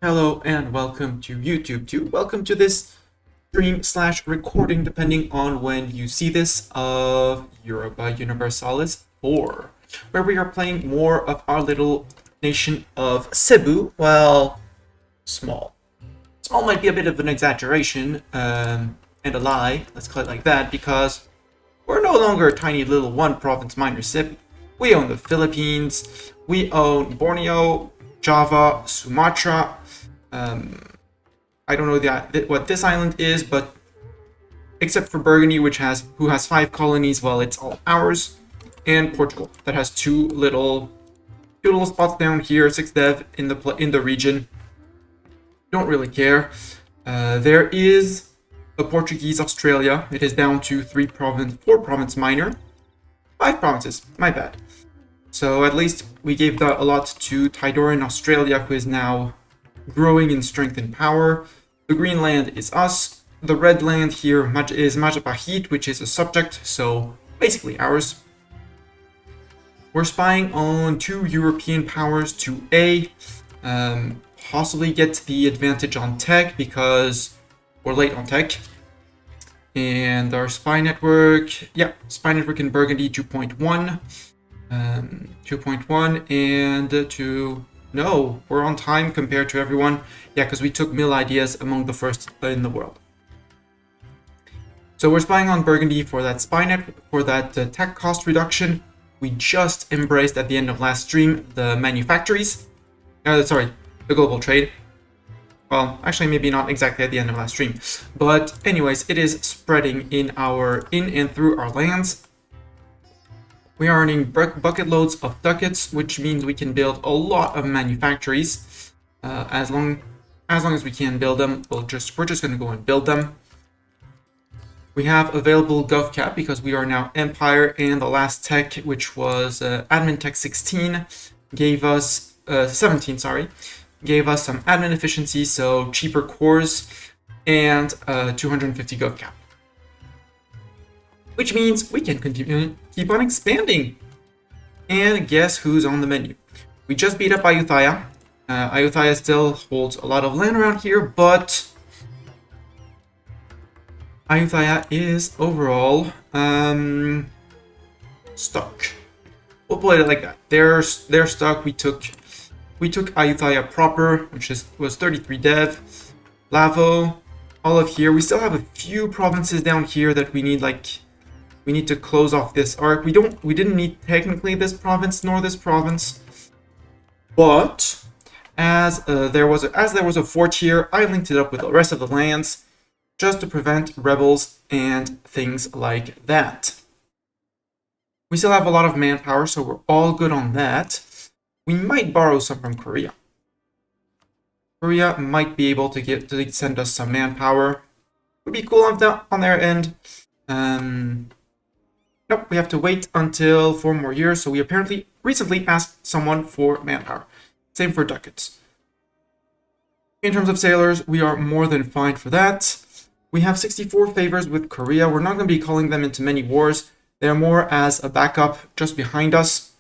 Hello and welcome to YouTube too. Welcome to this stream slash recording, depending on when you see this, of Europa Universalis 4, where we are playing more of our little nation of Cebu. Well, small. Small might be a bit of an exaggeration and a lie, let's call it like that, because we're no longer a tiny little one province minor Cebu. We own the Philippines, we own Borneo, Java, Sumatra. I don't know what this island is, but except for Burgundy, who has 5 colonies, well, it's all ours, and Portugal that has two little spots down here, 6 dev in the region. Don't really care. There is a Portuguese Australia. It is down to 4 province minor, 5 provinces. My bad. So at least we gave a lot to Tidor in Australia, who is now growing in strength and power. The green land is us. The red land here is Majapahit, which is a subject, so basically ours. We're spying on 2 European powers to possibly get the advantage on tech because we're late on tech. And our spy network in Burgundy 2.1. 2.1 and no, we're on time compared to everyone. Yeah, because we took mill ideas among the first in the world. So we're spying on Burgundy for that tech cost reduction. We just embraced at the end of last stream the manufactories. The global trade. Well, actually, maybe not exactly at the end of last stream, but anyways, it is spreading in and through our lands. We are earning bucket loads of ducats, which means we can build a lot of manufactories. As long as we can build them, we're just going to go and build them. We have available GovCap because we are now Empire, and the last tech, which was Admin Tech 16, gave us 17. Gave us some admin efficiency, so cheaper cores and 250 GovCap. Which means we can keep on expanding. And guess who's on the menu? We just beat up Ayutthaya. Ayutthaya still holds a lot of land around here, but Ayutthaya is overall stuck. We'll put it like that. They're stuck. We took Ayutthaya proper, which was 33 dev. Lavo, all of here. We still have a few provinces down here that we need to close off this arc. We didn't need technically this province nor this province, but as there was a fort here, I linked it up with the rest of the lands just to prevent rebels and things like that. We still have a lot of manpower, so we're all good on that. We might borrow some from Korea. Korea might be able to send us some manpower. Would be cool on their end. Nope, we have to wait until 4 more years, so we apparently recently asked someone for manpower. Same for ducats. In terms of sailors, we are more than fine for that. We have 64 favors with Korea. We're not going to be calling them into many wars. They're more as a backup just behind us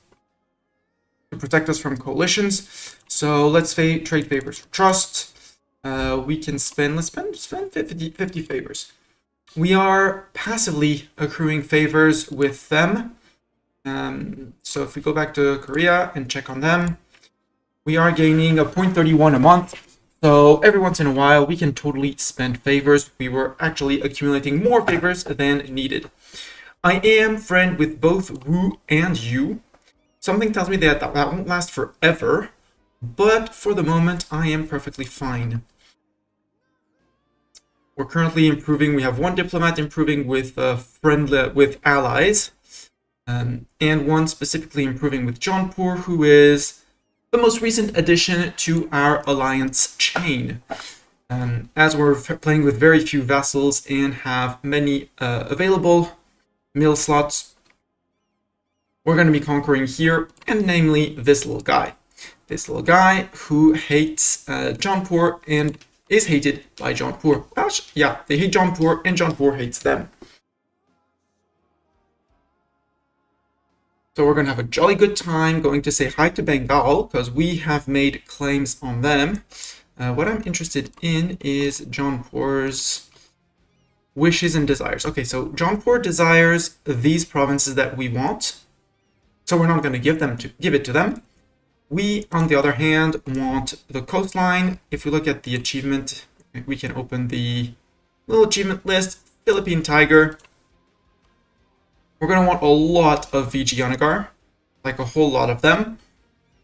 to protect us from coalitions. So let's trade favors for trust. Let's spend 50 favors. We are passively accruing favors with them. So if we go back to Korea and check on them, we are gaining a 0.31 a month. So every once in a while, we can totally spend favors. We were actually accumulating more favors than needed. I am friend with both Wu and Yu. Something tells me that won't last forever, but for the moment, I am perfectly fine. We're currently improving. We have 1 diplomat improving with allies, and 1 specifically improving with Jaunpur, who is the most recent addition to our alliance chain. As we're playing with very few vassals and have many available mill slots, we're going to be conquering here, and namely this little guy. This little guy who hates Jaunpur and is hated by Jaunpur. Yeah, they hate Jaunpur and Jaunpur hates them. So we're going to have a jolly good time going to say hi to Bengal because we have made claims on them. What I'm interested in is Jaunpur's wishes and desires. Okay, so Jaunpur desires these provinces that we want, so we're not going to give it to them. We, on the other hand, want the coastline. If we look at the achievement, we can open the little achievement list. Philippine Tiger. We're going to want a lot of VG Onagar, like a whole lot of them.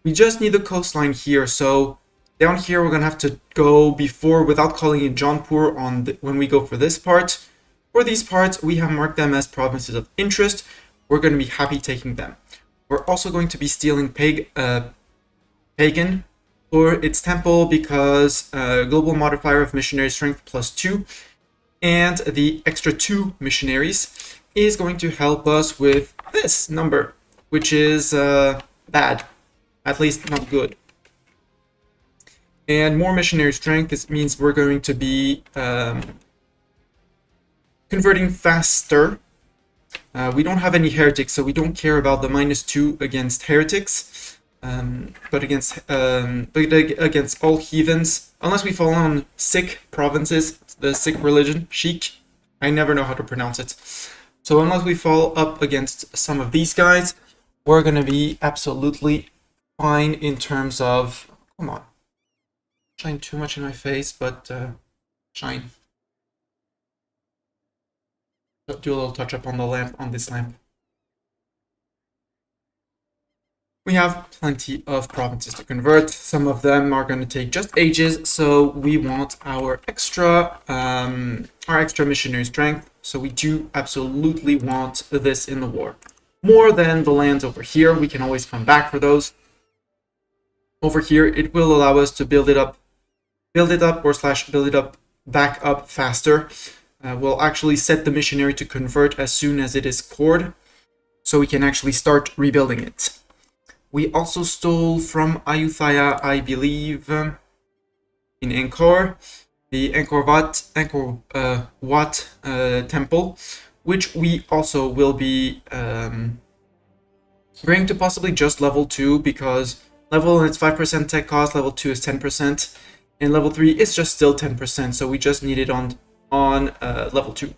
We just need the coastline here, so down here we're going to have to go before without calling it Jaunpur when we go for this part. For these parts, we have marked them as provinces of interest. We're going to be happy taking them. We're also going to be stealing Pagan for its temple because global modifier of missionary strength +2 and the extra 2 missionaries is going to help us with this number, which is bad, at least not good. And more missionary strength, this means we're going to be converting faster. We don't have any heretics, so we don't care about the -2 against heretics, but against all heathens, unless we fall on Sikh provinces, the Sikh religion, Sikh. I never know how to pronounce it. So unless we fall up against some of these guys, we're going to be absolutely fine in terms of... Come on. Shine too much in my face, but shine. Do a little touch up on the lamp, on this lamp. We have plenty of provinces to convert. Some of them are going to take just ages, so we want our extra missionary strength. So we do absolutely want this in the war. More than the lands over here. We can always come back for those. Over here, it will allow us to build it up back up faster. We'll actually set the missionary to convert as soon as it is cored, so we can actually start rebuilding it. We also stole from Ayutthaya, I believe, in Angkor, the Angkor Wat temple, which we also will be bringing to possibly just level 2, because level 1 is 5% tech cost, level 2 is 10%, and level 3 is just still 10%, so we just need it on level 2.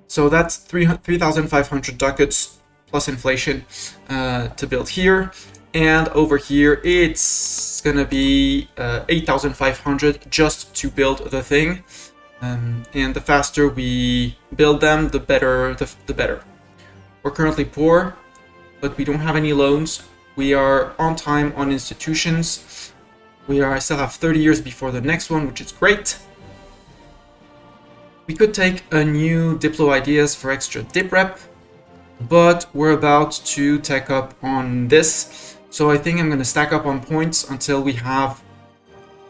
So that's 3,500 ducats plus inflation to build here. And over here, it's gonna be 8,500 just to build the thing. And the faster we build them, the better. The better. We're currently poor, but we don't have any loans. We are on time on institutions. I still have 30 years before the next one, which is great. We could take a new Diplo ideas for extra dip rep, but we're about to tech up on this. So I think I'm going to stack up on points until we have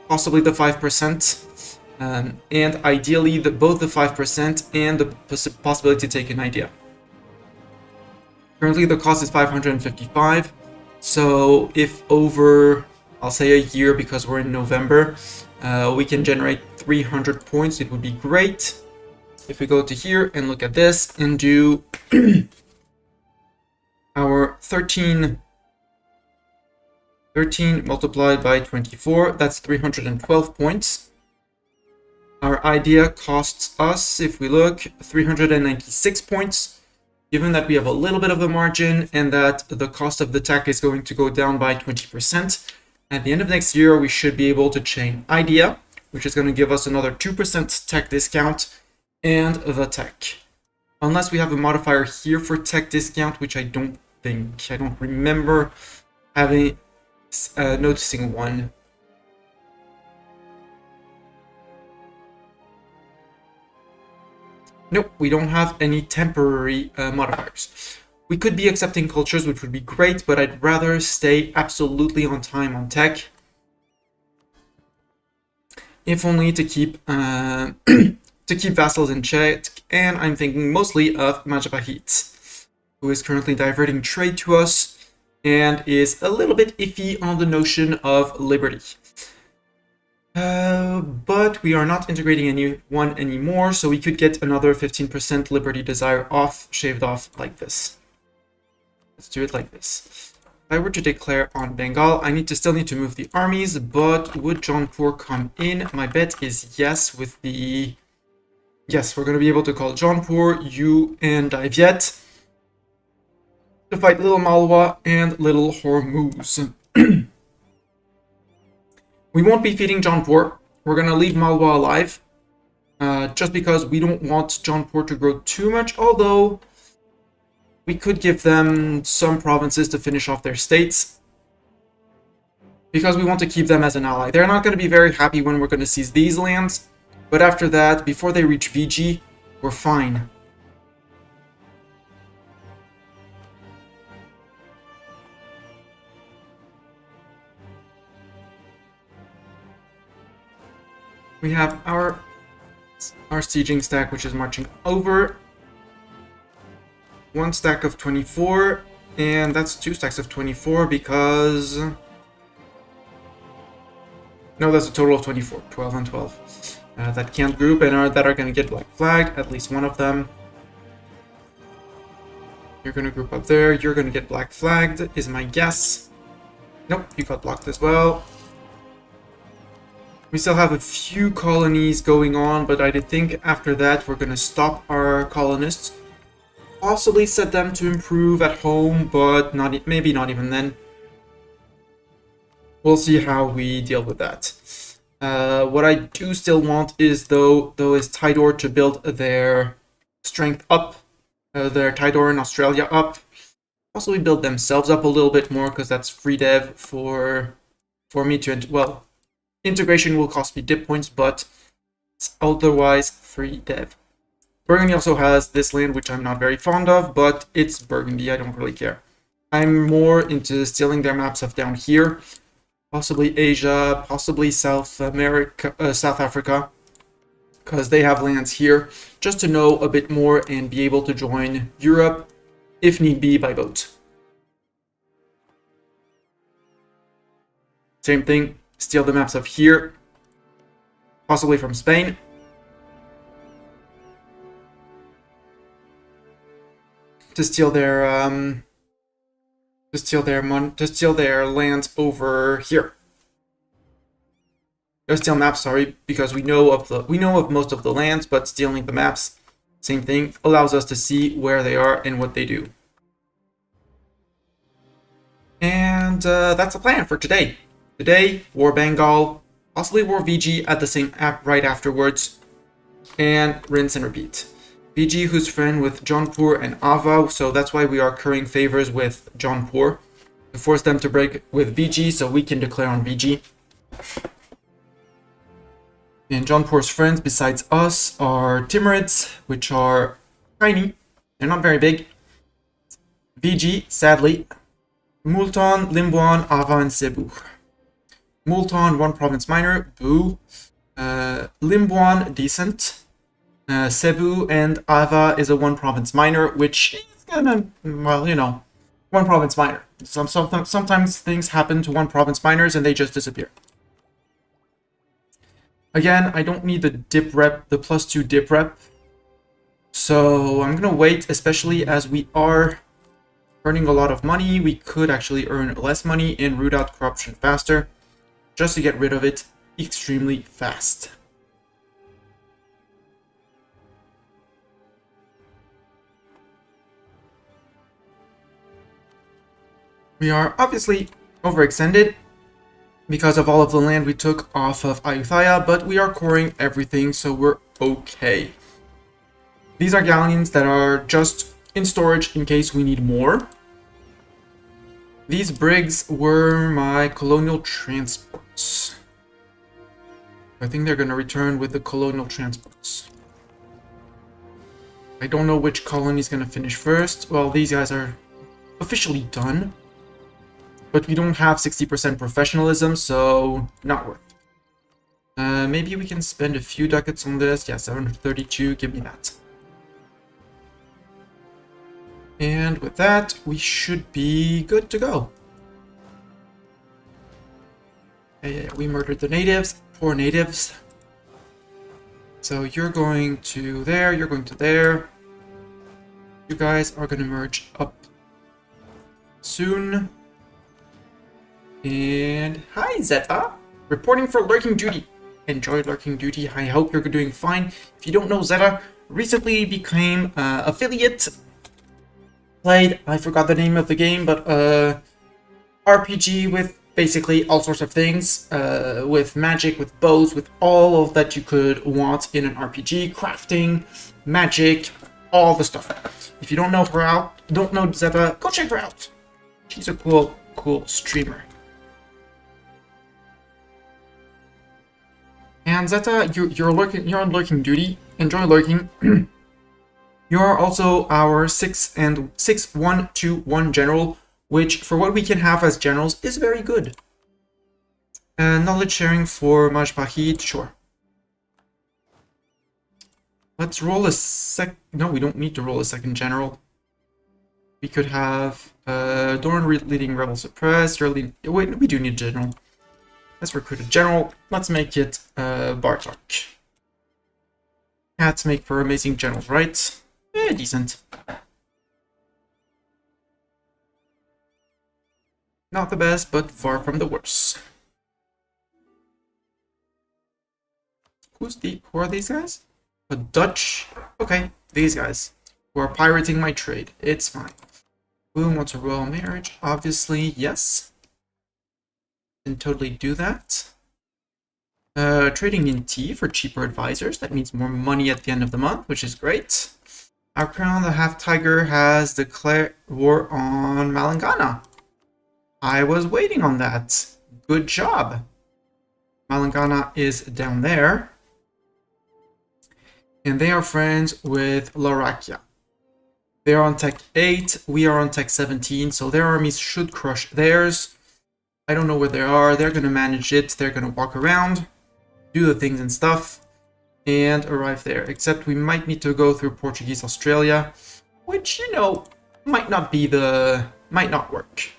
possibly the 5%, and ideally both the 5% and the possibility to take an idea. Currently the cost is 555, so if over, I'll say a year because we're in November, we can generate 300 points, it would be great. If we go to here and look at this and do our 13 multiplied by 24, that's 312 points. Our idea costs us, if we look, 396 points. Given that we have a little bit of a margin and that the cost of the tech is going to go down by 20%, at the end of next year, we should be able to chain idea, which is going to give us another 2% tech discount, and the tech. Unless we have a modifier here for tech discount, which I don't remember having noticing one. Nope, we don't have any temporary modifiers. We could be accepting cultures, which would be great, but I'd rather stay absolutely on time on tech. If only to keep vassals in check, and I'm thinking mostly of Majapahit, who is currently diverting trade to us and is a little bit iffy on the notion of liberty. But we are not integrating anyone anymore, so we could get another 15% liberty desire off, shaved off like this. Let's do it like this. I were to declare on Bengal, I still need to move the armies, but would Jaunpur come in? My bet is yes with the... Yes, we're going to be able to call Jaunpur, you, and Daiviet to fight Little Malwa and Little Hormuz. We won't be feeding Jaunpur. We're going to leave Malwa alive, just because we don't want Jaunpur to grow too much, although we could give them some provinces to finish off their states, because we want to keep them as an ally. They're not going to be very happy when we're going to seize these lands, but after that, before they reach VG, we're fine. We have our sieging stack, which is marching over. One stack of 24, and that's two stacks of 24 because... No, that's a total of 24, 12 and 12. That can't group and that are going to get black flagged, at least one of them. You're going to group up there, you're going to get black flagged, is my guess. Nope, you got blocked as well. We still have a few colonies going on, but I think after that we're going to stop our colonists. Possibly set them to improve at home, but maybe not even then. We'll see how we deal with that. What I do still want is is Tidor to build their strength up, their Tidor in Australia up. Possibly build themselves up a little bit more, because that's free dev for me to, well, integration will cost me dip points, but it's otherwise free dev. Burgundy also has this land, which I'm not very fond of, but it's Burgundy, I don't really care. I'm more into stealing their maps of down here, possibly Asia, possibly South America, South Africa, because they have lands here, just to know a bit more and be able to join Europe, if need be, by boat. Same thing, steal the maps of here, possibly from Spain. To steal their lands over here. Or steal maps, sorry, because we know of most of the lands, but stealing the maps, same thing, allows us to see where they are and what they do. And that's the plan for today. Today, War Bengal, possibly War VG at the same app right afterwards, and rinse and repeat. VG, who's friend with Jaunpur and Ava, so that's why we are currying favors with Jaunpur to force them to break with VG so we can declare on VG. And Jaunpur's friends besides us are Timurids, which are tiny, they're not very big. VG, sadly, Multan, Limbuan, Ava, and Cebu. Multan, one province minor, boo. Limbuan, decent. Cebu and Ava is a one province minor, which is gonna, well, you know, one province minor. Sometimes things happen to one province minors and they just disappear. Again, I don't need the dip rep, the +2 dip rep. So I'm gonna wait, especially as we are earning a lot of money. We could actually earn less money and root out corruption faster, just to get rid of it extremely fast. We are obviously overextended because of all of the land we took off of Ayutthaya, but we are coring everything, so we're okay. These are galleons that are just in storage in case we need more. These brigs were my colonial transports. I think they're going to return with the colonial transports. I don't know which colony is going to finish first. Well, these guys are officially done. But we don't have 60% professionalism, so not worth it. Maybe we can spend a few ducats on this. Yeah, 732, give me that. And with that, we should be good to go. Yeah, we murdered the natives. Poor natives. So you're going to there, you're going to there. You guys are going to merge up soon. And hi, Zeta. Reporting for lurking duty. Enjoy lurking duty. I hope you're doing fine. If you don't know, Zeta recently became affiliate. Played, I forgot the name of the game, but RPG with basically all sorts of things, with magic, with bows, with all of that you could want in an RPG, crafting, magic, all the stuff. If you don't know her out, don't know Zeta, go check her out. She's a cool streamer. And Zeta, you're on lurking duty. Enjoy lurking. You're also our 6-1-2-1 general, which for what we can have as generals is very good. Knowledge sharing for Majpahid, sure. Let's roll a no, we don't need to roll a second general. We could have Dorn leading Rebel Suppressed, wait, we do need a general. Let's recruit a general. Let's make it Bartok. Cats make for amazing generals, right? Yeah, decent. Not the best, but far from the worst. Who are these guys? A Dutch? Okay, these guys. Who are pirating my trade. It's fine. Who wants a royal marriage? Obviously, yes. Can totally do that. Trading in tea for cheaper advisors. That means more money at the end of the month, which is great. Our crown, the half-tiger, has declared war on Malangana. I was waiting on that. Good job. Malangana is down there. And they are friends with Larakia. They are on tech 8, we are on tech 17, so their armies should crush theirs. I don't know where they are, they're going to manage it, they're going to walk around, do the things and stuff, and arrive there. Except we might need to go through Portuguese Australia, which, you know, might not work.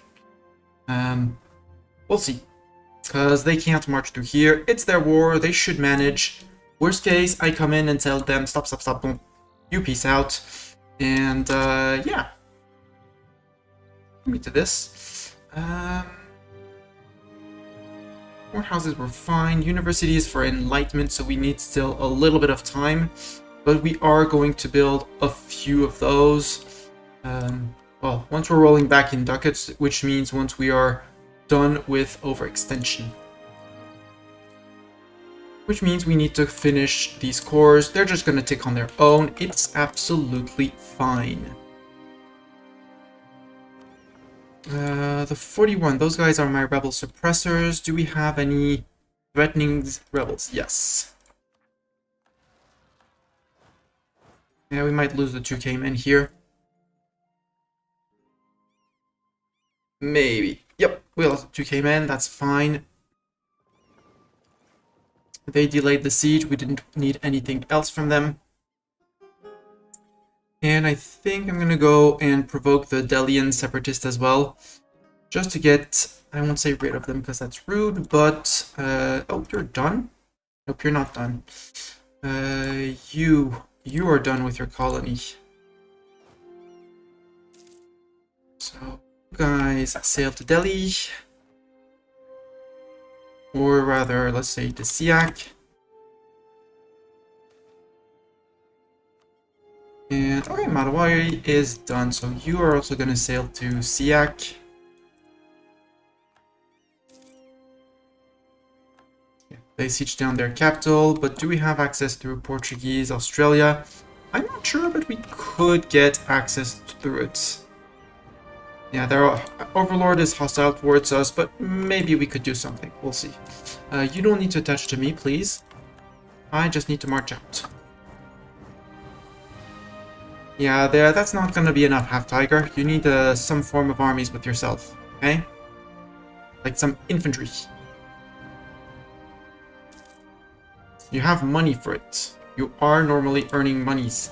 We'll see. Because they can't march through here, it's their war, they should manage. Worst case, I come in and tell them, stop, don't. You peace out. And, yeah. Give me to this. More houses were fine. University is for enlightenment, so we need still a little bit of time. But we are going to build a few of those. Well, once we're rolling back in ducats, which means once we are done with overextension. Which means we need to finish these cores. They're just going to tick on their own. It's absolutely fine. The 41, those guys are my rebel suppressors. Do we have any threatening rebels? Yes. Yeah, we might lose the 2k men here. Maybe. Yep, we lost 2k men, that's fine. They delayed the siege, we didn't need anything else from them. And I think I'm gonna go and provoke the Delian separatist as well. Just to get, I won't say rid of them because that's rude, but, oh, you're done? Nope, you're not done. You are done with your colony. So, guys, sail to Delhi. Or rather, let's say to Siak. And, okay, Malaya is done, so you are also going to sail to Siak. Yeah, they siege down their capital, but do we have access through Portuguese Australia? I'm not sure, but we could get access through it. Yeah, their overlord is hostile towards us, but maybe we could do something. We'll see. You don't need to attach to me, please. I just need to march out. Yeah, that's not gonna be enough, half-tiger. You need some form of armies with yourself, okay? Like some infantry. You have money for it. You are normally earning monies.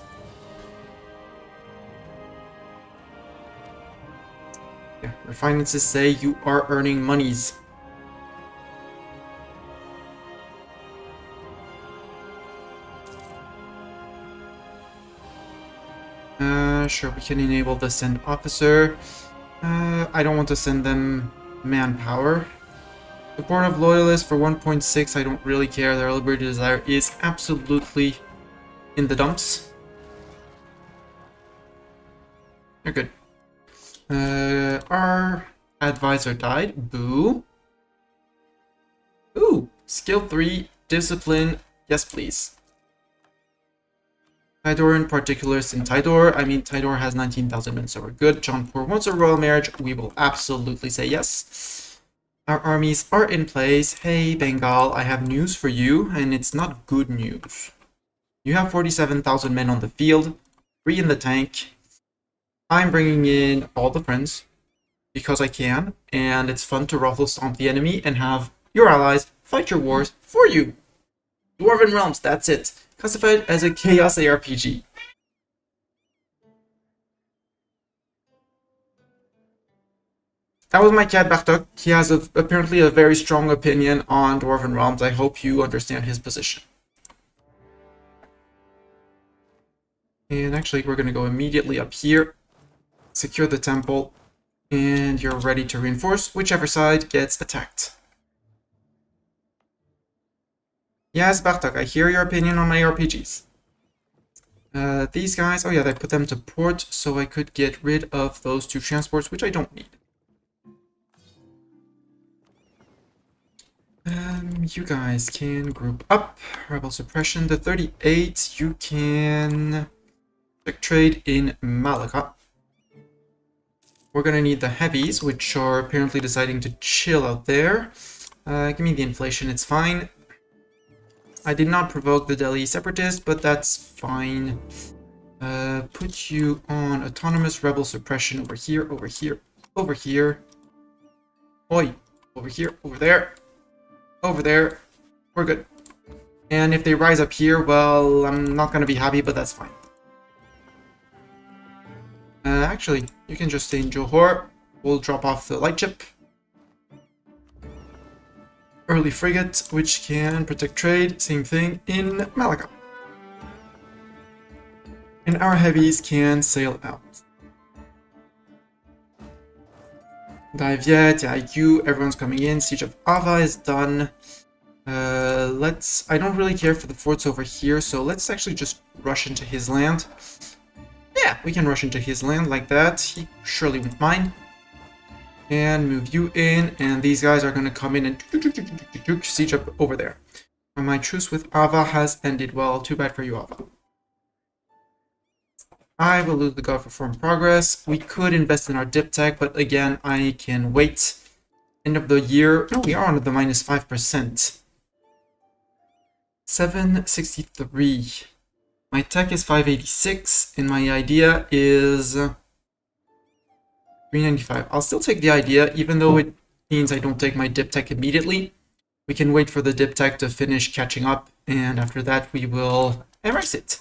Yeah, your finances say you are earning monies. Sure, we can enable the send officer. I don't want to send them manpower. Support of loyalists for 1.6, I don't really care. Their liberty desire is absolutely in the dumps. They're good. Our advisor died. Boo. Ooh, skill 3, discipline. Yes, please. Tidor in particular, in Tidor. I mean, Tidor has 19,000 men, so we're good. Jaunpur wants a royal marriage. We will absolutely say yes. Our armies are in place. Hey, Bengal, I have news for you, and it's not good news. You have 47,000 men on the field, 3 in the tank. I'm bringing in all the friends, because I can, and it's fun to ruffle stomp the enemy and have your allies fight your wars for you. Dwarven Realms, that's it. Classified as a Chaos ARPG. That was my cat Bartok. He has apparently a very strong opinion on Dwarven Realms. I hope you understand his position. And actually, we're going to go immediately up here, secure the temple, and you're ready to reinforce whichever side gets attacked. Yes, Bartok, I hear your opinion on my RPGs. These guys, oh yeah, they put them to port, so I could get rid of those 2 transports, which I don't need. You guys can group up. Rebel suppression, the 38, you can trade in Malaya. We're gonna need the heavies, which are apparently deciding to chill out there. Give me the inflation, it's fine. I did not provoke the Delhi separatists, but that's fine. Put you on autonomous rebel suppression over here, over here, over here. Oi, over here, over there, over there. We're good. And if they rise up here, well, I'm not gonna be happy, but that's fine. Actually, you can just stay in Johor. We'll drop off the light ship. Early frigate, which can protect trade. Same thing in Malaya. And our heavies can sail out. Dive yeah, you, everyone's coming in. Siege of Ava is done. I don't really care for the forts over here, so let's actually just rush into his land. Yeah, we can rush into his land like that. He surely won't mind. And move you in, and these guys are going to come in and siege up over there. And my truce with Ava has ended. Well, too bad for you, Ava. I will lose the God Reform progress. We could invest in our dip tech, but again, I can wait. End of the year. No, we are on the minus 5%. 763. My tech is 586, and my idea is 395. I'll still take the idea, even though it means I don't take my dip tech immediately. We can wait for the dip tech to finish catching up, and after that we will embrace it.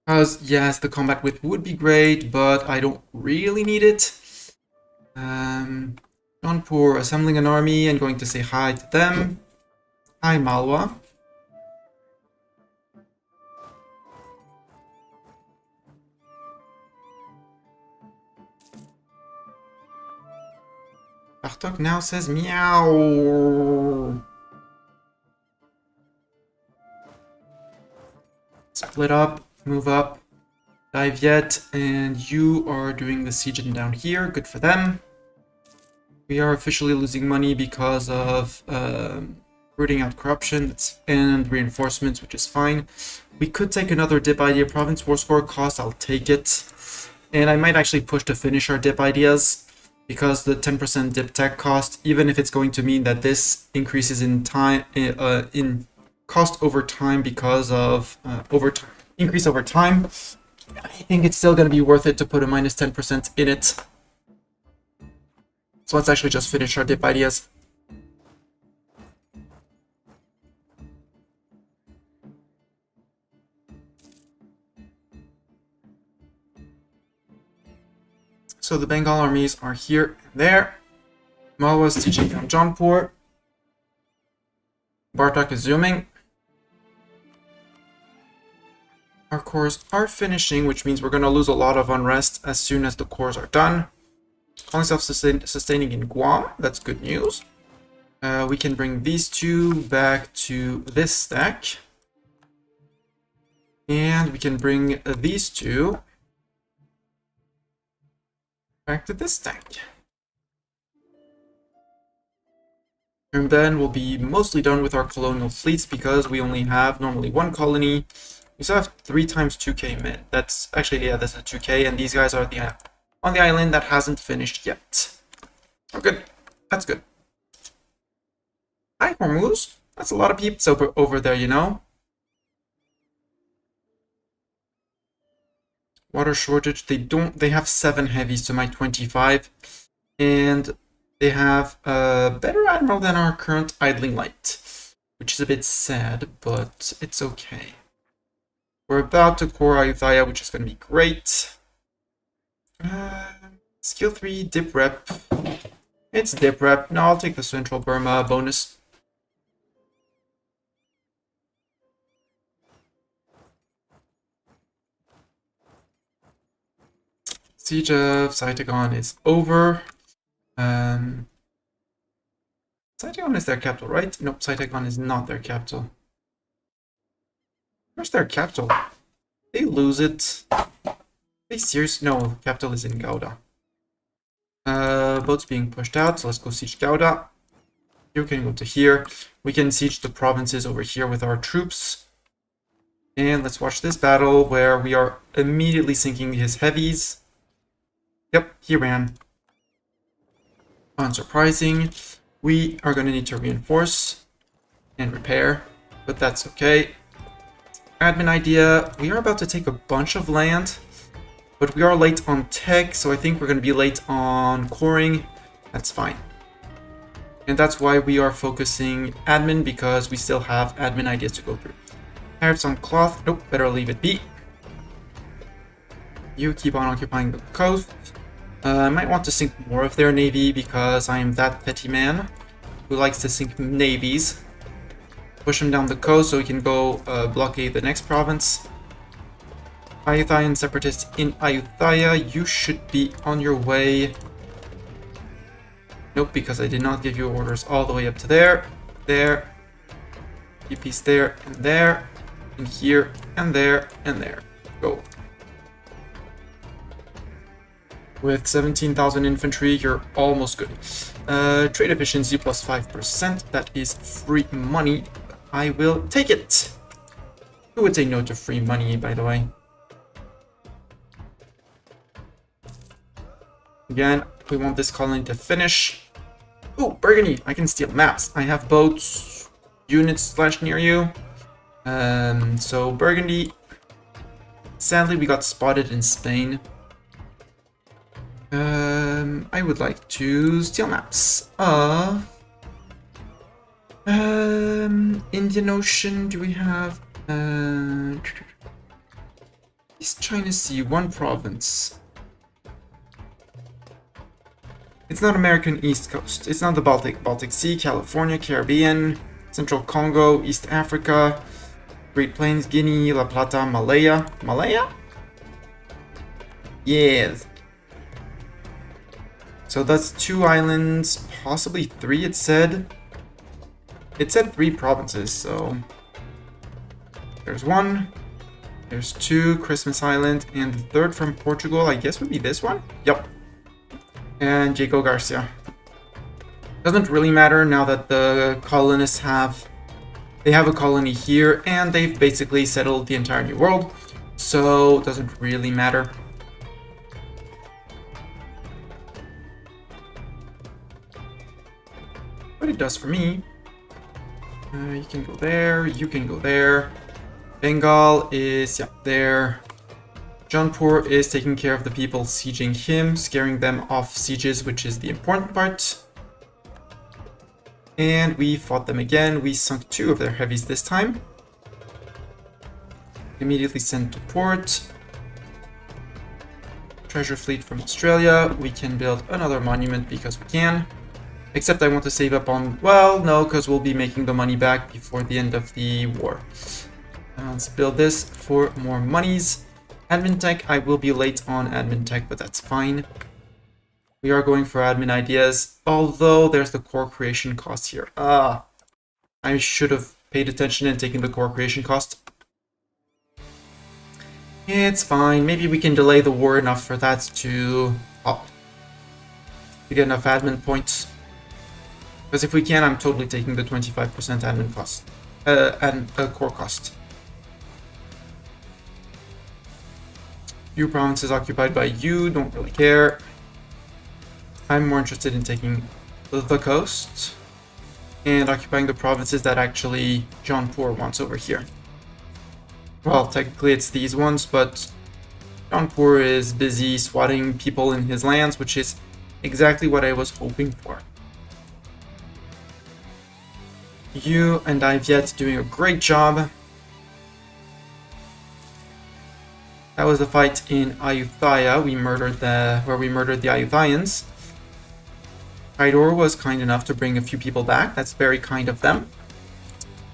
Because, yes, the combat width would be great, but I don't really need it. Jaunpur assembling an army and going to say hi to them. Hi, Malwa. Bartok now says meow. Split up, move up, dive yet, and you are doing the siege down here. Good for them. We are officially losing money because of rooting out corruption and reinforcements, which is fine. We could take another dip idea province. War score cost, I'll take it. And I might actually push to finish our dip ideas, because the 10% dip tech cost, even if it's going to mean that this increases in time, in cost over time because of increase over time, I think it's still going to be worth it to put a minus 10% in it. So let's actually just finish our dip ideas. So the Bengal armies are here and there. Malwa's teaching down Jaunpur. Bartok is zooming. Our cores are finishing, which means we're going to lose a lot of unrest as soon as the cores are done. Calling self-sustaining in Guam. That's good news. We can bring these two back to this stack. And we can bring these two back to this stack. And then we'll be mostly done with our colonial fleets because we only have normally one colony. We still have 3 times 2k men. That's actually, yeah, that's a 2k, and these guys are on the island that hasn't finished yet. Oh, good. That's good. Hi, Hormuz. That's a lot of peeps over there, you know? Water shortage. They have 7 heavies to my 25. And they have a better admiral than our current idling light, which is a bit sad, but it's okay. We're about to core Ayutthaya, which is going to be great. Skill 3, dip rep. It's dip rep. No, I'll take the Central Burma bonus. Siege of Saigon is over. Saigon is their capital, right? Nope, Saigon is not their capital. Where's their capital? They lose it. They serious? No, capital is in Gouda. Boats being pushed out, so let's go siege Gouda. You can go to here. We can siege the provinces over here with our troops. And let's watch this battle where we are immediately sinking his heavies. Yep, he ran. Unsurprising. We are going to need to reinforce and repair, but that's okay. Admin idea. We are about to take a bunch of land, but we are late on tech, so I think we're going to be late on coring. That's fine. And that's why we are focusing admin, because we still have admin ideas to go through. Tariffs on cloth. Nope, better leave it be. You keep on occupying the coast. I might want to sink more of their navy because I am that petty man who likes to sink navies. Push him down the coast so he can go blockade the next province. Ayutthayan separatists in Ayutthaya, you should be on your way. Nope, because I did not give you orders all the way up to there. There. TP's there, and here, and there, and there. Go. With 17,000 infantry, you're almost good. Trade efficiency plus 5%. That is free money. I will take it. Who would say no to free money, by the way? Again, we want this colony to finish. Oh, Burgundy! I can steal maps. I have boats, units / near you. So Burgundy. Sadly, we got spotted in Spain. I would like to steal maps. Indian Ocean, do we have East China Sea, one province. It's not American East Coast. It's not the Baltic Sea, California, Caribbean, Central Congo, East Africa, Great Plains, Guinea, La Plata, Malaya. Malaya? Yes. So that's 2 islands, possibly 3 it said. It said 3 provinces, so... There's 1, there's 2, Christmas Island, and the 3rd from Portugal, I guess would be this one? Yep. And Jaco Garcia. Doesn't really matter now that the colonists have... They have a colony here, and they've basically settled the entire New World, so it doesn't really matter. But it does for me. You can go there, you can go there. Bengal is, yeah, there. Jaunpur is taking care of the people sieging him, scaring them off sieges, which is the important part. And we fought them again. We sunk 2 of their heavies this time. Immediately sent to port. Treasure fleet from Australia. We can build another monument because we can. Except I want to save up on... Well, no, because we'll be making the money back before the end of the war. Let's build this for more monies. Admin tech, I will be late on admin tech, but that's fine. We are going for admin ideas, although there's the core creation cost here. I should have paid attention and taken the core creation cost. It's fine. Maybe we can delay the war enough for that to get enough admin points. Because if we can, I'm totally taking the 25% admin cost. And core cost. Few provinces occupied by you, don't really care. I'm more interested in taking the coast and occupying the provinces that actually Jaunpur wants over here. Well, technically it's these ones, but Jaunpur is busy swatting people in his lands, which is exactly what I was hoping for. You and Ivyet doing a great job. That was the fight in Ayutthaya. Where we murdered the Ayutthayans. Kaidor was kind enough to bring a few people back. That's very kind of them.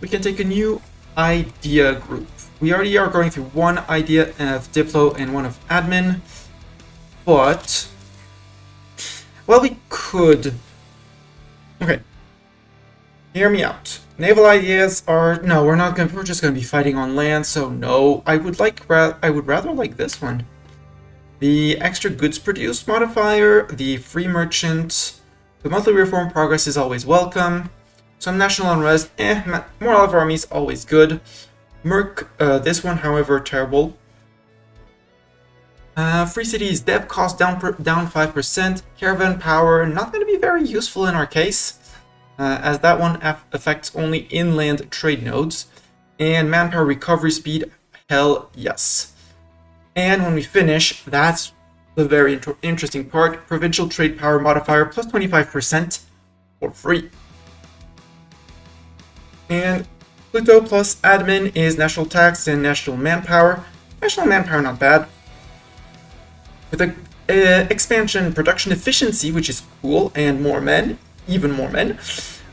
We can take a new idea group. We already are going through one idea of Diplo and one of admin. But, well, we could. Okay. Hear me out. Naval ideas are no. We're just gonna be fighting on land. So no. I would rather like this one. The extra goods produced modifier, the free merchant, the monthly reform progress is always welcome. Some national unrest, morale of armies always good. Merc, this one, however, terrible. Free cities dev cost down 5%. Caravan power not going to be very useful in our case, as that one affects only inland trade nodes. And manpower recovery speed, hell yes. And when we finish, that's the very interesting part. Provincial trade power modifier plus 25% for free. And Pluto plus admin is national tax and national manpower. National manpower not bad. With a expansion production efficiency, which is cool, and more men, even more men.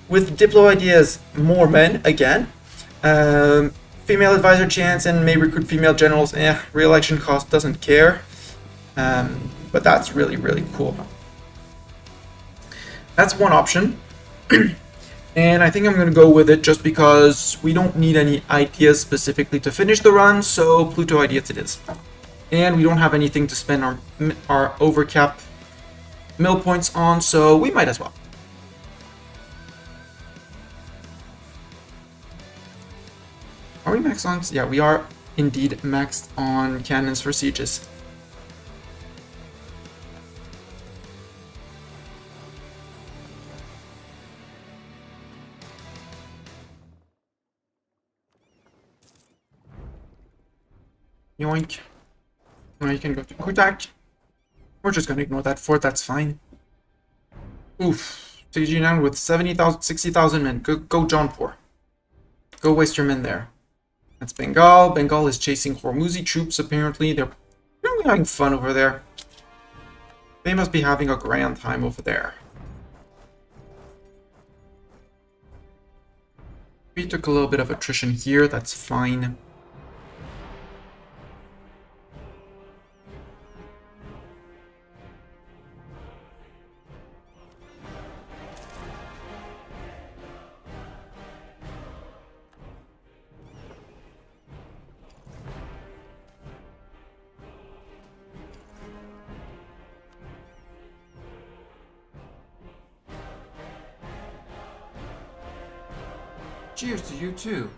With Diplo ideas, more men again. Female advisor chance and may recruit female generals. Re-election cost doesn't care. But that's really, really cool. That's one option. And I think I'm going to go with it just because we don't need any ideas specifically to finish the run, so Pluto ideas it is. And we don't have anything to spend our overcap mill points on, so we might as well. Are we maxed on? Yeah, we are indeed maxed on cannons for sieges. Yoink. Now you can go to Kutak. We're just gonna ignore that fort, that's fine. Oof. CG down with 70,000, 60,000 men. Go Jaunpur. Go waste your men there. That's Bengal. Bengal is chasing Hormuzi troops, apparently. They're really having fun over there. They must be having a grand time over there. We took a little bit of attrition here, that's fine. Cheers to you too.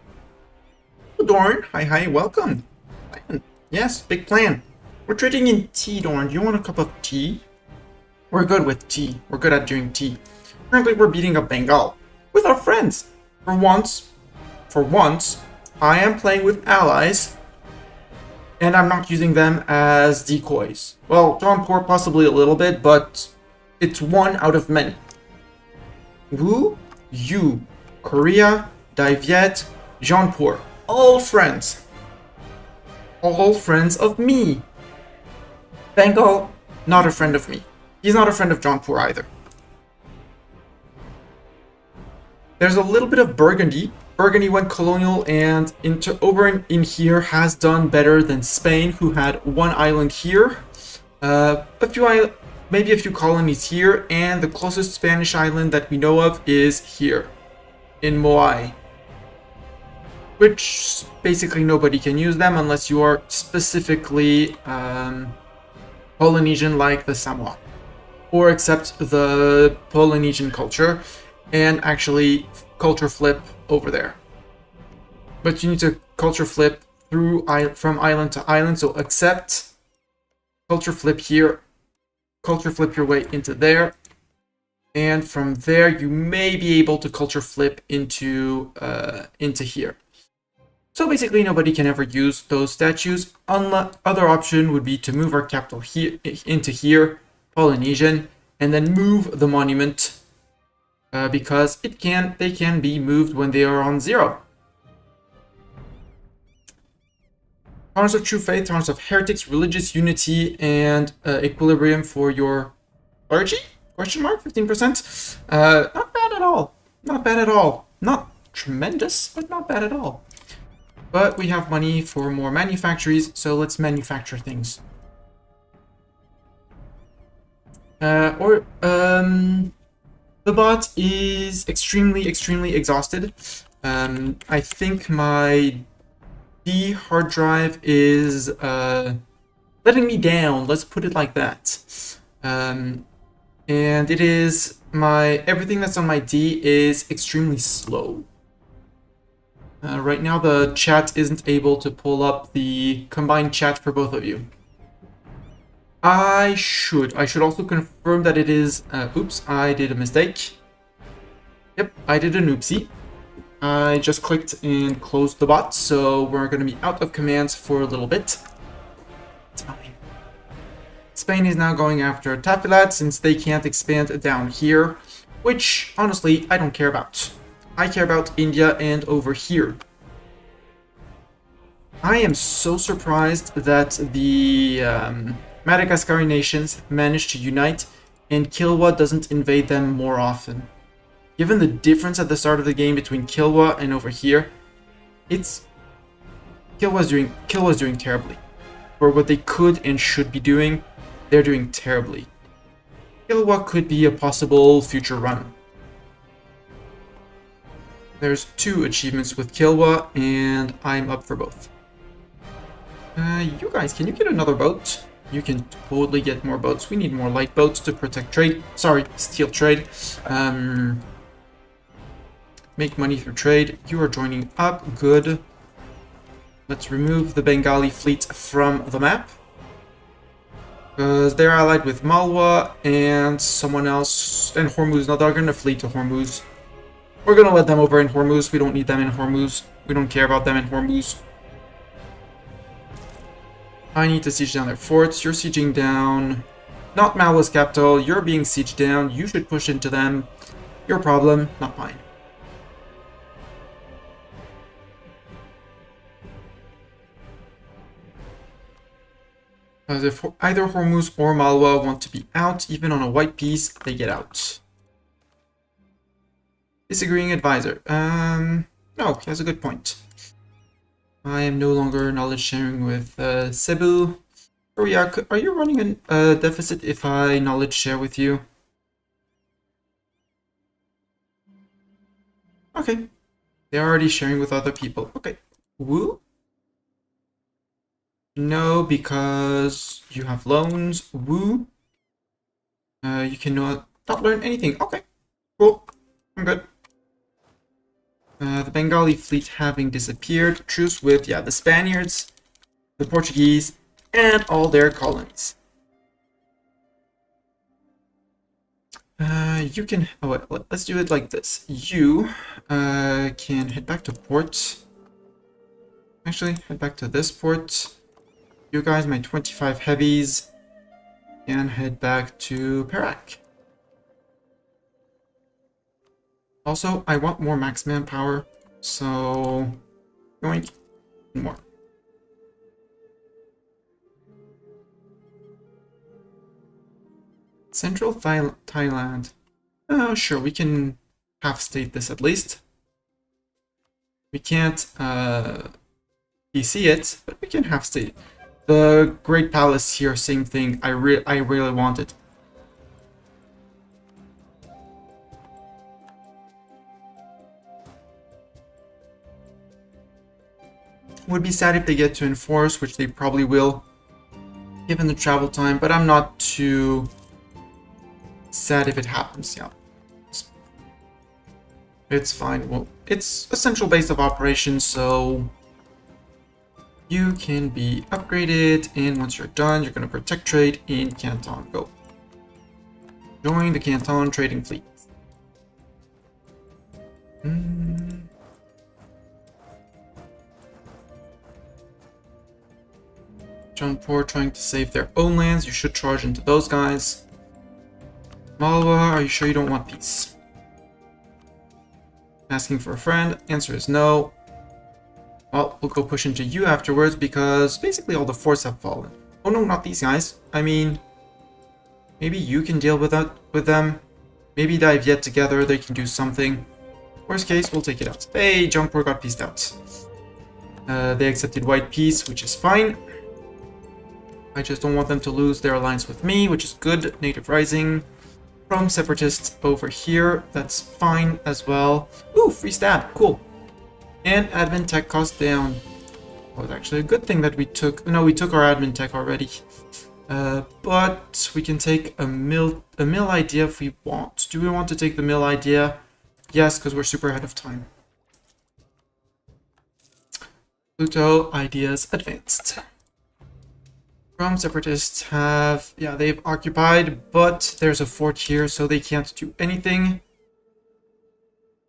Oh, Dorn. Hi, welcome. Yes, big plan. We're trading in tea, Dorn. Do you want a cup of tea? We're good with tea. We're good at doing tea. Currently, we're beating up Bengal with our friends. For once, I am playing with allies, and I'm not using them as decoys. Well, Jaunpur possibly a little bit, but it's one out of many. Wu, you, Korea, Daiviet, Jaunpur, all friends. All friends of me. Bengal, not a friend of me. He's not a friend of Jaunpur either. There's a little bit of Burgundy, Burgundy went colonial and over in here has done better than Spain, who had one island here, maybe a few colonies here, and the closest Spanish island that we know of is here in Moai, which basically nobody can use them unless you are specifically Polynesian like the Samoa, or accept the Polynesian culture and actually culture flip over there. But you need to culture flip from island to island, so accept, culture flip here, culture flip your way into there, and from there you may be able to culture flip into here. So basically nobody can ever use those statues. Other option would be to move our capital here into here, Polynesian, and then move the monument because they can be moved when they are on 0. Tolerance of true faith, tolerance of heretics, religious unity, and equilibrium for your clergy? Question mark, 15%. Not bad at all. Not bad at all. Not tremendous, but not bad at all. But we have money for more manufactories, so let's manufacture things. The bot is extremely exhausted. I think my D hard drive is letting me down, let's put it like that. And it is everything that's on my D is extremely slow. Right now the chat isn't able to pull up the combined chat for both of you. I should also confirm that it is, oops, I did a mistake. Yep, I did an oopsie. I just clicked and closed the bot, so we're going to be out of commands for a little bit. It's fine. Spain is now going after Tafilat since they can't expand down here, which, honestly, I don't care about. I care about India and over here. I am so surprised that the Madagascari nations managed to unite and Kilwa doesn't invade them more often. Given the difference at the start of the game between Kilwa and over here, Kilwa's doing terribly. For what they could and should be doing, they're doing terribly. Kilwa could be a possible future run. There's 2 achievements with Kilwa, and I'm up for both. You guys, can you get another boat? You can totally get more boats. We need more light boats to protect trade. Sorry, steal trade. Make money through trade. You are joining up. Good. Let's remove the Bengali fleet from the map. Because they're allied with Malwa and someone else. And Hormuz. No, they're going to flee to Hormuz. We're going to let them over in Hormuz. We don't need them in Hormuz. We don't care about them in Hormuz. I need to siege down their forts. You're sieging down. Not Malwa's capital. You're being sieged down. You should push into them. Your problem, not mine. As if either Hormuz or Malwa want to be out, even on a white piece, they get out. Disagreeing advisor. No, he has a good point. I am no longer knowledge sharing with Cebu. Oh yeah, are you running a deficit if I knowledge share with you? Okay. They're already sharing with other people. Okay. Woo? No, because you have loans. Woo? You cannot not learn anything. Okay. Cool. I'm good. The Bengali fleet having disappeared. Truce with, yeah, the Spaniards, the Portuguese, and all their colonies. You can... Oh, wait, let's do it like this. You can head back to port. Actually, head back to this port. You guys, my 25 heavies, and head back to Perak. Also, I want more max manpower, so going more. Central Thailand. Sure, we can half state this at least. We can't PC it, but we can have state. The Great Palace here, same thing. I really want it. Would be sad if they get to enforce, which they probably will, given the travel time, but I'm not too sad if it happens, yeah. It's fine. Well, it's a central base of operations, so you can be upgraded, and once you're done, you're going to protect trade in Canton. Go. Join the Canton trading fleet. Jaunpur trying to save their own lands. You should charge into those guys. Malwa, are you sure you don't want peace? Asking for a friend. Answer is no. Well, we'll go push into you afterwards because basically all the forts have fallen. Oh no, not these guys. I mean, maybe you can deal with them. Maybe dive yet together. They can do something. Worst case, we'll take it out. Hey, Jaunpur got pieced out. They accepted white peace, which is fine. I just don't want them to lose their alliance with me, which is good. Native Rising from Separatists over here. That's fine as well. Ooh, free stab. Cool. And admin tech cost down. Well, it's actually a good thing that we took... No, we took our admin tech already. But we can take a mill idea if we want. Do we want to take the mill idea? Yes, because we're super ahead of time. Pluto ideas advanced. From Separatists have... Yeah, they've occupied, but there's a fort here, so they can't do anything.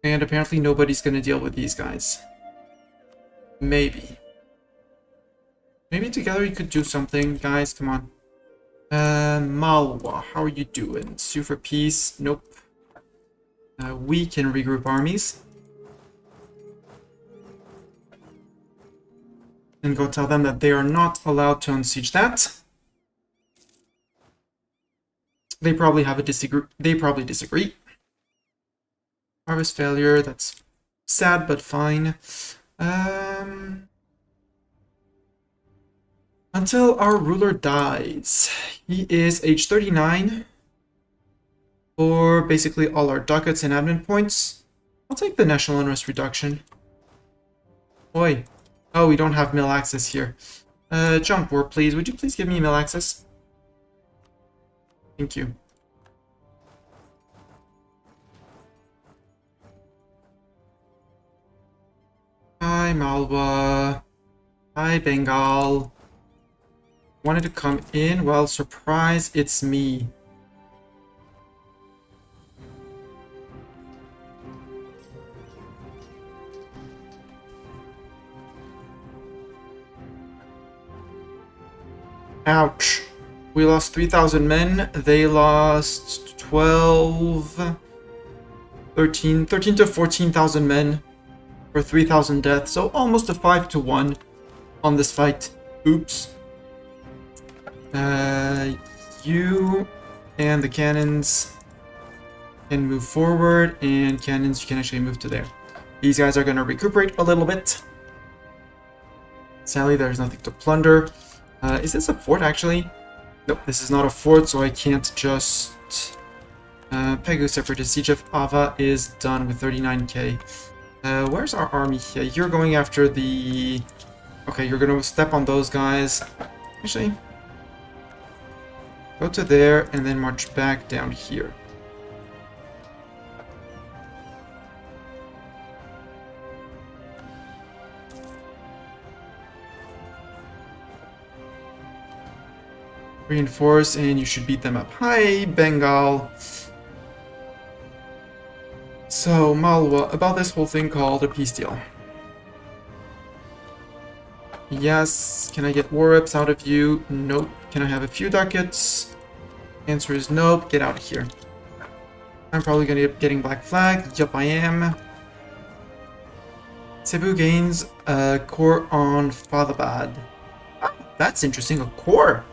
And apparently nobody's going to deal with these guys. Maybe. Maybe together you could do something, guys. Come on. Malwa, how are you doing? Sue for peace? Nope. We can regroup armies. And go tell them that they are not allowed to unsiege that. They probably have a disagree. Harvest failure, that's sad but fine. Until our ruler dies. He is age 39. For basically all our ducats and admin points. I'll take the national unrest reduction. Oi. Oh, we don't have mill access here. Jaunpur, please. Would you please give me mill access? Thank you. Hi, Malwa. Hi, Bengal. Wanted to come in? Well, surprise, it's me. Ouch. We lost 3,000 men. They lost 13 to 14,000 men for 3,000 deaths. So almost a 5-to-1 on this fight. Oops. You and the cannons can move forward, and cannons, you can actually move to there. These guys are going to recuperate a little bit. Sadly, there's nothing to plunder. Is this a fort, actually? Nope, this is not a fort, so I can't just... Pegu Separatist. Siege of Ava is done with 39k. Where's our army here? You're going after the... Okay, you're going to step on those guys. Actually... Go to there, and then march back down here. Reinforce, and you should beat them up. Hi, Bengal. So, Malwa, about this whole thing called a peace deal. Yes. Can I get war reps out of you? Nope. Can I have a few ducats? Answer is nope. Get out of here. I'm probably going to be getting black flag. Yup, I am. Cebu gains a core on Fathabad. Ah, that's interesting. A core.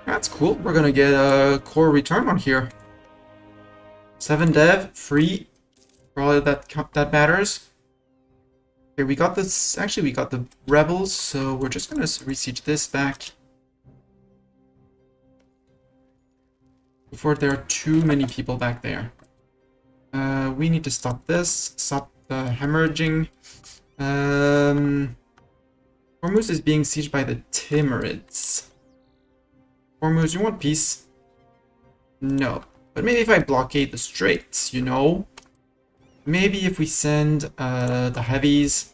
That's cool. We're going to get a core return on here. 7 dev, free, for all that matters. Okay, we got this, actually we got the rebels, so we're just gonna resiege this back. Before there are too many people back there. We need to stop this, stop the hemorrhaging. Hormuz is being sieged by the Timurids. Hormuz, you want peace? No. But maybe if I blockade the straits, you know? Maybe if we send the heavies,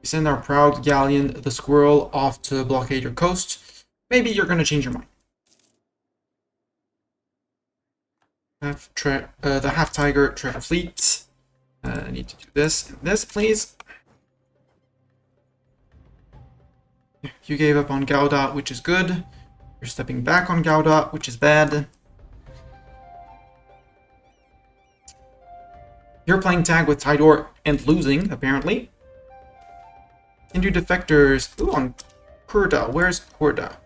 we send our proud galleon, the Squirrel, off to blockade your coast, maybe you're gonna change your mind. The Half-Tiger Treasure Fleet. I need to do this and this, please. You gave up on Gouda, which is good. You're stepping back on Gouda, which is bad. You're playing tag with Tidor and losing, apparently. Hindu defectors. Ooh, on Kurda. Where's Kurda?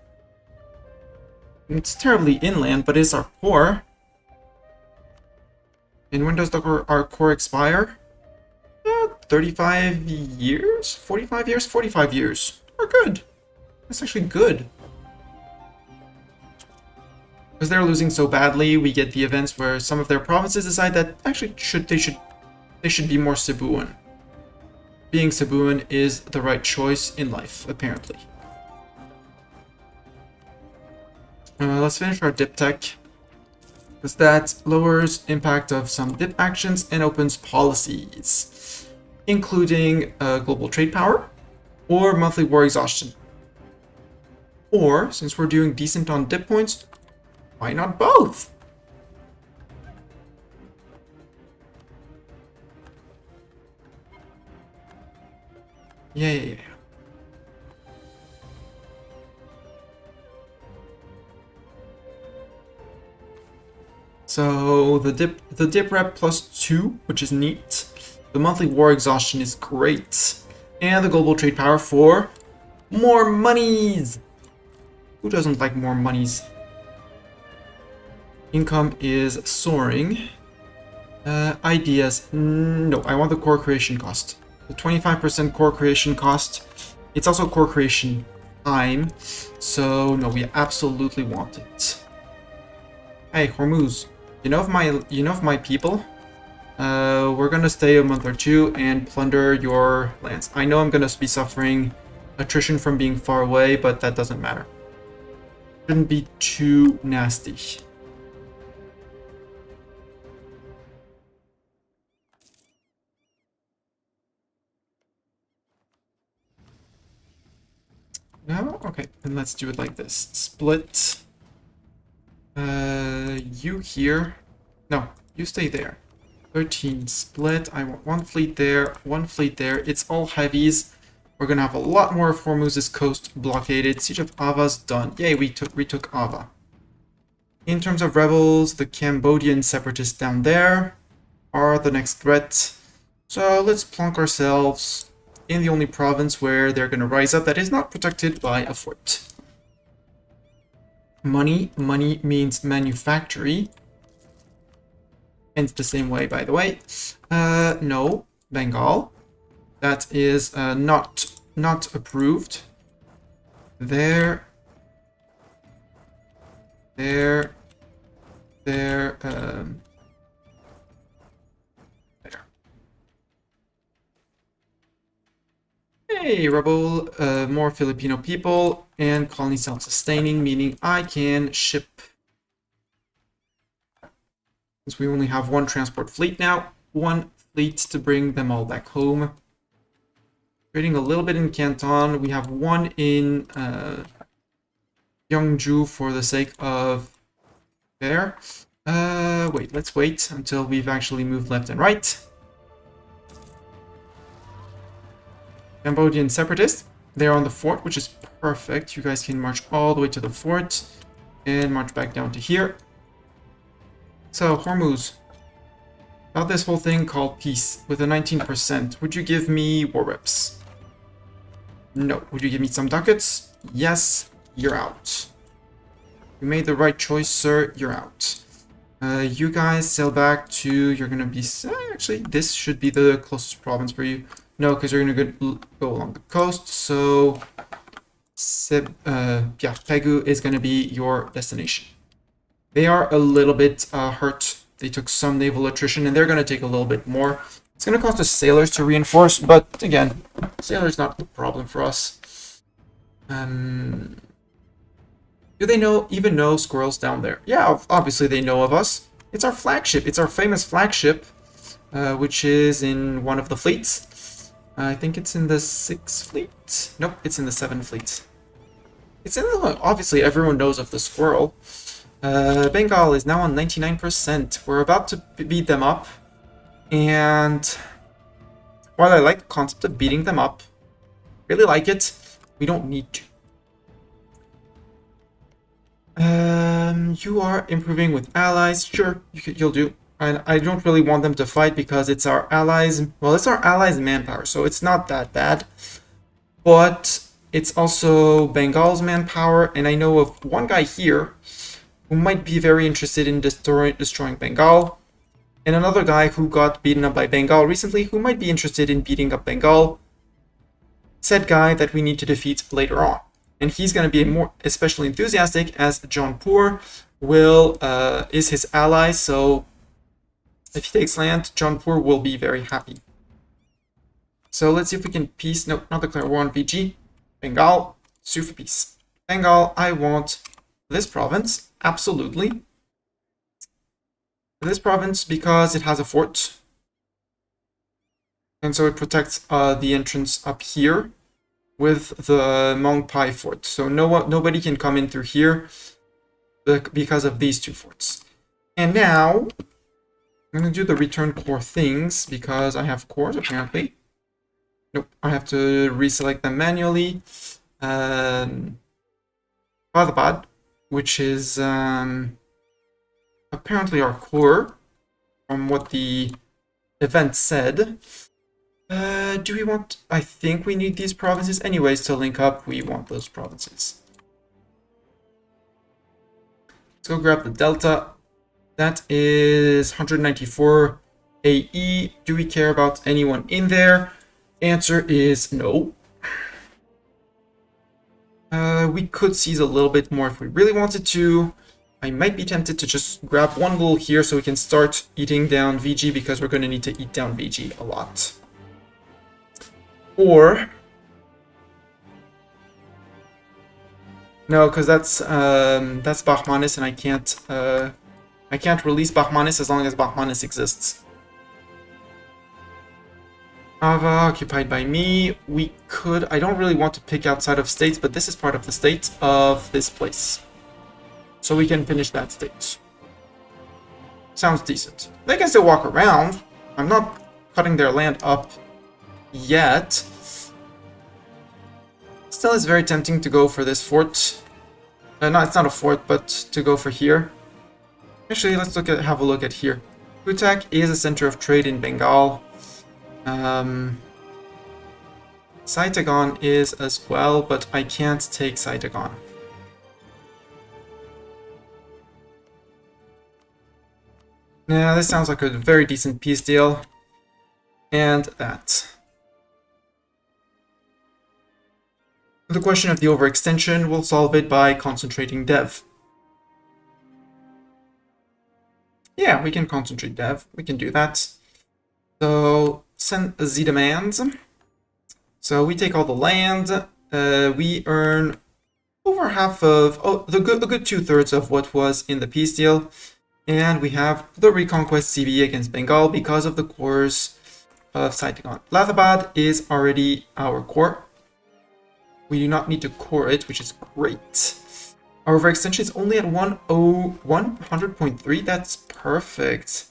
It's terribly inland, but it's our core. And when does our core expire? 35 years? 45 years? 45 years. We're good. That's actually good. Because they're losing so badly, we get the events where some of their provinces decide that actually they should be more Cebuan. Being Cebuan is the right choice in life, apparently. Let's finish our dip tech, because that lowers impact of some dip actions and opens policies, including global trade power or monthly war exhaustion. Or, since we're doing decent on dip points, why not both? Yeah. So the dip rep +2, which is neat. The monthly war exhaustion is great. And the global trade power for more monies. Who doesn't like more monies? Income is soaring. Ideas. No, I want the core creation cost. The 25% core creation cost. It's also core creation time. So no, we absolutely want it. Hey, Hormuz. You know of my people? We're gonna stay a month or two and plunder your lands. I know I'm gonna be suffering attrition from being far away, but that doesn't matter. Shouldn't be too nasty. No? Okay, then let's do it like this. Split. You here. No, you stay there. 13 split. I want one fleet there, one fleet there. It's all heavies. We're gonna have a lot more of Hormuz's coast blockaded. Siege of Ava's done. Yay, we retook Ava. In terms of rebels, the Cambodian separatists down there are the next threat. So let's plonk ourselves in the only province where they're gonna rise up that is not protected by a fort. Money means manufactory. And the same way, by the way. No, Bengal. That is not approved. There. There. Hey, rebel, more Filipino people, and colony self-sustaining, meaning I can ship. Since we only have one transport fleet now, one fleet to bring them all back home. Trading a little bit in Canton. We have one in Yeongju for the sake of there. Wait, let's wait until we've actually moved left and right. Cambodian separatists. They're on the fort, which is perfect. You guys can march all the way to the fort and march back down to here. So, Hormuz, about this whole thing called peace with a 19%, would you give me war reps? No. Would you give me some ducats? Yes, you're out. You made the right choice, sir. You're out. You guys sail back to, you're gonna be, actually, this should be the closest province for you. No, because you're gonna go along the coast, so yeah, Pegu is gonna be your destination. They are a little bit hurt. They took some naval attrition, and they're gonna take a little bit more. It's gonna cost us sailors to reinforce, but again, sailors not the problem for us. Do they even know Squirrel's down there? Yeah, obviously they know of us. It's our flagship. It's our famous flagship, which is in one of the fleets. I think it's in the 6th fleet. Nope, it's in the 7th fleet. It's in the, obviously everyone knows of the Squirrel. Bengal is now on 99%. We're about to beat them up. And while I like the concept of beating them up, really like it, we don't need to. You are improving with allies. Sure, you'll do. I don't really want them to fight because it's our allies. Well, it's our allies' manpower, so it's not that bad. But it's also Bengal's manpower, and I know of one guy here who might be very interested in destroying Bengal, and another guy who got beaten up by Bengal recently who might be interested in beating up Bengal. Said guy that we need to defeat later on. And he's going to be more especially enthusiastic as Jaunpur is his ally, so if he takes land, Jaunpur will be very happy. So let's see if we can peace. No, not declare war on VG. Bengal, sue for peace. Bengal, I want this province, absolutely. This province because it has a fort. And so it protects the entrance up here with the Mongpai fort. So nobody can come in through here because of these two forts. And now I'm going to do the return core things because I have cores apparently. Nope, I have to reselect them manually. Badabad, which is apparently our core from what the event said. Do we want... I think we need these provinces. Anyways, to link up, we want those provinces. Let's go grab the Delta. That is 194 AE. Do we care about anyone in there? Answer is no. We could seize a little bit more if we really wanted to. I might be tempted to just grab one little here so we can start eating down VG because we're going to need to eat down VG a lot. Or no, because that's Bahmanis, and I can't release Bahmanis as long as Bahmanis exists. Ava occupied by me. We could. I don't really want to pick outside of states, but this is part of the state of this place, so we can finish that state. Sounds decent. They can still walk around. I'm not cutting their land up yet. Still, it's very tempting to go for this fort. No, it's not a fort, but to go for here. Actually, let's have a look at here. Kutak is a center of trade in Bengal. Saitagon is as well, but I can't take Saitagon. Yeah, this sounds like a very decent peace deal. And that. The question of the overextension, we'll solve it by concentrating dev. Yeah, we can concentrate dev. We can do that. So send Z demands. So we take all the land. We earn over half of a good 2/3 of what was in the peace deal, and we have the reconquest CB against Bengal because of the cores of Saitagon. Lathabad is already our core. We do not need to core it, which is great. Our overextension is only at 100.3. That's perfect.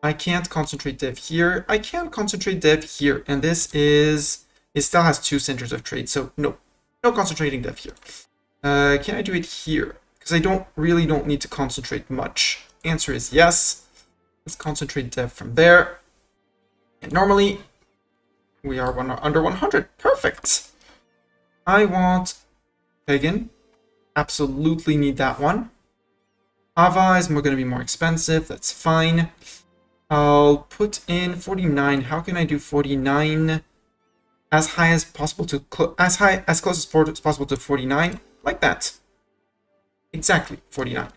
I can't concentrate dev here. I can concentrate dev here, and this is... It still has 2 centers of trade, so no concentrating dev here. Can I do it here? Because I don't need to concentrate much. Answer is yes. Let's concentrate dev from there. And normally, we are under 100. Perfect. I want Pagan. Absolutely need that one. Ava is going to be more expensive. That's fine. I'll put in 49. How can I do 49 as high as possible to as close as possible to 49? Like that. Exactly 49.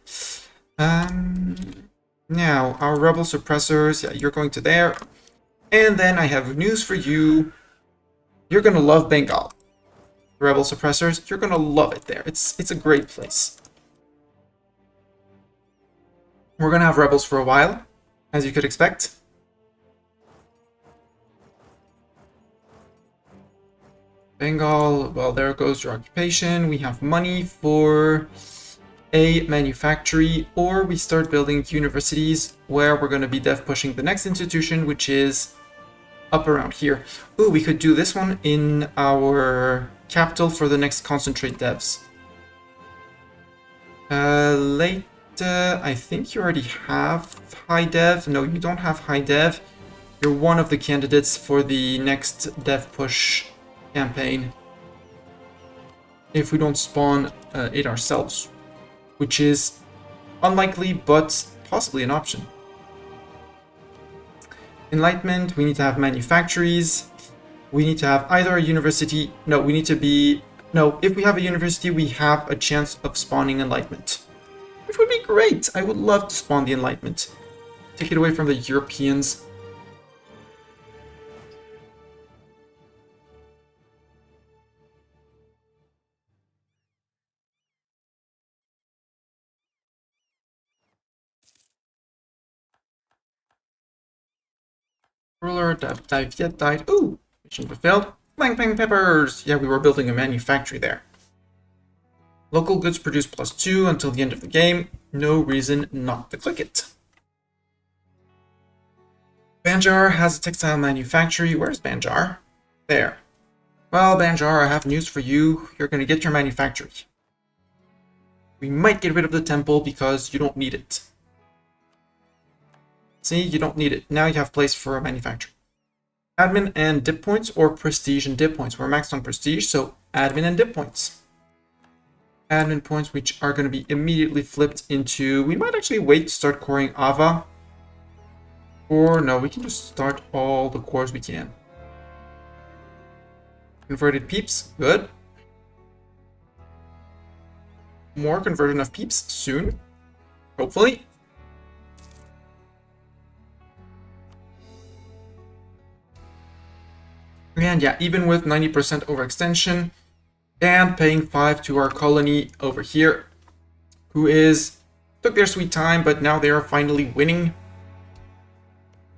Now our rebel suppressors. Yeah, you're going to there. And then I have news for you. You're gonna love Bengal. Rebel suppressors. You're gonna love it there. It's a great place. We're gonna have rebels for a while, as you could expect. Bengal, well, there goes your occupation. We have money for a manufactory, or we start building universities where we're going to be dev pushing the next institution, which is up around here. Ooh, we could do this one in our capital for the next concentrate devs. Late, I think you already have high dev. No, you don't have high dev. You're one of the candidates for the next dev push campaign. If we don't spawn it ourselves, which is unlikely, but possibly an option. Enlightenment, we need to have manufactories. We need to have either a university. No, we need to be... No, if we have a university, we have a chance of spawning Enlightenment. Which would be great. I would love to spawn the Enlightenment. Take it away from the Europeans. Ruler, dive yet died. Ooh, mission fulfilled. Bang bang peppers. Yeah, we were building a manufactory there. Local goods produce +2 until the end of the game. No reason not to click it. Banjar has a textile manufactory. Where's Banjar? There. Well, Banjar, I have news for you. You're going to get your manufactory. We might get rid of the temple because you don't need it. See, you don't need it. Now you have place for a manufacturer. Admin and dip points, or prestige and dip points. We're maxed on prestige, so admin and dip points. Admin points, which are going to be immediately flipped into... We might actually wait to start coring Ava. Or no, we can just start all the cores we can. Converted peeps, good. More converted enough peeps soon, hopefully. And yeah, even with 90% overextension and paying 5 to our colony over here, who took their sweet time, but now they are finally winning.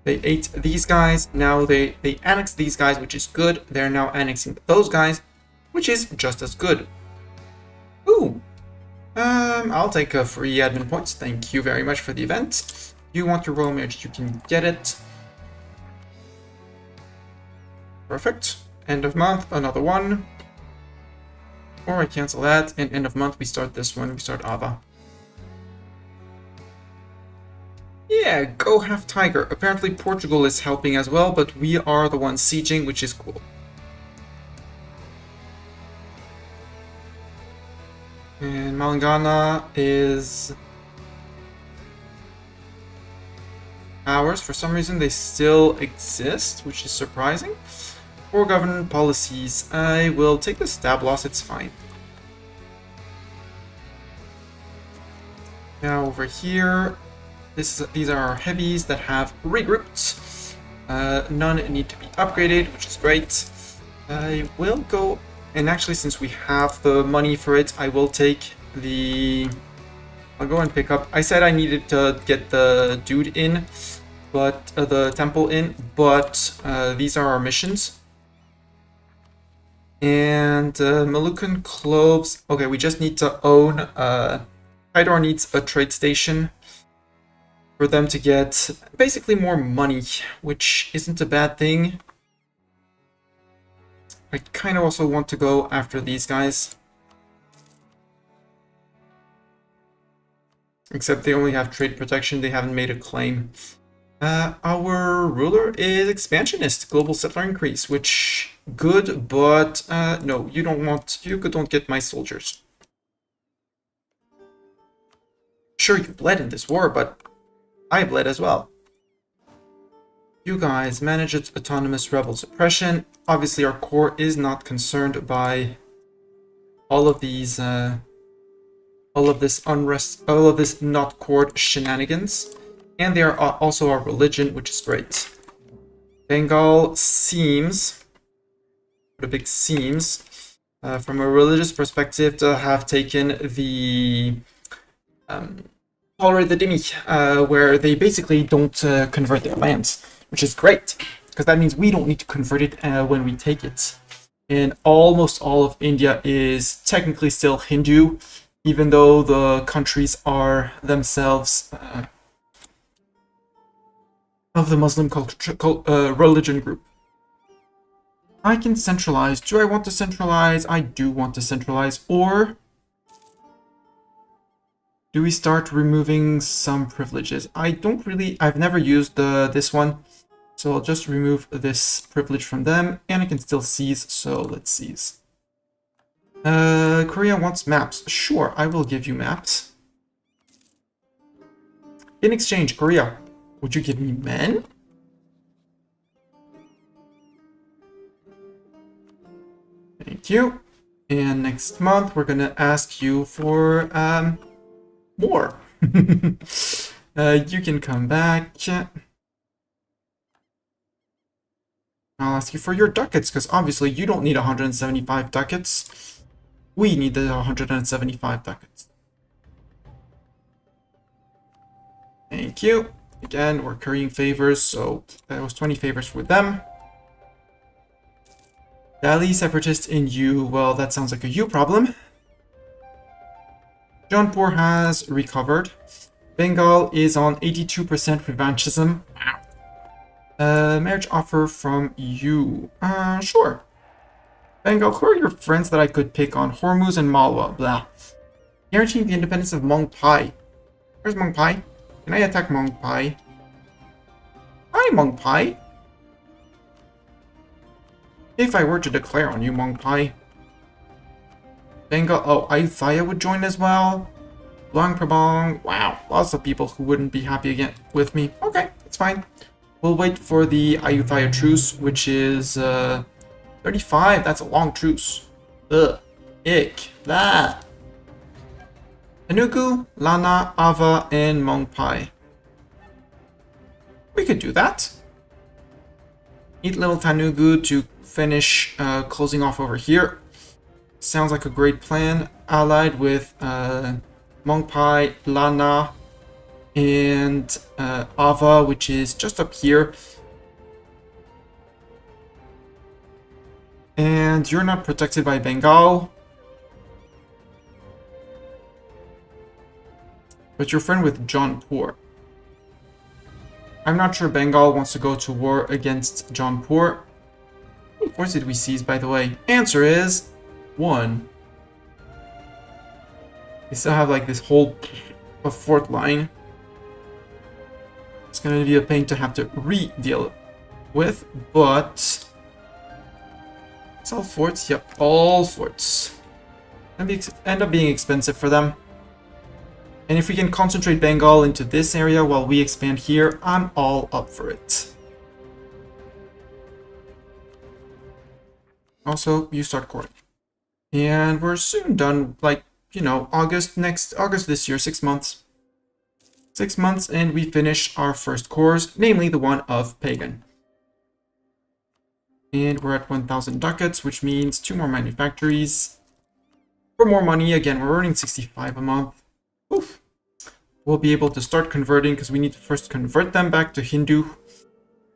They ate these guys, now they annexed these guys, which is good. They're now annexing those guys, which is just as good. Ooh, I'll take a free admin points. Thank you very much for the event. You want your royal marriage, you can get it. Perfect. End of month, another one. Or I cancel that, and end of month we start this one, we start Ava. Yeah, go have Tiger. Apparently Portugal is helping as well, but we are the ones sieging, which is cool. And Malangana is ours. For some reason they still exist, which is surprising. For government policies, I will take the stab loss, it's fine. Now over here, these are our heavies that have regrouped. None need to be upgraded, which is great. I will go, and actually since we have the money for it, I will take the... I'll go and pick up... I said I needed to get the dude in, but the temple in, but these are our missions. And Malukan Cloves... Okay, we just need to own... Hydor needs a trade station for them to get basically more money, which isn't a bad thing. I kind of also want to go after these guys. Except they only have trade protection, they haven't made a claim. Our ruler is expansionist, global settler increase, which good, but no, you don't get my soldiers. Sure, you bled in this war, but I bled as well. You guys manage its autonomous rebel suppression. Obviously, our core is not concerned by all of these, all of this unrest, all of this not cored shenanigans. And they are also our religion, which is great. Bengal seems, the big seems, from a religious perspective, to have taken the tolerate the dhimmi, where they basically don't convert their lands, which is great, because that means we don't need to convert it when we take it. And almost all of India is technically still Hindu, even though the countries are themselves of the Muslim religion group. I can centralize. Do I want to centralize? I do want to centralize. Or do we start removing some privileges? I've never used this one. So I'll just remove this privilege from them. And I can still seize, so let's seize. Korea wants maps. Sure, I will give you maps. In exchange, Korea, would you give me men? Thank you. And next month, we're gonna ask you for more. You can come back. I'll ask you for your ducats, because obviously you don't need 175 ducats. We need the 175 ducats. Thank you. Again, we're currying favors, so that was 20 favors for them. Delhi separatist in you. Well, that sounds like a you problem. Jaunpur has recovered. Bengal is on 82% revanchism. Marriage offer from you. Sure. Bengal, who are your friends that I could pick on? Hormuz and Malwa. Blah. Guaranteeing the independence of Mongpai. Where's Mongpai? Can I attack Mongpai? Hi, Mongpai. If I were to declare on you, Mongpai. Bengal. Oh, Ayutthaya would join as well. Luang Prabang. Wow. Lots of people who wouldn't be happy again with me. Okay, that's fine. We'll wait for the Ayutthaya truce, which is 35. That's a long truce. Ugh. Ick. Blah. Telugu, Lana, Ava, and Mongpai. We could do that. Need little Telugu to finish closing off over here. Sounds like a great plan. Allied with Mongpai, Lana, and Ava, which is just up here. And you're not protected by Bengal. But you're friend with Jaunpur. I'm not sure Bengal wants to go to war against Jaunpur. How many forts did we seize, by the way? Answer is 1. We still have like this whole fort line. It's going to be a pain to have to re-deal with, but it's all forts. Yep, all forts. End up being expensive for them. And if we can concentrate Bengal into this area while we expand here, I'm all up for it. Also, you start courting. And we're soon done, like, you know, August this year, 6 months. 6 months, and we finish our first course, namely the one of Pagan. And we're at 1,000 ducats, which means 2 more manufactories. For more money, again, we're earning 65 a month. Oof. We'll be able to start converting, because we need to first convert them back to Hindu,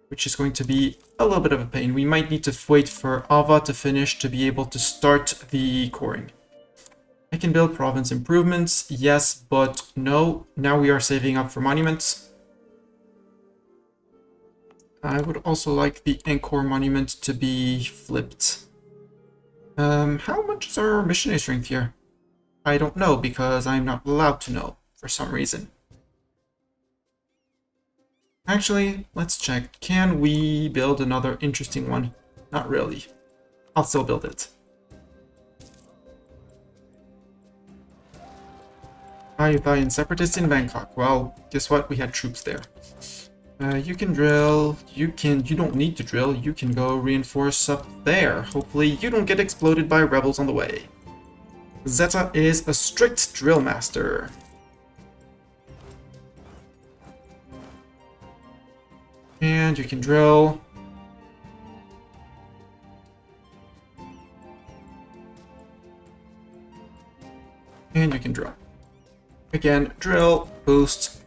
which is going to be a little bit of a pain. We might need to wait for Ava to finish to be able to start the coring. I can build province improvements, yes, but no. Now we are saving up for monuments. I would also like the Angkor monument to be flipped. How much is our missionary strength here? I don't know, because I'm not allowed to know for some reason. Actually, let's check. Can we build another interesting one? Not really. I'll still build it. Bayan separatists in Bangkok. Well, guess what? We had troops there. You can drill. You don't need to drill. You can go reinforce up there. Hopefully you don't get exploded by rebels on the way. Zeta is a strict drill master. And you can drill. And you can drill. Again, drill, boost.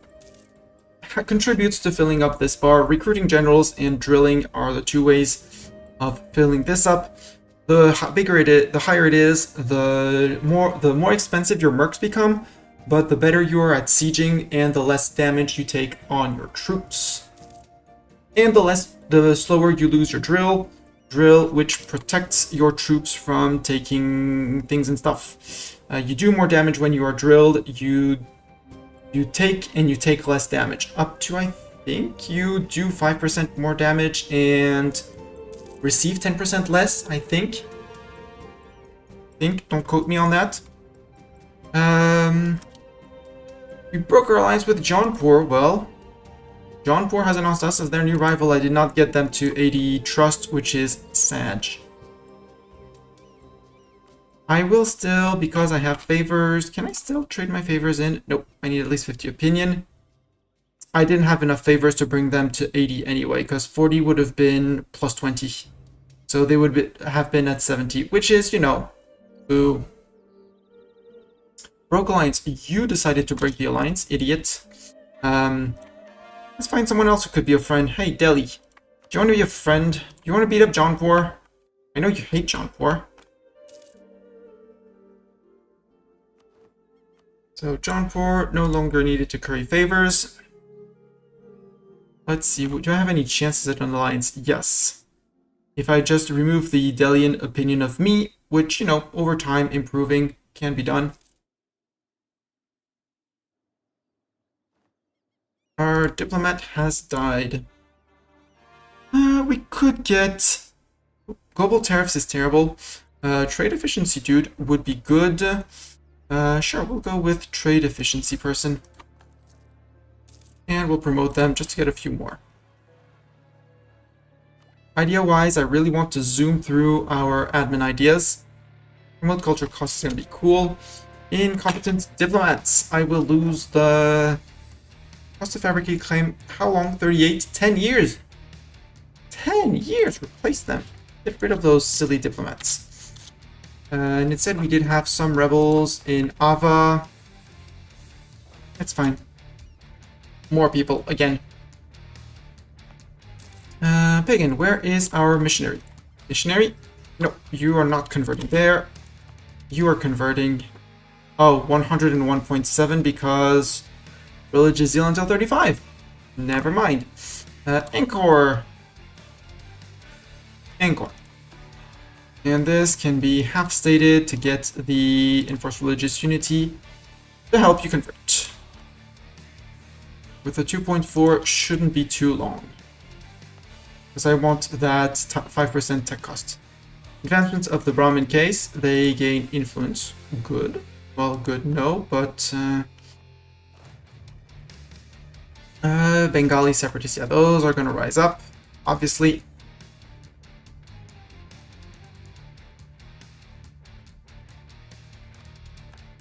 Contributes to filling up this bar. Recruiting generals and drilling are the two ways of filling this up. The bigger it is, the higher it is, the more expensive your mercs become, but the better you are at sieging and the less damage you take on your troops. And the slower you lose your drill, which protects your troops from taking things and stuff. You do more damage when you are drilled. You take less damage. Up to, I think, you do 5% more damage and receive 10% less, I think. Don't quote me on that. We broke our alliance with Jaunpur. Well, Jaunpur has announced us as their new rival. I did not get them to 80 trust, which is sad. I will still, because I have favors. Can I still trade my favors in? Nope, I need at least 50 opinion. I didn't have enough favors to bring them to 80 anyway, because 40 would have been plus 20. So they would have been at 70, which is, you know, boo. Broke alliance. You decided to break the alliance, idiot. Let's find someone else who could be a friend. Hey, Delhi. Do you want to be a friend? Do you want to beat up Jaunpur? I know you hate Jaunpur. So Jaunpur no longer needed to curry favors. Let's see, do I have any chances at an alliance? Yes. If I just remove the Delian opinion of me, which, you know, over time improving can be done. Our diplomat has died. We could get... Global tariffs is terrible. Trade efficiency, dude, would be good. Sure, we'll go with trade efficiency person. And we'll promote them just to get a few more. Idea-wise, I really want to zoom through our admin ideas. Promote culture cost is going to be cool. Incompetent diplomats. I will lose the cost to fabricate claim. How long? 38? 10 years. 10 years. Replace them. Get rid of those silly diplomats. And it said we did have some rebels in Ava. That's fine. More people, again. Pagan, where is our missionary? Missionary? No, you are not converting there. You are converting... Oh, 101.7 because... Village is zeal until 35. Never mind. Angkor. Angkor. And this can be half stated to get the enforced religious unity to help you convert. With a 2.4 shouldn't be too long. Because I want that 5% tech cost. Advancements of the Brahmin case, they gain influence. Good. Well, good, no, but... Bengali separatists, yeah, those are gonna rise up, obviously.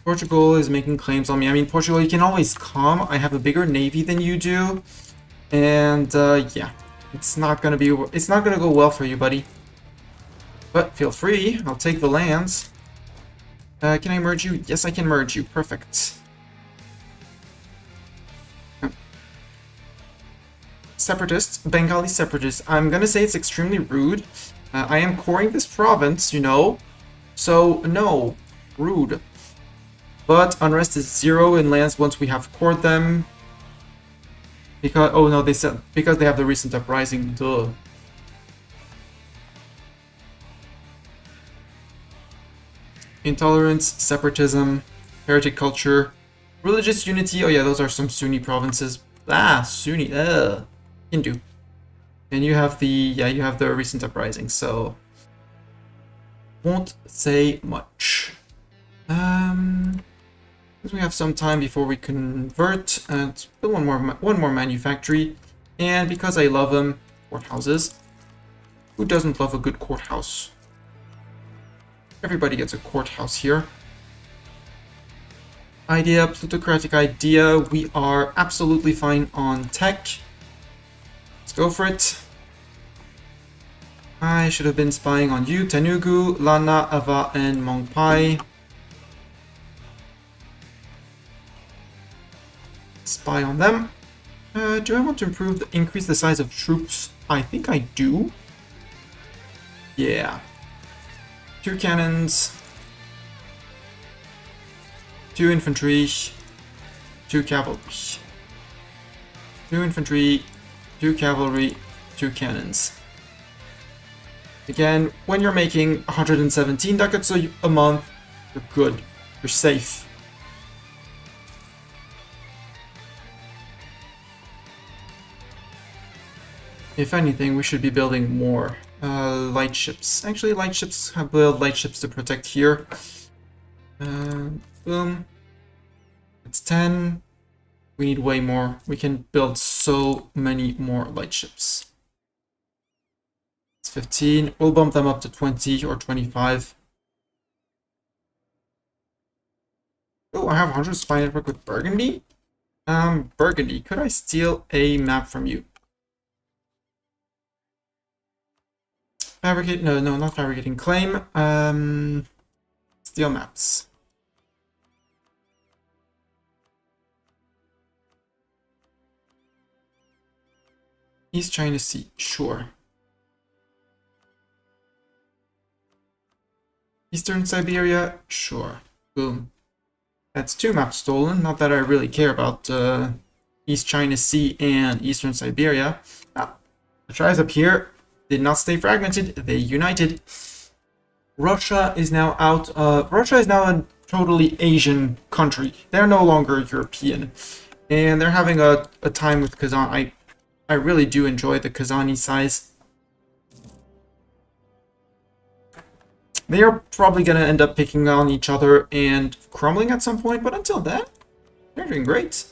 Portugal is making claims on me. I mean, Portugal, you can always come. I have a bigger navy than you do. And, yeah. It's not gonna go well for you, buddy. But feel free. I'll take the lands. Can I merge you? Yes, I can merge you. Perfect. Separatists. Bengali separatists. I'm gonna say it's extremely rude. I am coring this province, you know. So, no. Rude. But unrest is 0 in lands once we have cored them. Because, oh no, they said, because they have the recent uprising, duh. Intolerance, separatism, heretic culture, religious unity, oh yeah, those are some Sunni provinces. Ah, Sunni, Hindu. And you have the, yeah, you have the recent uprising, so... Won't say much. because we have some time before we convert and build one more manufactory. And because I love courthouses. Who doesn't love a good courthouse? Everybody gets a courthouse here. Idea, plutocratic idea. We are absolutely fine on tech. Let's go for it. I should have been spying on you, Telugu, Lana, Ava, and Mongpai. Spy on them. Do I want to increase the size of troops? I think I do. Yeah. 2 cannons. 2 infantry. 2 cavalry. 2 infantry. 2 cavalry. 2 cannons. Again, when you're making 117 ducats a month, you're good. You're safe. If anything, we should be building more light ships. Actually, light ships have built light ships to protect here. Boom. It's 10. We need way more. We can build so many more light ships. It's 15. We'll bump them up to 20 or 25. Oh, I have 100 spy network with Burgundy? Burgundy, could I steal a map from you? Fabricate, no, not fabricating. Claim, steal maps. East China Sea, sure. Eastern Siberia, sure. Boom. That's 2 maps stolen. Not that I really care about East China Sea and Eastern Siberia. Ah, the tribes up here did not stay fragmented. They united. Russia is now Russia is now a totally Asian country. They're no longer European. And they're having a time with Kazan. I really do enjoy the Kazani size. They are probably going to end up picking on each other and crumbling at some point, but until then, they're doing great.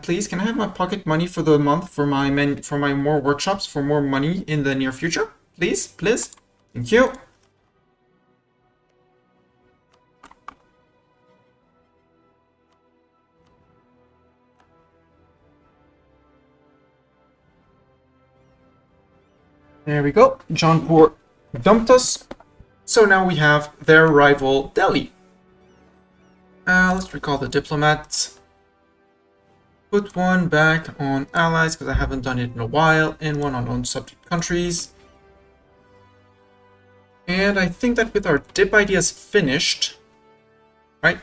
Please, can I have my pocket money for the month for my more workshops, for more money in the near future? Please, please. Thank you. There we go. Jaunpur dumped us. So now we have their rival, Delhi. Let's recall the diplomats. Put one back on allies, because I haven't done it in a while, and one on unsubject countries. And I think that with our dip ideas finished, right?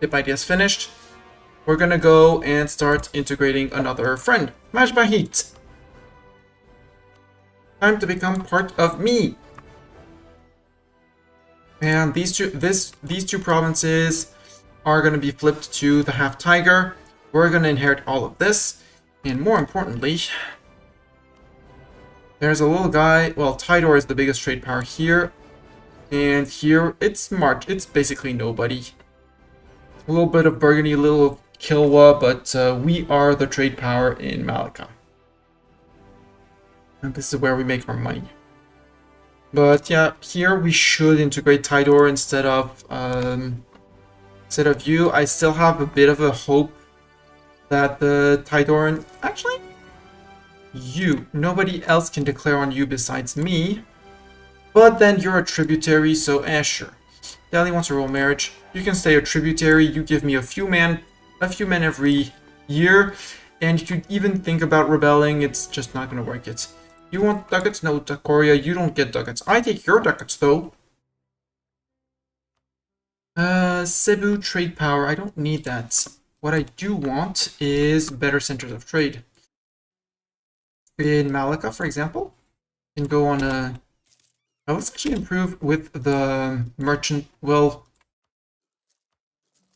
Dip ideas finished. We're gonna go and start integrating another friend, Majbahit. Time to become part of me. And these two provinces are going to be flipped to the half tiger. We're going to inherit all of this, and more importantly, there's a little guy. Well, Tidor is the biggest trade power here, and here it's It's basically nobody. A little bit of Burgundy, a little of Kilwa, but we are the trade power in Malacca. And this is where we make our money. But yeah, here we should integrate Tidor instead of you. I still have a bit of a hope that the Tidoran... Actually, you. Nobody else can declare on you besides me. But then you're a tributary, so sure. Delhi wants a royal marriage. You can stay a tributary. You give me a few men every year. And you could even think about rebelling. It's just not going to work yet. You want ducats? No, Korea, you don't get ducats. I take your ducats, though. Cebu trade power. I don't need that. What I do want is better centers of trade. In Malacca, for example, can go on a... Now let's actually improve with the merchant. Well,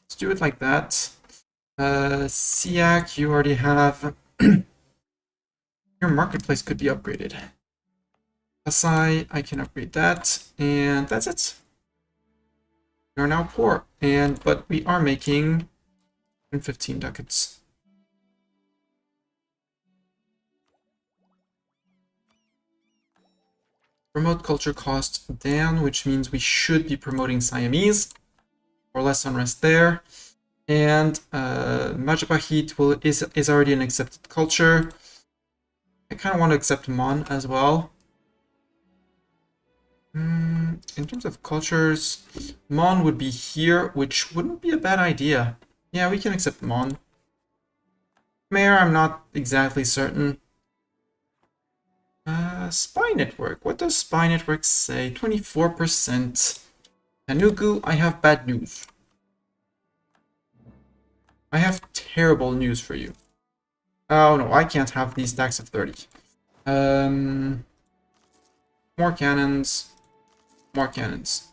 let's do it like that. Siak, you already have... Your marketplace could be upgraded. Asai, I can upgrade that, and that's it. We are now poor, but we are making 15 ducats. Promote culture cost down, which means we should be promoting Siamese, or less unrest there. And Majapahit is already an accepted culture. I kind of want to accept Mon as well. In terms of cultures, Mon would be here, which wouldn't be a bad idea. Yeah, we can accept Mon. Khmer, I'm not exactly certain. Spy network. What does spy network say? 24%. Tanugu, I have bad news. I have terrible news for you. Oh no, I can't have these stacks of 30. More cannons. More cannons.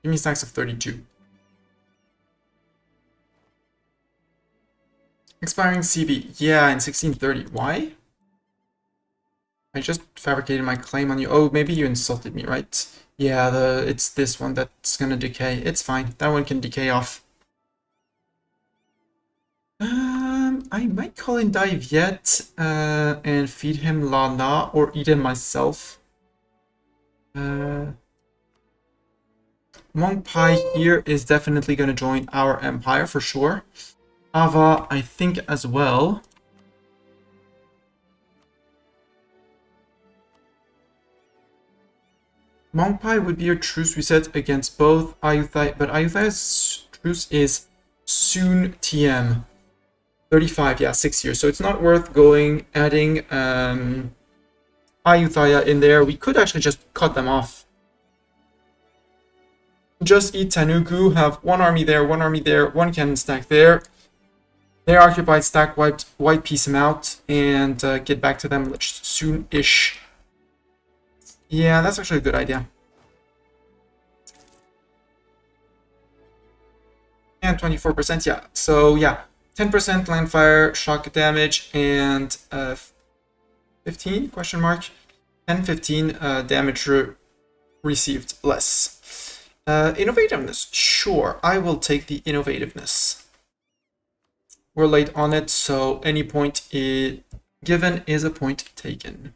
Give me stacks of 32. Expiring CB. Yeah, in 1630. Why? I just fabricated my claim on you. Oh, maybe you insulted me, right? Yeah, it's this one that's gonna decay. It's fine. That one can decay off. I might call in Dai Viet and feed him Lana or eat him myself. Monk Pai here is definitely going to join our empire for sure. Ava, I think as well. Monk Pai would be a truce reset against both Ayutthaya, but Ayutthaya's truce is soon TM. 35, yeah, 6 years. So it's not worth adding Ayutthaya in there. We could actually just cut them off. Just eat Tanugu, have one army there, one cannon stack there. They're occupied, stack wiped, white piece them out, and get back to them soon-ish. Yeah, that's actually a good idea. And 24%, yeah. So, yeah. 10% landfire, shock damage, and 15, question mark? 10, 15 damage received less. Innovativeness, sure. I will take the innovativeness. We're late on it, so any point given is a point taken.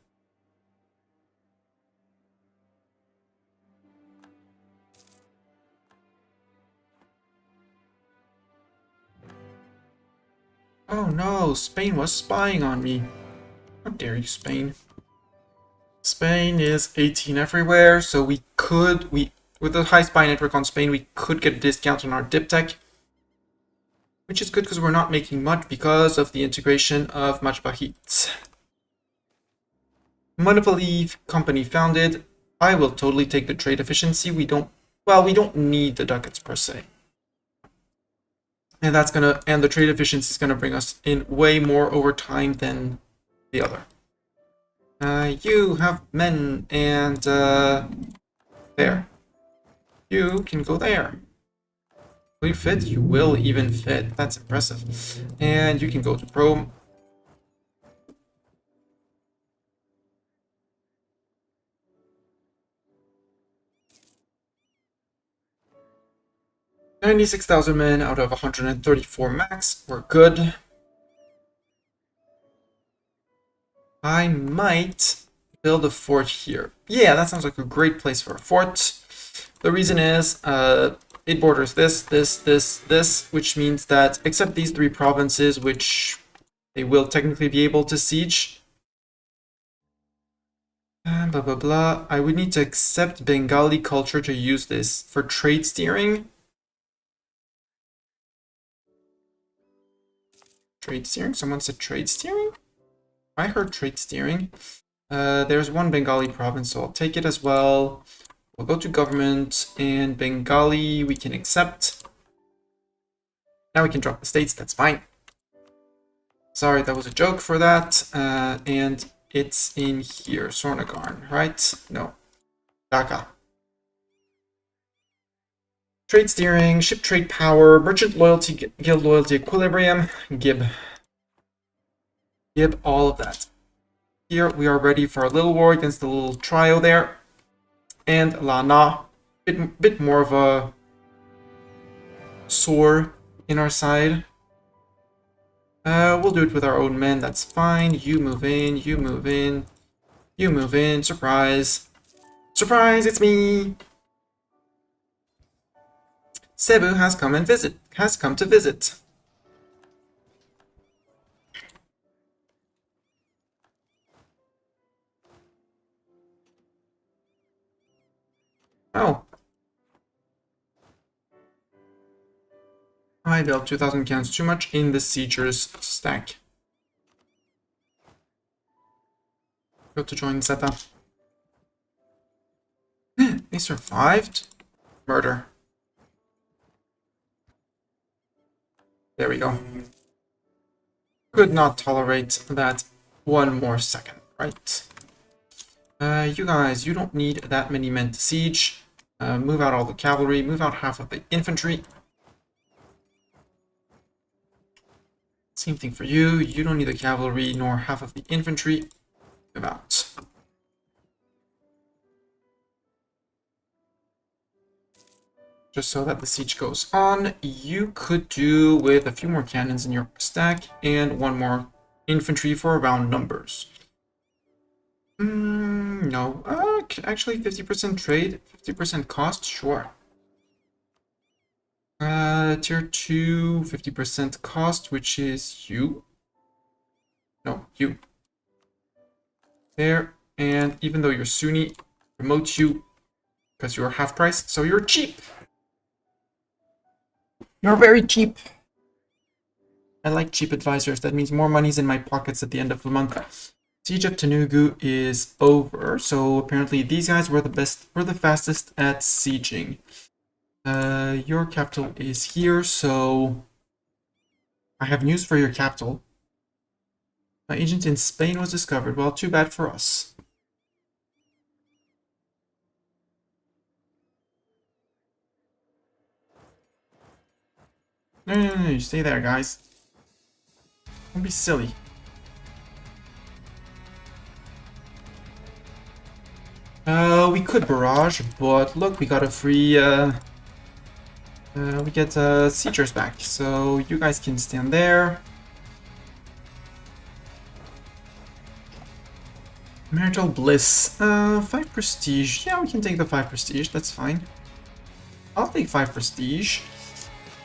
Oh no, Spain was spying on me. How dare you, Spain? Spain is 18 everywhere, so with the high spy network on Spain, we could get a discount on our dip tech. Which is good because we're not making much because of the integration of Majapahit. Monopoly company founded. I will totally take the trade efficiency. We don't need the ducats per se. And the trade efficiency is gonna bring us in way more over time than the other. You have men and there. You can go there. Will you fit? You will even fit. That's impressive. And you can go to Pro. $96,000 men out of 134 max. We're good. I might build a fort here. Yeah, that sounds like a great place for a fort. The reason is it borders this, which means that except these 3 provinces, which they will technically be able to siege. Blah, blah, blah. I would need to accept Bengali culture to use this for trade steering. Trade steering? Someone said trade steering? I heard trade steering. There's one Bengali province, so I'll take it as well. We'll go to government, and Bengali we can accept. Now we can drop the states, that's fine. Sorry, that was a joke for that. And it's in here, Sornagarn, right? No, Dhaka. Trade steering, ship trade power, merchant loyalty, guild loyalty equilibrium, Gib, all of that. Here we are ready for a little war against the little trio there. And Lana. bit more of a sore in our side. We'll do it with our own men, that's fine. You move in, you move in, you move in, surprise. Surprise, it's me! Cebu has come to visit. Oh. I built 2000 cannons too much in the siegers stack. Go to join Zeta. They survived? Murder. There we go. Could not tolerate that one more second, right? You guys, you don't need that many men to siege. Move out all the cavalry, move out half of the infantry. Same thing for you. You don't need the cavalry nor half of the infantry. Move out. Just so that the siege goes on. You could do with a few more cannons in your stack and one more infantry for round numbers. No. Actually, 50% trade, 50% cost, sure. Tier 2, 50% cost, which is you. No, you. There. And even though you're Sunni, promote you because you're half price, so you're cheap. You're very cheap. I like cheap advisors. That means more money's in my pockets at the end of the month. Siege of Telugu is over, so apparently these guys were the fastest at sieging. Your capital is here, so I have news for your capital. My agent in Spain was discovered. Well, too bad for us. No, you stay there, guys. Don't be silly. We could barrage, but look, we got a free, we get siegers back, so you guys can stand there. Marital bliss, 5 prestige. Yeah, we can take the 5 prestige, that's fine. I'll take 5 prestige.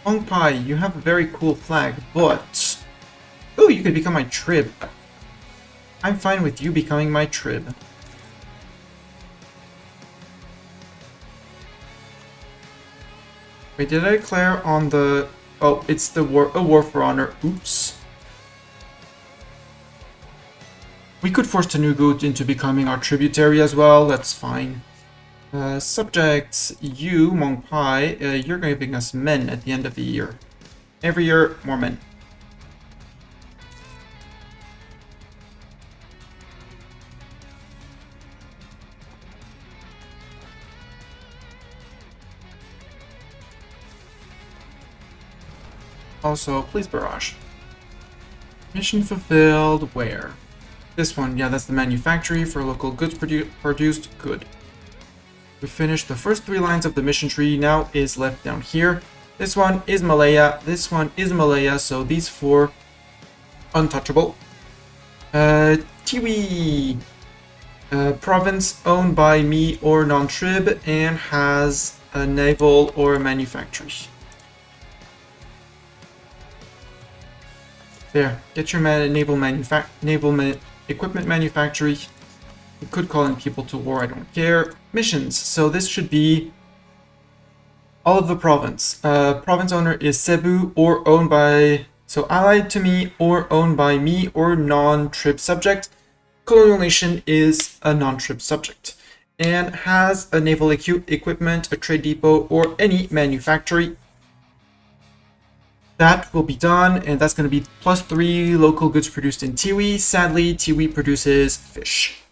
Hong Pai, you have a very cool flag, but... Ooh, you could become my trib. I'm fine with you becoming my trib. Wait, did I declare on the... Oh, it's the war for honor. Oops. We could force Telugu into becoming our tributary as well. That's fine. Subjects, you, Mong Pai, you're giving us men at the end of the year. Every year, more men. Also, please barrage. Mission fulfilled. Where? This one. Yeah, that's the manufactory for local goods produced. Good. We finished the first 3 lines of the mission tree. Now is left down here. This one is Malaya. This one is Malaya. So these 4 untouchable. Tiwi. Province owned by me or non-trib and has a naval or a manufactory. There, get your naval equipment manufactory. You could call in people to war, I don't care. Missions, so this should be all of the province. Province owner is Cebu or owned by, so allied to me or owned by me or non-trib subject. Colonial nation is a non-trib subject and has a naval equipment, a trade depot, or any manufactory. That will be done, and that's going to be +3 local goods produced in Tiwi. Sadly, Tiwi produces fish.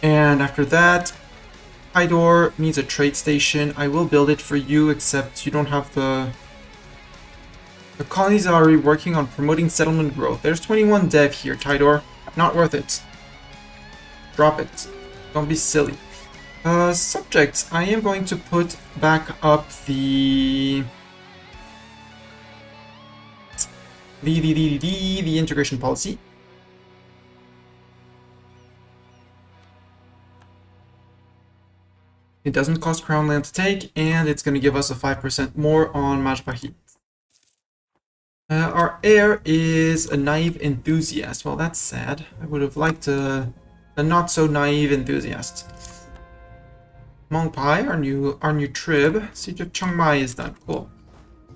And after that, Haidor needs a trade station. I will build it for you, except you don't have the... The colonies are already working on promoting settlement growth. There's 21 dev here, Tidor. Not worth it. Drop it. Don't be silly. Subjects, I am going to put back up the integration policy. It doesn't cost crown land to take, and it's going to give us a 5% more on Majapahit. Our heir is a naive enthusiast. Well, that's sad. I would have liked a not so naive enthusiast. Mongpai, our new trib. Siege of Chiang Mai is done. Cool.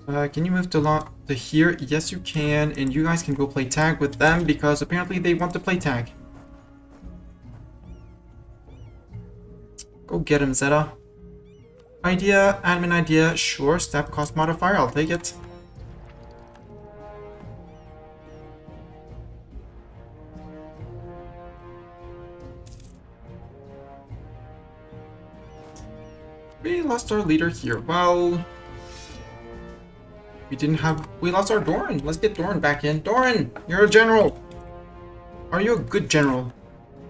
Can you move to here? Yes, you can, and you guys can go play tag with them because apparently they want to play tag. Go get him, Zeta. Idea, admin idea, sure. Step cost modifier, I'll take it. We lost our leader here. Well, we lost our Doran. Let's get Doran back in. Doran, you're a general. Are you a good general?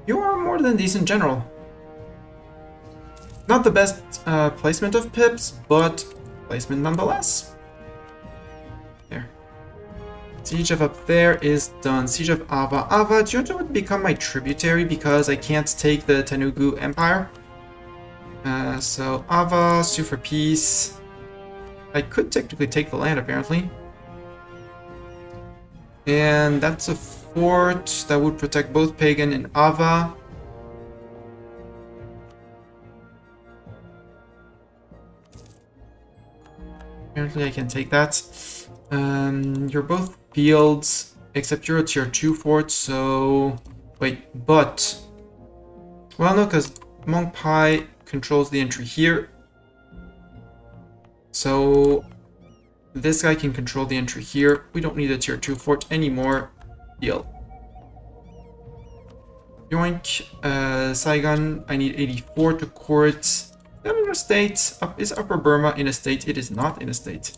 You are a more than decent general. Not the best placement of pips, but placement nonetheless. There. Siege of up there is done. Siege of Ava. Ava, do you want to become my tributary because I can't take the Telugu Empire? So Ava, sue for peace. I could technically take the land, apparently. And that's a fort that would protect both Pagan and Ava. Apparently I can take that. You're both fields, except you're a tier 2 fort, so... Wait, but... Well, no, because Mongpai controls the entry here. So... This guy can control the entry here. We don't need a tier 2 fort anymore. Deal. Yoink. Saigon, I need 84 to court. In a state. Is Upper Burma in a state? It is not in a state.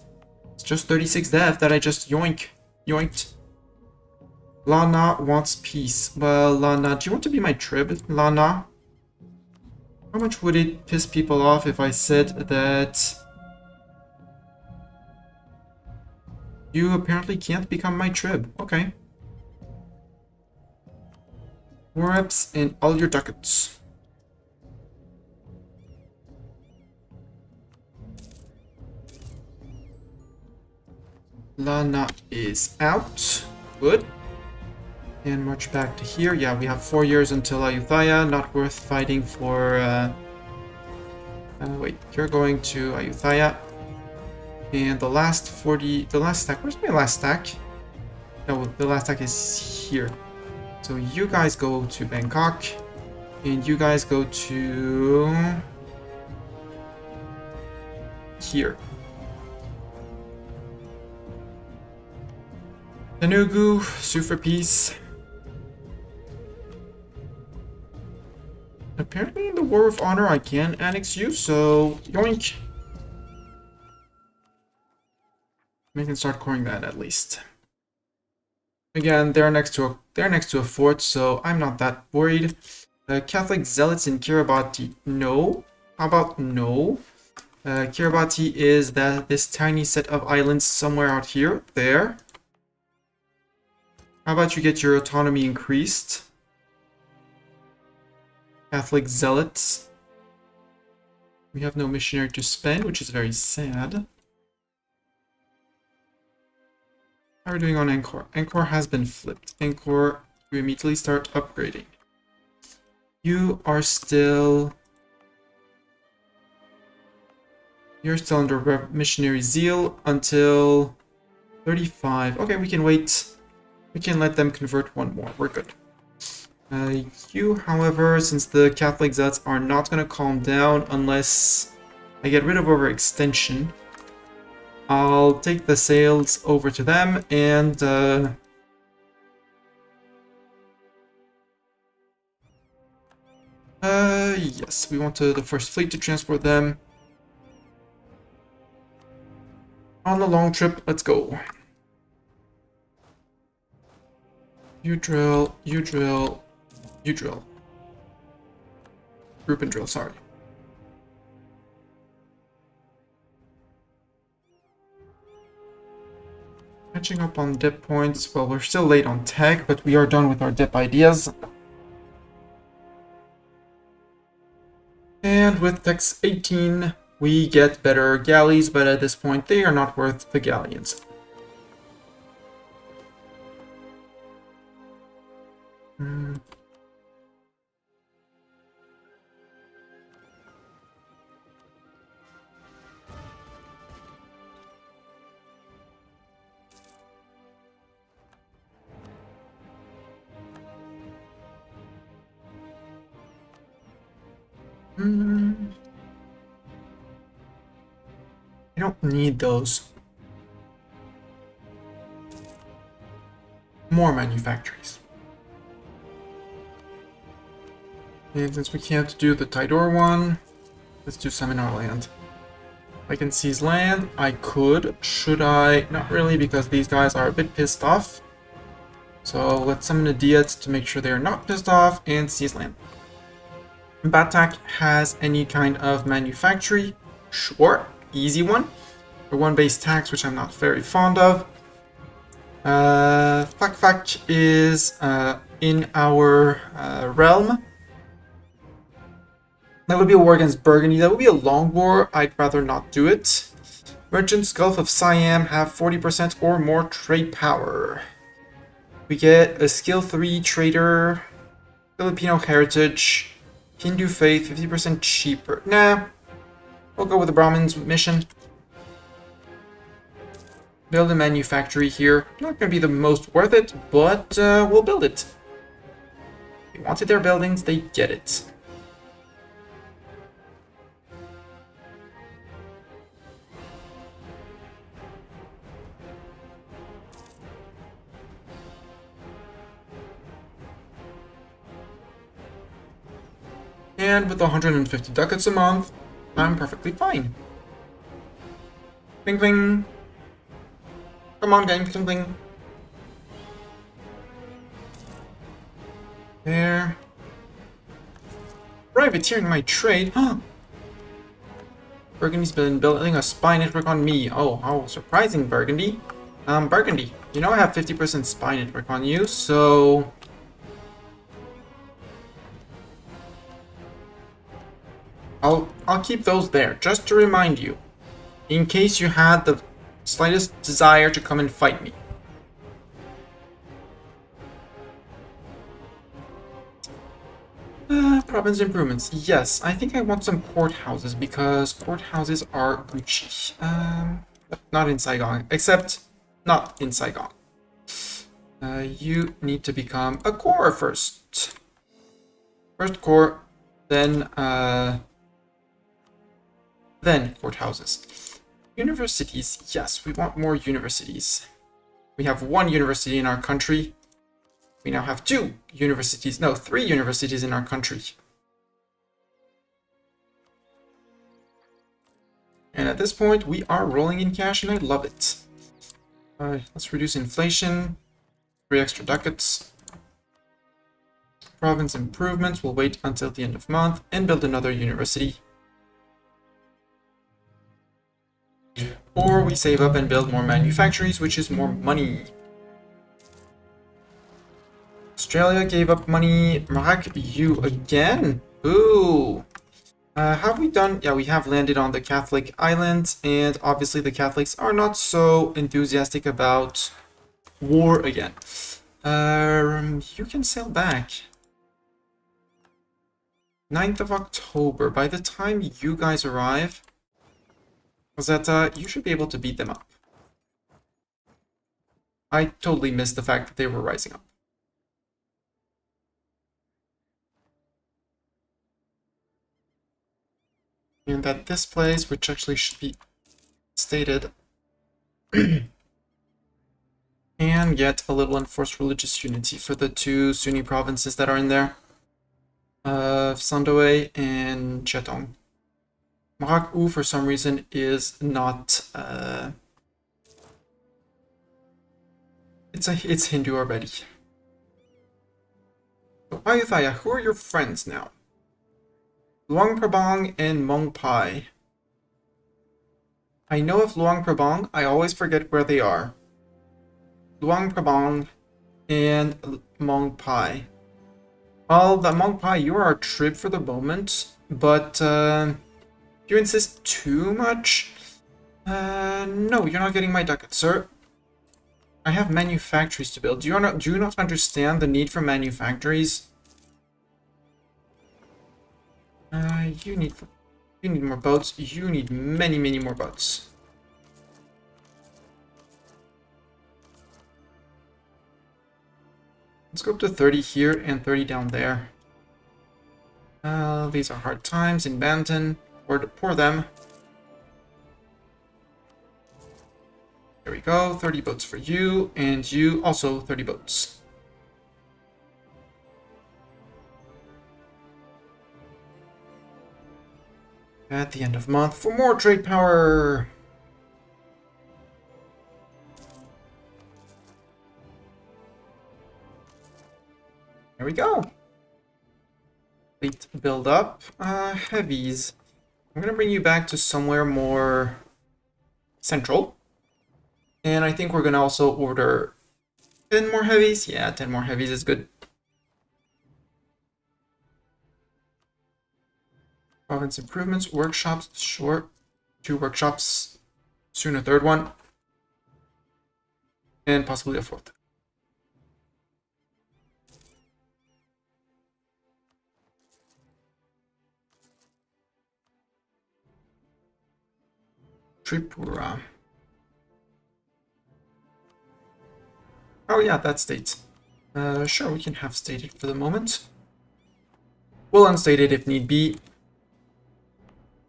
It's just 36 dev that I just yoinked. Lana wants peace. Well, Lana, do you want to be my trib? Lana? How much would it piss people off if I said that you apparently can't become my trib? Okay. War reps and all your ducats. Lana is out. Good. And march back to here. Yeah, we have 4 years until Ayutthaya. Not worth fighting for... wait, you're going to Ayutthaya. And the last 40... The last stack... Where's my last stack? No, the last stack is here. So you guys go to Bangkok. And you guys go to... here. Telugu, sue for peace. Apparently in the War of Honor I can annex you, so yoink. We can start coring that at least. Again, they're next to a fort, so I'm not that worried. Catholic zealots in Kiribati, no. How about no? Kiribati is this tiny set of islands somewhere out here. There. How about you get your autonomy increased? Catholic zealots. We have no missionary to spend, which is very sad. How are we doing on Angkor? Angkor has been flipped. Angkor, we immediately start upgrading. You are still... You're still under missionary zeal until 35. Okay, we can wait. We can let them convert one more. We're good. You, however, since the Catholic zealots are not going to calm down unless I get rid of overextension, I'll take the sails over to them and yes, we want the first fleet to transport them on the long trip. Let's go. You drill, you drill, you drill. Group and drill, sorry. Catching up on dip points. Well, we're still late on tech, but we are done with our dip ideas. And with tech's 18, we get better galleys, but at this point, they are not worth the galleons. I don't need those. More manufactories. And since we can't do the Tidor one, let's do some in our land. I can seize land. I could. Should I? Not really, because these guys are a bit pissed off. So let's summon a Diet to make sure they're not pissed off and seize land. Batak has any kind of manufactory. Sure. Easy one. The one base tax, which I'm not very fond of. Fak is in our realm. That would be a war against Burgundy. That would be a long war. I'd rather not do it. Merchants Gulf of Siam have 40% or more trade power. We get a skill 3 trader, Filipino heritage, Hindu faith, 50% cheaper. Nah, we'll go with the Brahmins mission. Build a manufactory here. Not going to be the most worth it, but we'll build it. They wanted their buildings, they get it. And with 150 ducats a month, I'm perfectly fine. Bing bing. Come on, game, bing bing. There. Privateering my trade. Huh. Burgundy's been building a spy network on me. Oh, how surprising, Burgundy. Burgundy, you know I have 50% spy network on you, so... I'll keep those there, just to remind you, in case you had the slightest desire to come and fight me. Province improvements. Yes, I think I want some courthouses, because courthouses are Gucci. But not in Saigon, except not in Saigon. You need to become a core first. First core, then courthouses. Universities. Yes, we want more universities. We have one university in our country. We now have 2 universities. No, 3 universities in our country. And at this point, we are rolling in cash, and I love it. Let's reduce inflation. 3 extra ducats. Province improvements. We'll wait until the end of month and build another university. Or we save up and build more manufactories, which is more money. Australia gave up money. Marak, you again? Ooh. Have we done? Yeah, we have landed on the Catholic islands, and obviously the Catholics are not so enthusiastic about war again. You can sail back. 9th of October. By the time you guys arrive, Rosetta, you should be able to beat them up. I totally missed the fact that they were rising up. And that this place, which actually should be stated, and get a little enforced religious unity for the 2 Sunni provinces that are in there. Sandoe and Chetong. Marak-U, for some reason, is not... It's Hindu already. So, Ayutthaya, who are your friends now? Luang Prabang and Mong Pai. I know of Luang Prabang, I always forget where they are. Luang Prabang and Mong Pai. Well, the Mong Pai, you are our trib for the moment, but you insist too much? No, you're not getting my ducat, sir. I have manufactories to build. Do you not understand the need for manufactories? You need more boats. You need many, many more boats. Let's go up to 30 here and 30 down there. These are hard times in Banton. Where to pour them? There we go. 30 boats for you, and you also 30 boats. At the end of month for more trade power. There we go. Fleet build up. Heavies. I'm gonna bring you back to somewhere more central. And I think we're gonna also order 10 more heavies. Yeah, 10 more heavies is good. Province improvements, workshops, sure. 2 workshops, soon a 3rd one. And possibly a 4th. Tripura. Oh yeah, that's state. Sure, we can have stated for the moment. We'll unstate it if need be.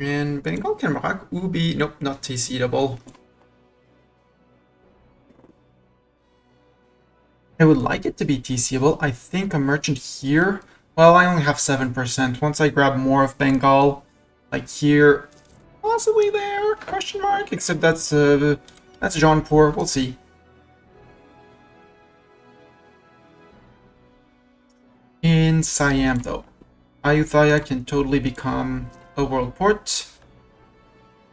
And Bengal Kenmarak, Ubi, nope, not TC-able. I would like it to be TC-able. I think a merchant here, well, I only have 7%. Once I grab more of Bengal, like here, possibly there, question mark, except that's Jaunpur, we'll see. In Siam, though, Ayutthaya can totally become a world port,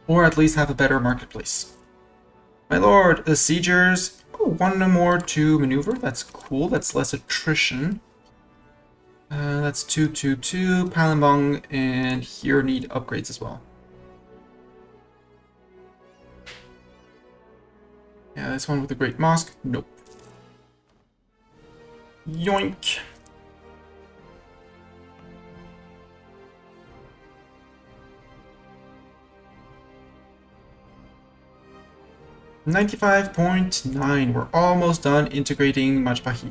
or at least have a better marketplace. My lord, the siegers, oh, 1 more to maneuver, that's cool, that's less attrition. That's 222, Palembang, and here need upgrades as well. Yeah, this one with the Great Mosque, nope. Yoink. $95.9. We're almost done integrating Majpahit.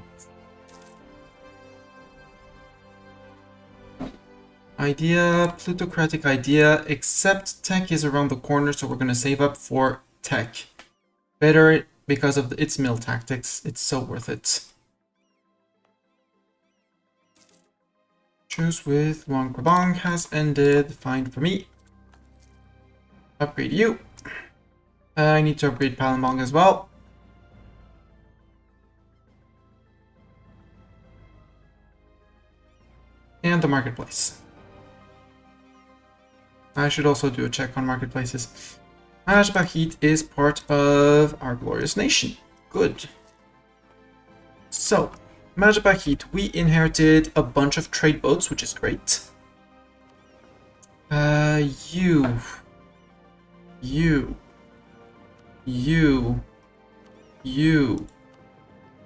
Idea, plutocratic idea, except tech is around the corner, so we're going to save up for tech. Better because of its mill tactics. It's so worth it. Truce with Luang Prabang has ended. Fine for me. Upgrade you. I need to upgrade Palembang as well. And the marketplace. I should also do a check on marketplaces. Majpahit is part of our glorious nation. Good. So, Majpahit, we inherited a bunch of trade boats, which is great. You,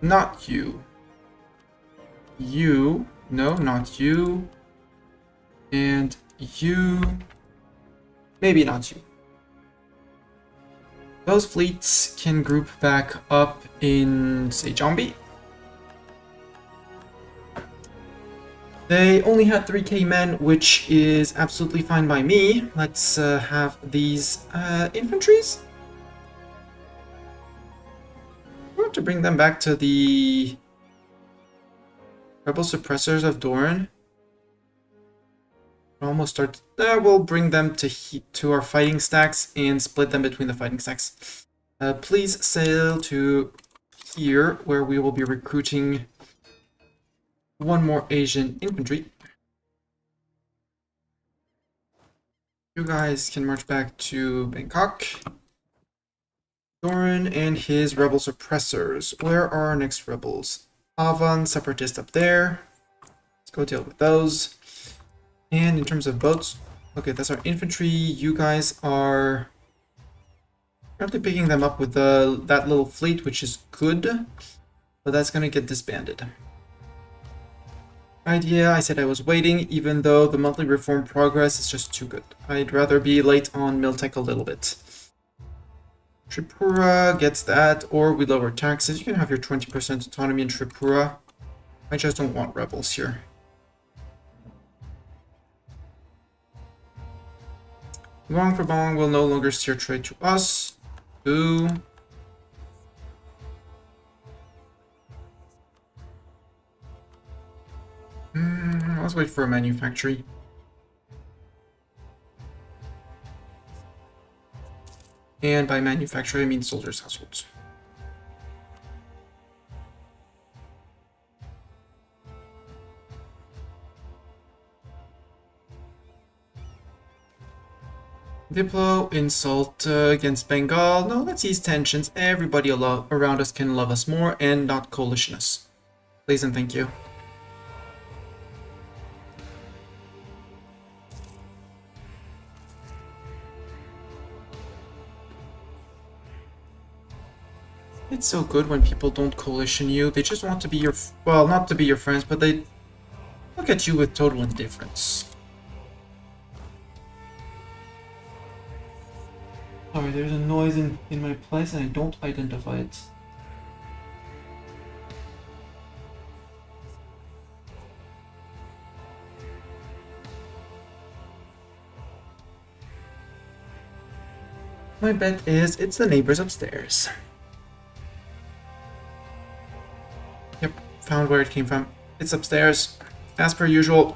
not you, no, not you, and you, maybe not you. Those fleets can group back up in, say, Jambi. They only had 3k men, which is absolutely fine by me. Let's have these infantries. I want to bring them back to the rebel suppressors of Doran. Almost start. We'll bring them to our fighting stacks and split them between the fighting stacks. Please sail to here, where we will be recruiting 1 more Asian infantry. You guys can march back to Bangkok. Doran and his rebel suppressors. Where are our next rebels? Avan, separatist up there. Let's go deal with those. And in terms of boats, okay, that's our infantry. You guys are currently picking them up with that little fleet, which is good, but that's gonna get disbanded. Idea, I said I was waiting, even though the monthly reform progress is just too good. I'd rather be late on Miltech a little bit. Tripura gets that, or we lower taxes. You can have your 20% autonomy in Tripura. I just don't want rebels here. Luang Prabang will no longer steer trade to us. Boo. Let's wait for a manufactory. And by manufacturing, I mean soldiers' households. Diplo, insult against Bengal. No, let's ease tensions. Everybody around us can love us more and not coalition us. Please and thank you. It's so good when people don't coalition you. They just want to be your... well, not to be your friends, but they look at you with total indifference. Sorry, there's a noise in my place and I don't identify it. My bet is it's the neighbors upstairs. Yep, found where it came from. It's upstairs, as per usual.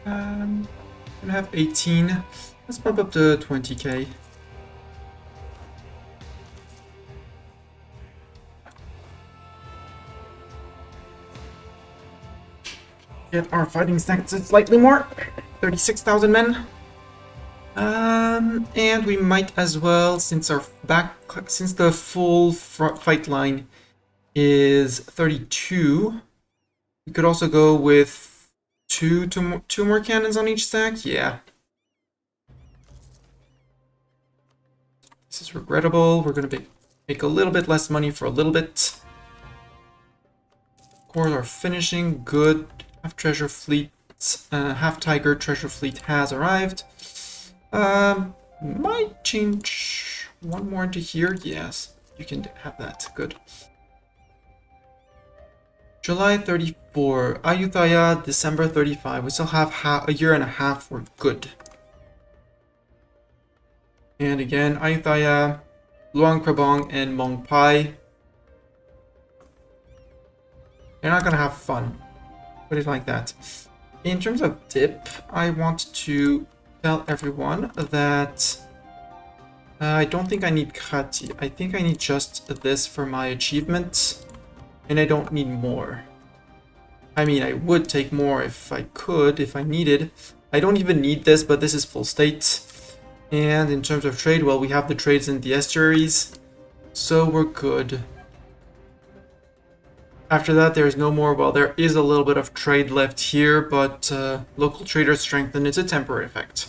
Gonna have 18. Let's bump up to 20k. Get our fighting stats slightly more. 36,000 men. And we might as well, since the full fight line is 32, we could also go with two more cannons on each stack. Yeah. This is regrettable. We're gonna make a little bit less money for a little bit. Cores are finishing. Good. Half treasure fleet, half tiger treasure fleet has arrived. Might change one more into here. Yes, you can have that. Good. July 34, Ayutthaya, December 35. We still have a year and a half. We're good. And again, Ayutthaya, Luang Prabang, and Mong Pai. They're not gonna have fun. Put it like that. In terms of dip, I want to tell everyone that I don't think I need Khati. I think I need just this for my achievement. And I don't need more. I mean, I would take more if I could, if I needed. I don't even need this, but this is full state. And in terms of trade, well, we have the trades in the estuaries, so we're good. After that, there's no more. Well, there is a little bit of trade left here, but local traders strengthen. It's a temporary effect.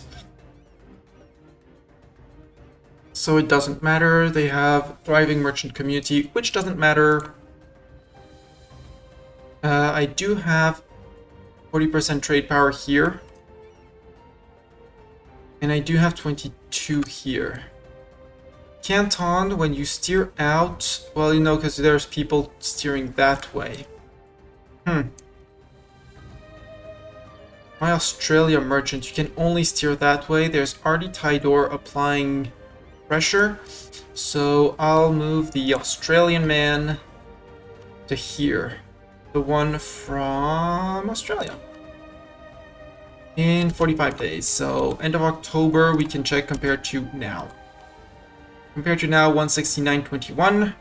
So it doesn't matter. They have thriving merchant community, which doesn't matter. I do have 40% trade power here. And I do have 22 here. Canton, when you steer out, well, you know, because there's people steering that way. My Australia merchant, you can only steer that way. There's Artie Tidor applying pressure. So I'll move the Australian man to here. The one from Australia. In 45 days. So end of October, we can check compared to now. Compared to now, 169.21.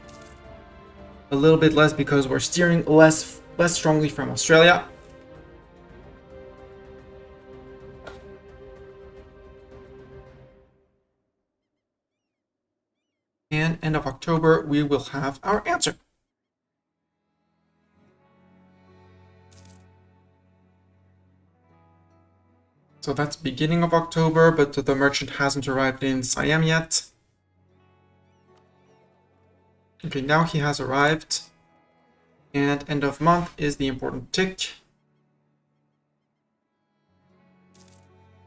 A little bit less because we're steering less strongly from Australia. end of October, we will have our answer. So that's beginning of October, but the merchant hasn't arrived in Siam yet. Okay, now he has arrived. And end of month is the important tick.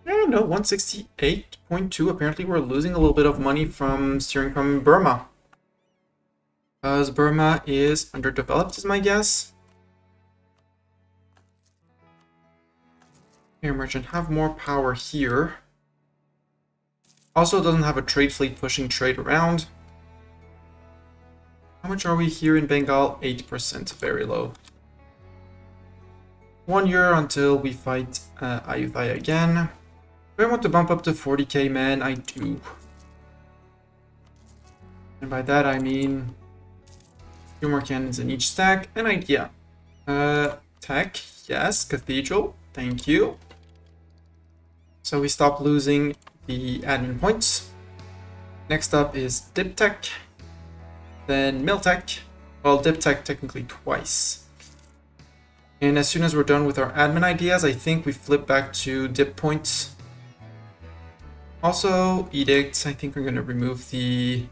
No, 168.2. Apparently we're losing a little bit of money from steering from Burma. Because Burma is underdeveloped, is my guess. Here, merchant, have more power here. Also doesn't have a trade fleet pushing trade around. How much are we here in Bengal? 8%, very low. 1 year until we fight Ayutthaya again. Do I want to bump up to 40k men? I do. And by that I mean 2 more cannons in each stack. An idea. Tech, yes. Cathedral, thank you. So we stop losing the admin points. Next up is Diptech. Then Miltech. Well, Diptech technically twice. And as soon as we're done with our admin ideas, I think we flip back to dip points. Also, edicts. I think we're going to remove the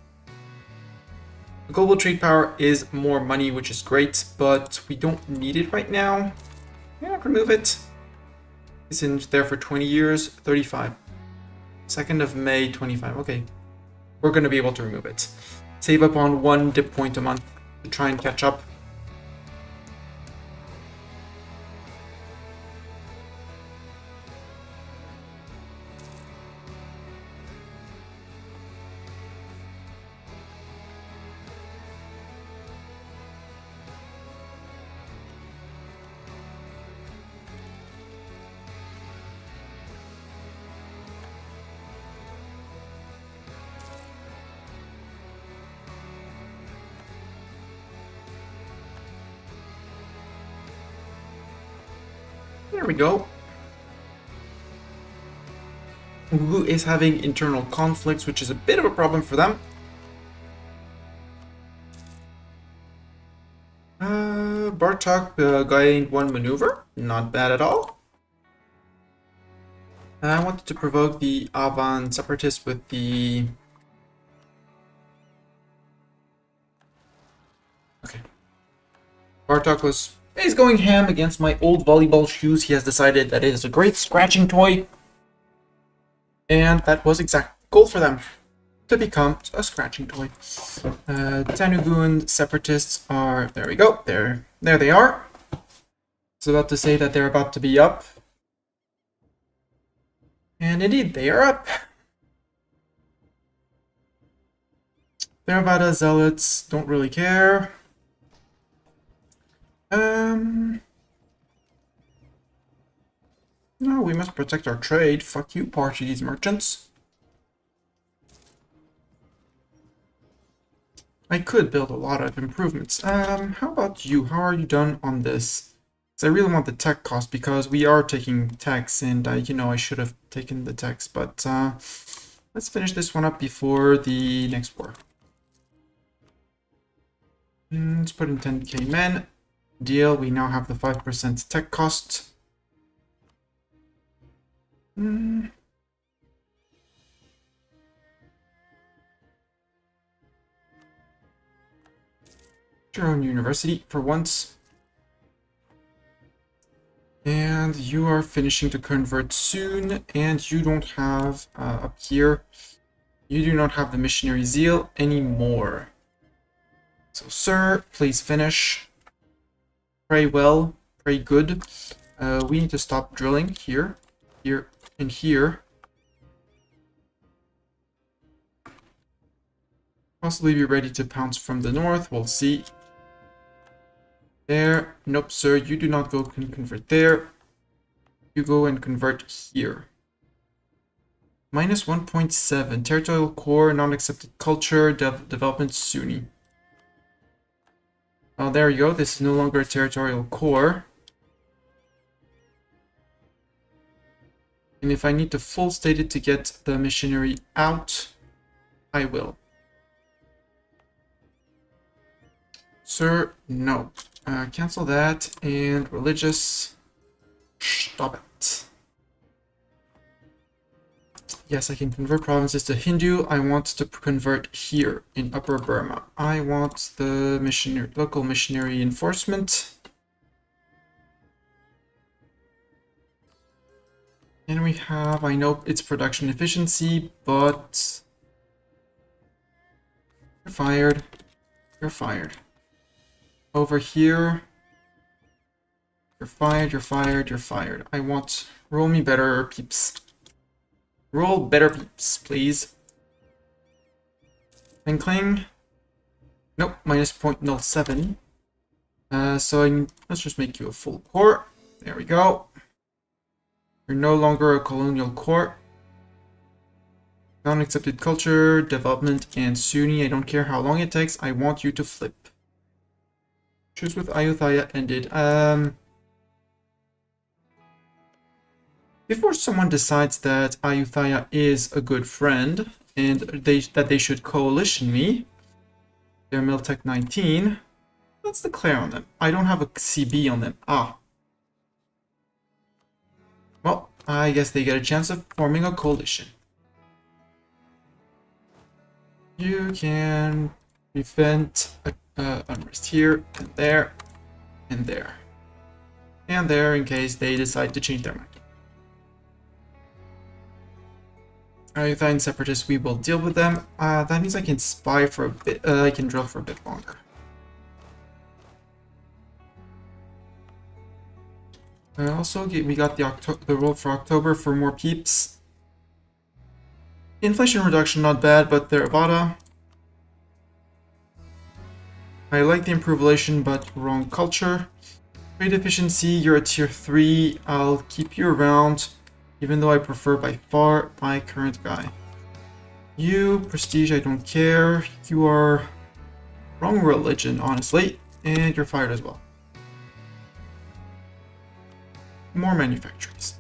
global trade power is more money, which is great, but we don't need it right now. Yeah, remove it. It's in there for 20 years, 35. 2nd of May, 25. Okay, we're going to be able to remove it. Save up on 1 dip point a month to try and catch up. There we go. Who is having internal conflicts, which is a bit of a problem for them. Bartok gained 1 maneuver. Not bad at all. I wanted to provoke the Avan separatists with the... Okay. Bartok is going ham against my old volleyball shoes. He has decided that it is a great scratching toy. And that was exact goal for them. To become a scratching toy. Tanugun separatists are... There we go. There they are. I was about to say that they're about to be up. And indeed, they are up. Theravada zealots don't really care. No, we must protect our trade. Fuck you, Portuguese merchants. I could build a lot of improvements. How about you? How are you done on this? Because I really want the tech cost, because we are taking techs, and I should have taken the techs, but let's finish this one up before the next war. Let's put in 10k men. Deal, we now have the 5% tech cost. Your own university for once. And you are finishing to convert soon, and you don't have, up here, you do not have the missionary zeal anymore. So, sir, please finish. Pray well, pray good. We need to stop drilling here, here, and here. Possibly be ready to pounce from the north, we'll see. There. Nope, sir, you do not go and convert there. You go and convert here. Minus 1.7. Territorial core, non-accepted culture, development Sunni. Oh, there you go. This is no longer a territorial core. And if I need to full state it to get the missionary out, I will. Sir, no. Cancel that. And religious. Stop it. Yes, I can convert provinces to Hindu. I want to convert here in Upper Burma. I want the local missionary enforcement. And we have, I know it's production efficiency, but you're fired. You're fired. Over here, you're fired, you're fired, you're fired. I want, roll me better peeps. Roll better peeps, please. And cling. Nope, minus 0.07. Let's just make you a full court. There we go. You're no longer a colonial court. Non-accepted culture, development, and Sunni. I don't care how long it takes. I want you to flip. Choose with Ayutthaya ended. Before someone decides that Ayutthaya is a good friend and that they should coalition me, they're Miltech 19. Let's declare on them. I don't have a CB on them. Ah. Well, I guess they get a chance of forming a coalition. You can prevent unrest here and there and there. And there in case they decide to change their mind. Ayutthaya separatists, we will deal with them. That means I can spy for a bit. I can drill for a bit longer. Also, we got the roll for October for more peeps. Inflation reduction, not bad, but they're Avada. I like the improvement, but wrong culture. Trade efficiency, you're a tier 3. I'll keep you around, even though I prefer by far my current guy. You, prestige, I don't care. You are wrong religion, honestly, and you're fired as well. More manufactories.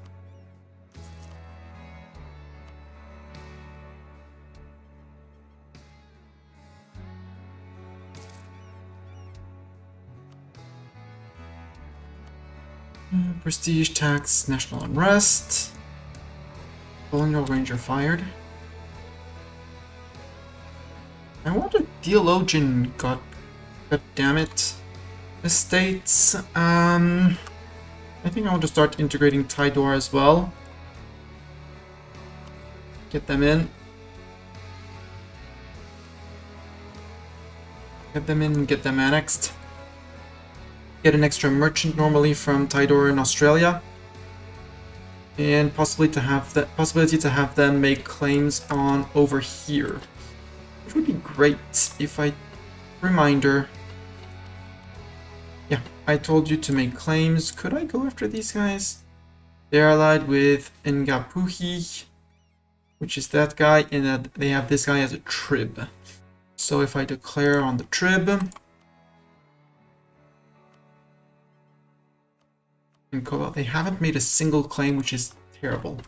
Prestige, tax, national unrest. Colonial Ranger fired. I want a theologian, god damn it. Estates, I think I want to start integrating Tidor as well. Get them in. Get them in and get them annexed. Get an extra merchant normally from Tidor in Australia. And possibly to have the possibility to have them make claims on over here. Which would be great if reminder. Yeah, I told you to make claims. Could I go after these guys? They're allied with Ngapuhi, which is that guy, and they have this guy as a trib. So if I declare on the trib, and Cobalt, they haven't made a single claim, which is terrible.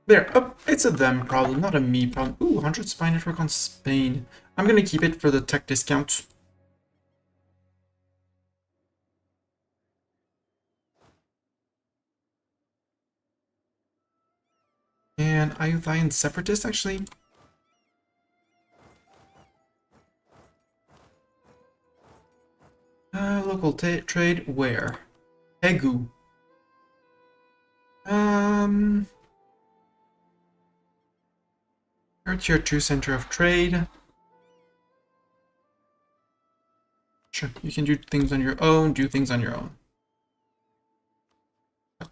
There, it's a them problem, not a me problem. Ooh, 100 spy network on Spain. I'm gonna keep it for the tech discount. And Ayutthaya separatist, actually. Local trade, where? Hegu. Your tier 2 center of trade. Sure, you can do things on your own, God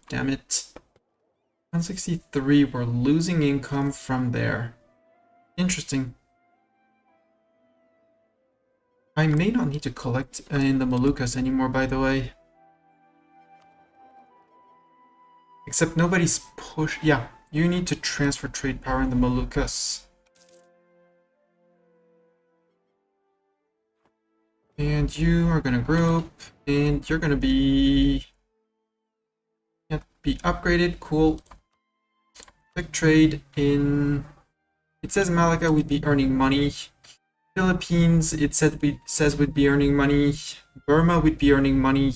damn it. 163, we're losing income from there. Interesting. I may not need to collect in the Moluccas anymore, by the way. Except nobody's yeah, you need to transfer trade power in the Moluccas. And you are gonna group, and you're gonna be... Can't be upgraded, cool. Quick trade in It says Malacca would be earning money. Philippines, says would be earning money. Burma would be earning money.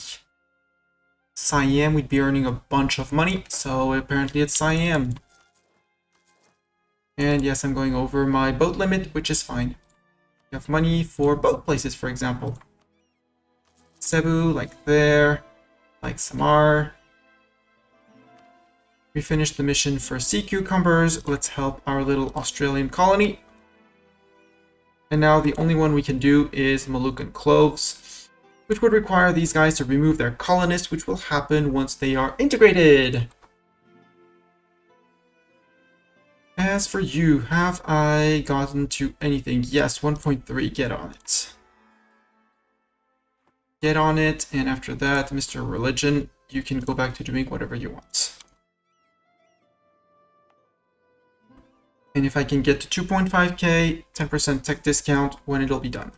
Siam would be earning a bunch of money, so apparently it's Siam. And yes, I'm going over my boat limit, which is fine. You have money for boat places, for example. Cebu, like there, like Samar. We finished the mission for sea cucumbers. Let's help our little Australian colony. And now the only one we can do is Moluccan cloves, which would require these guys to remove their colonists, which will happen once they are integrated. As for you, have I gotten to anything? Yes, 1.3, get on it. Get on it, and after that, Mr. Religion, you can go back to doing whatever you want. And if I can get to 2.5k, 10% tech discount when it'll be done.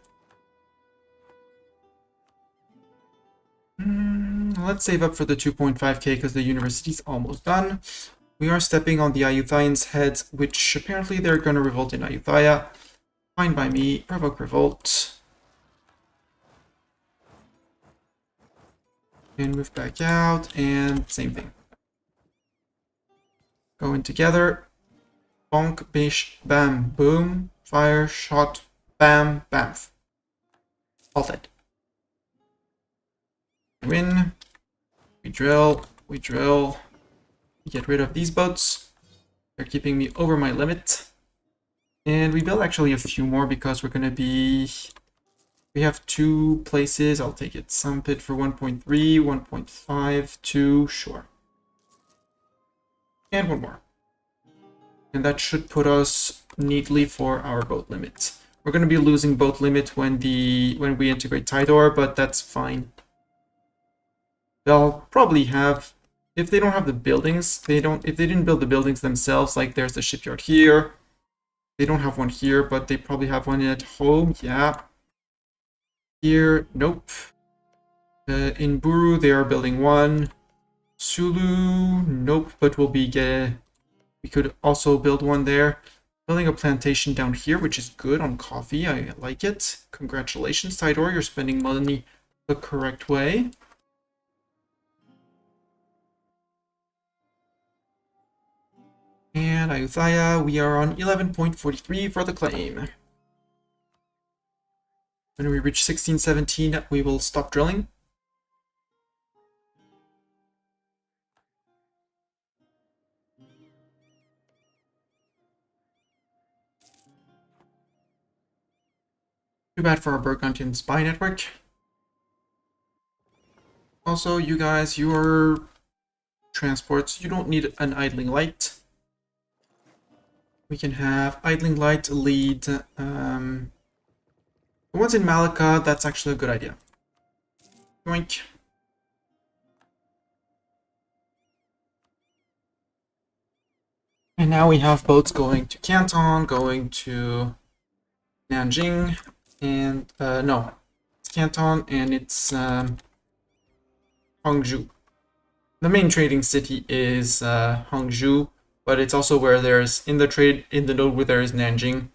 Let's save up for the 2.5k because the university's almost done. We are stepping on the Ayuthayans' heads, which apparently they're going to revolt in Ayutthaya. Fine by me. Provoke revolt. And move back out, and same thing. Go in together. Bonk, bish, bam, boom. Fire, shot, bam, bamf. All dead. Win. We drill. We drill. We get rid of these boats. They're keeping me over my limit. And we build actually a few more because we're going to be... We have 2 places. I'll take it. Some pit for 1.3, 1.5, 2, sure. And 1 more. And that should put us neatly for our boat limit. We're going to be losing boat limit when we integrate Tidor, but that's fine. They'll probably have, if they don't have the buildings, if they didn't build the buildings themselves, like there's the shipyard here. They don't have one here, but they probably have one at home. Yeah. Here, nope. In Buru, they are building one. Sulu, nope, but we could also build one there. Building a plantation down here, which is good on coffee. I like it. Congratulations, Tidor. You're spending money the correct way. And Ayutthaya, we are on 11.43 for the claim. When we reach 1617, we will stop drilling. Too bad for our Burgundian spy network. Also, you guys, your transports, you don't need an idling light. We can have idling light lead. The ones in Malacca, that's actually a good idea. Yoink. And now we have boats going to Canton, going to Nanjing, and no, it's Canton and it's Hangzhou. The main trading city is Hangzhou, but it's also where there's in the node where there is Nanjing.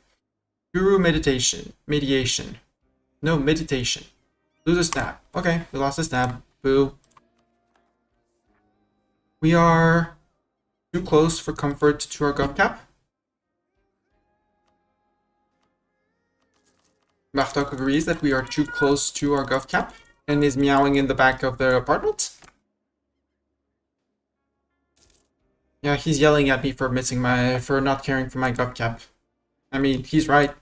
Guru meditation. No, meditation. Lose a stab. Okay, we lost a stab. Boo. We are too close for comfort to our gov cap. Martok agrees that we are too close to our gov cap and is meowing in the back of the apartment. Yeah, he's yelling at me for for not caring for my gov cap. I mean, he's right.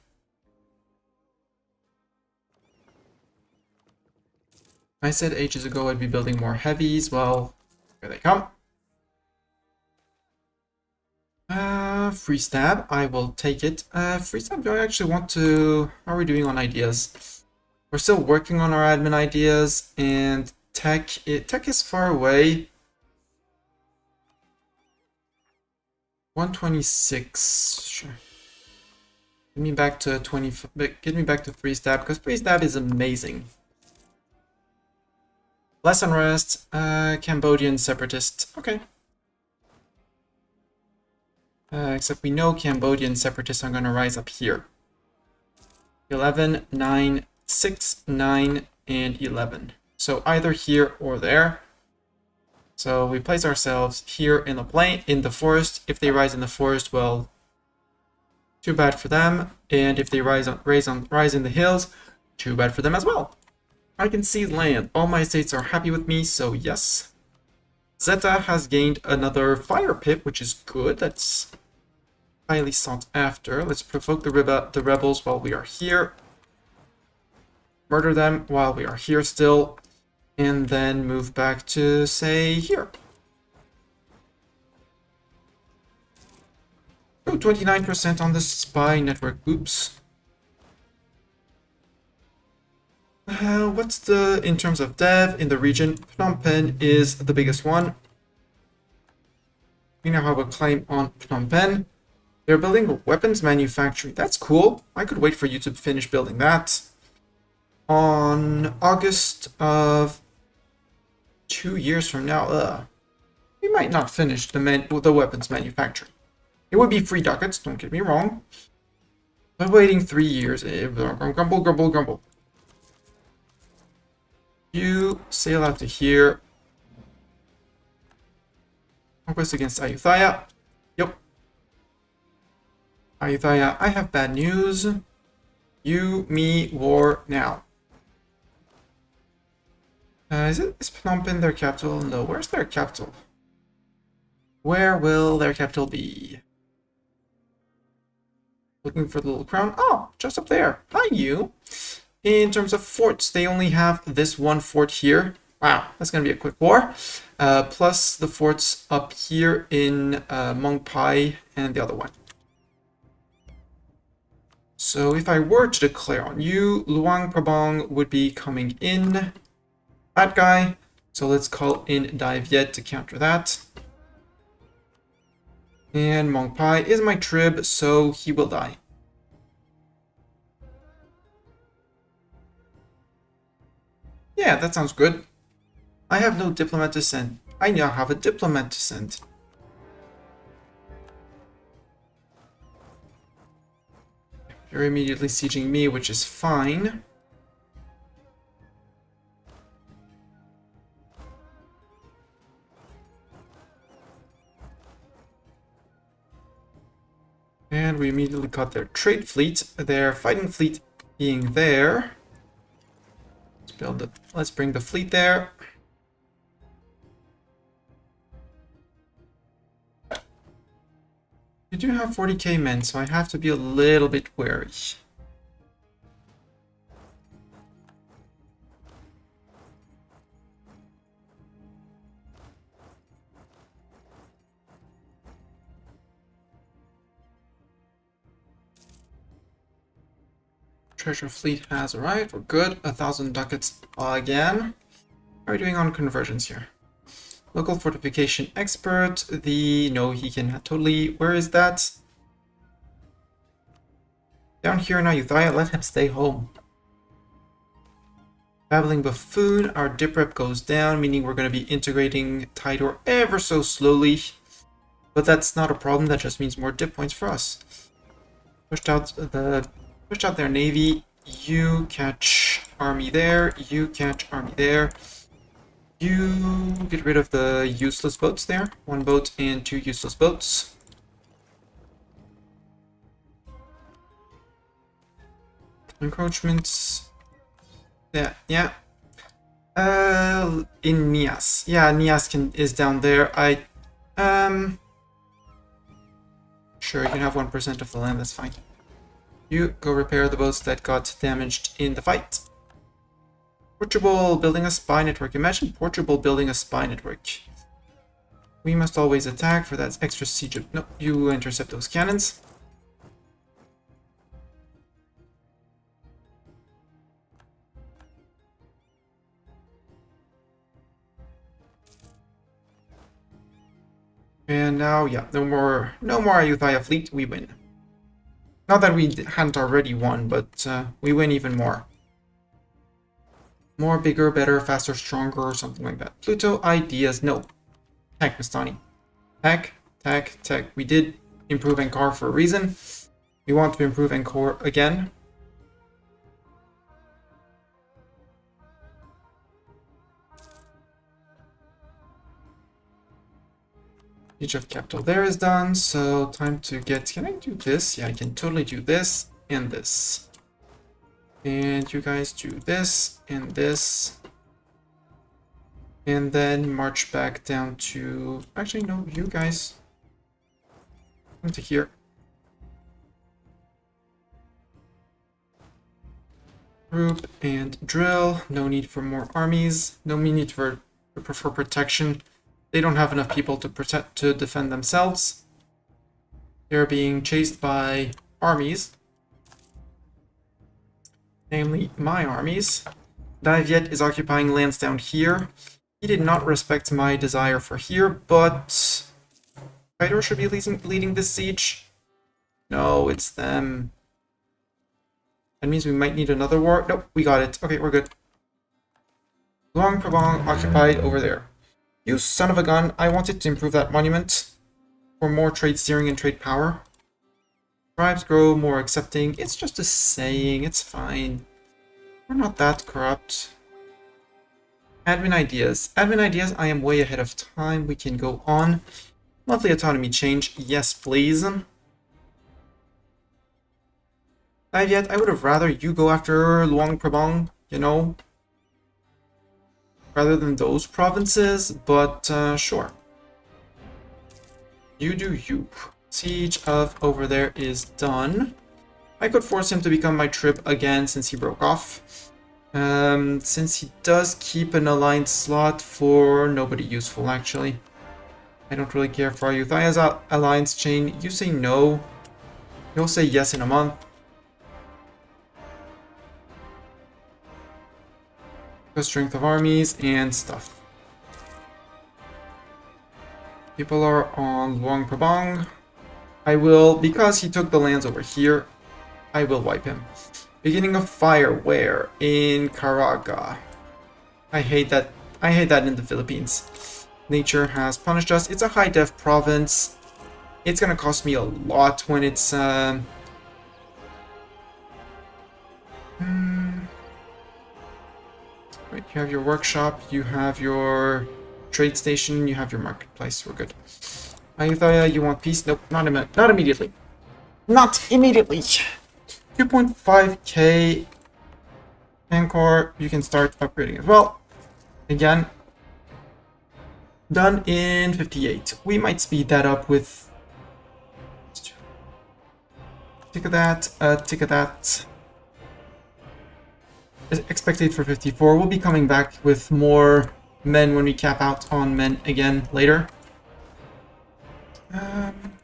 I said ages ago I'd be building more heavies. Well, here they come. Free stab. I will take it. Free stab, do I actually want to... How are we doing on ideas? We're still working on our admin ideas, and tech is far away. 126. Sure. Get me back to 20. Get me back to 3 stab, because 3 stab is amazing. Less unrest. Cambodian separatist. Okay. Except we know Cambodian separatists are going to rise up here. 11, 9, 6, 9, and 11. So either here or there. So we place ourselves here in the forest. If they rise in the forest, well, too bad for them. And if they rise in the hills, too bad for them as well. I can seize land. All my estates are happy with me, so yes. Zeta has gained another fire pit, which is good. That's highly sought after. Let's provoke the rebels while we are here. Murder them while we are here still. And then move back to, say, here. Oh, 29% on the spy network. Oops. What's the, in terms of dev in the region, Phnom Penh is the biggest one. We now have a claim on Phnom Penh. They're building a weapons manufacturing. That's cool. I could wait for you to finish building that. On August of 2 years from now, we might not finish the weapons manufacturing. It would be free ducats, don't get me wrong. But waiting 3 years, grumble, grumble, grumble. You sail out to here. Conquest against Ayutthaya. Yep. Ayutthaya, I have bad news. You, me, war now. Is Phnom Penh their capital? No, where's their capital? Where will their capital be? Looking for the little crown. Oh, just up there. Hi, you. In terms of forts, they only have this one fort here. Wow, that's going to be a quick war. Plus the forts up here in Mong Pai and the other one. So if I were to declare on you, Luang Prabang would be coming in. That guy. So let's call in Dai Viet to counter that. And Mong Pai is my trib, so he will die. Yeah, that sounds good. I have no diplomat to send. I now have a diplomat to send. You're immediately sieging me, which is fine. And we immediately got their trade fleet, their fighting fleet being there. Let's bring the fleet there. You do have 40k men, so I have to be a little bit wary. Treasure fleet has arrived. We're good. 1,000 ducats again. How are we doing on conversions here? Local fortification expert. No, he can totally. Where is that? Down here in Ayutthaya. Let him stay home. Babbling buffoon. Our dip rep goes down, meaning we're going to be integrating Tidor ever so slowly. But that's not a problem. That just means more dip points for us. Pushed out their navy. You catch army there. You catch army there. You get rid of the useless boats there. 1 boat and 2 useless boats. Encroachments. Yeah. In Nias. Yeah, Nias is down there. Sure, you can have 1% of the land. That's fine. You go repair the boats that got damaged in the fight. Portugal building a spy network. Imagine Portugal building a spy network. We must always attack for that extra siege. No, you intercept those cannons. And now, yeah, no more Ayutthaya fleet. We win. Not that we hadn't already won, but we win even more. More, bigger, better, faster, stronger, or something like that. Pluto ideas. No. Tech, Mastani. Tech. We did improve Ankara for a reason. We want to improve Ankara again. Siege of capital there is done, so time to get... Can I do this? Yeah, I can totally do this and this. And you guys do this and this. And then march back down to... Actually, no, you guys. Come to here. Group and drill. No need for more armies. No need for protection. They don't have enough people to defend themselves. They're being chased by armies. Namely, my armies. Daviet is occupying lands down here. He did not respect my desire for here, but... Kaitor should be leading this siege. No, it's them. That means we might need another war. Nope, we got it. Okay, we're good. Luang Prabang occupied over there. You son of a gun, I wanted to improve that monument for more trade steering and trade power. Tribes grow more accepting. It's just a saying, it's fine. We're not that corrupt. Admin ideas. Admin ideas, I am way ahead of time. We can go on. Monthly autonomy change. Yes, please. Not yet. I would have rather you go after Luang Prabang, you know, rather than those provinces, but sure. You do you. Siege of over there is done. I could force him to become my trib again since he broke off. Since he does keep an alliance slot for nobody useful, actually. I don't really care for Ayuthya's alliance chain. You say no. You'll say yes in a month. The strength of armies and stuff. People are on Luang Prabang. I will, because he took the lands over here, I will wipe him. Beginning of fire, where? In Caraga. I hate that in the Philippines. Nature has punished us. It's a high def province. It's gonna cost me a lot when it's Wait, you have your workshop, you have your trade station, you have your marketplace. We're good. Ayutthaya, you want peace? Nope, not immediately. Not immediately. 2.5k Angkor, you can start upgrading as well. Again, done in 58. We might speed that up with tick of that. Expected for 54. We'll be coming back with more men when we cap out on men again later.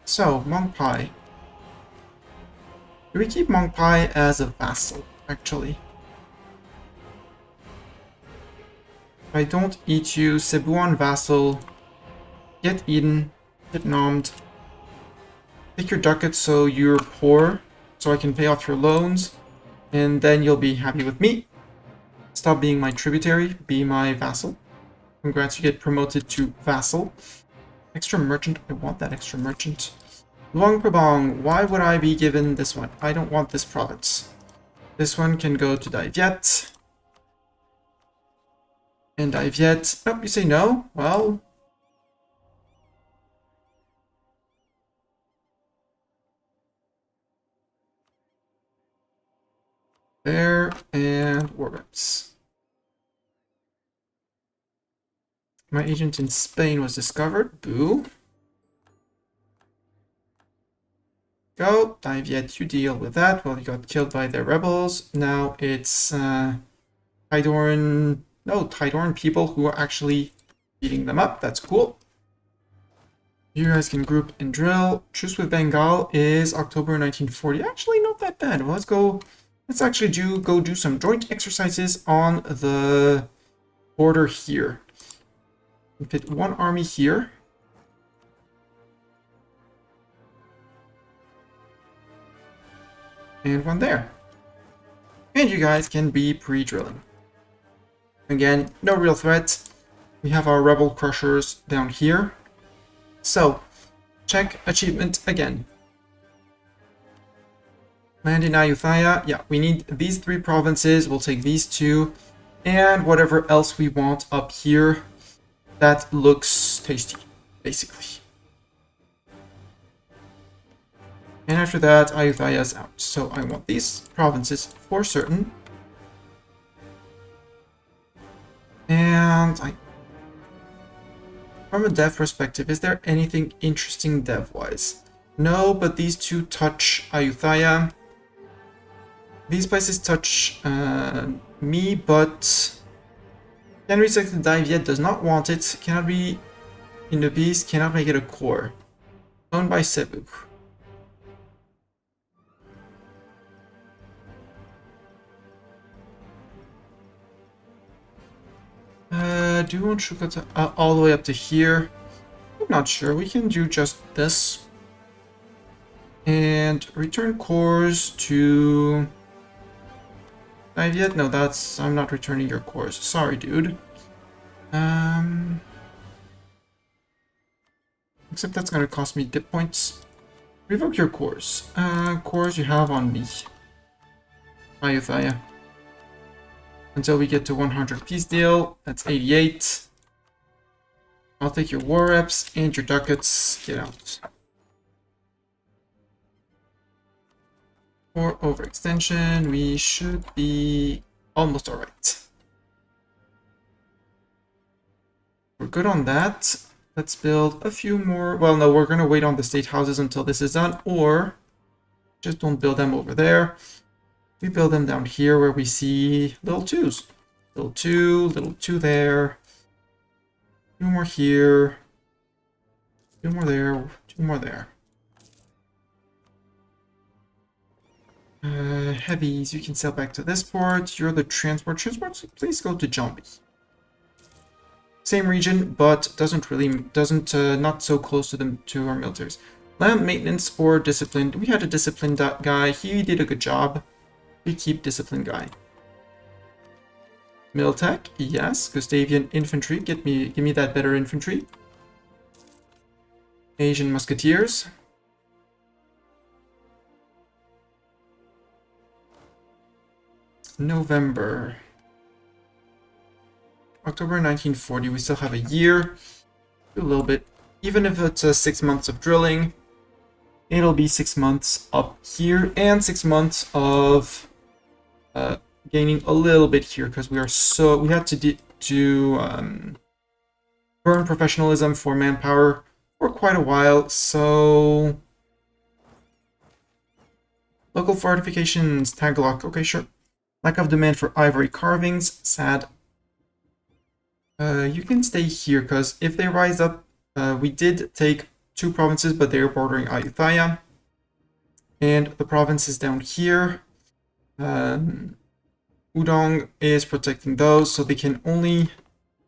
So, Mongpai. Do we keep Mongpai as a vassal, actually? If I don't eat you, Cebu on vassal, get eaten, get nommed. Take your ducats so you're poor, so I can pay off your loans, and then you'll be happy with me. Stop being my tributary, be my vassal. Congrats, you get promoted to vassal. Extra merchant, I want that extra merchant. Luang Prabang, why would I be given this one? I don't want this province. This one can go to Daiviet. And Daiviet, oh, you say no? Well... There, and Warmaps. My agent in Spain was discovered. Boo. Go, Daiviet, you deal with that. Well, you got killed by the rebels. Now it's Tidoran people who are actually beating them up. That's cool. You guys can group and drill. Truce with Bengal is October 1940. Actually, not that bad. Well, let's actually go do some joint exercises on the border here. We fit one army here. And one there. And you guys can be pre-drilling. Again, no real threat. We have our rebel crushers down here. So, check achievement again. Land in Ayutthaya. Yeah, we need these 3 provinces. We'll take these 2. And whatever else we want up here that looks tasty, basically. And after that, Ayutthaya is out. So I want these provinces for certain. And from a dev perspective, is there anything interesting dev-wise? No, but these 2 touch Ayutthaya. These places touch me, but can't reselect the dive yet, does not want it, cannot be in the beast, cannot make it a core. Owned by Cebu. Do you want Shukata all the way up to here? I'm not sure, we can do just this. And return cores to... Dive yet? No, that's... I'm not returning your cores. Sorry, dude. Except that's gonna cost me dip points. Revoke your cores. Cores you have on me. Ayutthaya. Until we get to 100 peace deal. That's 88. I'll take your war reps and your ducats. Get out. For overextension, we should be almost alright. We're good on that. Let's build a few more. Well, no, we're going to wait on the state houses until this is done, or just don't build them over there. We build them down here where we see little 2s. Little 2, little 2 there. 2 more here. 2 more there. 2 more there. Heavies, you can sail back to this port. You're the transport. Transport, please go to Jambi. Same region, but not so close to our militaries. Land maintenance or disciplined. We had a disciplined guy. He did a good job. We keep disciplined guy. Miltech, yes. Gustavian infantry. Give me that better infantry. Asian musketeers. November. October 1940, we still have a year. A little bit. Even if it's 6 months of drilling, it'll be 6 months up here and 6 months of gaining a little bit here because we had to burn professionalism for manpower for quite a while. So local fortifications, Tagalog. Okay, sure. Lack of demand for ivory carvings. Sad. You can stay here, because if they rise up, we did take 2 provinces, but they're bordering Ayutthaya. And the provinces down here, Udong is protecting those, so they can only,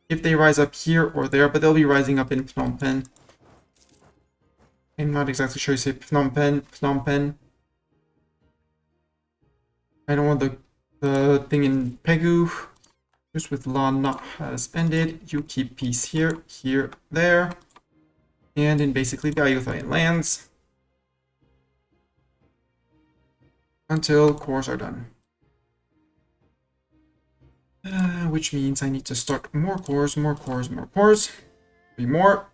if they rise up here or there, but they'll be rising up in Phnom Penh. I'm not exactly sure you say Phnom Penh. I don't want the thing in Pegu. Just with law not has ended. You keep peace here, here, there. And in basically the Ayutthayan lands. Until cores are done. Which means I need to start more cores, more cores, more cores. 3 more.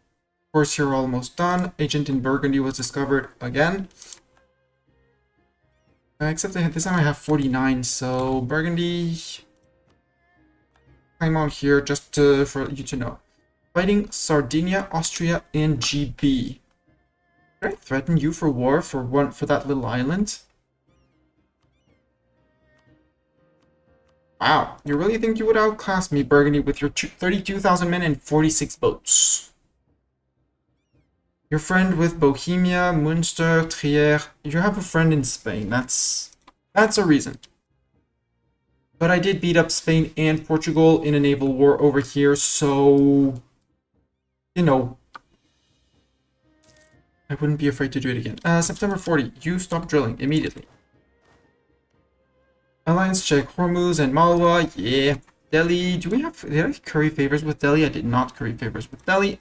Cores here are almost done. Agent in Burgundy was discovered again. Except this time I have 49, so Burgundy... I'm on here just for you to know. Fighting Sardinia, Austria, and GB. Did I threaten you for war for that little island? Wow, you really think you would outclass me, Burgundy, with your 32,000 men and 46 boats? Your friend with Bohemia, Munster, Trier. You have a friend in Spain. That's a reason. But I did beat up Spain and Portugal in a naval war over here, so... You know... I wouldn't be afraid to do it again. September 40, you stop drilling immediately. Alliance check, Hormuz and Malwa, yeah. Delhi, did I curry favors with Delhi? I did not curry favors with Delhi.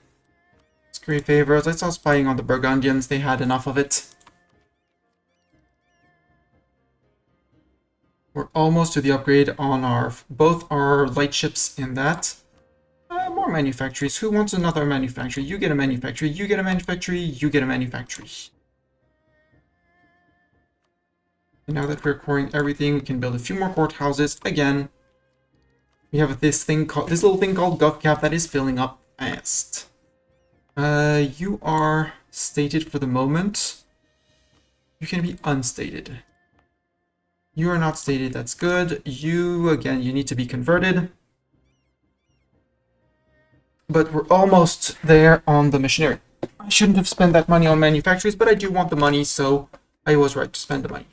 Let's curry favors, let's stop spying on the Burgundians, they had enough of it. We're almost to the upgrade on our both our light ships and that. More manufactories. Who wants another manufactory? You get a manufactory, you get a manufactory, you get a manufactory. And now that we're coring everything, we can build a few more courthouses. Again, we have this little thing called GovCap that is filling up fast. You are stated for the moment. You can be unstated. You are not stated, that's good. You, again, you need to be converted. But we're almost there on the missionary. I shouldn't have spent that money on manufacturers, but I do want the money, so I was right to spend the money.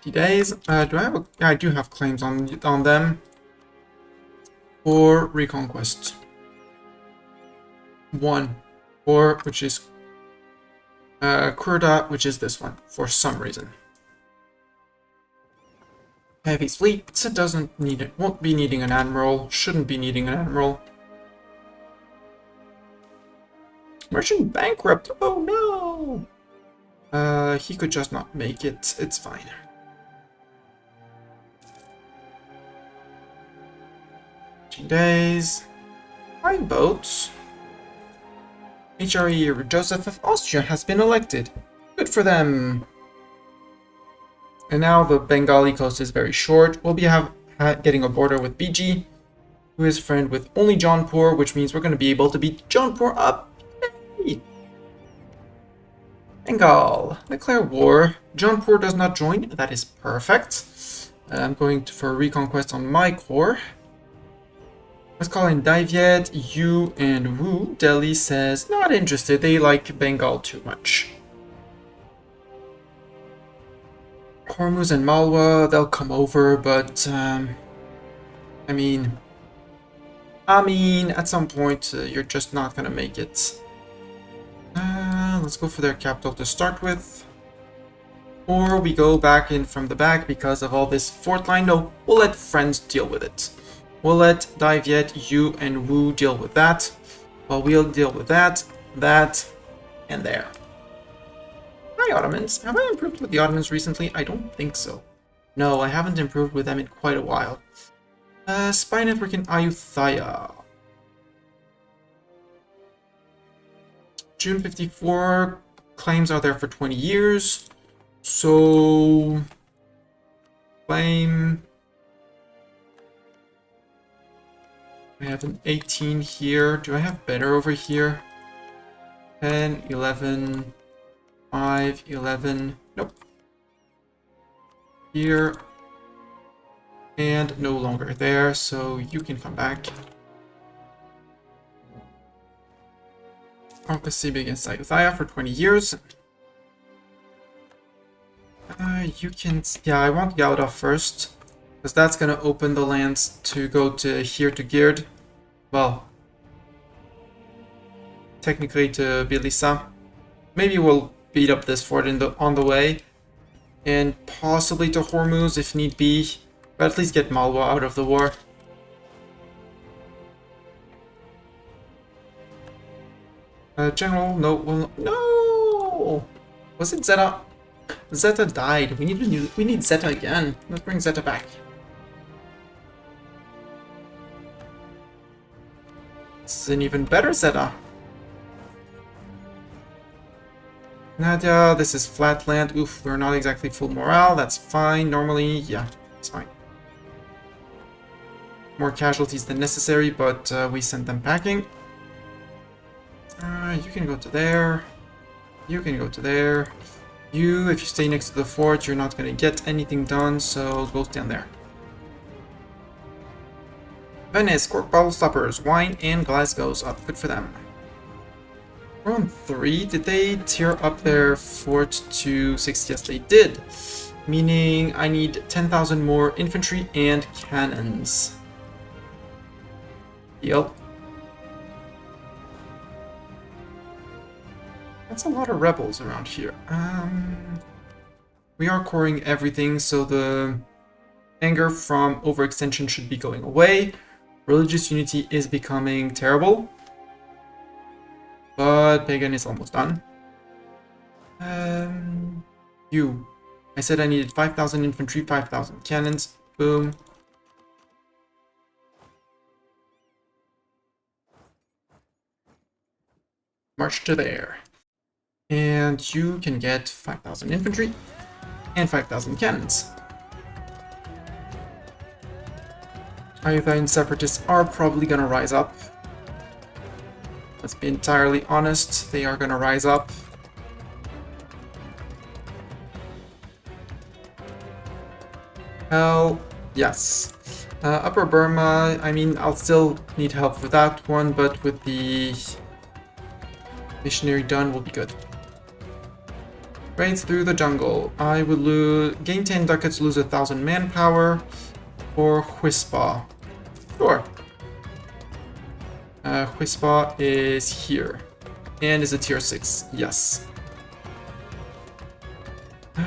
$50. Do I have a... I do have claims on them. For Reconquest. 1. Or, which is... Kurda, which is this one, for some reason. Heavy fleet, it doesn't need it. Won't be needing an admiral. Shouldn't be needing an admiral. Merchant bankrupt. Oh no! He could just not make it. It's fine. Days. 5 boats. HRE Joseph of Austria has been elected. Good for them. And now the Bengali coast is very short. We'll be getting a border with BG, who is friend with only Jaunpur, which means we're going to be able to beat Jaunpur up. Yay! Bengal, declare war. Jaunpur does not join. That is perfect. I'm going for a reconquest on my core. Let's call in Daiviet, Yu, and Wu. Delhi says not interested. They like Bengal too much. Hormuz and Malwa, they'll come over, but I mean, at some point you're just not gonna make it. Let's go for their capital to start with, or we go back in from the back because of all this fort line. No, we'll let friends deal with it. We'll let Daiviet, Yu, and Wu deal with that, while we'll deal with that, and there. Hi, Ottomans. Have I improved with the Ottomans recently? I don't think so. No, I haven't improved with them in quite a while. Spy network in Ayutthaya. June 54 claims are there for 20 years. So... claim... I have an 18 here. Do I have better over here? 10, 11, 5, 11. Nope. Here. And no longer there, so you can come back. Conquest against Ayutthaya for 20 years. You can... yeah, I want Gauda first, because that's going to open the lands to go to here to Gird. Well, technically to Bilisa. Maybe we'll beat up this fort on the way, and possibly to Hormuz if need be, but at least get Malwa out of the war. General, no, well, no! Was it Zeta? Zeta died. We need Zeta again. Let's bring Zeta back. This is an even better Zeta. Nadia, this is flatland. Oof, we're not exactly full morale. That's fine. Normally, yeah, it's fine. More casualties than necessary, but we sent them packing. You can go to there. You can go to there. You, if you stay next to the fort, you're not going to get anything done, so go stand there. Venice, cork bottle stoppers, wine, and glass goes up. Good for them. We're on 3. Did they tear up their fort to 6? Yes, they did. Meaning I need 10,000 more infantry and cannons. Deal. That's a lot of rebels around here. We are coring everything, so the Anger from overextension should be going away. Religious unity is becoming terrible. But pagan is almost done. You. I said I needed 5,000 infantry, 5,000 cannons. Boom. March to there. And you can get 5,000 infantry and 5,000 cannons. Ayutthaya separatists are probably gonna rise up. Let's be entirely honest, they are gonna rise up. Hell, yes. Upper Burma, I mean, I'll still need help with that one, but with the missionary done, will be good. Raids through the jungle. I would gain 10 ducats, lose 1,000 manpower. Or Whispa. Sure. Whispa is here. And is a tier 6. Yes. If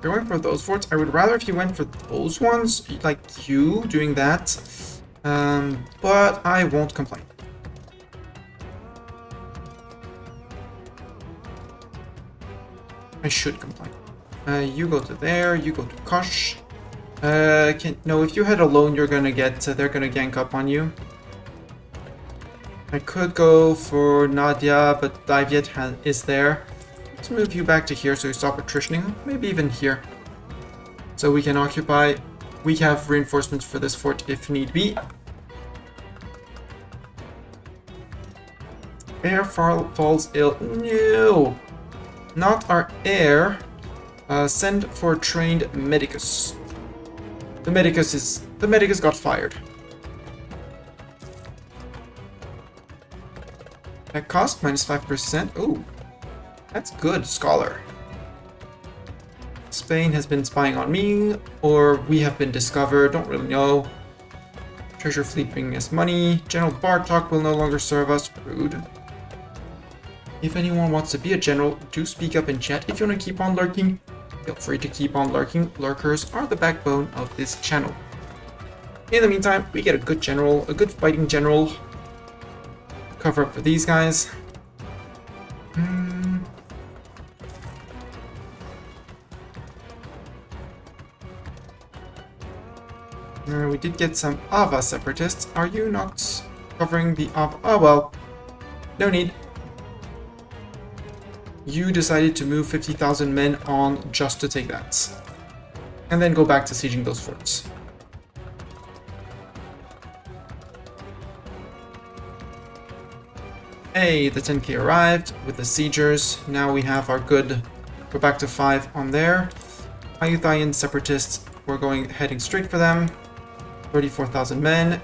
you're going for those forts, I would rather if you went for those ones, like you doing that. But I won't complain. I should complain. You go to there, you go to Kosh. No, if you head alone, you're gonna get, they're gonna gank up on you. I could go for Nadia, but Diviet is there. Let's move you back to here so you stop attritioning, maybe even here. So we can occupy, we have reinforcements for this fort if need be. Air falls ill. No! Not our air. Send for trained medicus. The medicus got fired. That cost minus 5%. Ooh, that's good, scholar. Spain has been spying on me, or we have been discovered. Don't really know. Treasure fleet bringing us money. General Bartok will no longer serve us. Rude. If anyone wants to be a general, do speak up in chat. If you want to keep on lurking, feel free to keep on lurking. Lurkers are the backbone of this channel. In the meantime, we get a good general, a good fighting general. Cover up for these guys. We did get some Ava separatists. Are you not covering the Ava? Oh well, no need. You decided to move 50,000 men on just to take that. And then go back to sieging those forts. Hey, the 10k arrived with the siegers. Now we have our good... Go back to 5 on there. Ayutthayan separatists, we're heading straight for them. 34,000 men.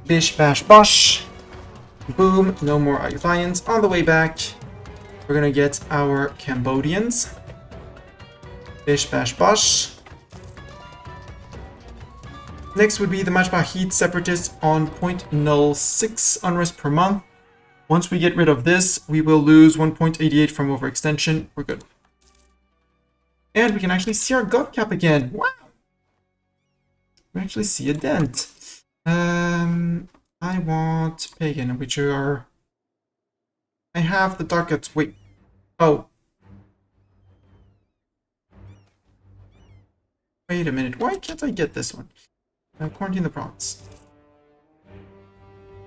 Bish bash bosh. Boom, no more Ayutthayans. On the way back, we're gonna get our Cambodians. Bish bash bosh. Next would be the Majpahit separatists on 0.06 unrest per month. Once we get rid of this, we will lose 1.88 from overextension. We're good. And we can actually see our gov cap again. Wow! We actually see a dent. I want pagan, which are... I have the ducats. Wait. Oh. Wait a minute. Why can't I get this one? Quarantine the province.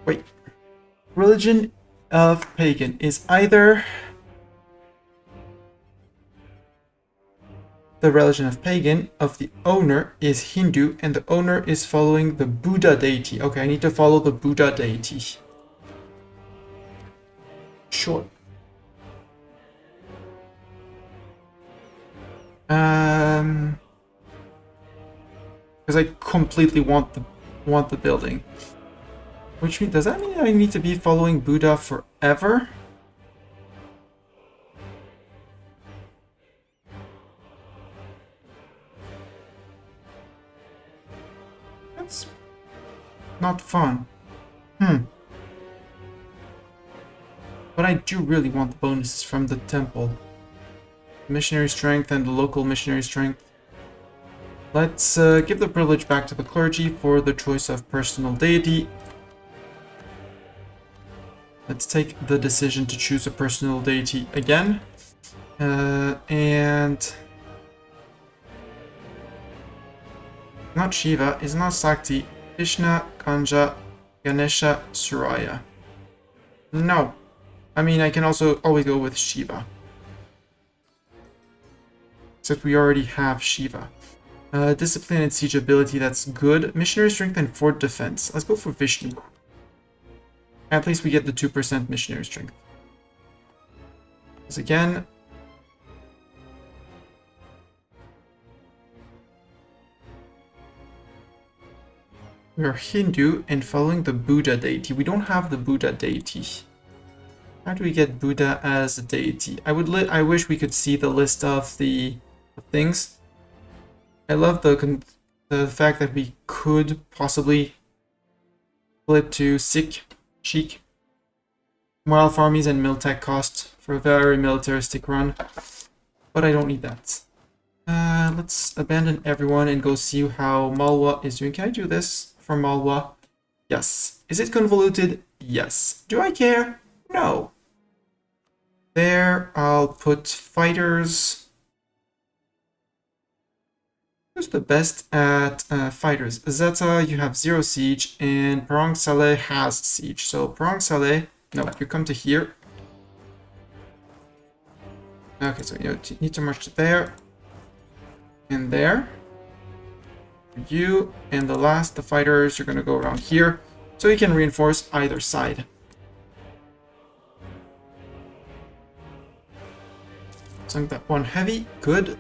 Wait. Religion of pagan is either... The religion of pagan of the owner is Hindu, and the owner is following the Buddha deity. Okay, I need to follow the Buddha deity. Sure. Because I completely want the building. Which means, does that mean I need to be following Buddha forever? That's not fun. But I do really want the bonuses from the temple. missionary strength and the local missionary strength. Let's give the privilege back to the clergy for the choice of personal deity. Let's take the decision to choose a personal deity again. And... not Shiva, is not Sakti. Krishna, Kanja, Ganesha, Suraya. No. I mean, I can also always go with Shiva. Except we already have Shiva. Discipline and siege ability, that's good. Missionary strength and fort defense. Let's go for Vishnu. At least we get the 2% missionary strength. Because again... we are Hindu and following the Buddha deity. We don't have the Buddha deity. How do we get Buddha as a deity? I wish we could see the list of the things. I love the fact that we could possibly flip to Sikh, Sheik, moral armies and militech cost for a very militaristic run, but I don't need that. Let's abandon everyone and go see how Malwa is doing. Can I do this for Malwa? Yes. Is it convoluted? Yes. Do I care? No. There, I'll put fighters. Who's the best at fighters? Zeta, you have 0 siege, and Parang Saleh has siege. So Parang Saleh, no, you come to here. Okay, so you need to march there. And there. You, and the last, the fighters, you're gonna go around here. So you can reinforce either side. Sunk that one heavy, good.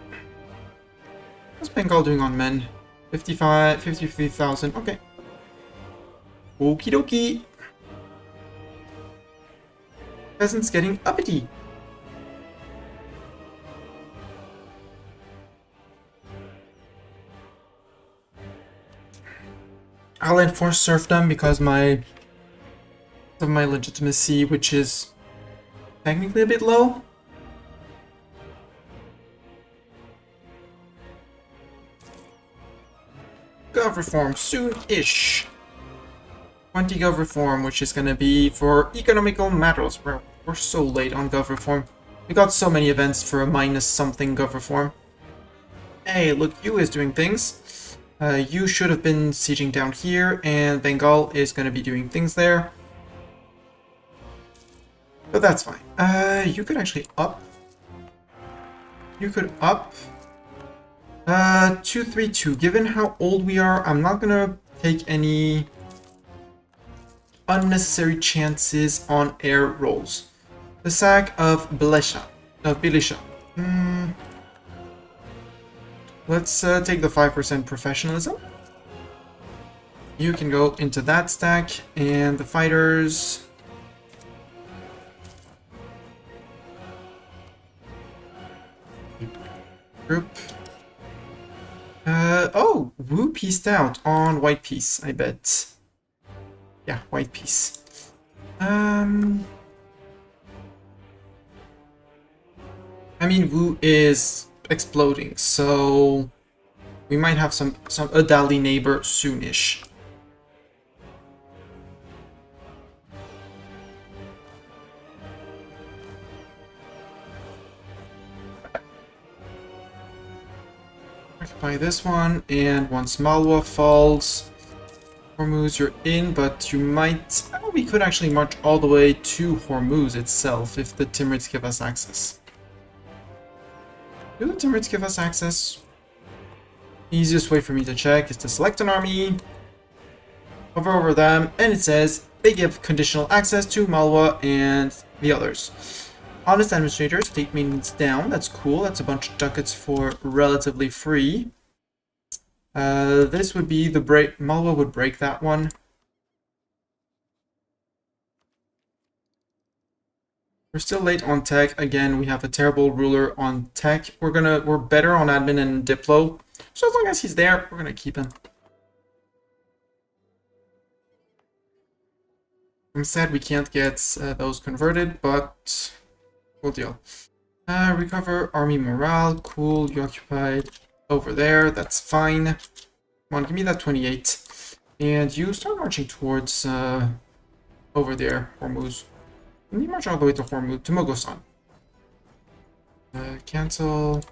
What's Bengal doing on men? 53,000, okay. Okie dokie. Peasants getting uppity. I'll enforce serfdom because of my legitimacy, which is technically a bit low. Gov reform soon-ish. 20 gov reform, which is gonna be for economical matters. We're so late on gov reform. We got so many events for a minus something gov reform. Hey, look, you is doing things. You should have been sieging down here, and Bengal is gonna be doing things there. But that's fine. You could actually up. You could up. 232. Given how old we are, I'm not gonna take any unnecessary chances on air rolls. The sack of Bilisha. Let's take the 5% professionalism. You can go into that stack, and the fighters... group. Oh, Wu pieced out on white piece, I bet. Yeah, white piece. I mean, Wu is exploding, so we might have some Adali neighbor soonish. Occupy this one, and once Malwa falls, Hormuz, you're in, but you might... Oh, we could actually march all the way to Hormuz itself if the Timurids give us access. Do the Timurids give us access? Easiest way for me to check is to select an army, hover over them, and it says they give conditional access to Malwa and the others. Honest administrator, state maintenance down. That's cool. That's a bunch of ducats for relatively free. This would be the break. Malwa would break that one. We're still late on tech. Again, we have a terrible ruler on tech. We're better on admin and Diplo. So as long as he's there, we're gonna keep him. I'm sad we can't get those converted, but we'll deal. Recover army morale. Cool. You occupied over there. That's fine. Come on, give me that 28. And you start marching towards over there, Hormuz. And you march all the way to Hormuz, to Mogosan. Cancel.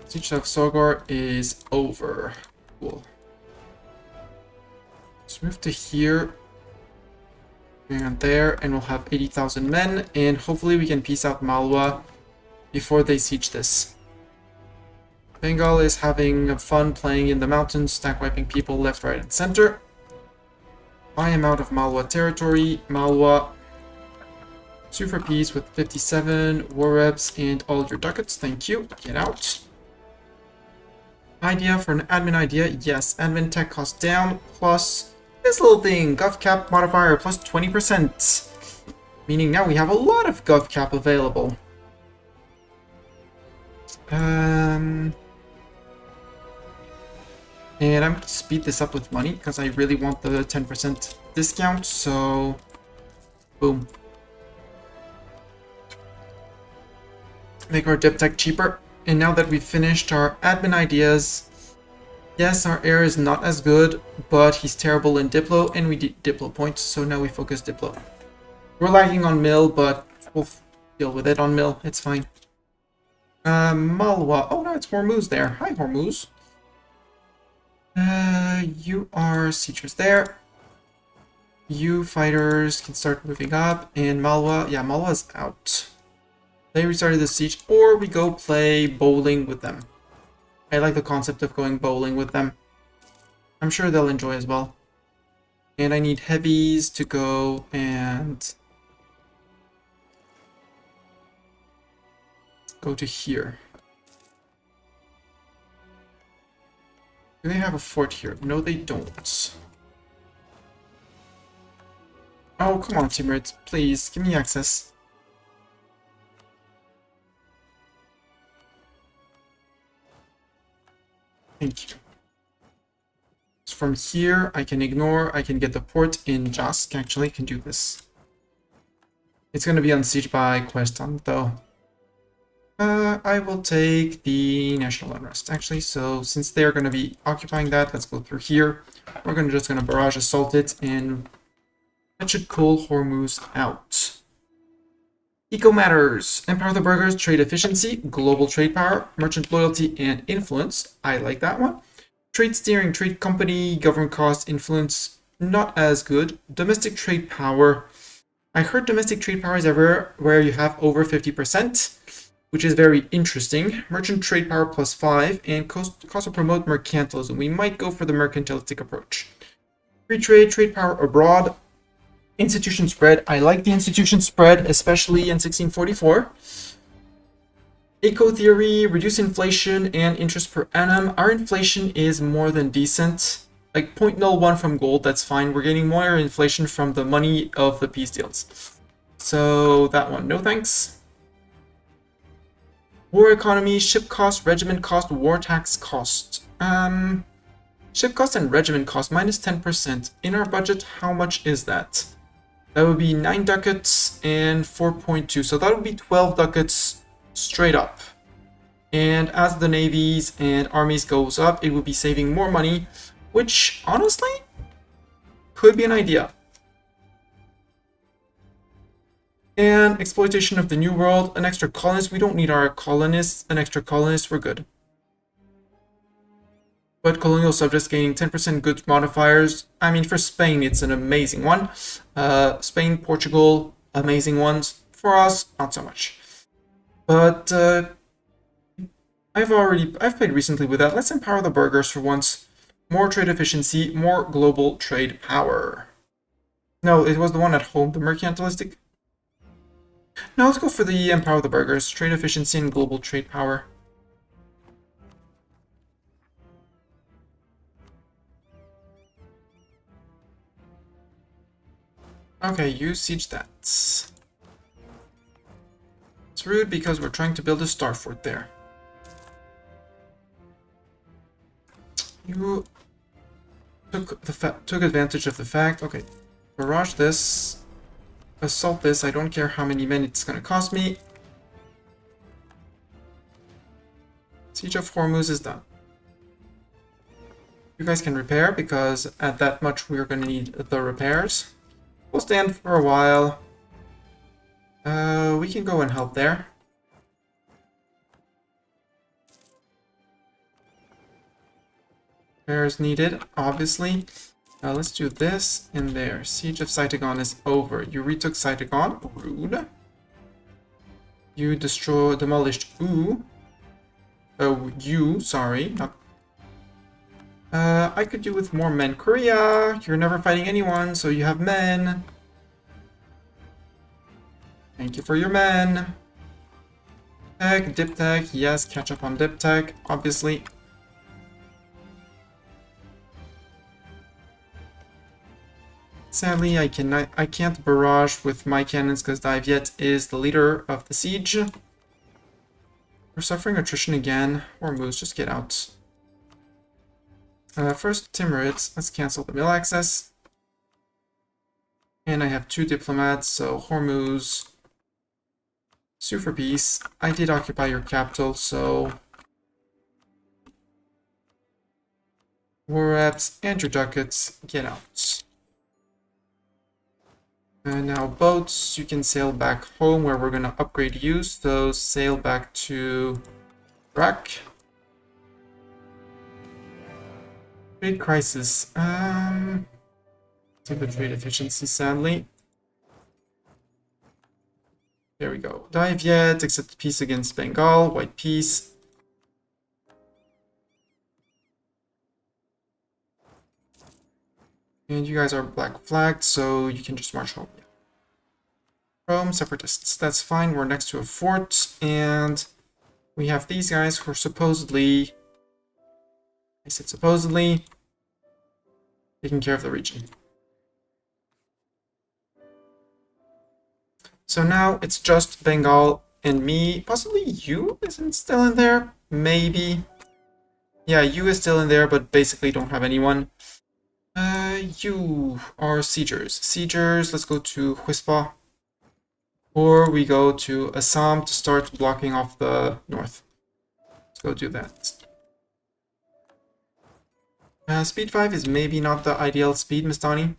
Siege of Sogor is over. Cool. Let's move to here. And there, and we'll have 80,000 men, and hopefully we can peace out Malwa before they siege this. Bengal is having fun playing in the mountains, stack wiping people left, right, and center. I am out of Malwa territory. Malwa, sue for peace with 57 war reps and all your ducats. Thank you. Get out. Idea for an admin idea. Yes, admin tech cost down, plus this little thing, GovCap modifier plus 20%. Meaning now we have a lot of GovCap available. And I'm going to speed this up with money because I really want the 10% discount, so boom. Make our dip tech cheaper. And now that we've finished our admin ideas, yes, our heir is not as good, but he's terrible in Diplo, and we did Diplo points, so now we focus Diplo. We're lagging on Mill, but we'll deal with it on Mill. It's fine. Malwa. Oh, no, it's Hormuz there. Hi, Hormuz. You are siegers there. You fighters can start moving up, and Malwa. Yeah, Malwa's out. They restarted the siege, or we go play bowling with them. I like the concept of going bowling with them. I'm sure they'll enjoy as well. And I need heavies to go and go to here. Do they have a fort here? No, they don't. Oh, come on, teammates. Please, give me access. Thank you. So from here, I can ignore. I can get the port in Jask. Actually, can do this. It's going to be on siege by Queston, though. I will take the National Unrest, actually. So since they're going to be occupying that, let's go through here. We're just going to barrage assault it, and that should cool Hormuz out. Eco matters. Empower the burghers, trade efficiency, global trade power, merchant loyalty, and influence. I like that one. Trade steering, trade company, government cost, influence, not as good. Domestic trade power. I heard domestic trade power is everywhere where you have over 50%, which is very interesting. Merchant trade power plus 5, and cost will promote mercantilism. We might go for the mercantilistic approach. Free trade, trade power abroad. Institution spread. I like the institution spread, especially in 1644. Eco theory, reduce inflation and interest per annum. Our inflation is more than decent. Like 0.01 from gold, that's fine. We're getting more inflation from the money of the peace deals. So that one, no thanks. War economy, ship cost, regiment cost, war tax cost. Ship cost and regiment cost, minus 10%. In our budget, how much is that? That would be 9 ducats and 4.2. So that would be 12 ducats straight up. And as the navies and armies goes up, it would be saving more money, which honestly could be an idea. And exploitation of the New World, an extra colonist. We don't need our colonists, an extra colonist, we're good. But colonial subjects gaining 10% good modifiers. I mean, for Spain, it's an amazing one. Spain, Portugal, amazing ones. For us, not so much. But I've played recently with that. Let's empower the burghers for once. More trade efficiency, more global trade power. No, it was the one at home, the mercantilistic. No, let's go for the empower the burghers. Trade efficiency and global trade power. Okay, you siege that. It's rude because we're trying to build a star fort there. You took advantage of the fact. Okay, barrage this, assault this. I don't care how many men it's gonna cost me. Siege of Hormuz is done. You guys can repair, because at that much we're going to need the repairs. We'll stand for a while. We can go and help there. Repairs needed, obviously. Let's do this in there. Siege of Sitagon is over. You retook Sitagon. Rude. You demolished Ooh. Oh, you, sorry. Not... I could do with more men. Korea, you're never fighting anyone, so you have men. Thank you for your men. Tech, dip tech, yes, catch up on dip tech, obviously. Sadly, I can't barrage with my cannons because Divyet is the leader of the siege. We're suffering attrition again. Hormuz, just get out. First, Timurids. Let's cancel the mill access. And I have 2 diplomats, so Hormuz. Sue for peace. I did occupy your capital, so... War reps and your ducats, get out. And now boats, you can sail back home where we're going to upgrade you, so sail back to Iraq. Trade crisis. Take the trade efficiency, sadly. There we go. Divyet, accept peace against Bengal, white peace. And you guys are black flagged, so you can just march home. Rome, separatists. That's fine. We're next to a fort, and we have these guys who are supposedly, I said supposedly, taking care of the region. So now it's just Bengal and me. Possibly you isn't still in there? Maybe. Yeah, you is still in there, but basically don't have anyone. You are siegers. Siegers, let's go to Huispa. Or we go to Assam to start blocking off the north. Let's go do that. Speed 5 is maybe not the ideal speed, Mistani.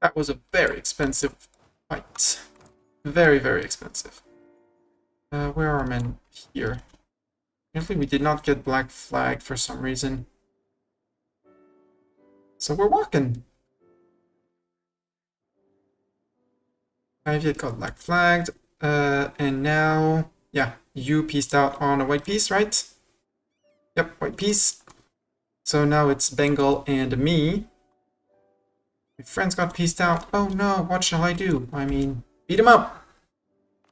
That was a very expensive fight. Very, very expensive. Where are our men? Here. Apparently we did not get black flagged for some reason. So we're walking. I've yet got black flagged. And now, yeah, you pieced out on a white piece, right? Yep, white piece. So now it's Bengal and me. My friends got pieced out. Oh no, what shall I do? I mean, beat him up.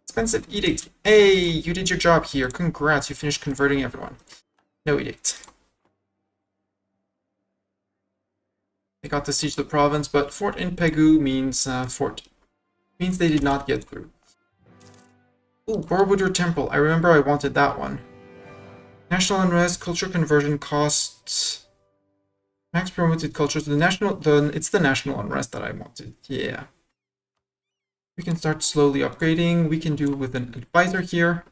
Expensive edict. Hey, you did your job here. Congrats, you finished converting everyone. No edict. They got to siege the province, but fort in Pegu means fort. Means they did not get through. Ooh, Borobudur Temple. I remember I wanted that one. National unrest, culture conversion costs. Max promoted culture to the national. It's the national unrest that I wanted. Yeah. We can start slowly upgrading. We can do with an advisor here.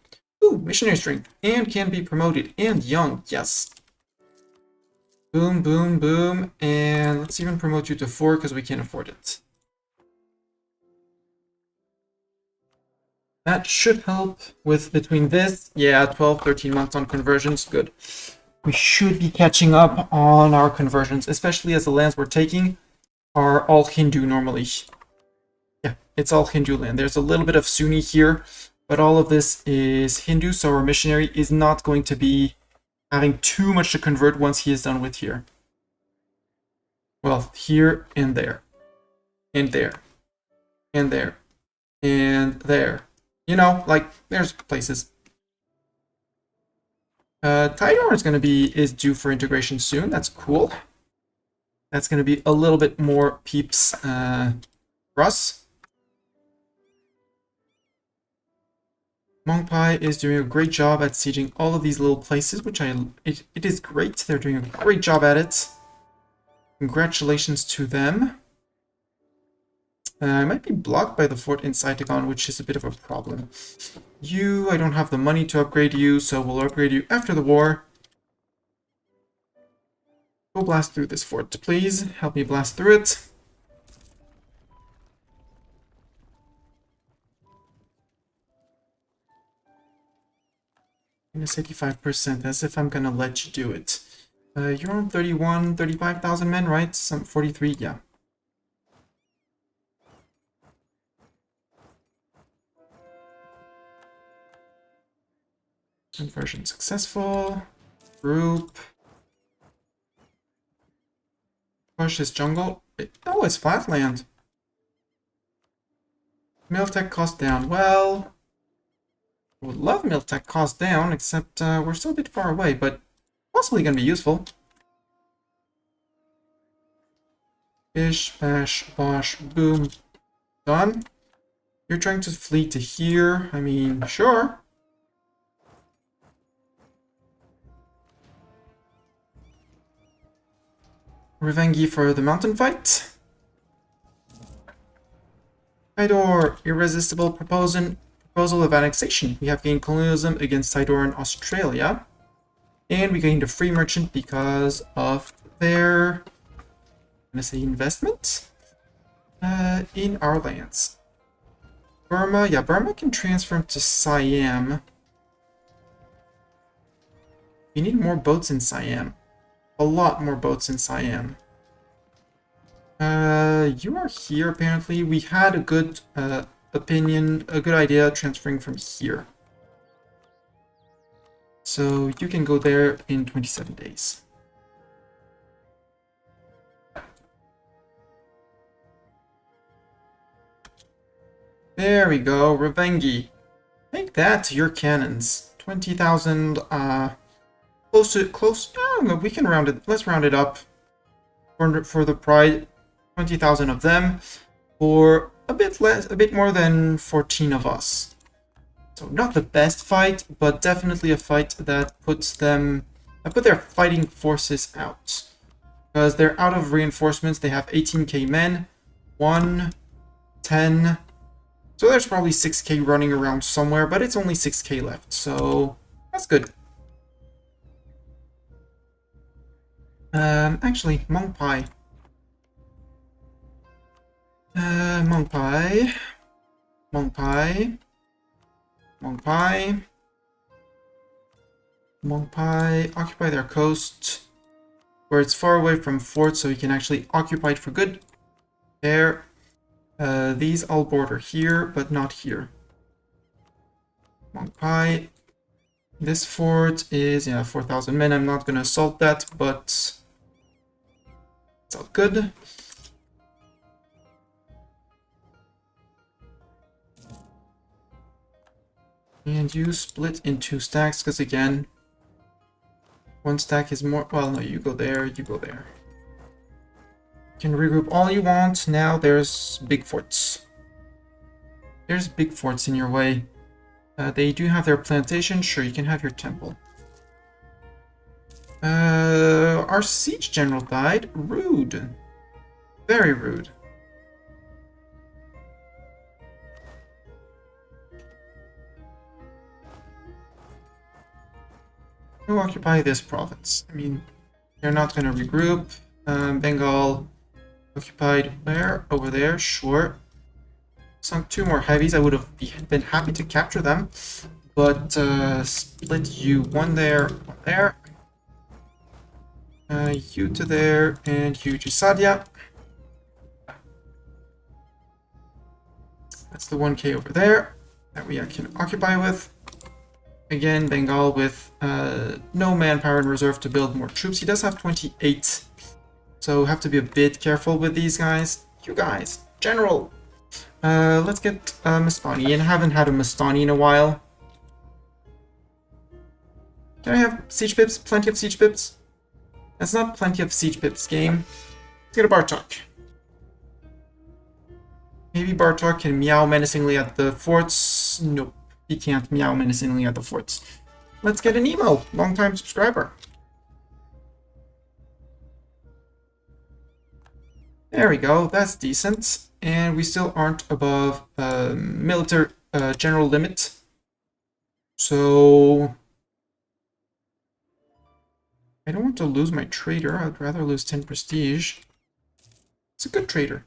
Ooh, missionary strength. And can be promoted. And young. Yes. Boom, boom, boom. And let's even promote you to 4 because we can afford it. That should help with between this. Yeah, 12, 13 months on conversions. Good. We should be catching up on our conversions, especially as the lands we're taking are all Hindu normally. Yeah, it's all Hindu land. There's a little bit of Sunni here, but all of this is Hindu, so our missionary is not going to be having too much to convert once he is done with here. Well, here and there. And there. And there. And there. You know, like, there's places. Tidor is due for integration soon. That's cool. That's gonna be a little bit more peeps for us. Mongpai is doing a great job at sieging all of these little places, which it is great. They're doing a great job at it. Congratulations to them. I might be blocked by the fort in Saigon, which is a bit of a problem. I don't have the money to upgrade you, so we'll upgrade you after the war. Go blast through this fort, please. Help me blast through it. Minus 85%, as if I'm gonna let you do it. You're on 35,000 men, right? Some 43, yeah. Conversion successful. Group. Push this jungle. Oh, it's flatland. Miltech cost down. Well, I would love Miltech cost down, except we're still a bit far away, but possibly gonna be useful. Bish, bash, bosh, boom. Done. You're trying to flee to here. I mean, sure. Revengi for the mountain fight. Tidor, irresistible proposal of annexation. We have gained colonialism against Tidor in Australia. And we gained a free merchant because of their, I'm gonna say, investment in our lands. Burma, yeah, Burma can transfer to Siam. We need more boats in Siam. A lot more boats in Siam. You are here, apparently. We had a good a good idea transferring from here. So you can go there in 27 days. There we go, Revengi. Make that your cannons. 20,000, close, oh, we can round it, let's round it up. For the pride, 20,000 of them, for a bit more than 14 of us. So not the best fight, but definitely a fight that put their fighting forces out. Because they're out of reinforcements, they have 18k men, 1, 10, so there's probably 6k running around somewhere, but it's only 6k left, so that's good. Actually, Mongpai. Mongpai. Occupy their coast, where it's far away from forts, so you can actually occupy it for good. There. These all border here, but not here. Mongpai. This fort is, yeah, 4,000 men. I'm not gonna assault that, but it's all good. And you split in 2 stacks, because again, 1 stack is more, well, no, you go there, you go there. You can regroup all you want. Now there's big forts. There's big forts in your way. They do have their plantation. Sure, you can have your temple. Our siege general died. Rude. Very rude. Who occupy this province? I mean, they're not going to regroup. Bengal occupied where? Over there, sure. Sunk 2 more heavies. I would have been happy to capture them, but split you 1 there, 1 there. You to there, and you to Sadia. That's the 1k over there that we can occupy with. Again, Bengal with no manpower in reserve to build more troops. He does have 28, so have to be a bit careful with these guys. You guys, general. Let's get Mastani in. Haven't had a Mastani in a while. Can I have siege pips? Plenty of siege pips? That's not plenty of siege pips game. Let's get a Bartok. Maybe Bartok can meow menacingly at the forts. Nope. he can't meow menacingly at the forts. Let's get an emo, long-time subscriber. There we go, that's decent. And we still aren't above military general limit. So I don't want to lose my trader. I'd rather lose 10 prestige. It's a good trader.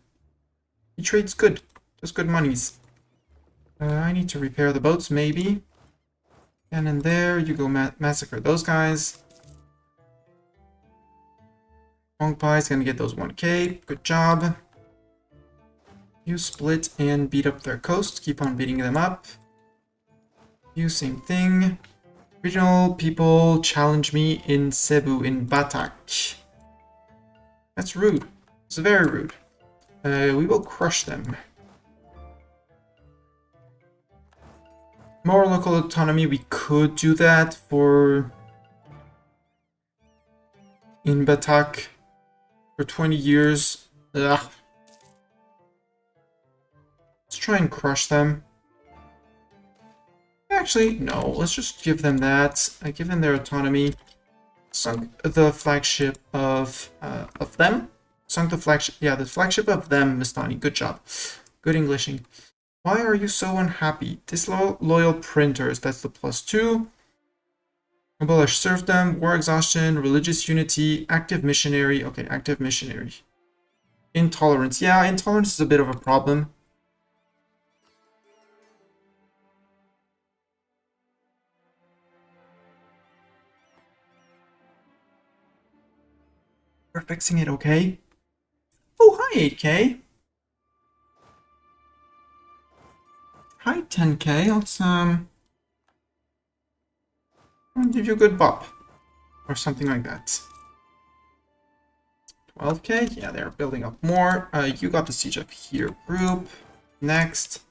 He trades good. Does good monies. I need to repair the boats, maybe. And in there, you go massacre those guys. Hong Pai's gonna get those 1k. Good job. You split and beat up their coast. Keep on beating them up. You, same thing. Regional people challenge me in Cebu, in Batak. That's rude. It's very rude. We will crush them. More local autonomy, we could do that for... in Batak for 20 years. Ugh. Let's try and crush them. Actually, no. Let's just give them that. Give them their autonomy. Sunk the flagship of them. Sunk the flagship. Yeah, the flagship of them, Mistani. Good job. Good Englishing. Why are you so unhappy? Disloyal printers. That's the +2. Abolish serfdom, war exhaustion, religious unity, active missionary. Okay, active missionary. Intolerance. Yeah, intolerance is a bit of a problem. We're fixing it, okay? Oh, hi, 8k. Hi, 10k. Let's, I'll give you a good bop. Or something like that. 12k. Yeah, they're building up more. You got the siege up here. Group. Next.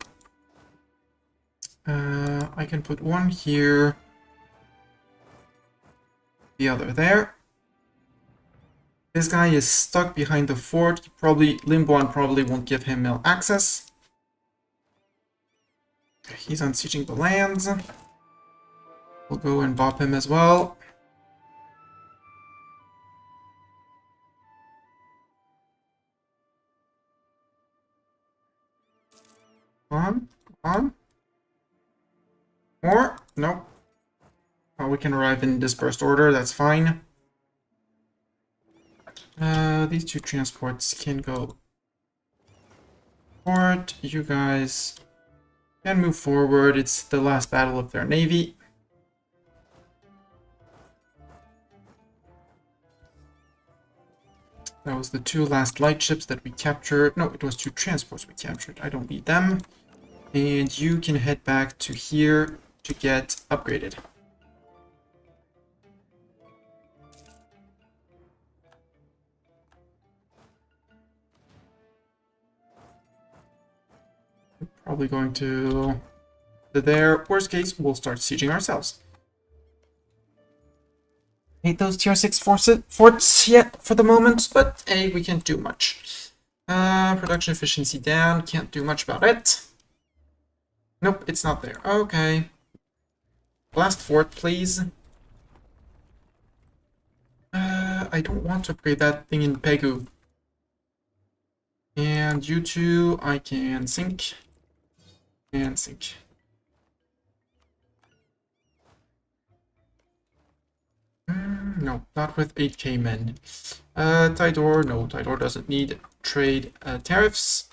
I can put one here. The other there. This guy is stuck behind the fort. Limbuan probably won't give him mill access. He's unsieging the lands. We'll go and bop him as well. Come on. More? Nope. Oh, we can arrive in dispersed order. That's fine. These two transports can go forward. You guys can move forward. It's the last battle of their navy. That was the two last light ships that we captured. No, it was two transports we captured. I don't need them. And you can head back to here to get upgraded. Probably going to there. Worst case, we'll start sieging ourselves. Hate those tier 6 forts yet for the moment, but hey, we can't do much. Production efficiency down, can't do much about it. Nope, it's not there. Okay. Blast fort, please. I don't want to upgrade that thing in Pegu. And you two, I can sink. And sink. No, not with 8k men. Tidor, no, Tidor doesn't need trade tariffs.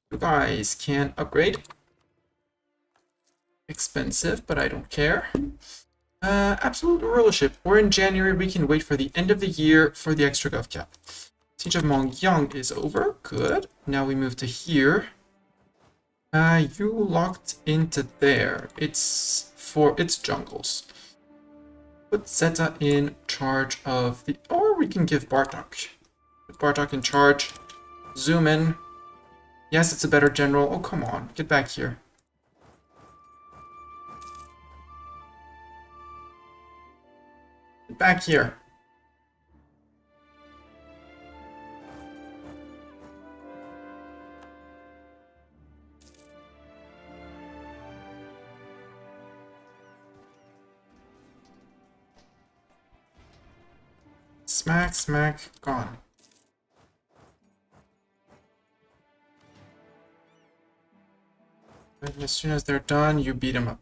You guys can upgrade. Expensive, but I don't care. Absolute rulership. We're in January, we can wait for the end of the year for the extra gov cap. Siege of Mongyang is over, good. Now we move to here. You locked into there. It's for its jungles. Put Zeta in charge of the... Or we can give Bartok. Put Bartok in charge. Zoom in. Yes, it's a better general. Oh, come on. Get back here. Get back here. Smack, smack, gone. And as soon as they're done, you beat them up.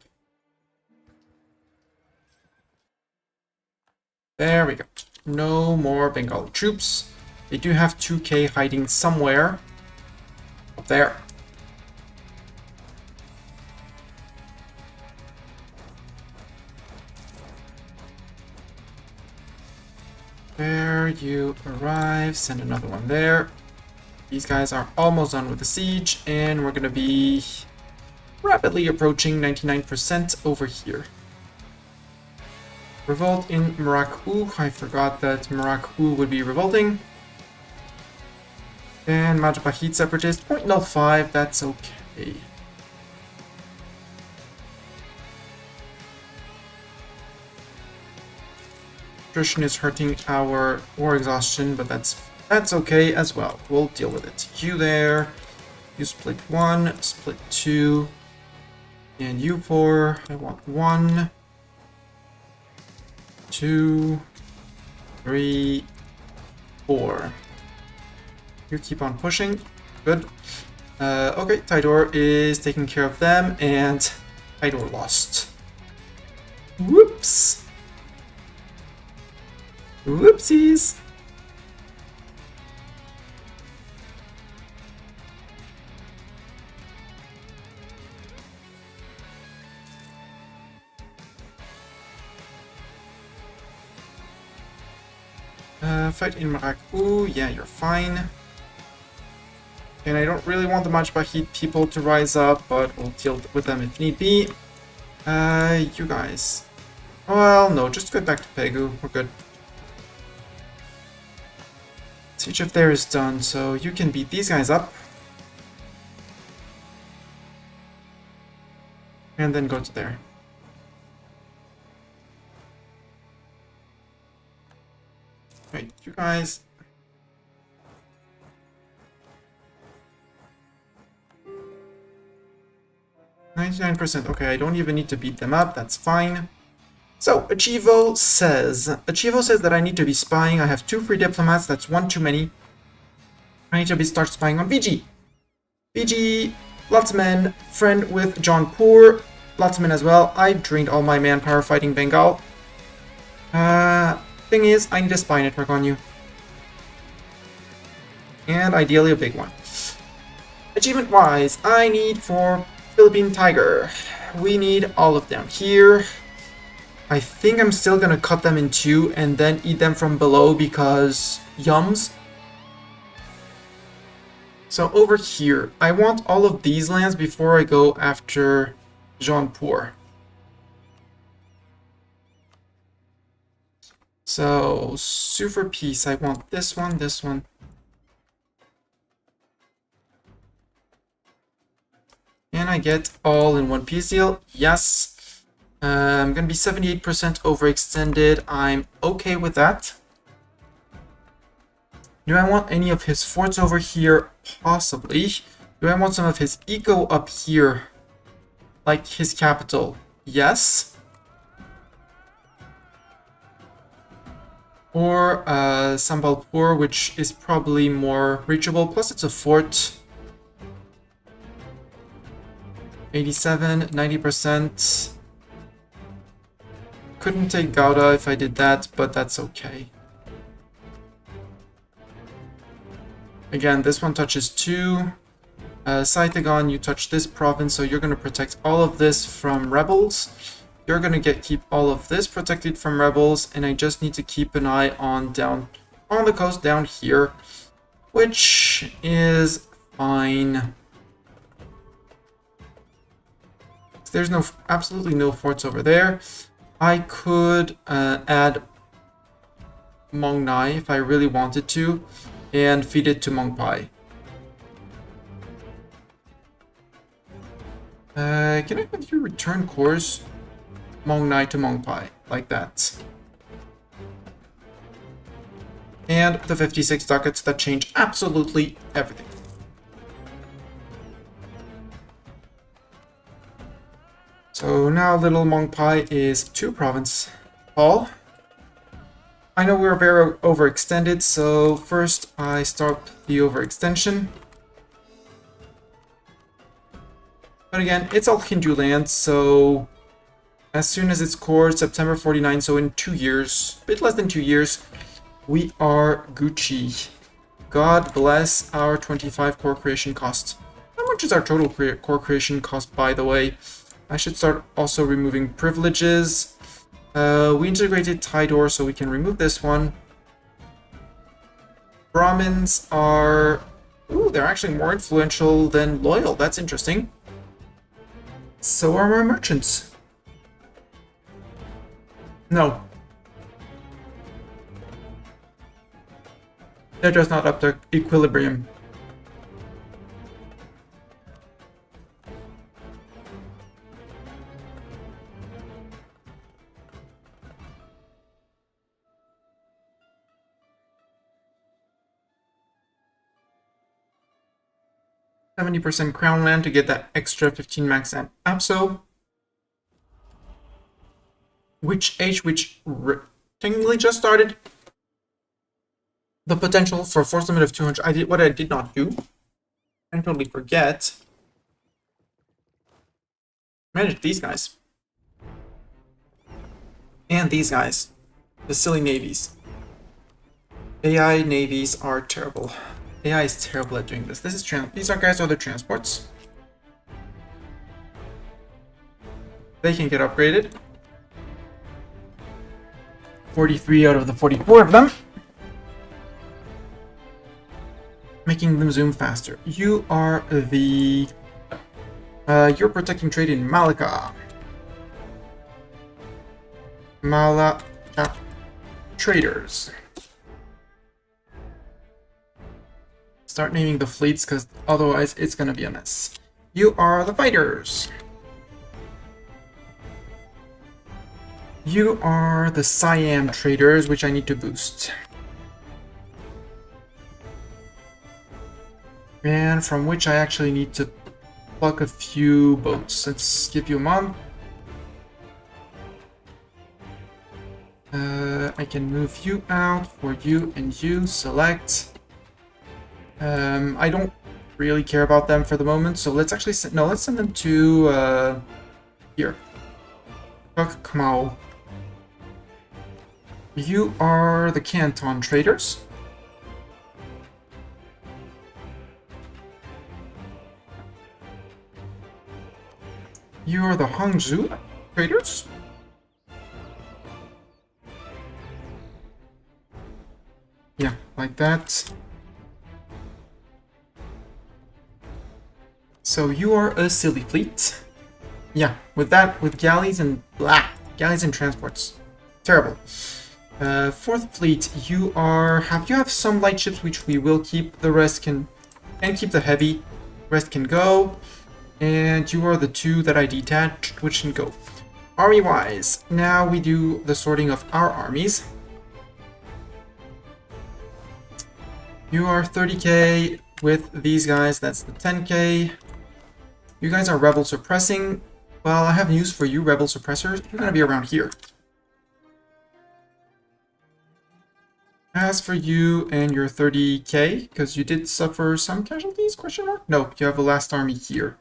There we go. No more Bengali troops. They do have 2K hiding somewhere. Up there. There you arrive. Send another one there. These guys are almost done with the siege, and we're going to be rapidly approaching 99% over here. Revolt in Morocco. I forgot that Morocco would be revolting. And Majapahit Separatist, 0.05, that's okay. Attrition is hurting our war exhaustion, but that's okay as well. We'll deal with it. You there. You split 1, split 2. And you 4. I want 1, 2, 3, 4. You keep on pushing. Good. Okay, Tidor is taking care of them, and Tidor lost. Whoops. Whoopsies. Fight in Morocco. Yeah, you're fine. And I don't really want the Majapahit people to rise up, but we'll deal with them if need be. You guys. Well, no, just go back to Pegu. We're good. Siege of there is done, so you can beat these guys up. And then go to there. Right, you guys. %. Okay, I don't even need to beat them up. That's fine. So, Achivo says that I need to be spying. I have 2 free diplomats. That's 1 too many. I need to start spying on VG. VG, lots of men. Friend with John Poor. Lots of men as well. I drained all my manpower fighting Bengal. Thing is, I need a spy network on you. And ideally a big one. Achievement-wise, I need for Philippine Tiger. We need all of them here. I think I'm still gonna cut them in 2 and then eat them from below because yums. So over here, I want all of these lands before I go after Jaunpur. So, super peace, I want this one, this one. And I get all in one piece deal. Yes. I'm going to be 78% overextended. I'm okay with that. Do I want any of his forts over here? Possibly. Do I want some of his eco up here? Like his capital? Yes. Or Sambalpur, which is probably more reachable. Plus it's a fort. 87, 90%. Couldn't take Gouda if I did that, but that's okay. Again, this one touches 2. Saitagon, you touch this province, so you're going to protect all of this from rebels. You're going to keep all of this protected from rebels, and I just need to keep an eye on down on the coast down here, which is fine. There's absolutely no forts over there. I could add Mong Nai if I really wanted to, and feed it to Mong Pai. Can I have you return course Mong Nai to Mong Pai, like that? And the 56 ducats that change absolutely everything. So now little Mong Pai is 2 province tall. I know we were very overextended, so first I start the overextension. But again, it's all Hindu land, so as soon as it's core, September 49, so in 2 years, a bit less than 2 years, we are Gucci. God bless our 25 core creation cost. How much is our total core creation cost, by the way? I should start also removing privileges. We integrated Tidor, so we can remove this one. Brahmins are... Ooh, they're actually more influential than loyal. That's interesting. So are our merchants. No. They're just not up to equilibrium. %70 crown land to get that extra 15 max and Apso. Which technically just started. The potential for force limit of 200. What I did not do. I totally forget. Manage these guys. And these guys. The silly navies. AI navies are terrible. AI is terrible at doing this. These guys are the transports. They can get upgraded. 43 out of the 44 of them. Making them zoom faster. You are the... you're protecting trade in Malacca. Malacca traders. Start naming the fleets, because otherwise it's gonna be a mess. You are the fighters. You are the Siam traders, which I need to boost. And from which I actually need to pluck a few boats. Let's give you a month. I can move you out for you and you. Select. I don't really care about them for the moment, so let's actually let's send them to here. Kamau. You are the Canton traders. You are the Hangzhou traders. Yeah, like that. So you are a silly fleet. Yeah, with galleys and transports. Terrible. Fourth fleet, you have some light ships which we will keep. The rest can keep the heavy. Rest can go. And you are the two that I detached, which can go. Army-wise, now we do the sorting of our armies. You are 30k with these guys, that's the 10k. You guys are rebel suppressing. Well, I have news for you, rebel suppressors. You're gonna be around here. As for you and your 30k, because you did suffer some casualties, question mark? No, you have a last army here.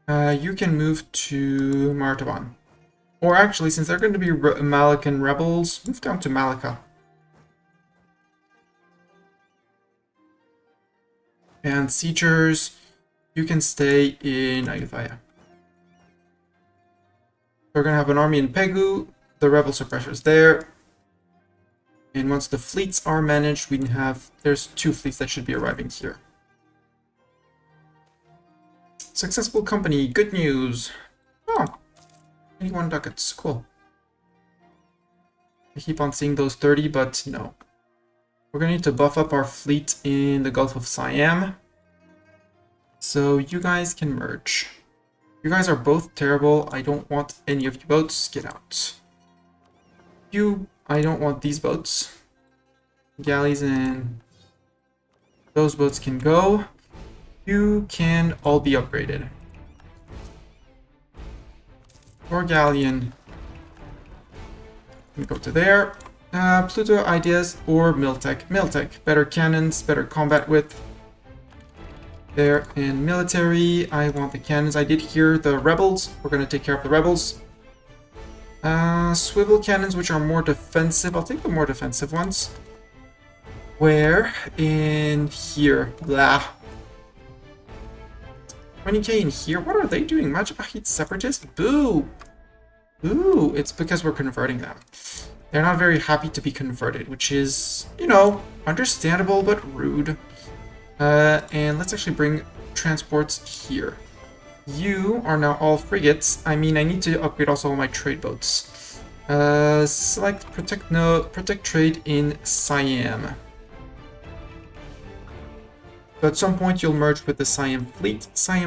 You can move to Martaban. Or actually, since they're going to be Malacan rebels, move down to Malacca. And siegers, you can stay in Ayutthaya. We're going to have an army in Pegu, the rebel suppressors there. And once the fleets are managed, there's 2 fleets that should be arriving here. Successful company, good news. Oh, 21 ducats, cool. I keep on seeing those 30, but no. We're gonna need to buff up our fleet in the Gulf of Siam. So you guys can merge. You guys are both terrible. I don't want any of your boats. Get out. I don't want these boats. Galleys and those boats can go. You can all be upgraded. Or galleon. We go to there. Pluto ideas or Miltech. Miltech. Better cannons, better combat width. There, and military. I want the cannons. I did hear the rebels. We're going to take care of the rebels. Swivel cannons, which are more defensive. I'll take the more defensive ones. Where? In here. Blah. 20k in here? What are they doing? Majapahit separatists? Boo! Boo! It's because we're converting them. They're not very happy to be converted, which is, you know, understandable but rude. And let's actually bring transports here. You are now all frigates. I mean, I need to upgrade also all my trade boats. Select protect trade in Siam. So at some point you'll merge with the Siam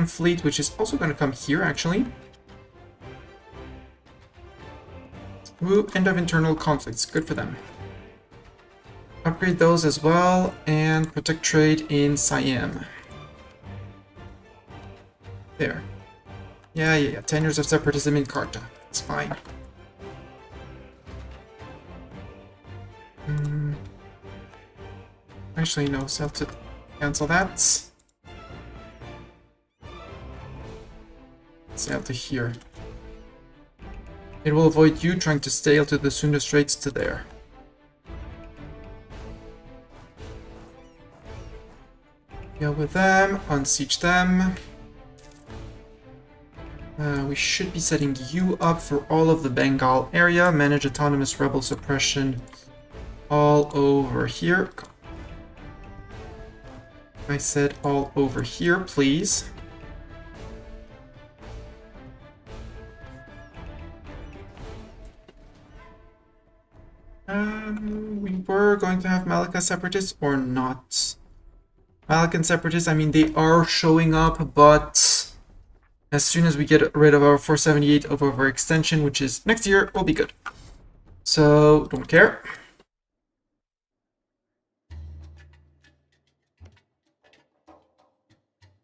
Fleet, which is also going to come here actually. Ooh, end of internal conflicts. Good for them. Upgrade those as well, and protect trade in Siam. There. Yeah. 10 years of separatism in Karta. It's fine. Actually, no. Cancel that. Sail to here. It will avoid you trying to sail to the Sunda Straits to there. Go with them, unsiege them. We should be setting you up for all of the Bengal area. Manage autonomous rebel suppression all over here. I said all over here, please. We were going to have Malacca separatists or not. Malaccan separatists, I mean, they are showing up, but as soon as we get rid of our 478 of overextension, which is next year, we'll be good. So, don't care.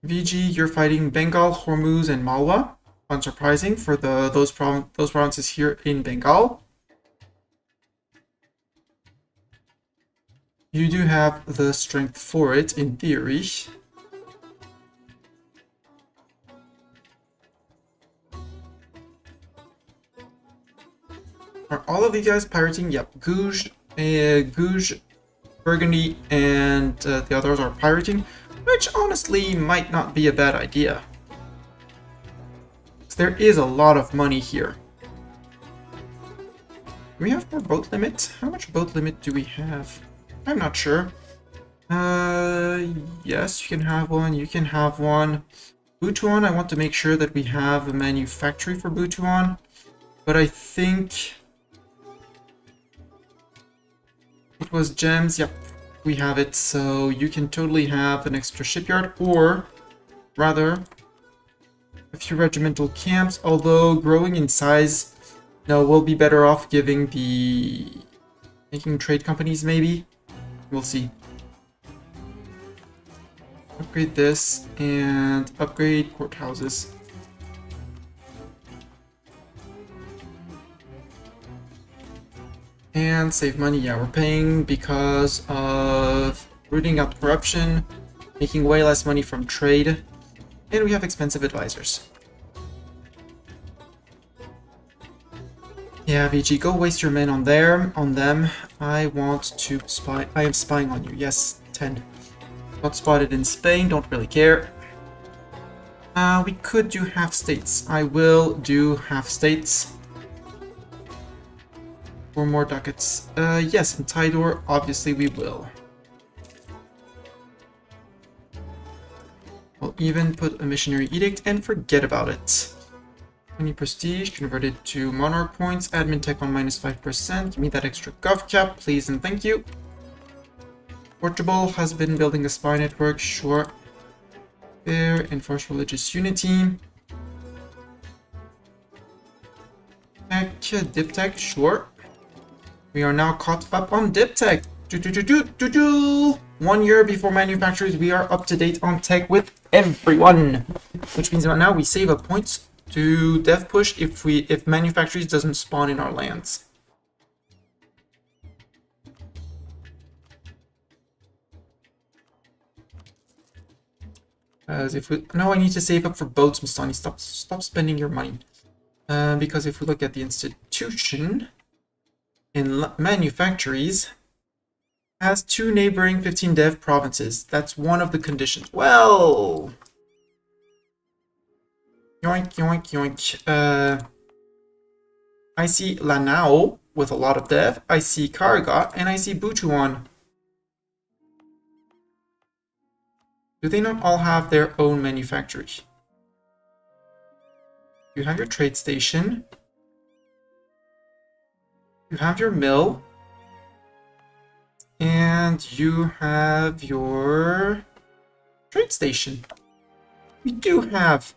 VG, you're fighting Bengal, Hormuz, and Malwa. Unsurprising for those provinces here in Bengal. You do have the strength for it, in theory. Are all of these guys pirating? Yep. Gouge, Burgundy, and the others are pirating, which honestly might not be a bad idea. There is a lot of money here. Do we have more boat limit? How much boat limit do we have? I'm not sure. Yes, you can have one. You can have one. Butuan, I want to make sure that we have a manufactory for Butuan. But I think it was gems. Yep, we have it. So you can totally have an extra shipyard, or rather a few regimental camps. Although growing in size, no, we'll be better off making trade companies maybe. We'll see. Upgrade this and upgrade courthouses. And save money. Yeah, we're paying because of rooting out corruption, making way less money from trade, and we have expensive advisors. Yeah, VG, go waste your men on them. I want to spy. I am spying on you. Yes, 10. Got spotted in Spain, don't really care. We could do half states. I will do half states. 4 more ducats. Yes, in Tidor, obviously we will. We'll even put a missionary edict and forget about it. 20 prestige, converted to monarch points, admin tech on -5%. Give me that extra gov cap, please and thank you. Portugal has been building a spy network, sure. There, enforce religious unity. Tech, dip tech, sure. We are now caught up on dip tech. 1 year before manufacturers, we are up to date on tech with everyone. Which means now we save a point to dev push if manufacturers doesn't spawn in our lands. Because if we... No, I need to save up for boats, Mustani. Stop spending your money. Because if we look at the institution in manufactories, has 2 neighboring 15 dev provinces. That's one of the conditions. Well... Yoink, yoink, yoink. I see Lanao with a lot of dev. I see Karagat, and I see Butuan. Do they not all have their own manufactories? You have your trade station. You have your mill. And you have your trade station. We do have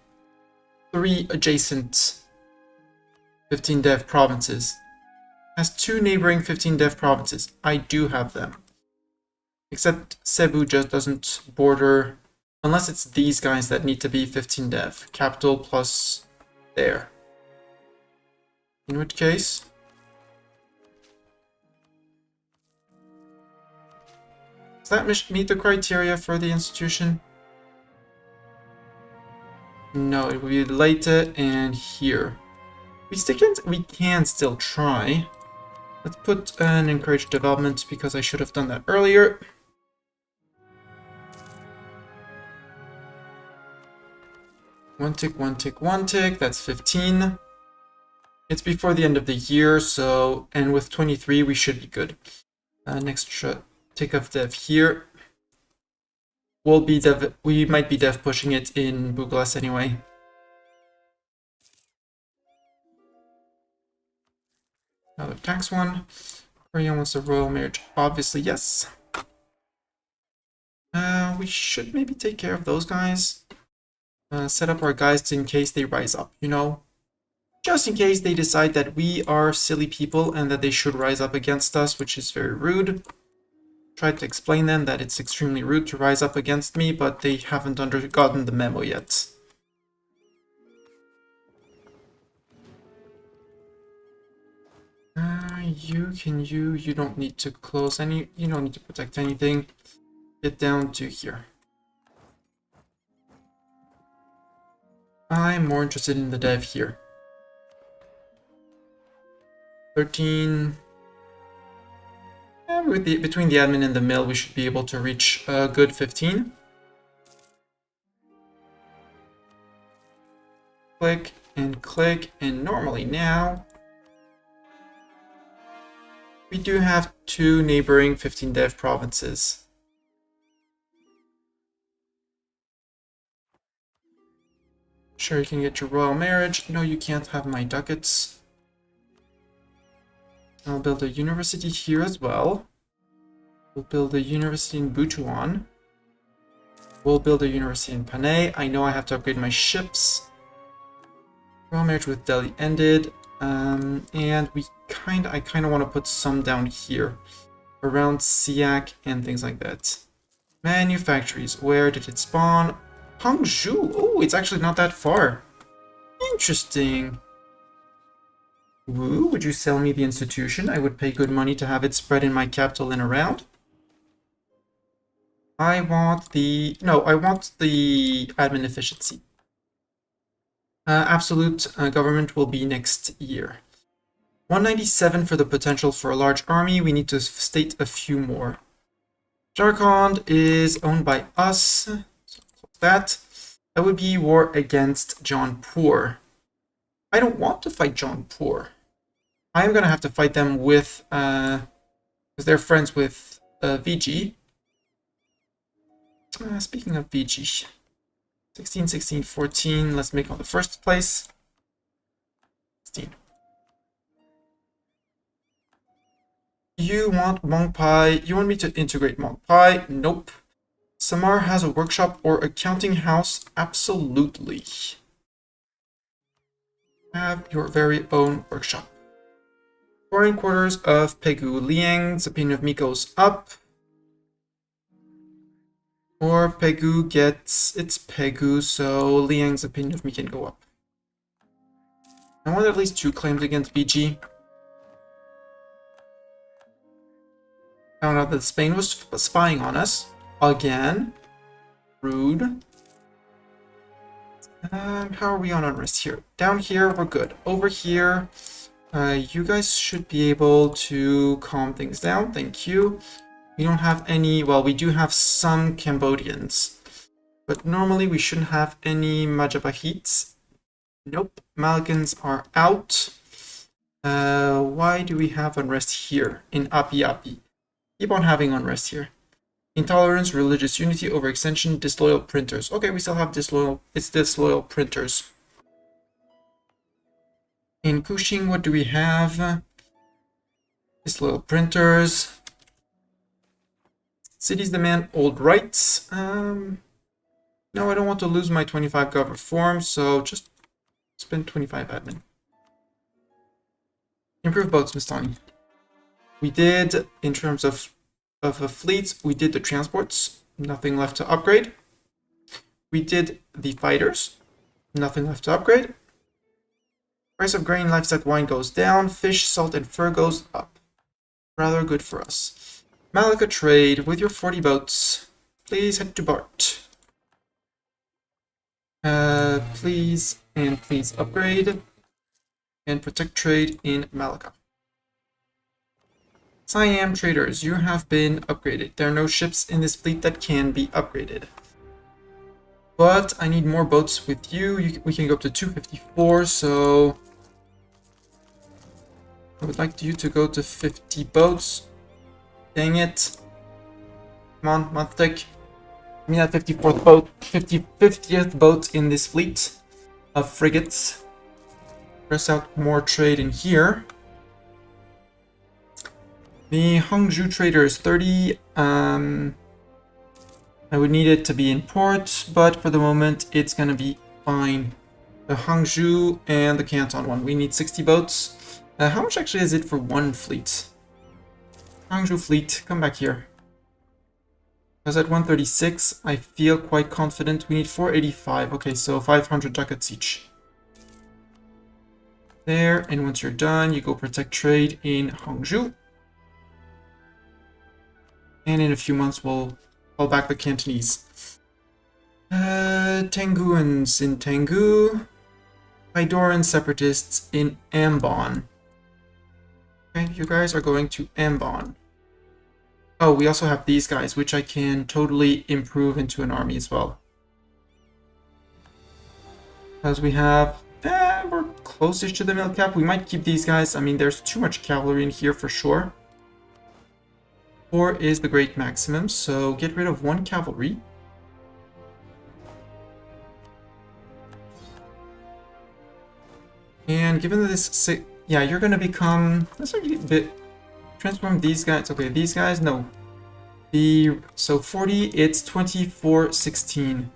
3 adjacent 15 dev provinces. Has 2 neighboring 15 dev provinces. I do have them. Except Cebu just doesn't border, unless it's these guys that need to be 15 dev. Capital plus there. In which case... Does that meet the criteria for the institution? No, it would be later and here. We can still try. Let's put an encourage development because I should have done that earlier. One tick, one tick, one tick. That's 15. It's before the end of the year, so... And with 23, we should be good. Next tick of dev here. We might be dev pushing it in Buglas anyway. Another tax one. Korean wants a royal marriage. Obviously, yes. We should maybe take care of those guys. Set up our guys in case they rise up, you know? Just in case they decide that we are silly people and that they should rise up against us, which is very rude. Tried to explain them that it's extremely rude to rise up against me, but they haven't gotten the memo yet. You don't need to close any, you don't need to protect anything. Get down to here. I'm more interested in the dev here. 13. Between the admin and the mill, we should be able to reach a good 15. Click, and normally now... We do have 2 neighboring 15 dev provinces. Sure, you can get your royal marriage. No, you can't have my ducats. I'll build a university here as well. We'll build a university in Butuan. We'll build a university in Panay. I know I have to upgrade my ships. Royal marriage with Delhi ended. And I kind of want to put some down here. Around Siak and things like that. Manufactories. Where did it spawn? Hangzhou. Oh, it's actually not that far. Interesting. Woo, would you sell me the institution? I would pay good money to have it spread in my capital and around. I want the admin efficiency. Absolute government will be next year. 197 for the potential for a large army. We need to state a few more. Jharkhand is owned by us. So that would be war against Jaunpur. I don't want to fight Jaunpur. I am going to have to fight them with, because they're friends with VG. Speaking of VG, 16, 16, 14. Let's make on the first place. 16. You want Mongpai? You want me to integrate Mongpai? Nope. Samar has a workshop or accounting house? Absolutely. Have your very own workshop. Foreign quarters of Pegu. Liang's opinion of me goes up. Or Pegu gets... It's Pegu, so Liang's opinion of me can go up. I want at least 2 claims against BG. Found out that Spain was spying on us. Again. Rude. How are we on unrest here? Down here, we're good. Over here, you guys should be able to calm things down. Thank you. We don't have any... Well, we do have some Cambodians. But normally we shouldn't have any Majapahites. Nope. Malikans are out. Why do we have unrest here in Api Api? Keep on having unrest here. Intolerance, religious unity, overextension, disloyal printers. Okay, we still have disloyal. It's disloyal printers. In Kuching, what do we have? Disloyal printers. Cities demand old rights. No, I don't want to lose my 25 gov reform, so just spend 25 admin. Improve boats, Mistani. We did, in terms of fleets, we did the transports. Nothing left to upgrade. We did the fighters. Nothing left to upgrade. Price of grain, livestock, wine goes down. Fish, salt, and fur goes up. Rather good for us. Malacca trade with your 40 boats. Please head to Bart. Please and please upgrade. And protect trade in Malacca. Siam traders, you have been upgraded. There are no ships in this fleet that can be upgraded. But I need more boats with you. We can go up to 254, so... I would like you to go to 50 boats. Dang it. Come on, Monthtek. I mean that 54th boat, 50th boat in this fleet of frigates. Press out more trade in here. The Hangzhou traders, 30. I would need it to be in port, but for the moment it's gonna be fine. The Hangzhou and the Canton one. We need 60 boats. How much actually is it for one fleet? Hangzhou fleet, come back here. I was at 136. I feel quite confident. We need 485. Okay, so 500 ducats each. There, and once you're done, you go protect trade in Hangzhou. And in a few months, we'll call back the Cantonese. Tenguans in Tengu. Haidoran separatists in Ambon. Okay, you guys are going to Ambon. Oh, we also have these guys, which I can totally improve into an army as well. As we have... we're close-ish to the mill cap. We might keep these guys. I mean, there's too much cavalry in here for sure. 4 is the great maximum, so get rid of 1 cavalry. And given that this... Yeah, you're going to become... Let's actually transform these guys. Okay, these guys, no. So 40, it's 2416.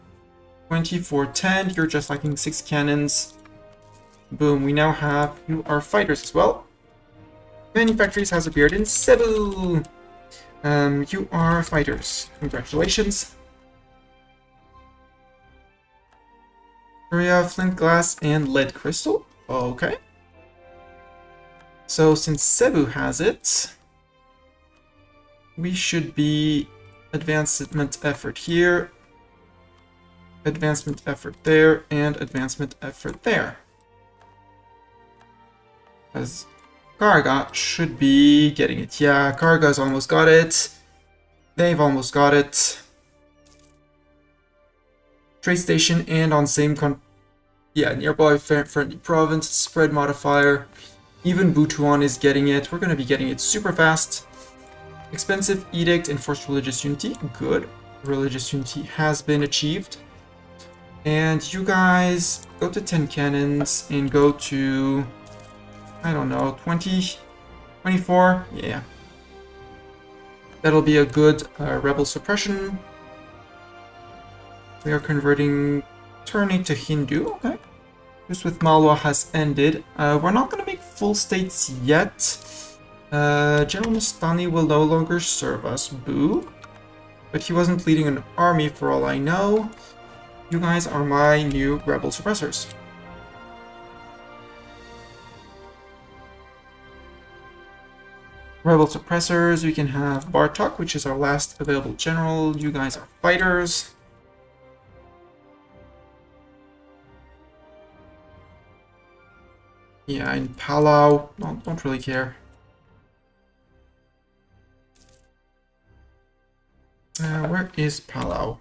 2410, you're just lacking 6 cannons. Boom, we now have... You are fighters as well. Manufactories has appeared in Cebu. You are fighters. Congratulations. Korea, flint glass, and lead crystal. Okay. So since Cebu has it, we should be advancement effort here, advancement effort there, and advancement effort there. As Karga should be getting it. Yeah, Karga's almost got it. They've almost got it. Trade station and on same nearby friendly province, spread modifier. Even Butuan is getting it. We're going to be getting it super fast. Expensive edict, enforced religious unity. Good. Religious unity has been achieved. And you guys go to 10 cannons and go to... I don't know, 20, 24, yeah. That'll be a good rebel suppression. We are converting, turning to Hindu, okay. This with Malwa has ended. We're not going to make full states yet. General Mustani will no longer serve us, boo. But he wasn't leading an army for all I know. You guys are my new rebel suppressors. Rebel suppressors, we can have Bartok, which is our last available general. You guys are fighters. Yeah, in Palau, don't really care. Where is Palau?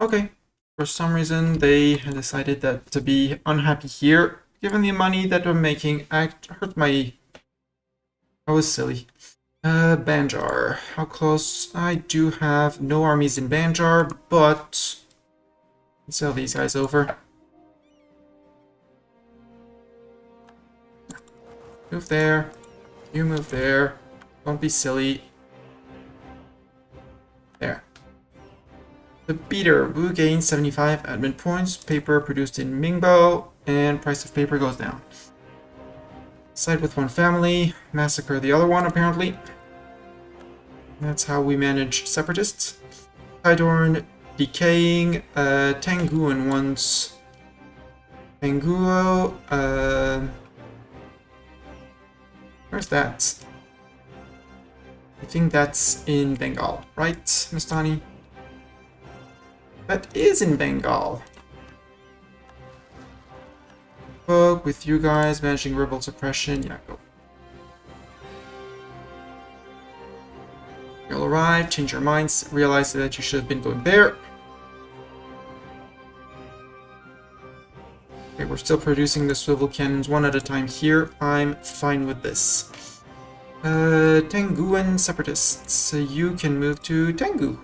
Okay. For some reason, they decided that to be unhappy here. Given the money that I'm making, I hurt my... I was silly. Banjar. How close? I do have no armies in Banjar, but... Let's sell these guys over. Move there. You move there. Don't be silly. There. The beater. Wu gains 75 admin points. Paper produced in Mingbo. And price of paper goes down. Side with one family. Massacre the other one, apparently. That's how we manage separatists. Haidorn decaying. Tanguan wants... Tanguo. Where's that? I think that's in Bengal, right, Mustani? That is in Bengal. But with you guys managing rebel suppression, yeah, go. You'll arrive, change your minds, realize that you should have been going there. Okay, we're still producing the swivel cannons one at a time here. I'm fine with this. Tenguan separatists, you can move to Tengu.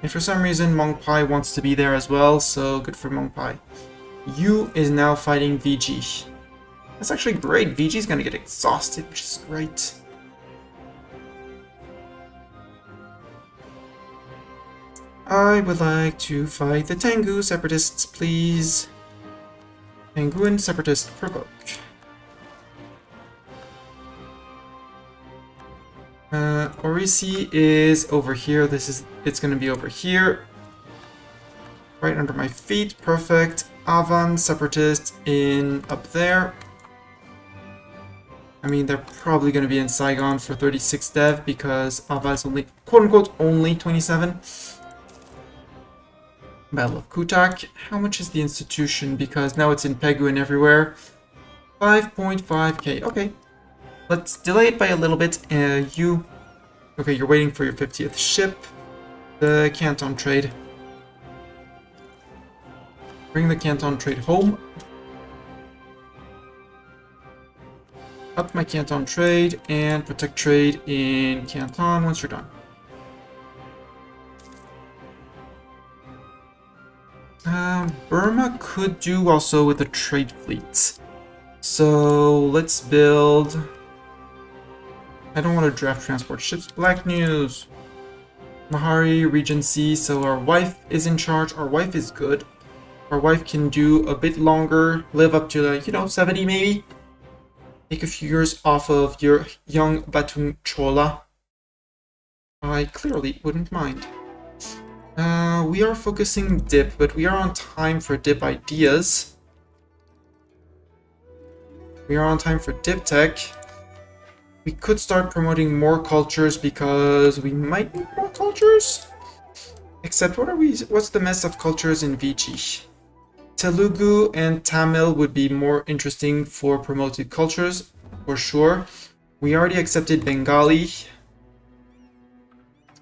And for some reason, Mongpai wants to be there as well, so good for Mongpai. Yu is now fighting VG. That's actually great. VG's gonna get exhausted, which is great. I would like to fight the Tengu separatists, please. Tenguan separatist provoke. Orisi is over here. It's gonna be over here. Right under my feet. Perfect. Avan separatist in up there. I mean, they're probably gonna be in Saigon for 36 dev because Ava is only, quote unquote, only 27. Battle of Kutak. How much is the institution? Because now it's in Pegu and everywhere. 5.5k. Okay. Let's delay it by a little bit. Okay, you're waiting for your 50th ship. The Canton trade. Bring the Canton trade home. Up my Canton trade and protect trade in Canton once you're done. Burma could do also with the trade fleet. So let's build... I don't want to draft transport ships. Black news. Mahari Regency. So our wife is in charge. Our wife is good. Our wife can do a bit longer. Live up to like, 70 maybe. Take a few years off of your young Batung Chola. I clearly wouldn't mind. We are focusing dip, but we are on time for dip ideas. We are on time for dip tech. We could start promoting more cultures because we might need more cultures. Except what's the mess of cultures in VG? Telugu and Tamil would be more interesting for promoted cultures, for sure. We already accepted Bengali.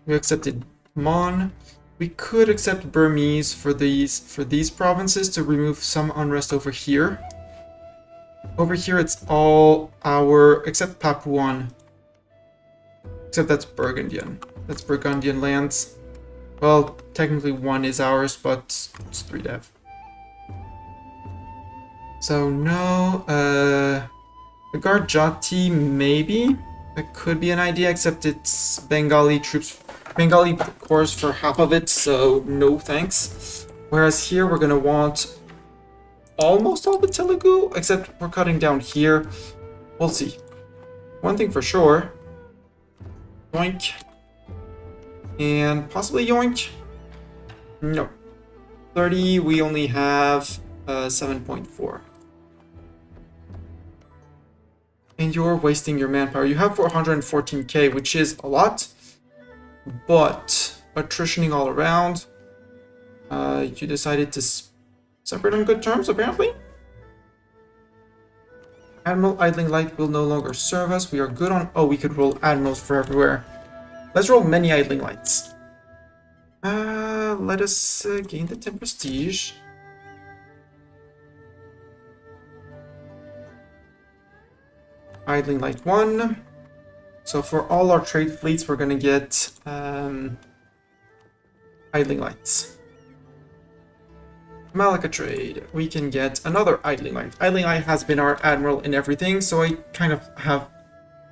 We accepted Mon. We could accept Burmese for these provinces to remove some unrest over here. Over here it's all our, except Papuan. Except that's Burgundian. That's Burgundian lands. Well, technically one is ours, but it's 3 dev. So no, Guard Jati maybe? That could be an idea, except it's Bengali troops, Bengali corps for half of it, so no thanks. Whereas here we're gonna want almost all the Telugu, except we're cutting down here. We'll see. One thing for sure. Yoink. And possibly yoink. No. 30, we only have 7.4. And you're wasting your manpower. You have 414k, which is a lot, but attritioning all around. You decided to Separate on good terms, apparently. Admiral Idling Light will no longer serve us. We are good on... Oh, we could roll Admirals for everywhere. Let's roll many Idling Lights. Let us gain the 10 prestige. Idling Light 1. So for all our trade fleets, we're going to get Idling Lights. Malaya trade, we can get another Idling Light. Idling Light has been our admiral in everything, so I kind of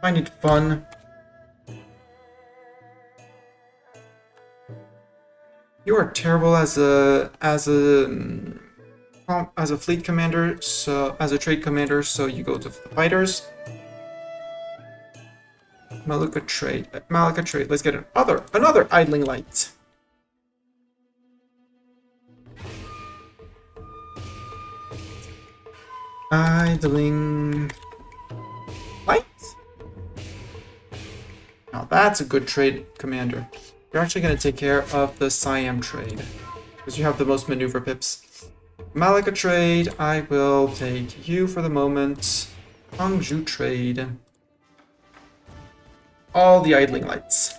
find it fun. You are terrible as a fleet commander, so as a trade commander, so you go to the fighters. Malaya trade. Let's get another Idling Light. Idling Light? Now that's a good trade, commander. You're actually going to take care of the Siam trade, because you have the most maneuver pips. Malaya trade, I will take you for the moment. Hangzhou trade. All the Idling Lights.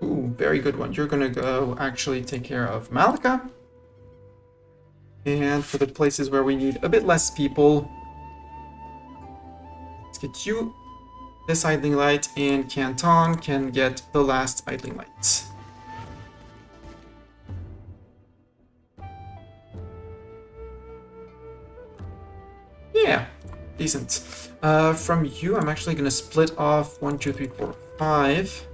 Ooh, very good one. You're gonna go actually take care of Malaya. And for the places where we need a bit less people, let's get you this Idling Light, and Canton can get the last Idling Light. Yeah, decent. From you, I'm actually gonna split off 1, 2, 3, 4, 5.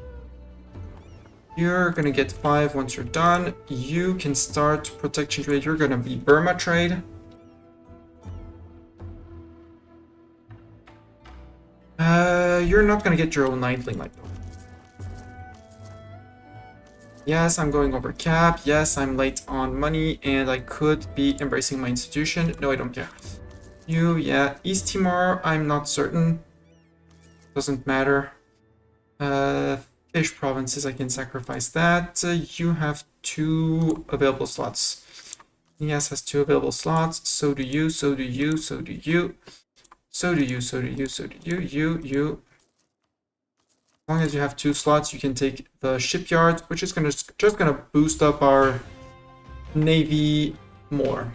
You're gonna get 5 once you're done. You can start protection trade. You're gonna be Burma trade. You're not gonna get your own Idling Light though. Yes, I'm going over cap. Yes, I'm late on money, and I could be embracing my institution. No, I don't care. You, yeah. East Timor, I'm not certain. Doesn't matter. Fish provinces, I can sacrifice that. You have 2 available slots. Yes, has 2 available slots. So do you, so do you, so do you. So do you, so do you, so do you, you. As long as you have 2 slots, you can take the shipyard, which is just gonna boost up our navy more.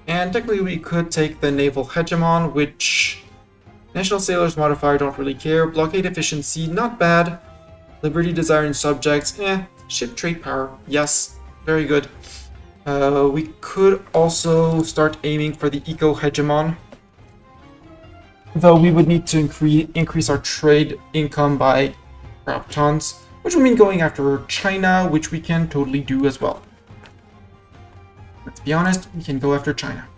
And technically we could take the naval hegemon, which National Sailors modifier, don't really care. Blockade efficiency, not bad. Liberty, desire, and subjects, Ship trade power, yes, very good. We could also start aiming for the eco hegemon, though we would need to increase our trade income by crap tons, which would mean going after China, which we can totally do as well. Let's be honest, we can go after China.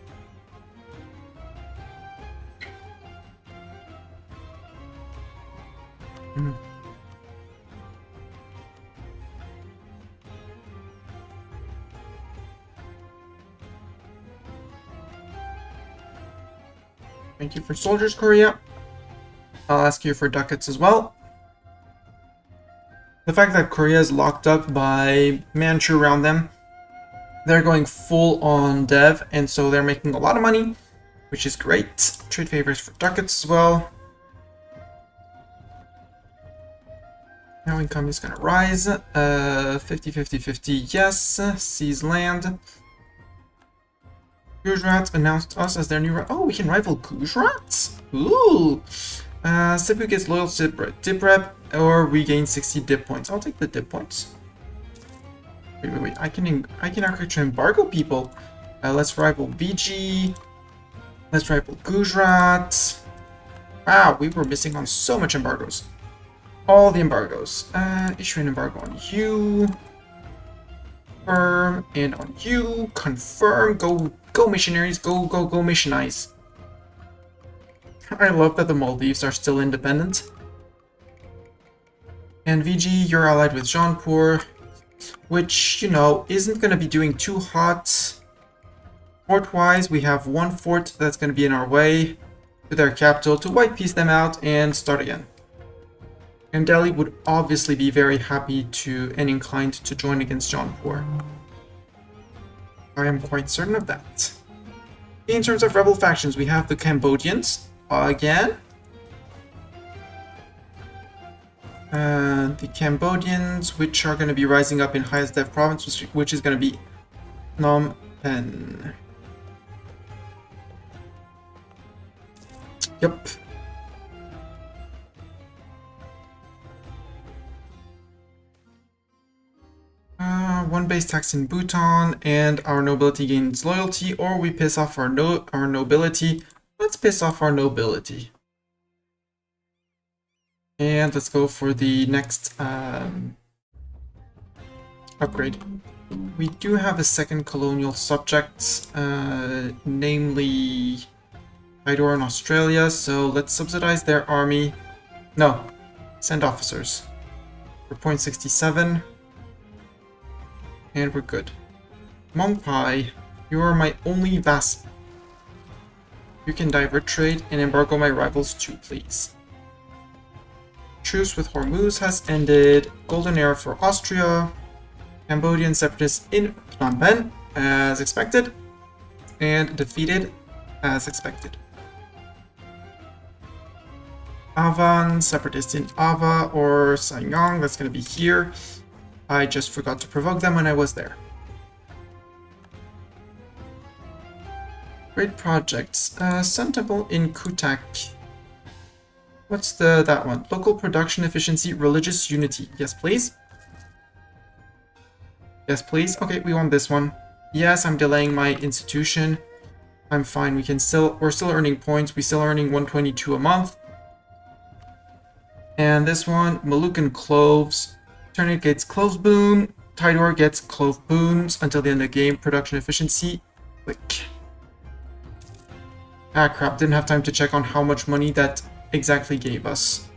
Thank you for soldiers, Korea. I'll ask you for ducats as well. The fact that Korea is locked up by Manchu around them, they're going full on dev, and so they're making a lot of money, which is great. Trade favors for ducats as well. Now income is gonna rise. 50, 50, 50, yes. Seize land. Gujarat announced us as their new... Oh, we can rival Gujarat? Ooh! Cebu gets loyal dip rep, or we gain 60 dip points. I'll take the dip points. Wait. I can actually embargo people. Let's rival VG. Let's rival Gujarat. Wow, we were missing on so much embargoes. All the embargoes. Issue an embargo on you. Confirm, and on you. Confirm. Go missionaries. Go missionize. I love that the Maldives are still independent. And VG, you're allied with Jaunpur, which, you know, isn't going to be doing too hot. Fort-wise, we have 1 fort that's going to be in our way to their capital to white piece them out and start again. And Delhi would obviously be very happy to and inclined to join against Jaunpur. I am quite certain of that. In terms of rebel factions, we have the Cambodians again. The Cambodians, which are going to be rising up in highest dev province, which is going to be Phnom Penh. Yep. One base tax in Bhutan, and our nobility gains loyalty, or we piss off our nobility. Let's piss off our nobility. And let's go for the next upgrade. We do have a second colonial subject, namely Tidor in Australia, so let's subsidize their army. No, send officers. For 0.67. And we're good. Mongpai, you are my only vassal. You can divert trade and embargo my rivals too, please. Truce with Hormuz has ended. Golden era for Austria. Cambodian separatists in Phnom Penh, as expected. And defeated, as expected. Avan, separatists in Ava or Sanyang, that's going to be here. I just forgot to provoke them when I was there. Great projects. Sun Temple in Kutak. What's that one? Local production efficiency, religious unity. Yes, please. Yes, please. Okay, we want this one. Yes, I'm delaying my institution. I'm fine. We're still earning points. We're still earning 122 a month. And this one, Malukan Cloves. Ternate gets clove boon. Tidor gets clove boons until the end of the game. Production efficiency. Click. Ah, crap. Didn't have time to check on how much money that exactly gave us.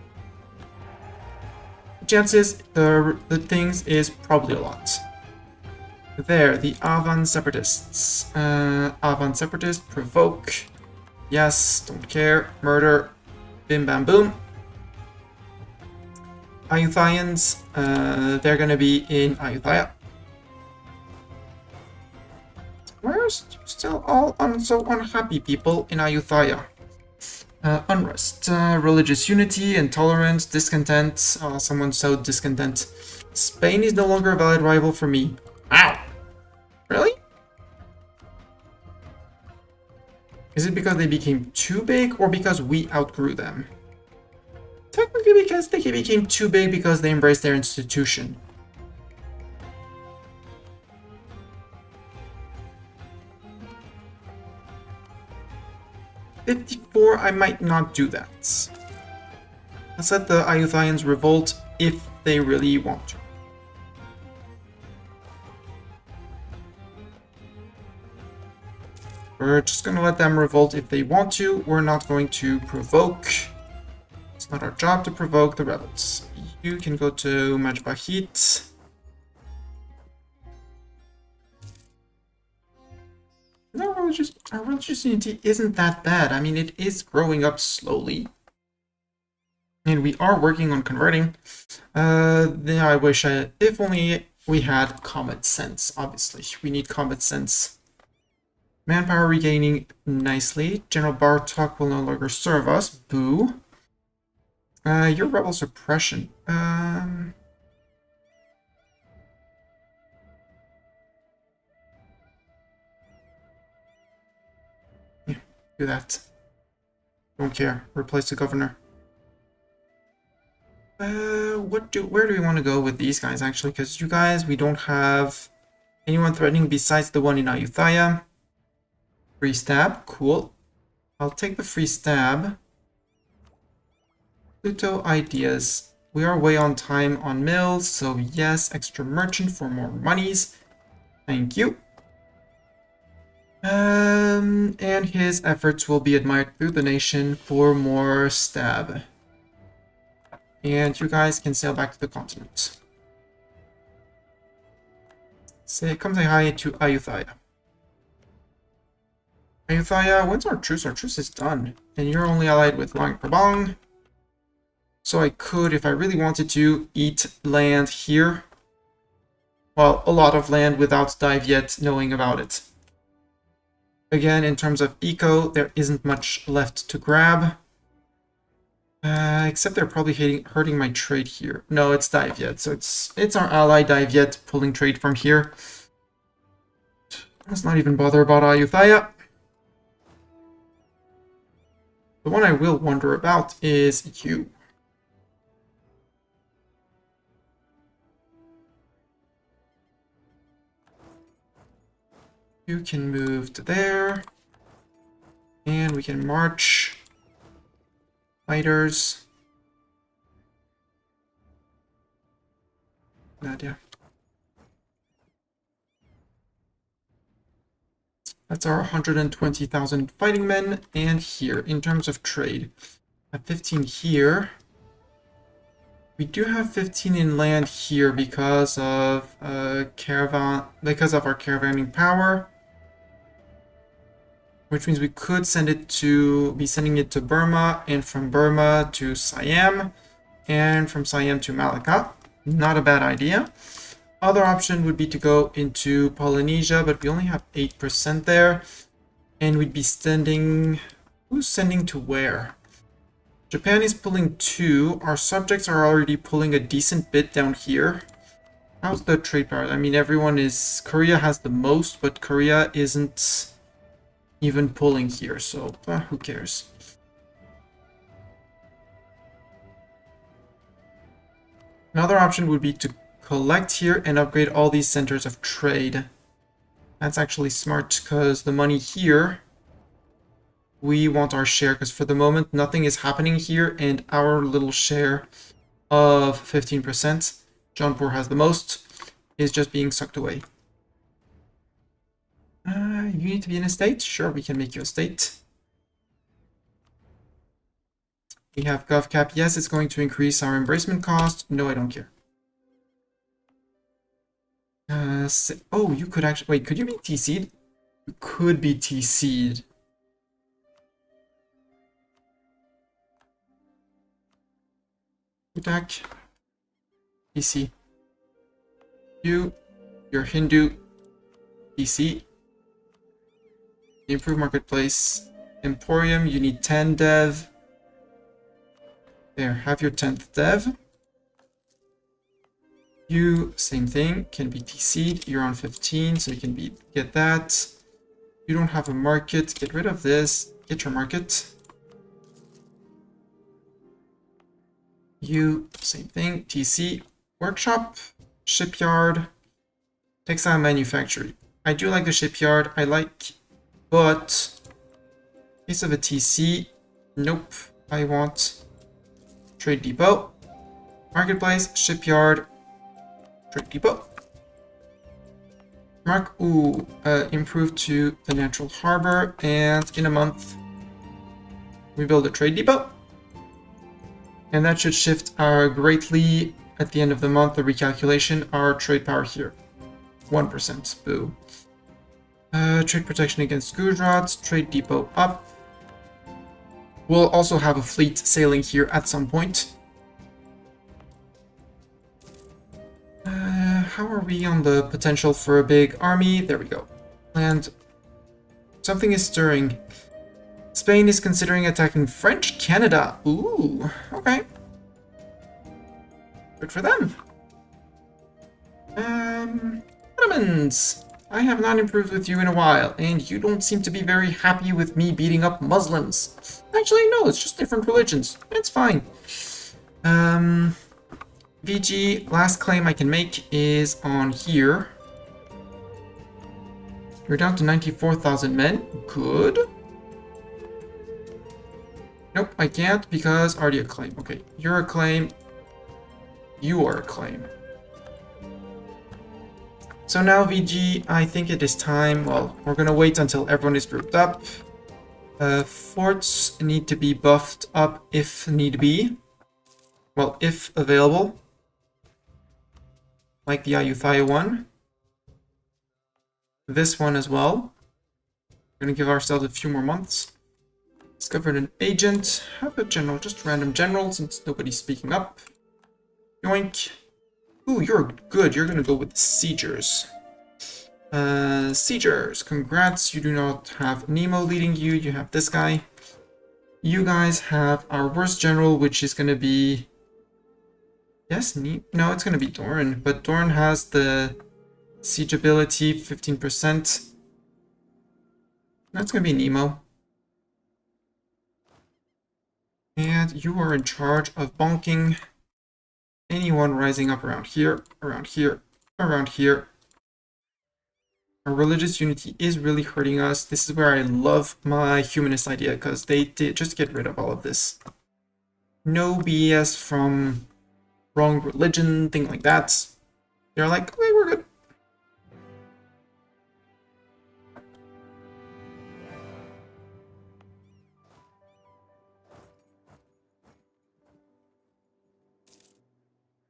The chances, the things is probably a lot. There, the Avan Separatists. Avan Separatists, provoke. Yes, don't care. Murder. Bim bam boom. Ayutthayans, they're gonna be in Ayutthaya. We're still all so unhappy people in Ayutthaya. Unrest, religious unity, intolerance, discontent. Someone sowed discontent. Spain is no longer a valid rival for me. Ow! Really? Is it because they became too big or because we outgrew them? Technically because they became too big because they embraced their institution. '54, I might not do that. Let's let the Ayutthayans revolt if they really want to. We're just gonna let them revolt if they want to. We're not going to provoke. It's not our job to provoke the rebels. You can go to Majbahit. Our religious unity isn't that bad. I mean, it is growing up slowly. And we are working on converting. Then I wish if only we had common sense, obviously. We need common sense. Manpower regaining nicely. General Bartok will no longer serve us. Boo. Your rebel suppression. Yeah, do that. Don't care. Replace the governor. Where do we want to go with these guys, actually? Because you guys, we don't have anyone threatening besides the one in Ayutthaya. Free stab, cool. I'll take the free stab. Pluto ideas. We are way on time on mills, so yes, extra merchant for more monies. Thank you. And his efforts will be admired through the nation for more stab. And you guys can sail back to the continent. Come say hi to Ayutthaya. Ayutthaya, when's our truce? Our truce is done. And you're only allied with Luang Prabang. So I could, if I really wanted to, eat land here. Well, a lot of land without dive yet knowing about it. Again, in terms of eco, there isn't much left to grab. Except they're probably hurting my trade here. No, it's dive yet, so it's our ally dive yet pulling trade from here. Let's not even bother about Ayutthaya. The one I will wonder about is you. You can move to there. And we can march. Fighters. Nadia. That's our 120,000 fighting men. And here, in terms of trade, at 15 here. We do have 15 in land here because of our caravanning power. Which means we could be sending it to Burma, and from Burma to Siam, and from Siam to Malacca. Not a bad idea. Other option would be to go into Polynesia, but we only have 8% there. And we'd be sending... Who's sending to where? Japan is pulling 2. Our subjects are already pulling a decent bit down here. How's the trade power? I mean, Korea has the most, but Korea isn't even pulling here, so who cares? Another option would be to collect here and upgrade all these centers of trade. That's actually smart, because the money here, we want our share, because for the moment nothing is happening here, and our little share of 15%, Jaunpur has the most, is just being sucked away. You need to be in a state? Sure, we can make you a state. We have GovCap. Yes, it's going to increase our embracement cost. No, I don't care. Oh, you could actually... Wait, could you be TC'd? You could be TC'd. Attack. TC. You're Hindu. TC. Improve marketplace. Emporium, you need 10 dev. There, have your 10th dev. You, same thing, can be TC'd. You're on 15, so you can get that. You don't have a market. Get rid of this. Get your market. You, same thing, TC. Workshop, shipyard, textile manufacturing. I do like the shipyard. But in case of a TC, nope. I want trade depot, marketplace, shipyard, trade depot. Improve to the natural harbor, and in a month we build a trade depot. And that should shift greatly at the end of the month, the recalculation, our trade power here. 1%, boo. Trade protection against Gujarat, trade depot up. We'll also have a fleet sailing here at some point. How are we on the potential for a big army? There we go. And something is stirring. Spain is considering attacking French Canada. Ooh, okay. Good for them. Ottomans. I have not improved with you in a while, and you don't seem to be very happy with me beating up Muslims. Actually, no, it's just different religions. It's fine. VG, last claim I can make is on here. You're down to 94,000 men. Good. Nope, I can't because already a claim. Okay, you're a claim. You are a claim. So now, VG, I think it is time. Well, we're gonna wait until everyone is grouped up. Forts need to be buffed up if need be. Well, if available. Like the Ayutthaya one. This one as well. We're gonna give ourselves a few more months. Discovered an agent. Have a general, just random general since nobody's speaking up. Yoink. Ooh, you're good. You're gonna go with the siegers. Siegers, congrats. You do not have Nemo leading you. You have this guy. You guys have our worst general, which is gonna be... Yes, no, it's gonna be Doran. But Doran has the siege ability, 15%. That's gonna be Nemo. And you are in charge of bonking anyone rising up around here, around here, around here. Our religious unity is really hurting us. This is where I love my humanist idea, because they did just get rid of all of this. No BS from wrong religion, thing like that. They're like, okay, we're good.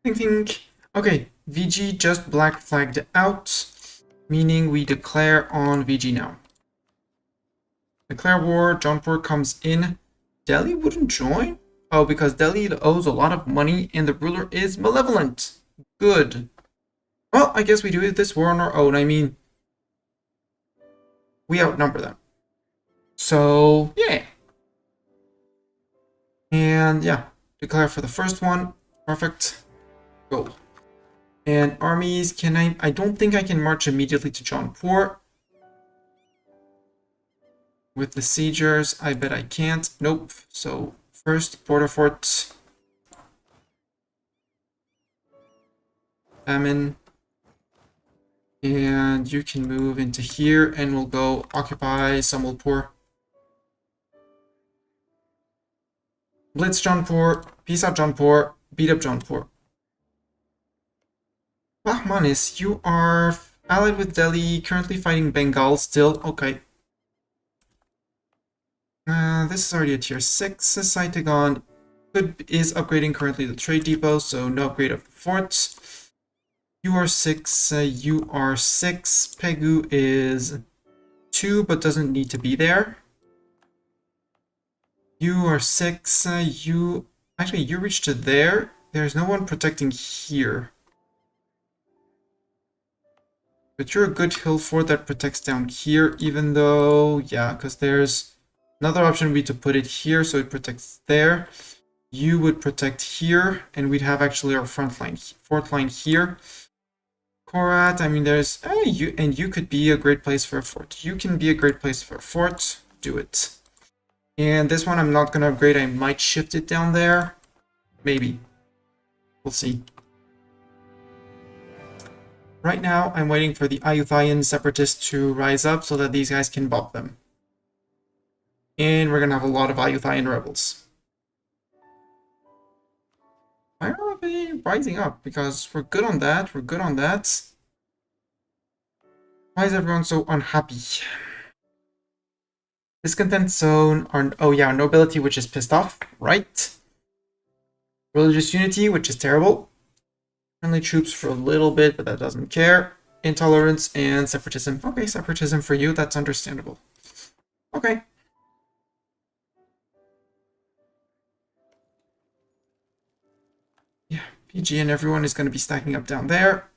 Think. Okay, VG just black flagged out, meaning we declare on VG now. Declare war, Jaunpur comes in. Delhi wouldn't join? Oh, because Delhi owes a lot of money and the ruler is malevolent. Good. Well, I guess we do this war on our own. I mean, we outnumber them. So, yeah. And yeah, declare for the first one. Perfect. Go. And armies, I don't think I can march immediately to Jaunpur. With the siegers, I bet I can't. Nope. So first, border fort. Famine. And you can move into here and we'll go occupy Sambalpur. Blitz Jaunpur. Peace out Jaunpur. Beat up Jaunpur. Bahmanis, you are allied with Delhi, currently fighting Bengal still. Okay. This is already a tier 6. Saitagon is upgrading currently the trade depot, so no upgrade of the forts. You are 6. You are 6. Pegu is 2, but doesn't need to be there. You are 6. You reached to there. There's no one protecting here. But you're a good hill fort that protects down here, even though, yeah, because there's another option would be to put it here so it protects there. You would protect here, and we'd have actually our fort line here. Korat, I mean, there's, you could be a great place for a fort. You can be a great place for a fort. Do it. And this one I'm not going to upgrade. I might shift it down there. Maybe. We'll see. Right now, I'm waiting for the Ayuthaya separatists to rise up so that these guys can bop them. And we're going to have a lot of Ayuthaya rebels. Why are they rising up? Because we're good on that. We're good on that. Why is everyone so unhappy? Discontent zone. Oh yeah, nobility, which is pissed off. Right. Religious unity, which is terrible. Friendly troops for a little bit, but that doesn't care. Intolerance and separatism. Okay, separatism for you, that's understandable. Okay. Yeah, PG and everyone is going to be stacking up down there.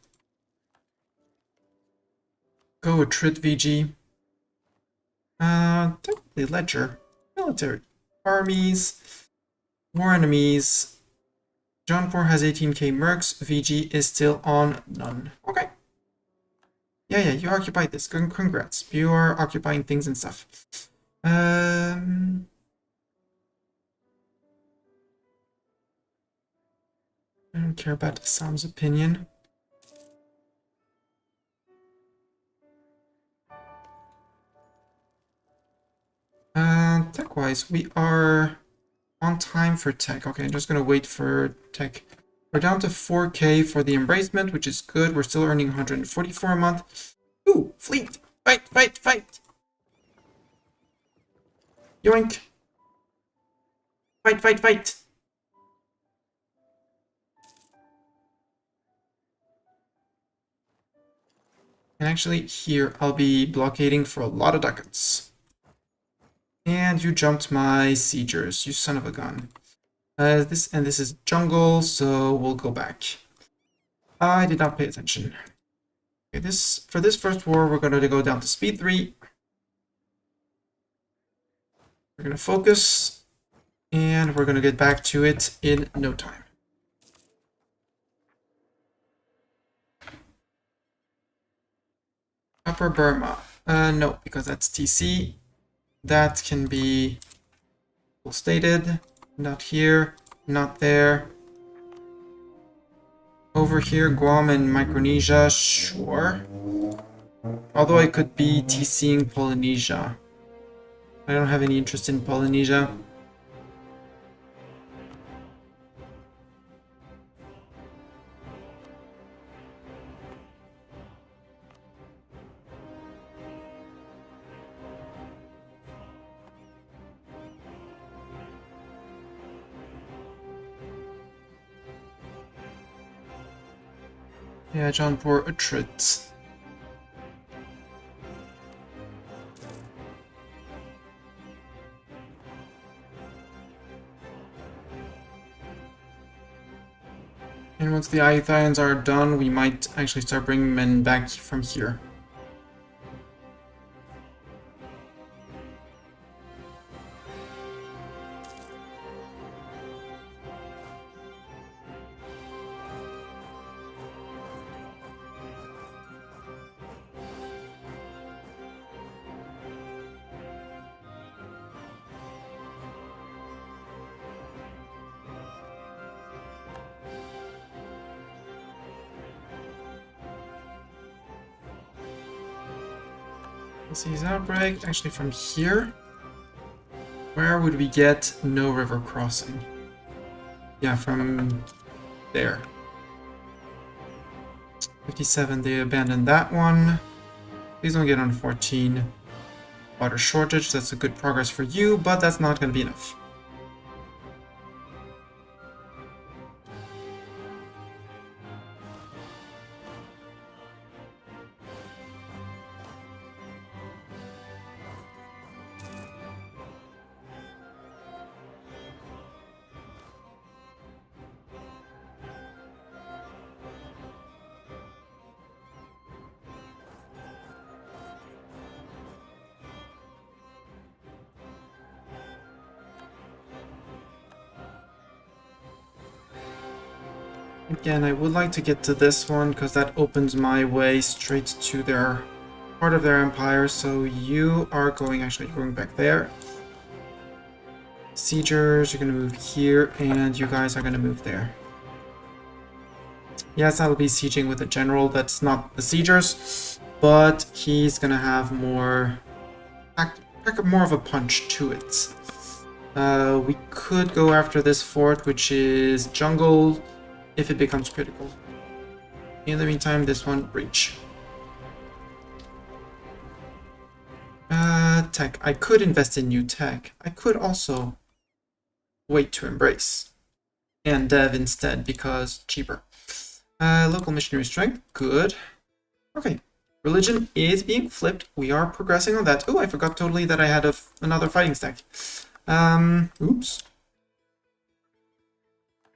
Go with Trit VG. Technically Ledger. Military. Armies. War enemies. Jaunpur has 18k mercs. VG is still on none. Okay. Yeah, you occupy this. Congrats. You are occupying things and stuff. I don't care about Sam's opinion. Tech-wise, we are on time for tech. Okay, I'm just gonna wait for tech. We're down to 4k for the embracement, which is good. We're still earning 144 a month. Ooh, fleet! Fight, fight, fight! Yoink! Fight, fight, fight! And actually, here, I'll be blockading for a lot of ducats. And you jumped my siegers, you son of a gun. This is jungle, so we'll go back. I did not pay attention. Okay, for this first war, we're going to go down to speed 3. We're going to focus, and we're going to get back to it in no time. Upper Burma. No, because that's TC. That can be stated. Not here, not there. Over here, Guam and Micronesia, sure. Although I could be TCing Polynesia. I don't have any interest in Polynesia. Yeah, Jaunpur Utrecht. And once the Ayuthayans are done, we might actually start bringing men back from here. Disease outbreak, actually from here. Where would we get no river crossing? Yeah, from there. 57, they abandoned that one. Please don't get on 14. Water shortage, that's a good progress for you, but that's not going to be enough. Again, I would like to get to this one because that opens my way straight to their part of their empire. So you are going back there. Siegers, you're going to move here, and you guys are going to move there. Yes, I'll be sieging with a general that's not the siegers, but he's going to have more of a punch to it. We could go after this fort, which is jungle, if it becomes critical. In the meantime, this one, breach. Tech. I could invest in new tech. I could also wait to embrace. And dev instead, because cheaper. Local missionary strength, good. Okay, religion is being flipped. We are progressing on that. Oh, I forgot totally that I had another fighting stack. Oops.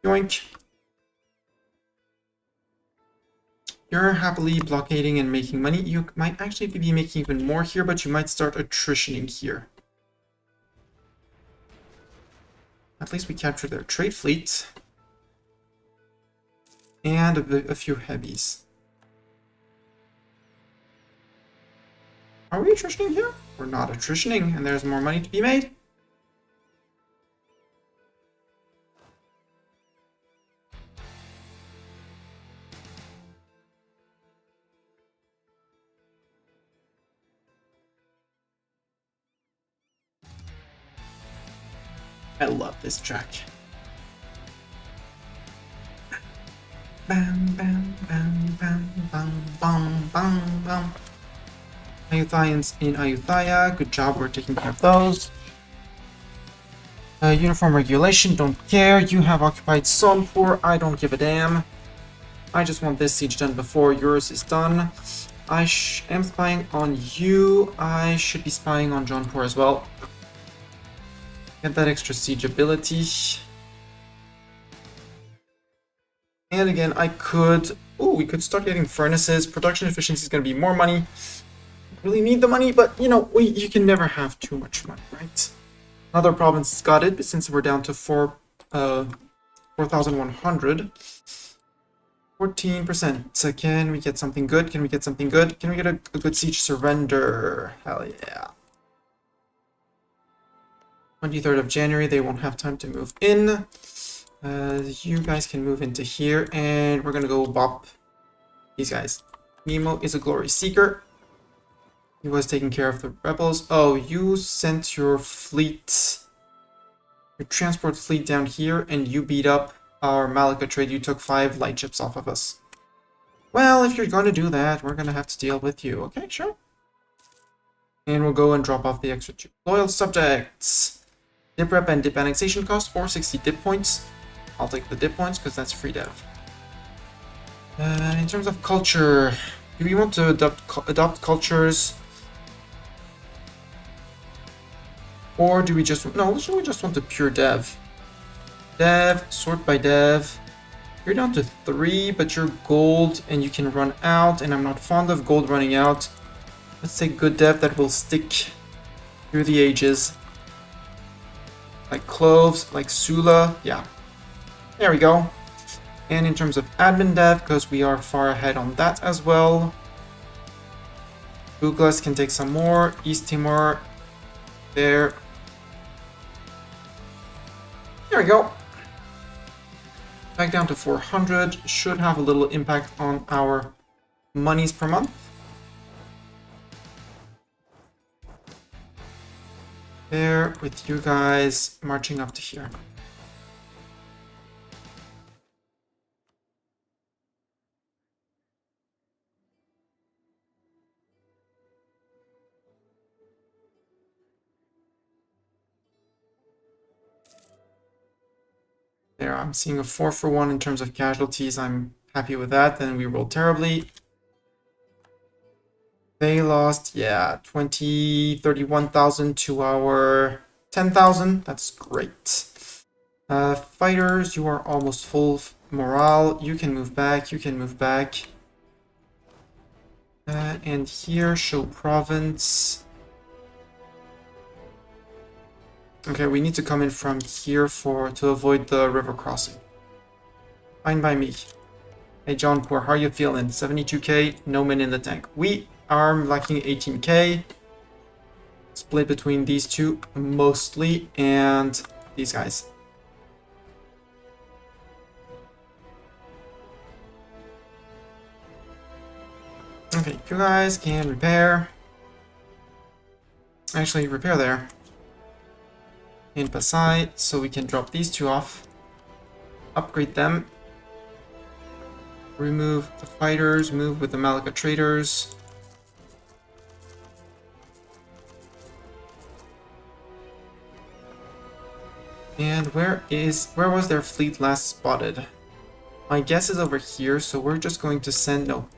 Yoink. You're happily blockading and making money. You might actually be making even more here, but you might start attritioning here. At least we captured their trade fleet. And a few heavies. Are we attritioning here? We're not attritioning, and there's more money to be made. I love this track. Bam, bam, bam, bam, bam, bam, bam, bam. Ayuthayans in Ayutthaya. Good job, we're taking care of those. Uniform regulation, don't care. You have occupied Sonpur, I don't give a damn. I just want this siege done before yours is done. I am spying on you. I should be spying on Jaunpur as well. Get that extra siege ability. And again, I could... Oh, we could start getting furnaces. Production efficiency is going to be more money. Really need the money, but you know, you can never have too much money, right? Another province got it, but since we're down to 4,100. 14%. So can we get something good? Can we get something good? Can we get a good siege surrender? Hell yeah. 23rd of January, they won't have time to move in. You guys can move into here, and we're gonna go bop these guys. Nemo is a glory seeker. He was taking care of the rebels. Oh, you sent your fleet, your transport fleet down here, and you beat up our Malacca trade. You took 5 light ships off of us. Well, if you're going to do that, we're going to have to deal with you. Okay, sure. And we'll go and drop off the extra 2 loyal subjects. Dip rep and dip annexation cost, or 60 dip points. I'll take the dip points because that's free dev. In terms of culture, do we want to adopt cultures? Or do we just... No, should we just want the pure dev? Dev, sort by dev. You're down to 3, but you're gold and you can run out, and I'm not fond of gold running out. Let's take good dev that will stick through the ages. Like cloves, like Sula, yeah. There we go. And in terms of admin dev, because we are far ahead on that as well. Buglas can take some more. East Timor, there. There we go. Back down to 400. Should have a little impact on our monies per month. There, with you guys marching up to here. There, I'm seeing a 4-for-1 in terms of casualties. I'm happy with that. Then we rolled terribly. They lost, yeah, 31,000 to our 10,000. That's great. Fighters, you are almost full morale. You can move back. You can move back. And here, show province. Okay, we need to come in from here to avoid the river crossing. Fine by me. Hey John Poor, how are you feeling? 72k, no men in the tank. We are lacking 18k. Split between these two mostly, and these guys. Okay, you guys can repair. Actually, repair there. In Pasai, so we can drop these two off. Upgrade them. Remove the fighters, move with the Malacca traders. And where was their fleet last spotted? My guess is over here, so we're just going to send... No.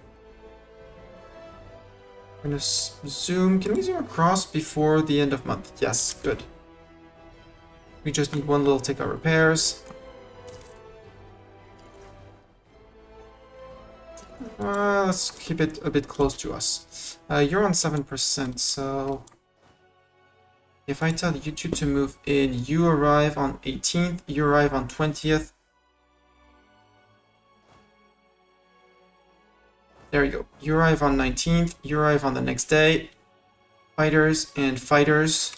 We're going to zoom... Can we zoom across before the end of month? Yes, good. We just need one little tick of repairs. Let's keep it a bit close to us. You're on 7%, so... If I tell you two to move in, you arrive on 18th, you arrive on 20th. There you go. You arrive on 19th, you arrive on the next day. Fighters and fighters.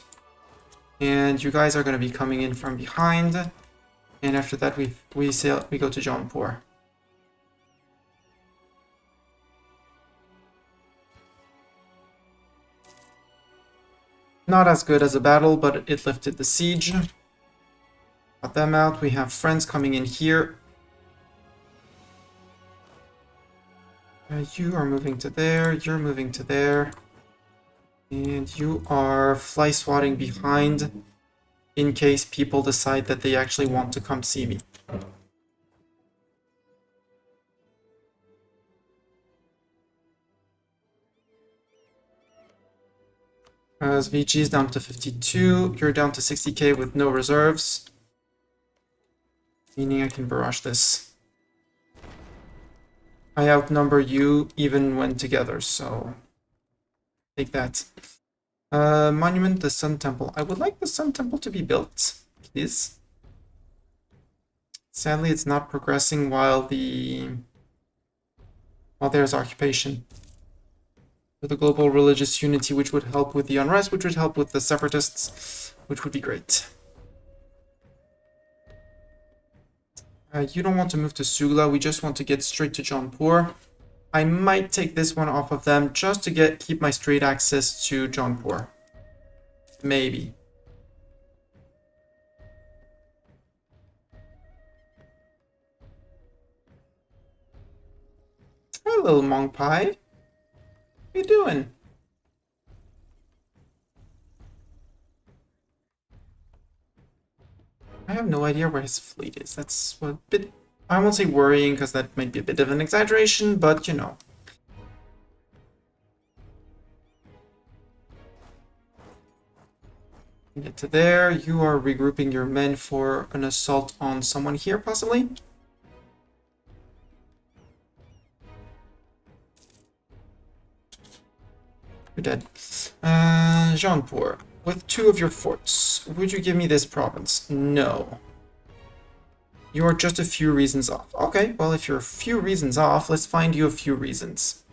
And you guys are going to be coming in from behind. And after that, we go to Jaunpur. Not as good as a battle, but it lifted the siege. Got them out. We have friends coming in here. You are moving to there. You're moving to there. And you are fly swatting behind in case people decide that they actually want to come see me. As VG is down to 52, you're down to 60k with no reserves. Meaning I can barrage this. I outnumber you even when together, so take that. Monument, the Sun Temple. I would like the Sun Temple to be built, please. Sadly, it's not progressing while there's occupation. For the global religious unity, which would help with the unrest, which would help with the separatists, which would be great. You don't want to move to Sugla, we just want to get straight to Jaunpur. I might take this one off of them just to keep my straight access to Jaunpur. Maybe. Hey, little monk pie. What you doing? I have no idea where his fleet is. That's a bit... I won't say worrying, because that might be a bit of an exaggeration, but you know. Get to there. You are regrouping your men for an assault on someone here, possibly? You're dead. Jaunpur. With 2 of your forts, would you give me this province? No. You are just a few reasons off. Okay, well, if you're a few reasons off, let's find you a few reasons.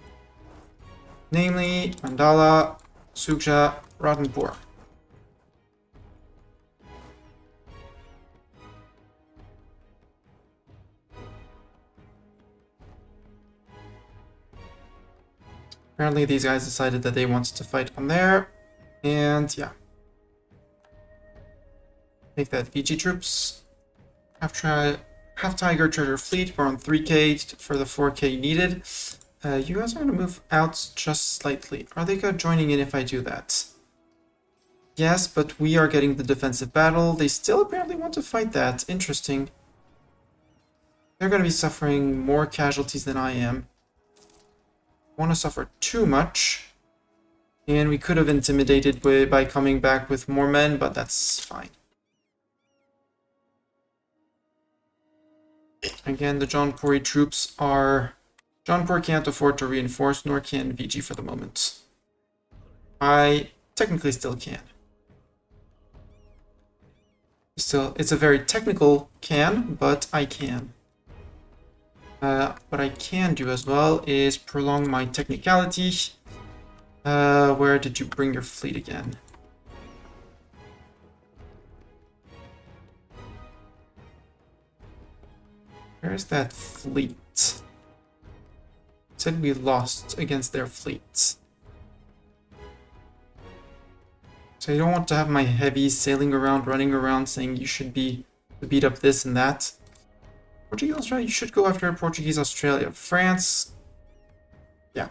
Namely, Mandala, Sukja, Ratanpur. Apparently these guys decided that they wanted to fight on there. And yeah. Take that, VG troops. Half Tiger Treasure Fleet. We're on 3k for the 4k needed. You guys are going to move out just slightly. Are they joining in if I do that? Yes, but we are getting the defensive battle. They still apparently want to fight that. Interesting. They're going to be suffering more casualties than I am. Want to suffer too much. And we could have intimidated by coming back with more men, but that's fine. Again, the Jaunpuri troops are... Jaunpur can't afford to reinforce, nor can VG for the moment. I technically still can. Still, it's a very technical can, but I can. What I can do as well is prolong my technicality. Where did you bring your fleet again? Where's that fleet? Said we lost against their fleets. So I don't want to have my heavies sailing around, running around, saying you should be to beat up this and that. Portuguese Australia, you should go after Portuguese Australia. France, yeah.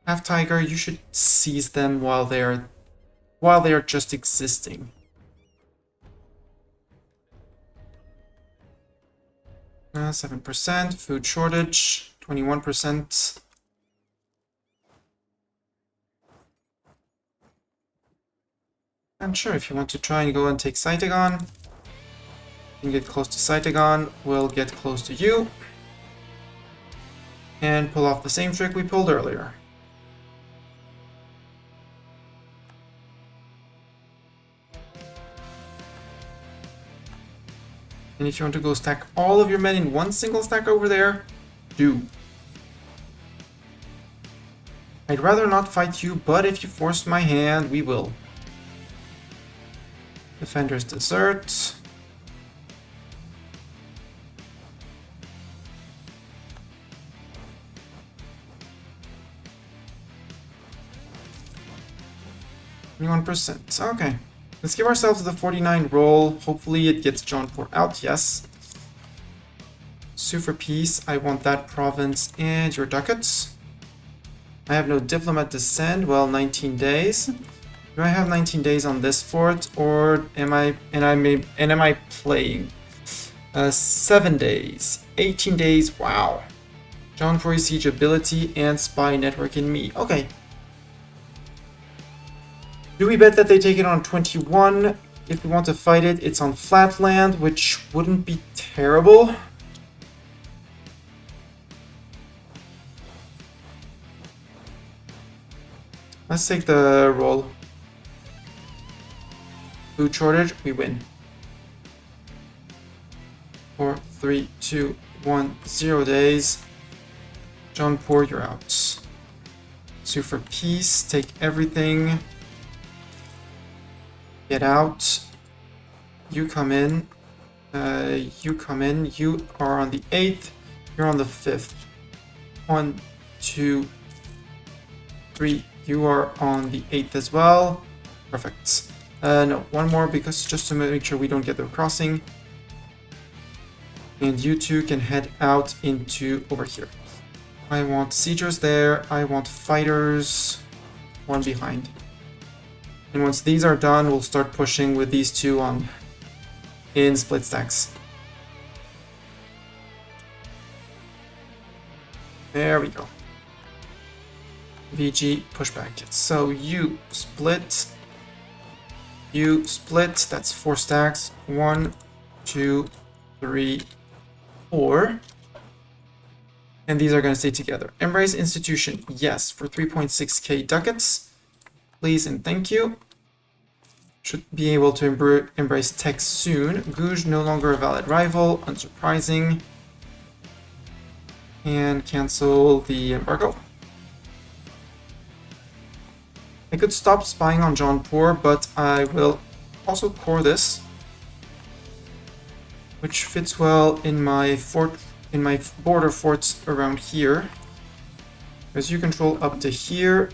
Half Tiger, you should seize them while they are just existing. — 7%, food shortage, 21%. And sure, if you want to try and go and take Saitagon, you can get close to Saitagon, we'll get close to you. And pull off the same trick we pulled earlier. And if you want to go stack all of your men in one single stack over there, do. I'd rather not fight you, but if you force my hand, we will. Defenders desert. %. Okay. Let's give ourselves the 49 roll. Hopefully it gets Jaunpur out. Yes. Sue for peace. I want that province and your ducats. I have no diplomat to send. Well, 19 days. Do I have 19 days on this fort, or am I playing? 7 days. 18 days. Wow. Jaunpur siege ability and spy network in me. Okay. Do we bet that they take it on 21? If we want to fight it, it's on flat land, which wouldn't be terrible. Let's take the roll. Food shortage, we win. 4, 3, 2, 1, 0 days. Jaunpur, you're out. Sue for peace, take everything. Get out. You come in. You come in. You are on the 8th. You're on the 5th. 1, 2, 3. You are on the 8th as well. Perfect. No, one more because just to make sure we don't get the crossing. And you two can head out into over here. I want siegers there. I want fighters. One behind. And once these are done, we'll start pushing with these two on in split stacks. There we go. VG pushback. So you split. You split. That's 4 stacks. 1, 2, 3, 4. And these are going to stay together. Embrace institution. Yes, for 3.6k ducats. Please and thank you. Should be able to embrace tech soon. Gouge no longer a valid rival. Unsurprising. And cancel the embargo. I could stop spying on Jaunpur, but I will also core this, which fits well in my border forts around here. Because you control up to here.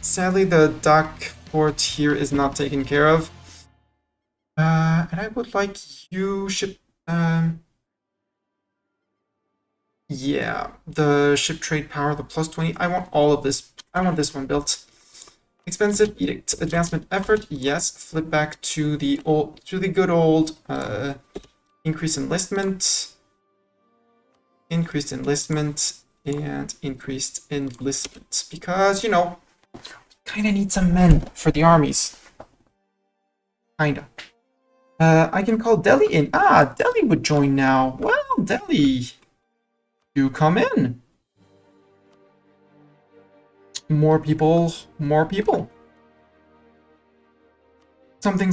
Sadly, the dock fort here is not taken care of. And I would like you ship. Yeah, the ship trade power, the plus 20. I want all of this. I want this one built. Expensive edict, advancement effort. Yes, flip back to the good old increased enlistment, increased enlistment, and increased enlistment because kind of need some men for the armies. Kinda. I can call Delhi in. Ah, Delhi would join now. Well, Delhi, you come in. More people, more people. Something,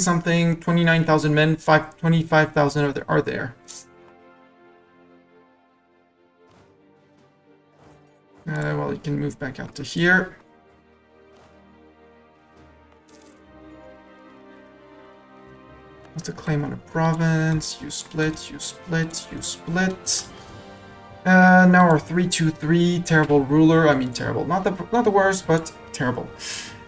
29,000 men, 25,000 are there. Well, you can move back out to here. What's the claim on a province? You split, you split, you split. Now our 323 terrible ruler. I mean terrible, not the worst, but terrible.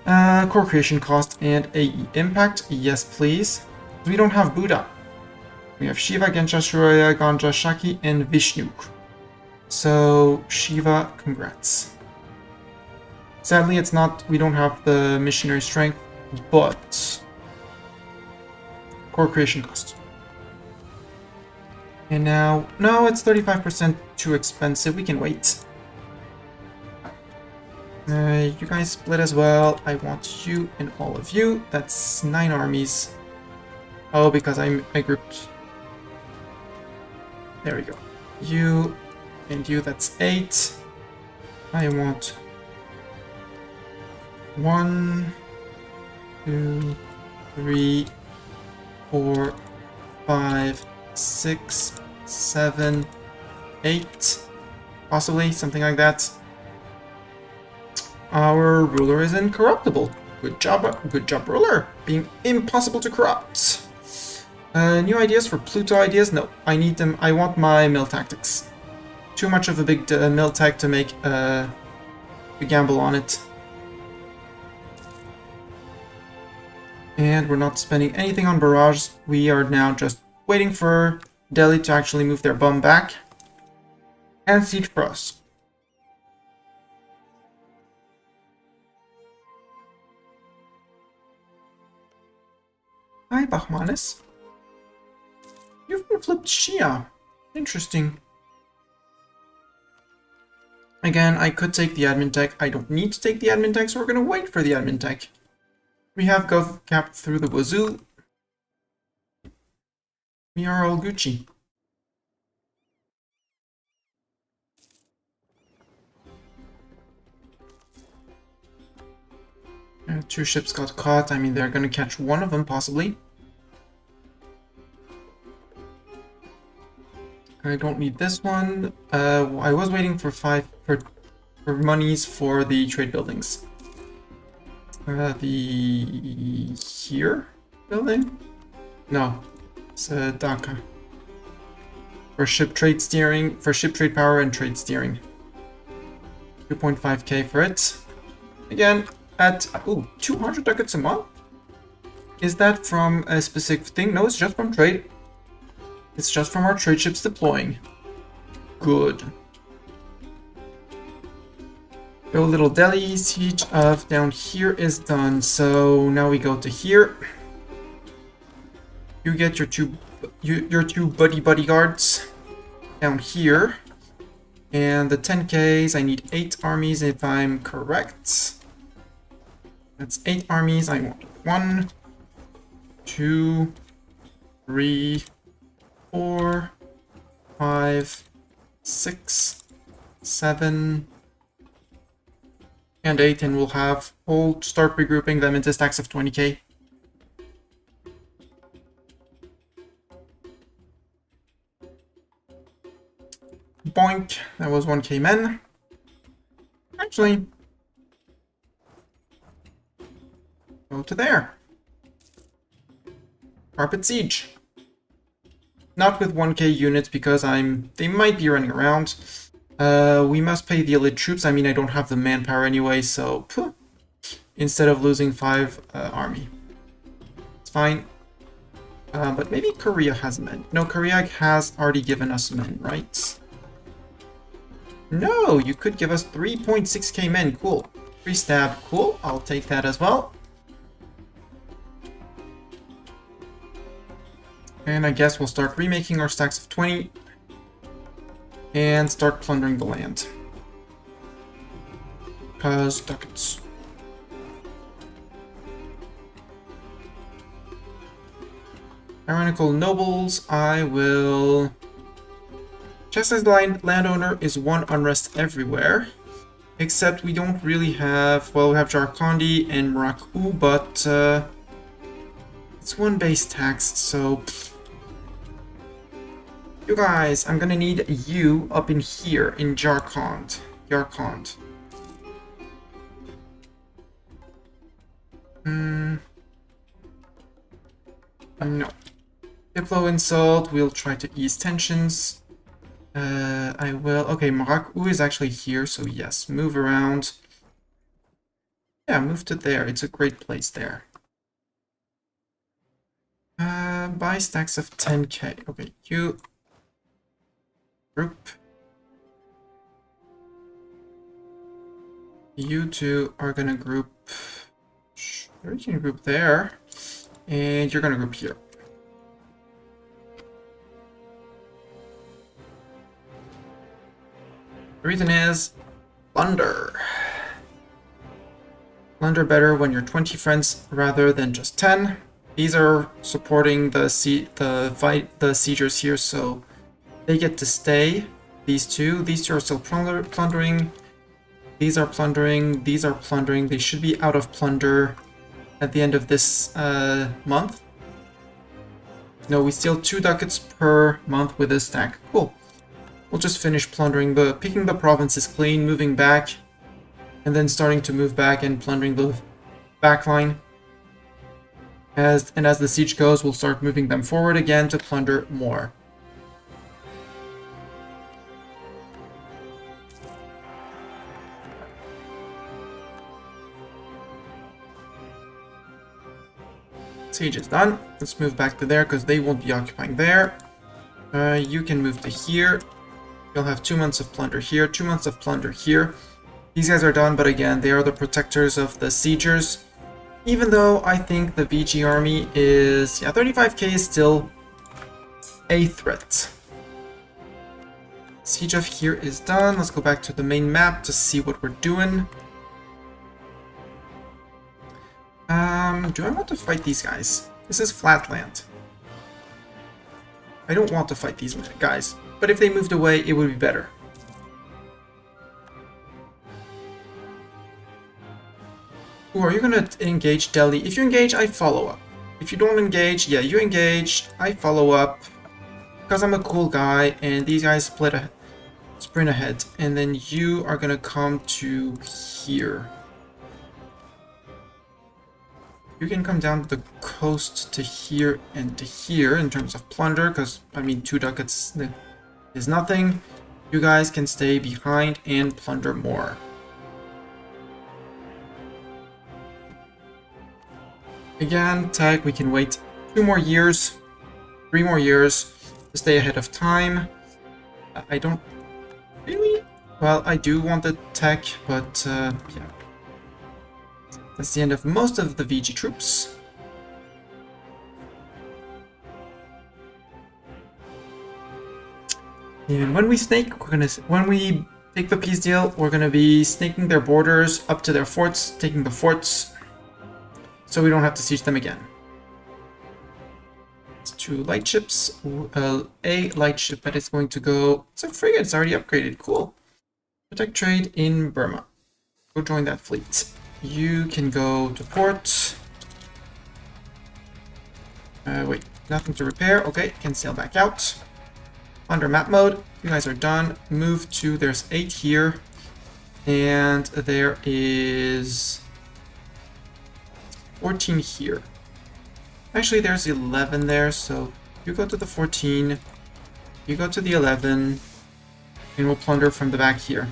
Core creation cost and AE impact. Yes, please. We don't have Buddha. We have Shiva, Gensha, Surya, Ganja, Shaki, and Vishnu. So Shiva, congrats. Sadly, it's not. We don't have the missionary strength, but core creation cost. And now, no, it's 35% too expensive. We can wait. You guys split as well. I want you and all of you. That's 9 armies. Oh, because I grouped. There we go. You and you, that's 8. I want 1, 2, 3, 4, 5, 6, 7, 8, possibly something like that. Our ruler is incorruptible. Good job, ruler. Being impossible to corrupt. New ideas for Pluto ideas? No, I need them. I want my mill tactics. Too much of a big mill tech to make a gamble on it. And we're not spending anything on barrage. We are now just waiting for Delhi to actually move their bum back and siege for us. Hi, Bahmanis. You've been flipped Shia. Interesting. Again, I could take the admin tech. I don't need to take the admin tech, so we're going to wait for the admin tech. We have Gov Cap through the wazoo. We are all Gucci. Two ships got caught. I mean, they're gonna catch one of them, possibly. I don't need this one. I was waiting for for monies for the trade buildings. The here building? No, it's Dhaka. For ship trade steering, for ship trade power and trade steering. 2.5k for it. Again, at 200 ducats a month? Is that from a specific thing? No, it's just from trade. It's just from our trade ships deploying. Good. Go little Delhi, siege of down here is done. So now we go to here. You get your two buddy guards down here. And the 10Ks, I need 8 armies if I'm correct. That's 8 armies. I want 1, 2, 3, 4, 5, 6, 7, and 8, and we'll start regrouping them into stacks of 20k. Boink, that was 1k men. Actually, go to there. Carpet siege. Not with 1k units because they might be running around. We must pay the elite troops. I mean, I don't have the manpower anyway, so instead of losing 5 army. It's fine. But maybe Korea has men. No, Korea has already given us men, right? No, you could give us 3.6k men. Cool. 3 stab. Cool. I'll take that as well. And I guess we'll start remaking our stacks of 20 and start plundering the land. Cause ducats. Tyrannical nobles, I will... Chastised landowner is 1 unrest everywhere. Except we don't really have... Well, we have Jharkhandi and Morocco, but... it's 1 base tax, so... You guys, I'm gonna need you up in here, in Jharkhand. No. Diplo insult, we'll try to ease tensions. I will... Okay, Morocco is actually here, so yes, move around. Yeah, move to there. It's a great place there. Buy stacks of 10k. Okay, you... Group. You two are gonna group... Sure, you can group there. And you're gonna group here. The reason is plunder. Plunder better when you're 20 friends rather than just 10. These are supporting the siegers here, so they get to stay. These two are still plundering. These are plundering. These are plundering. They should be out of plunder at the end of this month. No, we steal 2 ducats per month with this stack. Cool. We'll just finish plundering, picking the provinces clean, moving back, and then starting to move back and plundering the backline. As the siege goes, we'll start moving them forward again to plunder more. Siege is done. Let's move back to there because they won't be occupying there. You can move to here. You'll have 2 months of plunder here, 2 months of plunder here. These guys are done, but again, they are the protectors of the siegers. Even though I think the VG army is... Yeah, 35k is still a threat. Siege of here is done. Let's go back to the main map to see what we're doing. Do I want to fight these guys? This is flatland. I don't want to fight these guys, but if they moved away, it would be better. Ooh, are you gonna engage Delhi? If you engage, I follow up. If you don't engage, yeah, you engage, I follow up. Because I'm a cool guy, and these guys sprint ahead. And then you are gonna come to here. You can come down the coast to here and to here in terms of plunder, because, I mean, 2 ducats is nothing. You guys can stay behind and plunder more. Again, tech, we can wait 2 more years, 3 more years to stay ahead of time. I don't really... Well, I do want the tech, but yeah. That's the end of most of the VG troops. And when we snake, when we take the peace deal, we're gonna be snaking their borders up to their forts, taking the forts, so we don't have to siege them again. It's 2 light ships, a light ship that is going to go. It's a frigate. It's already upgraded. Cool. Protect trade in Burma. Go join that fleet. You can go to port. Wait, nothing to repair. Okay, can sail back out. Under map mode, you guys are done. Move to, there's 8 here. And there is 14 here. Actually, there's 11 there, so you go to the 14. You go to the 11. And we'll plunder from the back here.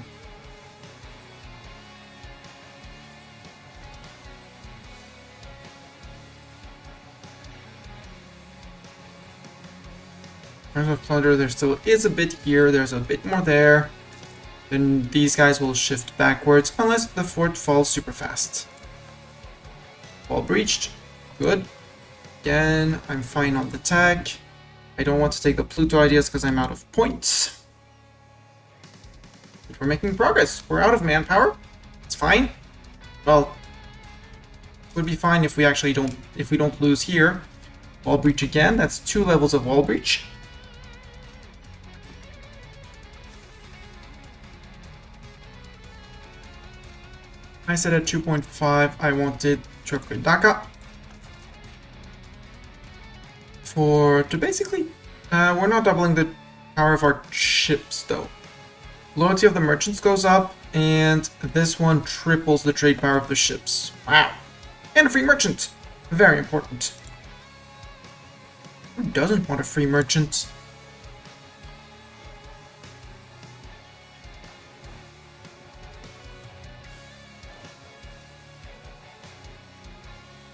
In terms of plunder, there still is a bit here. There's a bit more there. Then these guys will shift backwards unless the fort falls super fast. Wall breached. Good. Again, I'm fine on the tech. I don't want to take the Pluto ideas because I'm out of points. But we're making progress. We're out of manpower. It's fine. Well, it would be fine if we actually don't lose here. Wall breach again. That's 2 levels of wall breach. I said at 2.5 I wanted to upgrade Dhaka. To basically, we're not doubling the power of our ships though. Loyalty of the merchants goes up, and this one triples the trade power of the ships. Wow. And a free merchant. Very important. Who doesn't want a free merchant?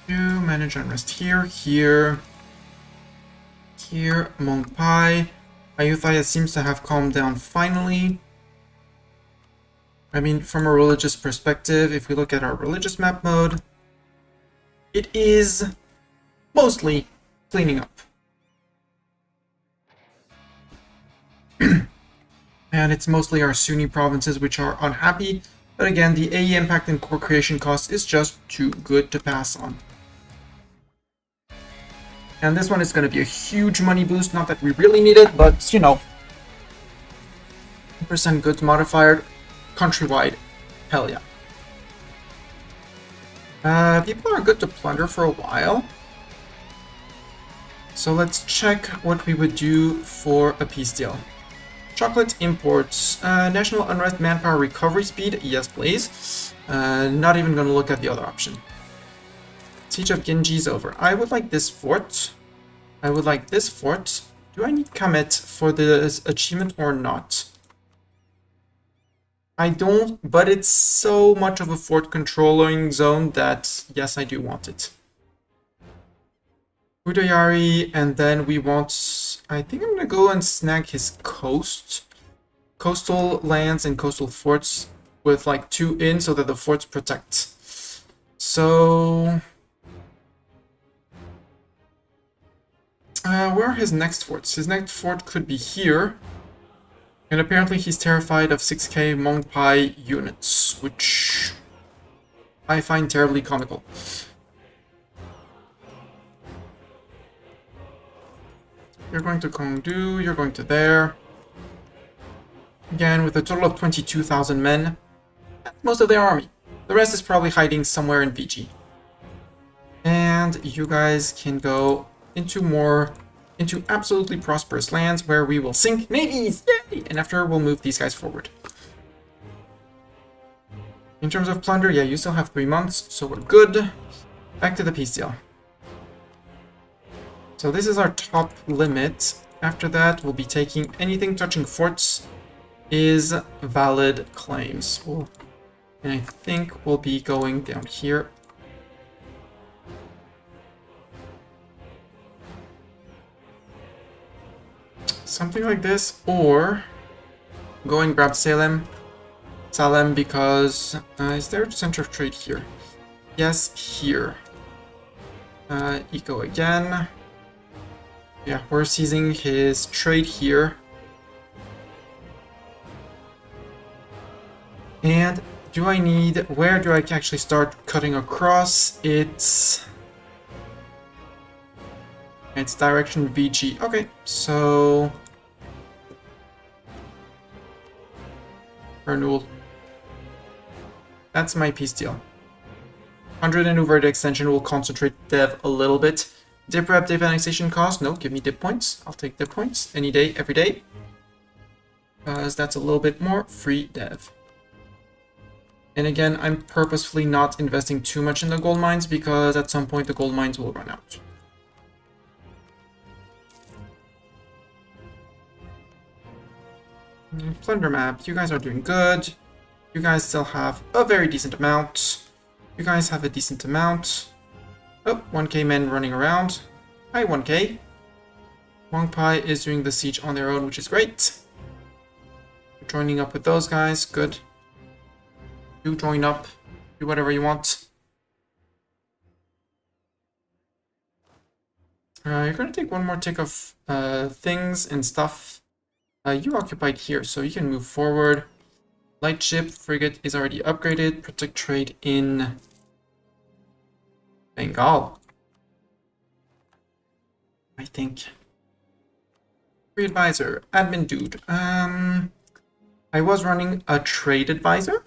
You manage unrest here, here, here, Mongpai. Ayutthaya seems to have calmed down finally. I mean, from a religious perspective, if we look at our religious map mode, it is mostly cleaning up. And it's mostly our Sunni provinces which are unhappy, but again, the AE impact and core creation cost is just too good to pass on. And this one is going to be a huge money boost, not that we really need it, but, you know, 10% goods modifier, countrywide, hell yeah. People are good to plunder for a while. So let's check what we would do for a peace deal. Chocolate imports, national unrest manpower recovery speed, yes please. Not even going to look at the other option. Siege of Genji is over. I would like this fort. I would like this fort. Do I need commit for this achievement or not? I don't, but it's so much of a fort controlling zone that yes, I do want it. Udayari, and then we want... I think I'm gonna go and snag his coastal lands and coastal forts with like 2 in so that the forts protect. So... where are his next forts? His next fort could be here. And apparently he's terrified of 6k Mongpai units, which I find terribly comical. you're going to Kongdu, you're going to there. Again, with a total of 22,000 men. Most of their army. The rest is probably hiding somewhere in VG. And you guys can go into absolutely prosperous lands where we will sink navies! Yay! And after, we'll move these guys forward. In terms of plunder, yeah, you still have 3 months, so we're good. Back to the peace deal. So this is our top limit. After that, we'll be taking anything touching forts is valid claims. Ooh. And I think we'll be going down here. Something like this, or go and grab Salem, because is there a center of trade here? Yes, here. Eco again. Yeah, we're seizing his trade here. And where do I actually start cutting across? It's direction VG. Okay, so renewal. That's my peace deal. 100 and over the extension will concentrate dev a little bit. Dip rep, dip annexation cost. No, give me dip points. I'll take dip points any day, every day. Because that's a little bit more free dev. And again, I'm purposefully not investing too much in the gold mines because at some point the gold mines will run out. Plunder map, you guys are doing good. You guys still have a very decent amount. You guys have a decent amount. Oh, 1k men running around. Hi, 1k. Wang Pai is doing the siege on their own, which is great. You're joining up with those guys, good. You join up, do whatever you want. You're gonna take one more tick of things and stuff. You occupied here, so you can move forward. Light ship, frigate is already upgraded. Protect trade in Bengal, I think. Free advisor, admin dude. I was running a trade advisor.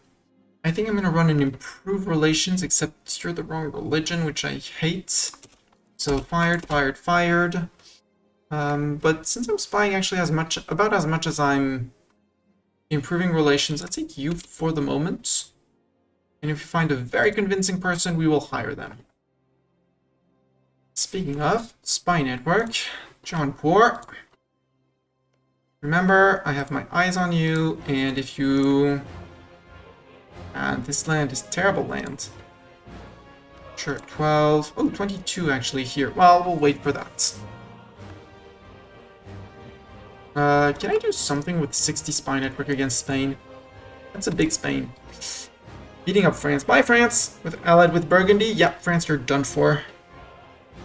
I think I'm gonna run an improve relations, except you're the wrong religion, which I hate. So fired, fired, fired. But since I'm spying actually about as much as I'm improving relations, I'll take you for the moment. And if you find a very convincing person, we will hire them. Speaking of spy network, Jaunpur. Remember, I have my eyes on you, and if you... this land is terrible land. Sure, 12... Oh, 22 actually here. Well, we'll wait for that. Can I do something with 60 spy network against Spain? That's a big Spain. Beating up France. Bye, France! Allied with Burgundy? Yep, France, you're done for.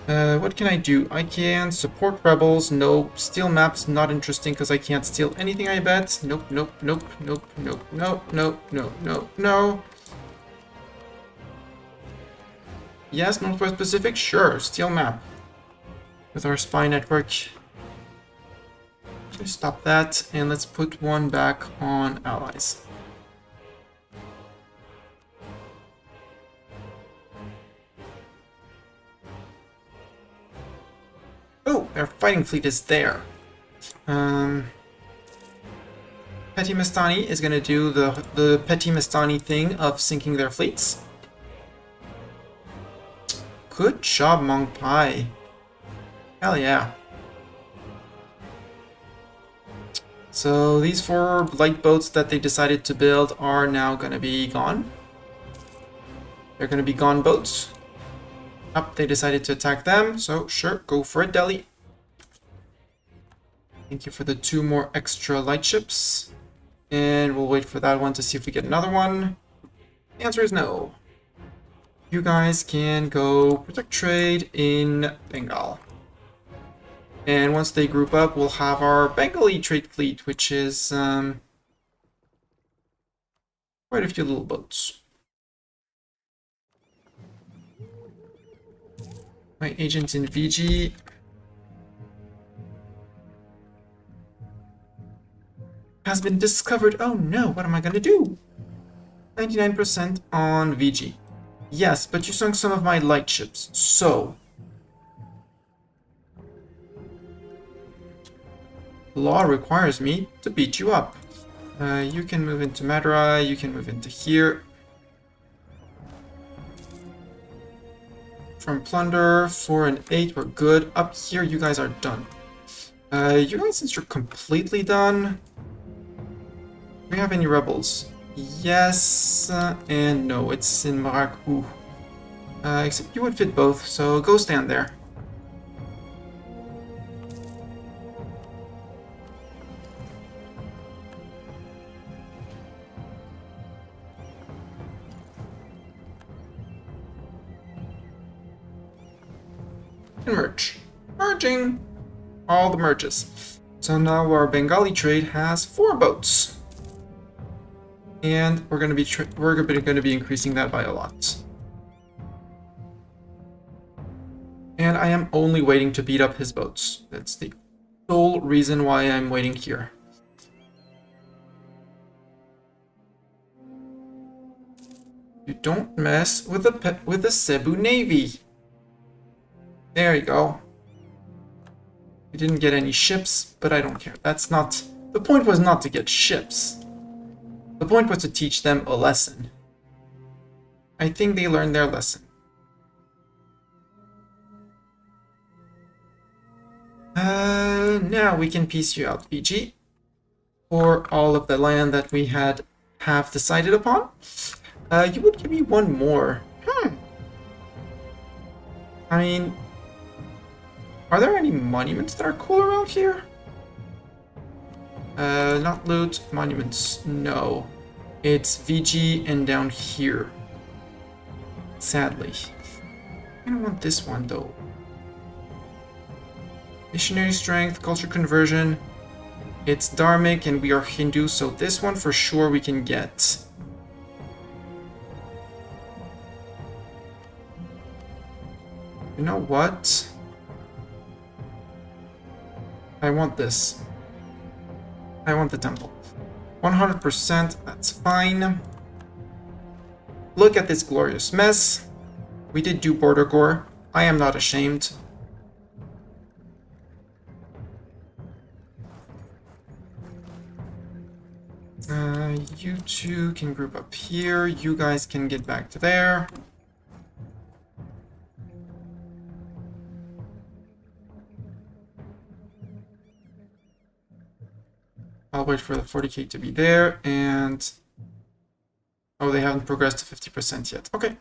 What can I do? I can support rebels. No. Steal maps, not interesting because I can't steal anything, I bet. Nope, nope, nope, nope, nope, nope, nope, nope, nope, no. Yes, Northwest Pacific? Sure, steal map. With our spy network. Just stop that, and let's put one back on allies. Oh, their fighting fleet is there. Petty Mastani is going to do the Petty Mastani thing of sinking their fleets. Good job, Mong Pai. Hell yeah. So these 4 light boats that they decided to build are now going to be gone. They're going to be gone boats. Up, they decided to attack them, so sure, go for it, Delhi. Thank you for the 2 more extra light ships. And we'll wait for that one to see if we get another one. The answer is no. You guys can go protect trade in Bengal. And once they group up, we'll have our Bengali trade fleet, which is quite a few little boats. My agent in VG. has been discovered. Oh no, what am I gonna do? 99% on VG. Yes, but you sunk some of my light ships, so... Law requires me to beat you up. You can move into Madara, you can move into here. From Plunder, 4 and 8, we're good. Up here, you guys are done. You guys, since you're completely done... Do we have any rebels? Yes, and no, it's in Maracu. Except you would fit both, so go stand there. And merge. Merging! All the merges. So now our Bengali trade has 4 boats. And we're going to be increasing that by a lot. And I am only waiting to beat up his boats. That's the sole reason why I'm waiting here. You don't mess with the Cebu Navy. There you go. We didn't get any ships, but I don't care. That's not... The point was not to get ships. The point was to teach them a lesson. I think they learned their lesson. Now we can piece you out, BG. For all of the land that we have decided upon. You would give me one more. I mean... Are there any monuments that are cool around here? Not loot, monuments, no. It's VG and down here. Sadly. I don't want this one though. Missionary strength, culture conversion. It's Dharmic and we are Hindu, so this one for sure we can get. You know what? I want this. I want the temple. 100%, that's fine. Look at this glorious mess. We did do border gore. I am not ashamed. You two can group up here. You guys can get back to there. I'll wait for the 40k to be there, and... Oh, they haven't progressed to 50% yet. Okay.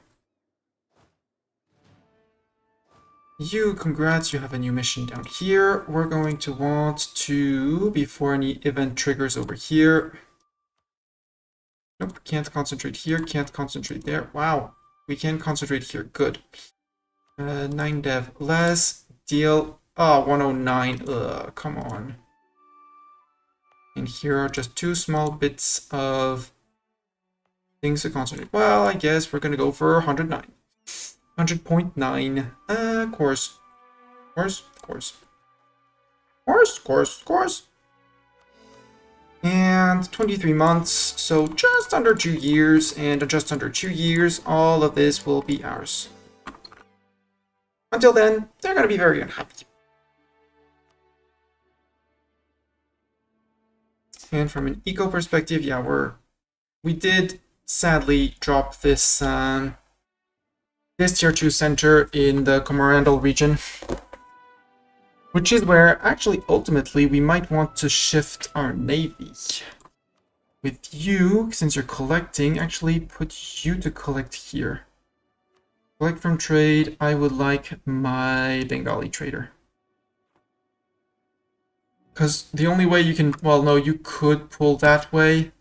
You, congrats, you have a new mission down here. We're going to want to, before any event triggers over here... Nope, can't concentrate here, can't concentrate there. Wow, we can concentrate here, good. 9 dev less, deal... Oh, 109, ugh, come on. And here are just 2 small bits of things to concentrate. Well, I guess we're gonna go for 109. 100.9. Course. And 23 months, so just under 2 years, and just under 2 years, all of this will be ours. Until then, they're gonna be very unhappy. And from an eco perspective, yeah, we did sadly drop this this tier 2 center in the Comorandal region, which is where actually ultimately we might want to shift our navy. With you, since you're collecting, actually put you to collect here. Collect from trade. I would like my Bengali trader. Because the only way you can, well, no, you could pull that way,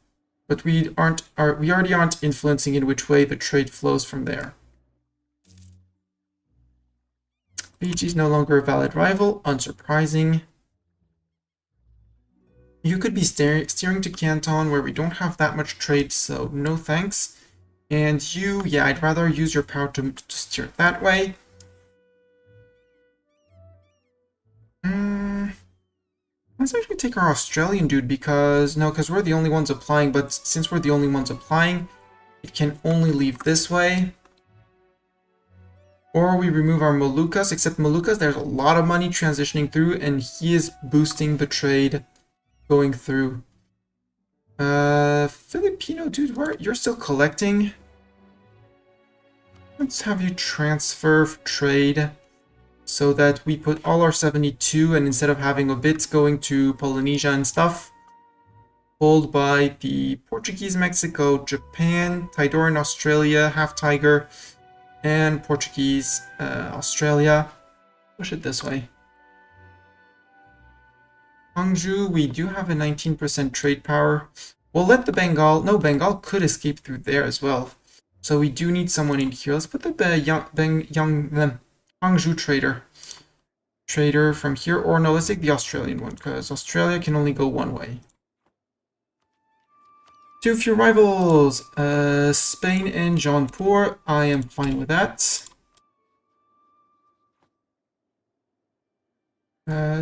but we already aren't influencing in which way the trade flows from there. BG is no longer a valid rival, unsurprising. You could be steering to Canton where we don't have that much trade, so no thanks. And you, yeah, I'd rather use your power to steer it that way. Let's actually take our Australian dude because we're the only ones applying, but since we're the only ones applying, it can only leave this way. Or we remove our Moluccas, except Moluccas, there's a lot of money transitioning through, and he is boosting the trade going through. Filipino dude, you're still collecting? Let's have you transfer trade so that we put all our 72, and instead of having a bit going to Polynesia and stuff, hold by the Portuguese, Mexico, Japan, Tidoran, Australia, Half Tiger, and Portuguese, Australia. Push it this way. Hangzhou, we do have a 19% trade power. We'll let the Bengal... No, Bengal could escape through there as well. So we do need someone in here. Let's put the Hangzhou trader from here. Or no, let's take the Australian one, because Australia can only go one way. Too few rivals. Spain and Jaunpur. I am fine with that.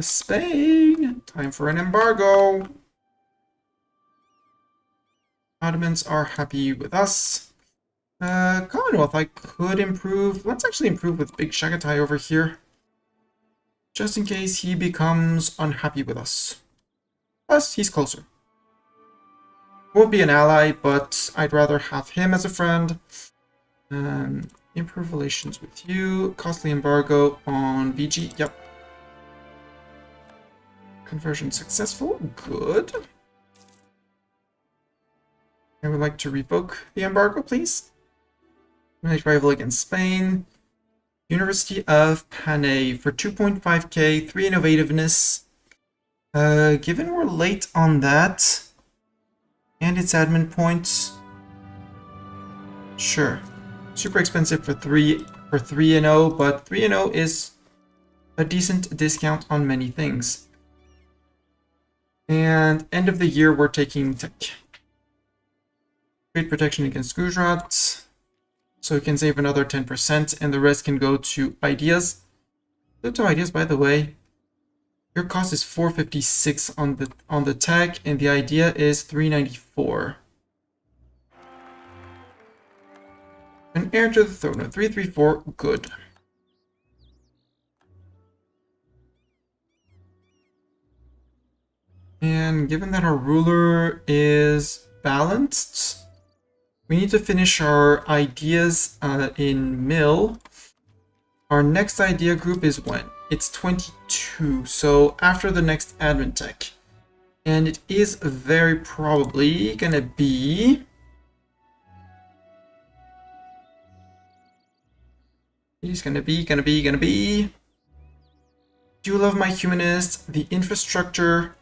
Spain. Time for an embargo. Ottomans are happy with us. Commonwealth, I could improve. Let's actually improve with Big Shagatai over here. Just in case he becomes unhappy with us. Plus, he's closer. Won't be an ally, but I'd rather have him as a friend. Improve relations with you. Costly embargo on BG. Yep. Conversion successful. Good. I would like to revoke the embargo, please. Make rival against Spain. University of Panay for 2.5k, 3 innovativeness. Given we're late on that, and its admin points, sure. Super expensive for 3 and 0, but 3 and 0 is a decent discount on many things. And end of the year, we're taking tech. Trade protection against Gujarat, so we can save another 10%, and the rest can go to ideas. Go to ideas, by the way. Your cost is 456 on the tech, and the idea is 394. An heir to the throne of 334, good. And given that our ruler is balanced, we need to finish our ideas in mill. Our next idea group is when? It's 22, so after the next admin tech. And it is very probably gonna be... He's gonna be... Do you love my humanist? The infrastructure...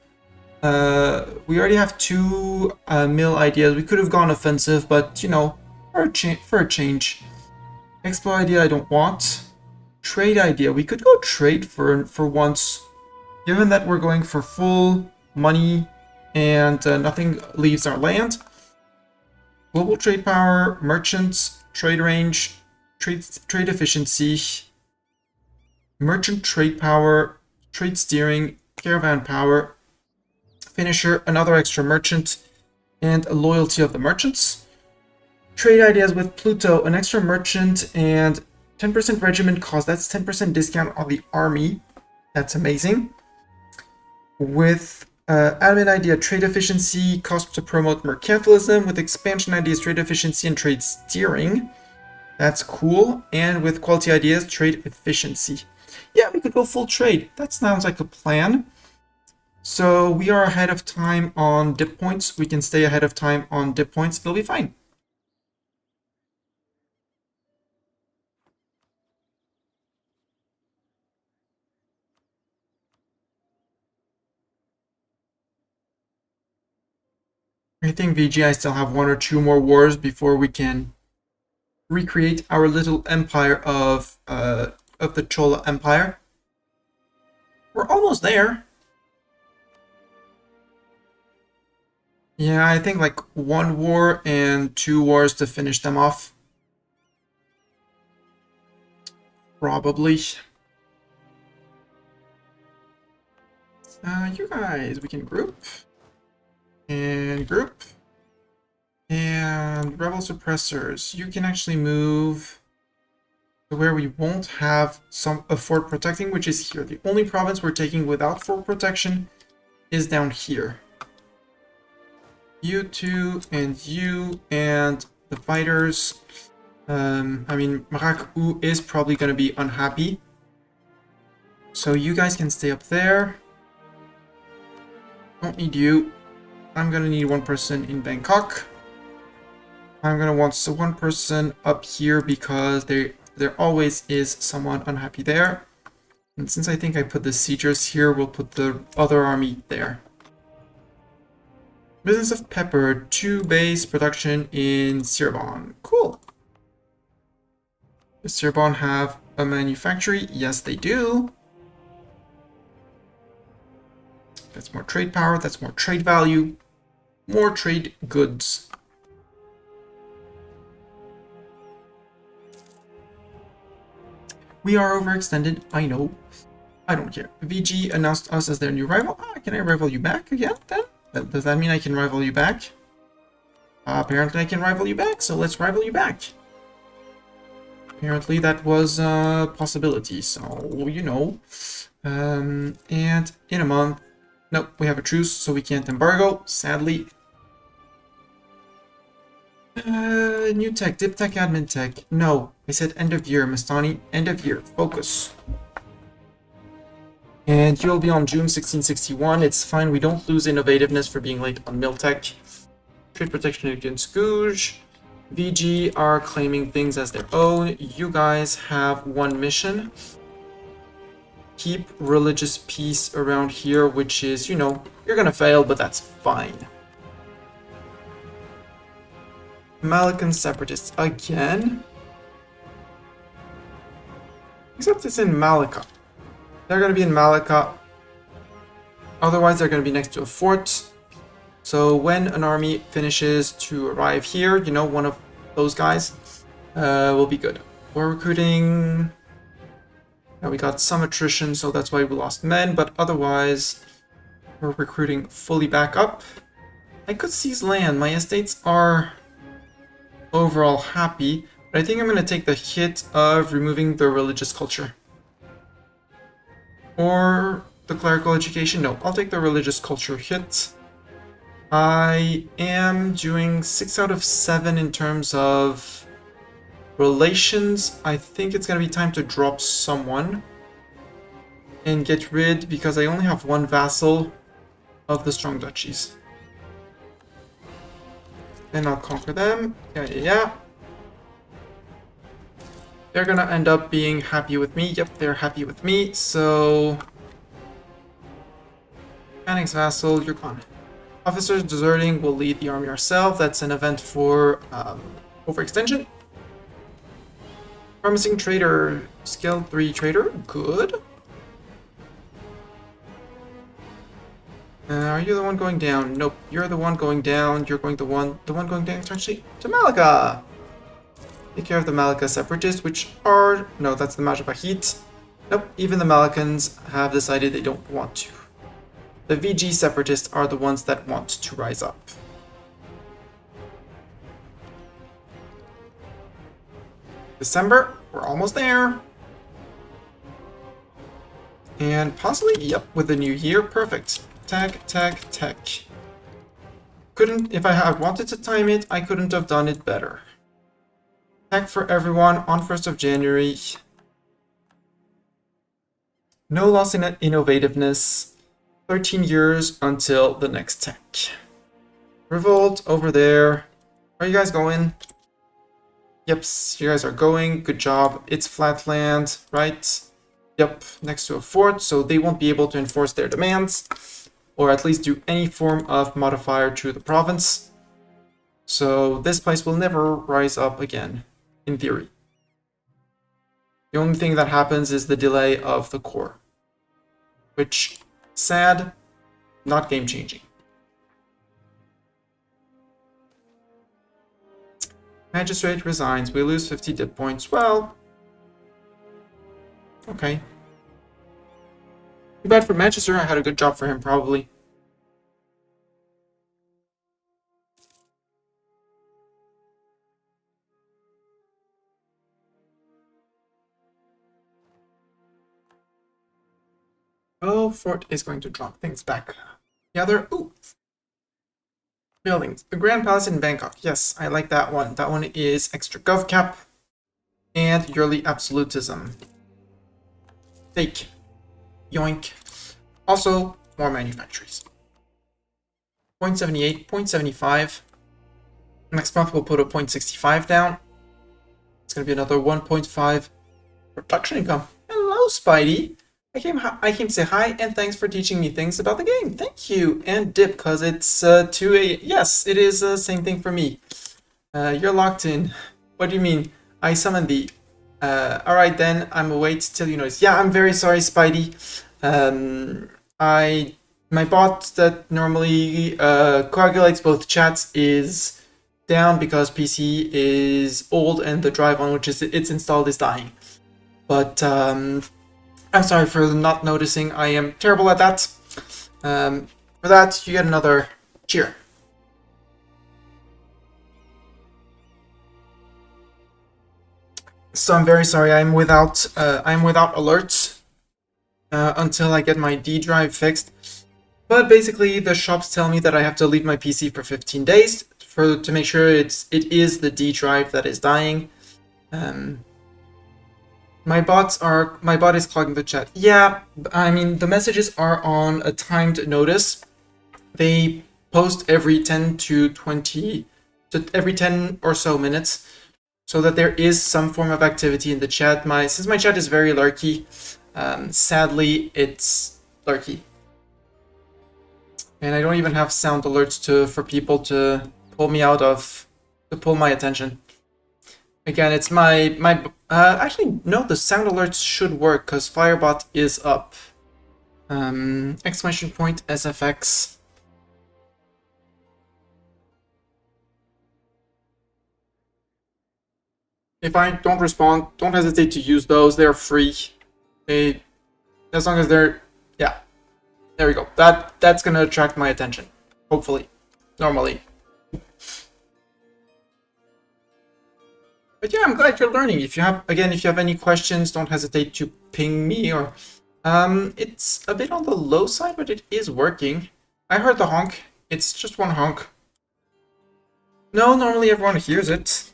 we already have 2 mill ideas. We could have gone offensive, but, you know, for a change. Explore idea I don't want. Trade idea. We could go trade for once. Given that we're going for full money and nothing leaves our land. Global trade power, merchants, trade range, trade efficiency, merchant trade power, trade steering, caravan power, finisher, another extra merchant, and loyalty of the merchants. Trade ideas with Pluto, an extra merchant, and 10% regiment cost. That's 10% discount on the army. That's amazing. With admin idea, trade efficiency, cost to promote mercantilism. With expansion ideas, trade efficiency and trade steering. That's cool. And with quality ideas, trade efficiency. Yeah, we could go full trade. That sounds like a plan. So we are ahead of time on dip points. We can stay ahead of time on dip points. It'll be fine. I think VG, I still have 1 or 2 more wars before we can recreate our little empire of the Chola Empire. We're almost there. Yeah, I think like 1 war and 2 wars to finish them off. Probably. You guys, we can group. And group. And rebel suppressors. You can actually move to where we won't have a fort protecting, which is here. The only province we're taking without fort protection is down here. You two and you and the fighters. I mean, Maraku is probably going to be unhappy. So you guys can stay up there. Don't need you. I'm going to need one person in Bangkok. I'm going to want one person up here because there always is someone unhappy there. And since I think I put the siegers here, we'll put the other army there. Business of Pepper, 2 base production in Cirebon. Cool. Does Cirebon have a manufactory? Yes, they do. That's more trade power, that's more trade value, more trade goods. We are overextended, I know. I don't care. VG announced us as their new rival. Ah, can I rival you back again then? Does that mean I can rival you back? Apparently I can rival you back, so let's rival you back. Apparently that was a possibility, so you know. And in a month, nope, we have a truce, so we can't embargo, sadly. New tech, dip tech, admin tech. No, I said end of year, Mastani. End of year, focus. And you'll be on June 1661. It's fine, we don't lose innovativeness for being late on Miltech. Trade protection against Gouge. VG are claiming things as their own. You guys have one mission. Keep religious peace around here, which is, you know, you're gonna fail, but that's fine. Malacan separatists again. Except it's in Malacca. They're gonna be in Malacca. Otherwise, they're gonna be next to a fort. So when an army finishes to arrive here, you know, one of those guys will be good. We're recruiting. Now we got some attrition, so that's why we lost men, but otherwise we're recruiting fully back up. I could seize land. My estates are overall happy, but I think I'm going to take the hit of removing the religious culture. Or the clerical education. No, I'll take the religious culture hit. I am doing 6 out of 7 in terms of relations. I think it's going to be time to drop someone and get rid, because I only have one vassal, of the strong duchies. Then I'll conquer them. Yeah. They're going to end up being happy with me. Yep, they're happy with me. So, Annex vassal, you're gone. Officers deserting, will lead the army ourselves. That's an event for overextension. Promising trader, skill 3 trader, good. Are you the one going down? Nope, you're the one going down. You're going the one going down actually to Malacca. Take care of the Malacca separatists, which are, no, that's the Majapahit. Nope, even the Malaccans have decided they don't want to. The VG separatists are the ones that want to rise up. December, we're almost there. And possibly, yep, with the new year, perfect. Tech. Couldn't, if I had wanted to time it, I couldn't have done it better. Tech for everyone on 1st of January. No loss in innovativeness. 13 years until the next tech. Revolt over there. Are you guys going? Yep, you guys are going. Good job. It's flatland, right? Yep, next to a fort, so they won't be able to enforce their demands, or at least do any form of modifier to the province. So this place will never rise up again, in theory. The only thing that happens is the delay of the core, which, sad, not game-changing. Magistrate resigns. We lose 50 dip points. Well, okay. Too bad for Manchester. I had a good job for him, probably. Oh, Fort is going to drop things back. The other, ooh, buildings. The Grand Palace in Bangkok. Yes, I like that one. That one is extra gov cap and yearly absolutism. Take. Yoink. Also, more manufactories. 0.78, 0.75. Next month we'll put a 0.65 down. It's going to be another 1.5 production income. Hello, Spidey. I came to say hi and thanks for teaching me things about the game. Thank you. And dip, because it's 2 a. Yes, it is the same thing for me. You're locked in. What do you mean? I summoned thee. Alright then, I'm await till you notice. Yeah, I'm very sorry, Spidey. My bot that normally coagulates both chats is down because PC is old and the drive on which it's installed is dying. But I'm sorry for not noticing. I am terrible at that. For that, you get another cheer. So I'm very sorry. I'm without alerts until I get my D drive fixed. But basically, the shops tell me that I have to leave my PC for 15 days to make sure it is the D drive that is dying. My bot is clogging the chat. Yeah, I mean the messages are on a timed notice. They post every 10 to 20 to every 10 or so minutes, so that there is some form of activity in the chat. Since my chat is very lurky, sadly it's lurky. And I don't even have sound alerts for people to pull me out of, to pull my attention. Again, it's actually, no, the sound alerts should work because Firebot is up. Exclamation point SFX. If I don't respond, don't hesitate to use those. They're free. As long as they're, yeah. There we go. That's gonna attract my attention. Hopefully. Normally. But yeah, I'm glad you're learning. If you have any questions, don't hesitate to ping me or it's a bit on the low side, but it is working. I heard the honk. It's just one honk. No, normally everyone hears it.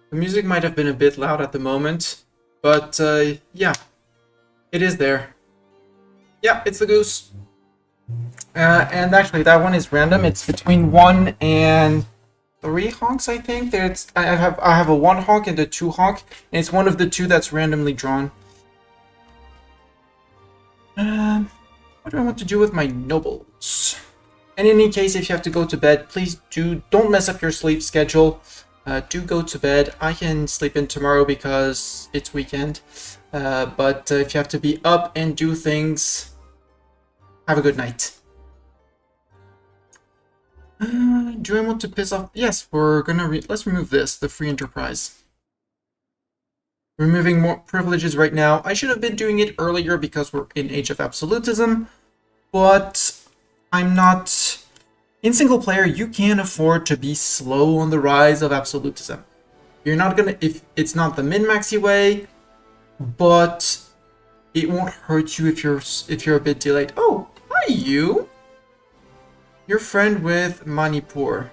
The music might have been a bit loud at the moment, but yeah, it is there. Yeah, it's the goose. And actually, that one is random. It's between 1 and 3 honks, I think. I have a 1 honk and a 2 honk, and it's one of the two that's randomly drawn. What do I want to do with my nobles? In any case, if you have to go to bed, please don't mess up your sleep schedule. Do go to bed. I can sleep in tomorrow because it's weekend. But if you have to be up and do things, have a good night. Do I want to piss off? Yes, we're gonna let's remove this, the free enterprise. Removing more privileges right now. I should have been doing it earlier because we're in Age of Absolutism, but I'm not. In single player, you can afford to be slow on the rise of absolutism. You're not gonna, if it's not the min-maxy way, but it won't hurt you if you're a bit delayed. Oh, hi you! Your friend with Manipur.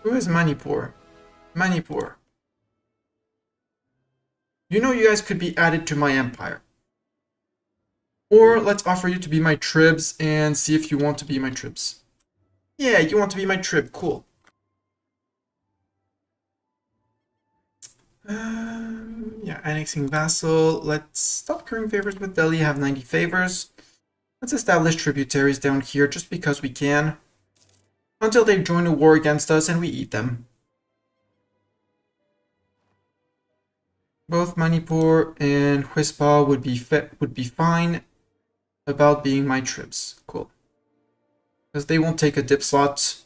Who is Manipur? Manipur. You know you guys could be added to my empire. Or let's offer you to be my tribs and see if you want to be my tribs. Yeah, you want to be my trib. Cool. Yeah, annexing vassal. Let's stop currying favors with Delhi. Have 90 favors. Let's establish tributaries down here just because we can. Until they join a war against us and we eat them. Both Manipur and Huispa would be fine about being my tribs. Cool. Because they won't take a dip slot.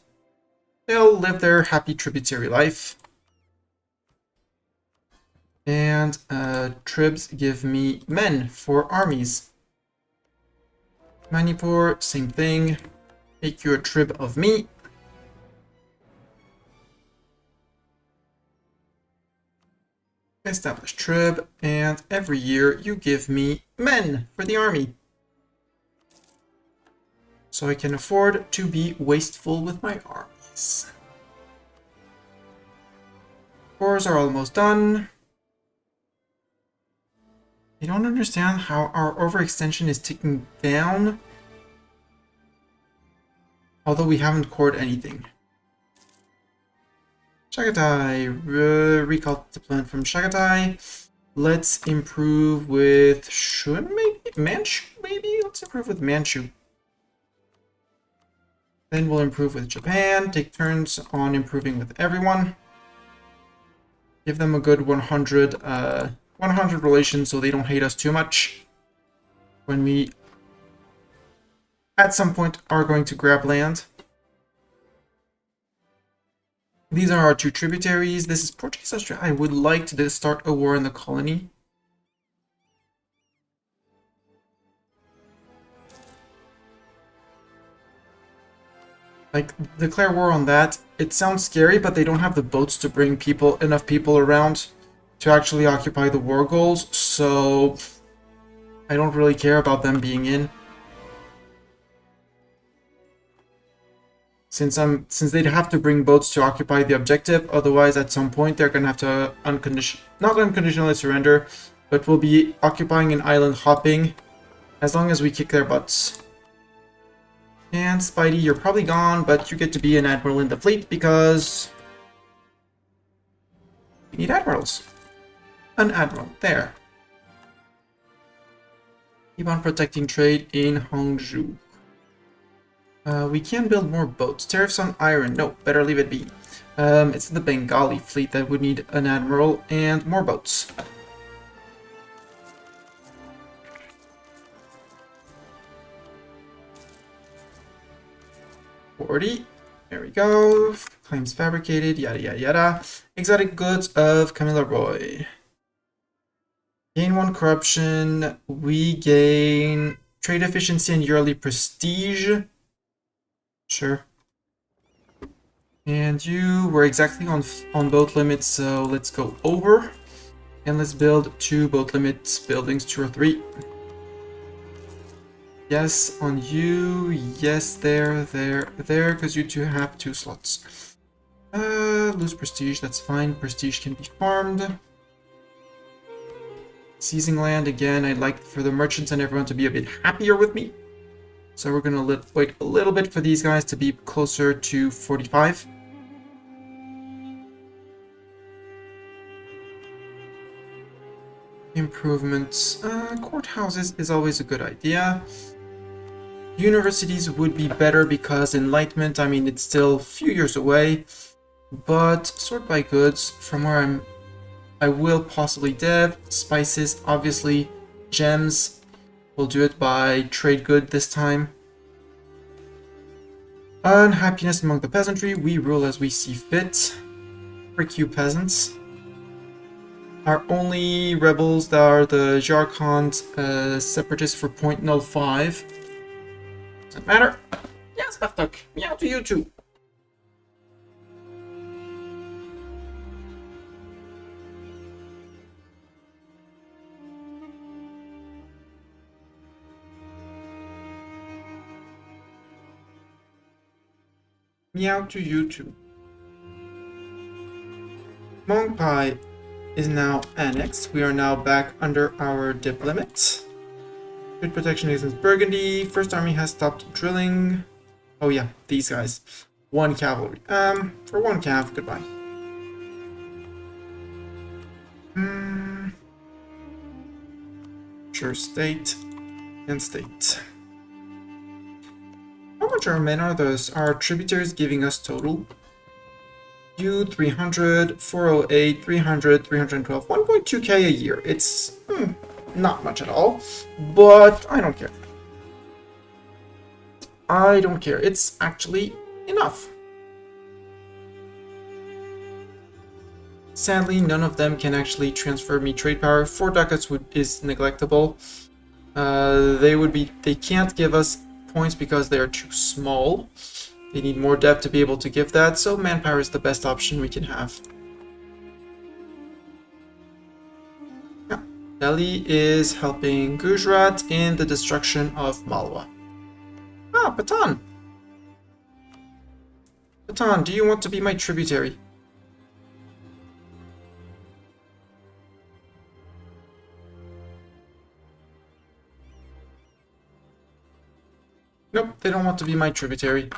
they'll live their happy tributary life. And tribs give me men for armies. Manipur, same thing. Make you a trib of me. Establish trib, and every year you give me men for the army. So I can afford to be wasteful with my armies. Wars are almost done. I don't understand how our overextension is ticking down. Although we haven't cored anything. Chagatai. Recall the plan from Chagatai. Let's improve with Shun, maybe? Manchu, maybe? Let's improve with Manchu. Then we'll improve with Japan. Take turns on improving with everyone. Give them a good 100 relations so they don't hate us too much. When we, at some point, are going to grab land. These are our two tributaries. This is Portuguese Australia. I would like to start a war in the colony. Like, declare war on that. It sounds scary, but they don't have the boats to bring enough people around to actually occupy the war goals, so I don't really care about them being in. Since they'd have to bring boats to occupy the objective, otherwise at some point they're gonna have to not unconditionally surrender, but we'll be occupying an island hopping as long as we kick their butts. And Spidey, you're probably gone, but you get to be an admiral in the fleet because we need admirals. An admiral, there. Keep on protecting trade in Hongzhou. We can build more boats. Tariffs on iron. No, better leave it be. It's the Bengali fleet that would need an admiral and more boats. $40. There we go. Claims fabricated. Yada yada yada. Exotic goods of Camilla Roy. Gain 1 corruption. We gain trade efficiency and yearly prestige. Sure. And you were exactly on boat limits, so let's go over. And let's build 2 boat limits buildings, 2 or 3. Yes, on you. Yes, there, because you 2 have 2 slots. Lose prestige, that's fine. Prestige can be farmed. Seizing land, again, I'd like for the merchants and everyone to be a bit happier with me. So we're going to wait a little bit for these guys to be closer to 45. Improvements. Courthouses is always a good idea. Universities would be better because Enlightenment, I mean, it's still a few years away. But sort by goods, from where I will possibly dev. Spices, obviously. Gems. We'll do it by trade good this time. Unhappiness among the peasantry. We rule as we see fit. Frick you peasants. Our only rebels that are the Jharkhand separatists for 0.05. Doesn't matter. Yes, Baftuk. Meow to you too. Meow to you too. Mongpai is now annexed. We are now back under our dip limit. Good protection against Burgundy. First army has stopped drilling. Oh yeah, these guys. 1 cavalry. For 1 cav, goodbye. Sure, state and state. How much our men are those? Our tributaries giving us total? You 300, 408, 300, 312, 1.2k a year. It's not much at all, but I don't care. I don't care. It's actually enough. Sadly, none of them can actually transfer me trade power. 4 ducats is neglectable. They can't give us points because they are too small. They need more depth to be able to give that, so manpower is the best option we can have. Yeah. Delhi is helping Gujarat in the destruction of Malwa. Ah, Patan! Patan, do you want to be my tributary? Nope, they don't want to be my tributary.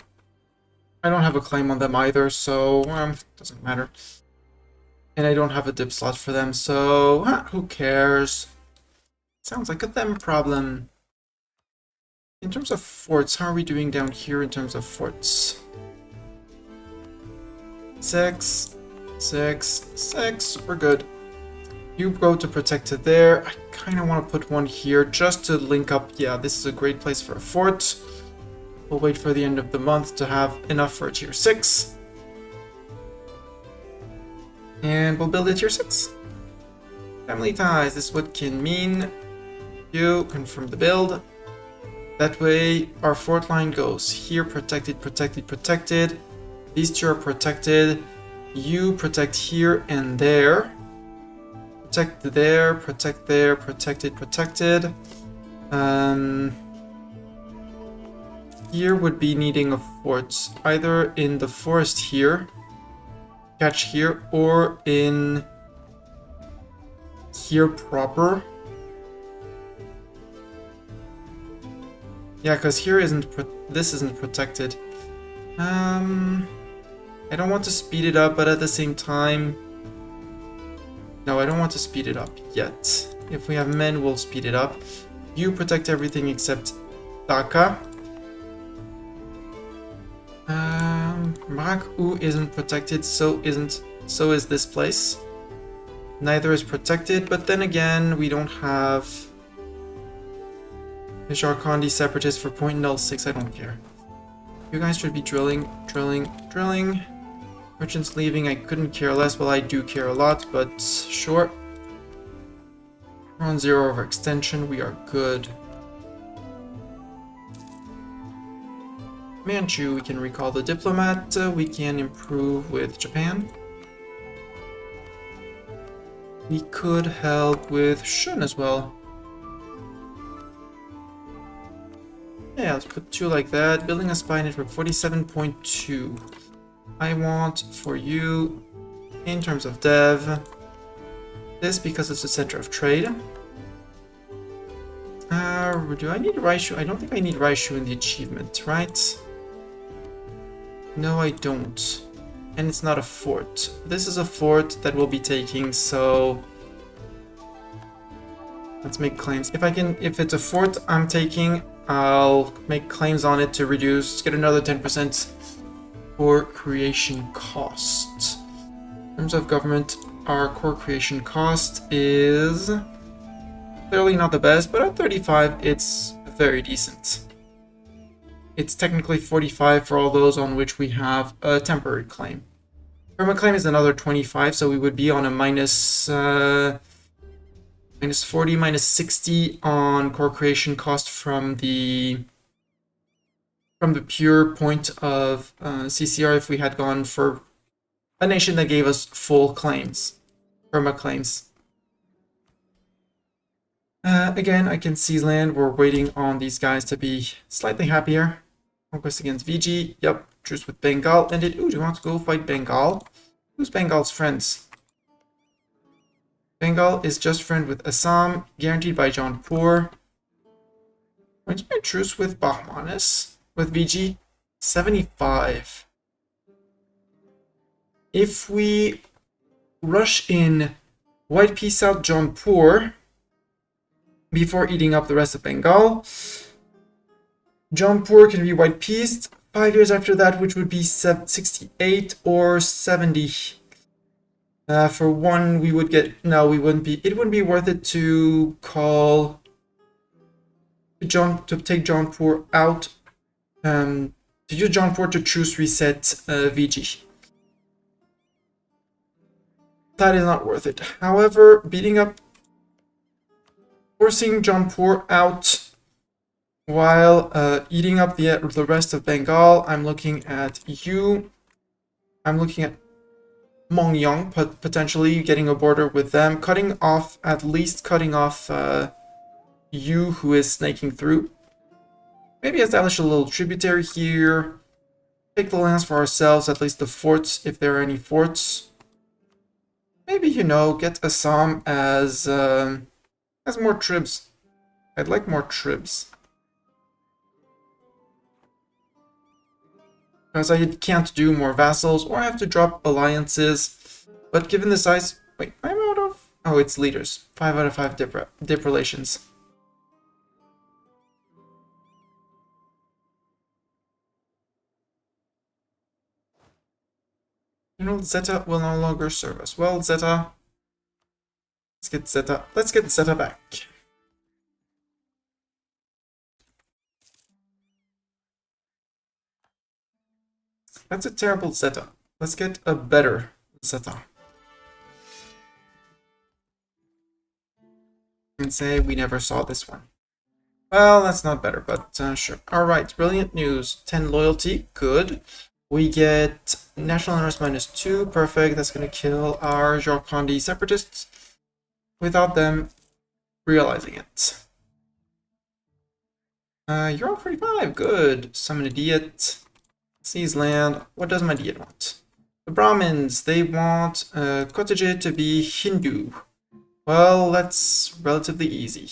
I don't have a claim on them either, so doesn't matter. And I don't have a dip slot for them, so who cares? Sounds like a them problem. In terms of forts, how are we doing down here in terms of forts? 6, 6, 6, we're good. You go to protect it there. I kind of want to put one here just to link up. Yeah, this is a great place for a fort. We'll wait for the end of the month to have enough for a tier 6. And we'll build a tier 6. Family ties, this is what can mean. You confirm the build. That way our fort line goes here, protected, protected, protected. These two are protected. You protect here and there. Protect there, protect there, protected, protected. Here would be needing a fort, either in the forest here, catch here, or in here proper. Yeah, because here this isn't protected. I don't want to speed it up, but at the same time, no, I don't want to speed it up yet. If we have men, we'll speed it up. You protect everything except Dhaka. Marak-U isn't protected, so is this place. Neither is protected, but then again, we don't have the Jharkhandi separatists for 0.06. I don't care. You guys should be drilling, drilling, drilling. Merchants leaving, I couldn't care less. Well, I do care a lot, but sure. We're on 0 overextension, we are good. Manchu, we can recall the diplomat, we can improve with Japan. We could help with Shun as well. Yeah, let's put 2 like that. Building a spy network, 47.2. I want for you, in terms of dev, this because it's a center of trade. Do I need Raishu? I don't think I need Raishu in the achievement, right? No, I don't. And it's not a fort. This is a fort that we'll be taking, so let's make claims. If it's a fort I'm taking, I'll make claims on it to get another 10% for creation cost. In terms of government, our core creation cost is clearly not the best, but at 35, it's very decent. It's technically 45 for all those on which we have a temporary claim. Perma claim is another 25, so we would be on a minus 40, minus 60 on core creation cost from the pure point of CCR if we had gone for a nation that gave us full claims, perma claims. Again, I can seize land. We're waiting on these guys to be slightly happier. Conquest against VG. Yep. Truce with Bengal ended. Ooh, do you want to go fight Bengal? Who's Bengal's friends? Bengal is just friend with Assam, guaranteed by Jaunpur. When's my truce with Bahmanis? With VG? 75. If we rush in White Peace out Jaunpur before eating up the rest of Bengal, Jaunpur can be white pieced 5 years after that, which would be 68 or 70. For one, we would get, no, we wouldn't be, it wouldn't be worth it to call to take Jaunpur out, to use Jaunpur to truce reset VG. That is not worth it. However, beating up, forcing Jaunpur out while eating up the rest of Bengal, I'm looking at you. I'm looking at Mongyang, potentially getting a border with them, cutting off, at least cutting off you, who is snaking through. Maybe establish a little tributary here. Take the lands for ourselves, at least the forts, if there are any forts. Maybe, you know, get Assam as more tribs. I'd like more tribs. Because I can't do more vassals, or I have to drop alliances. But given the size... Wait, I'm out of... Oh, it's leaders. 5 out of 5 dip relations. General Zeta will no longer serve us. Well, Zeta... Let's get Zeta back. That's a terrible Zeta. Let's get a better Zeta. And say we never saw this one. Well, that's not better, but sure. Alright, brilliant news. 10 loyalty, good. We get national unrest -2, perfect. That's gonna kill our Jharkhandi separatists without them realizing it. You're all 45, good. Summon a Diet. Seize land. What does my Diet want? The Brahmins, they want Kotaje to be Hindu. Well, that's relatively easy.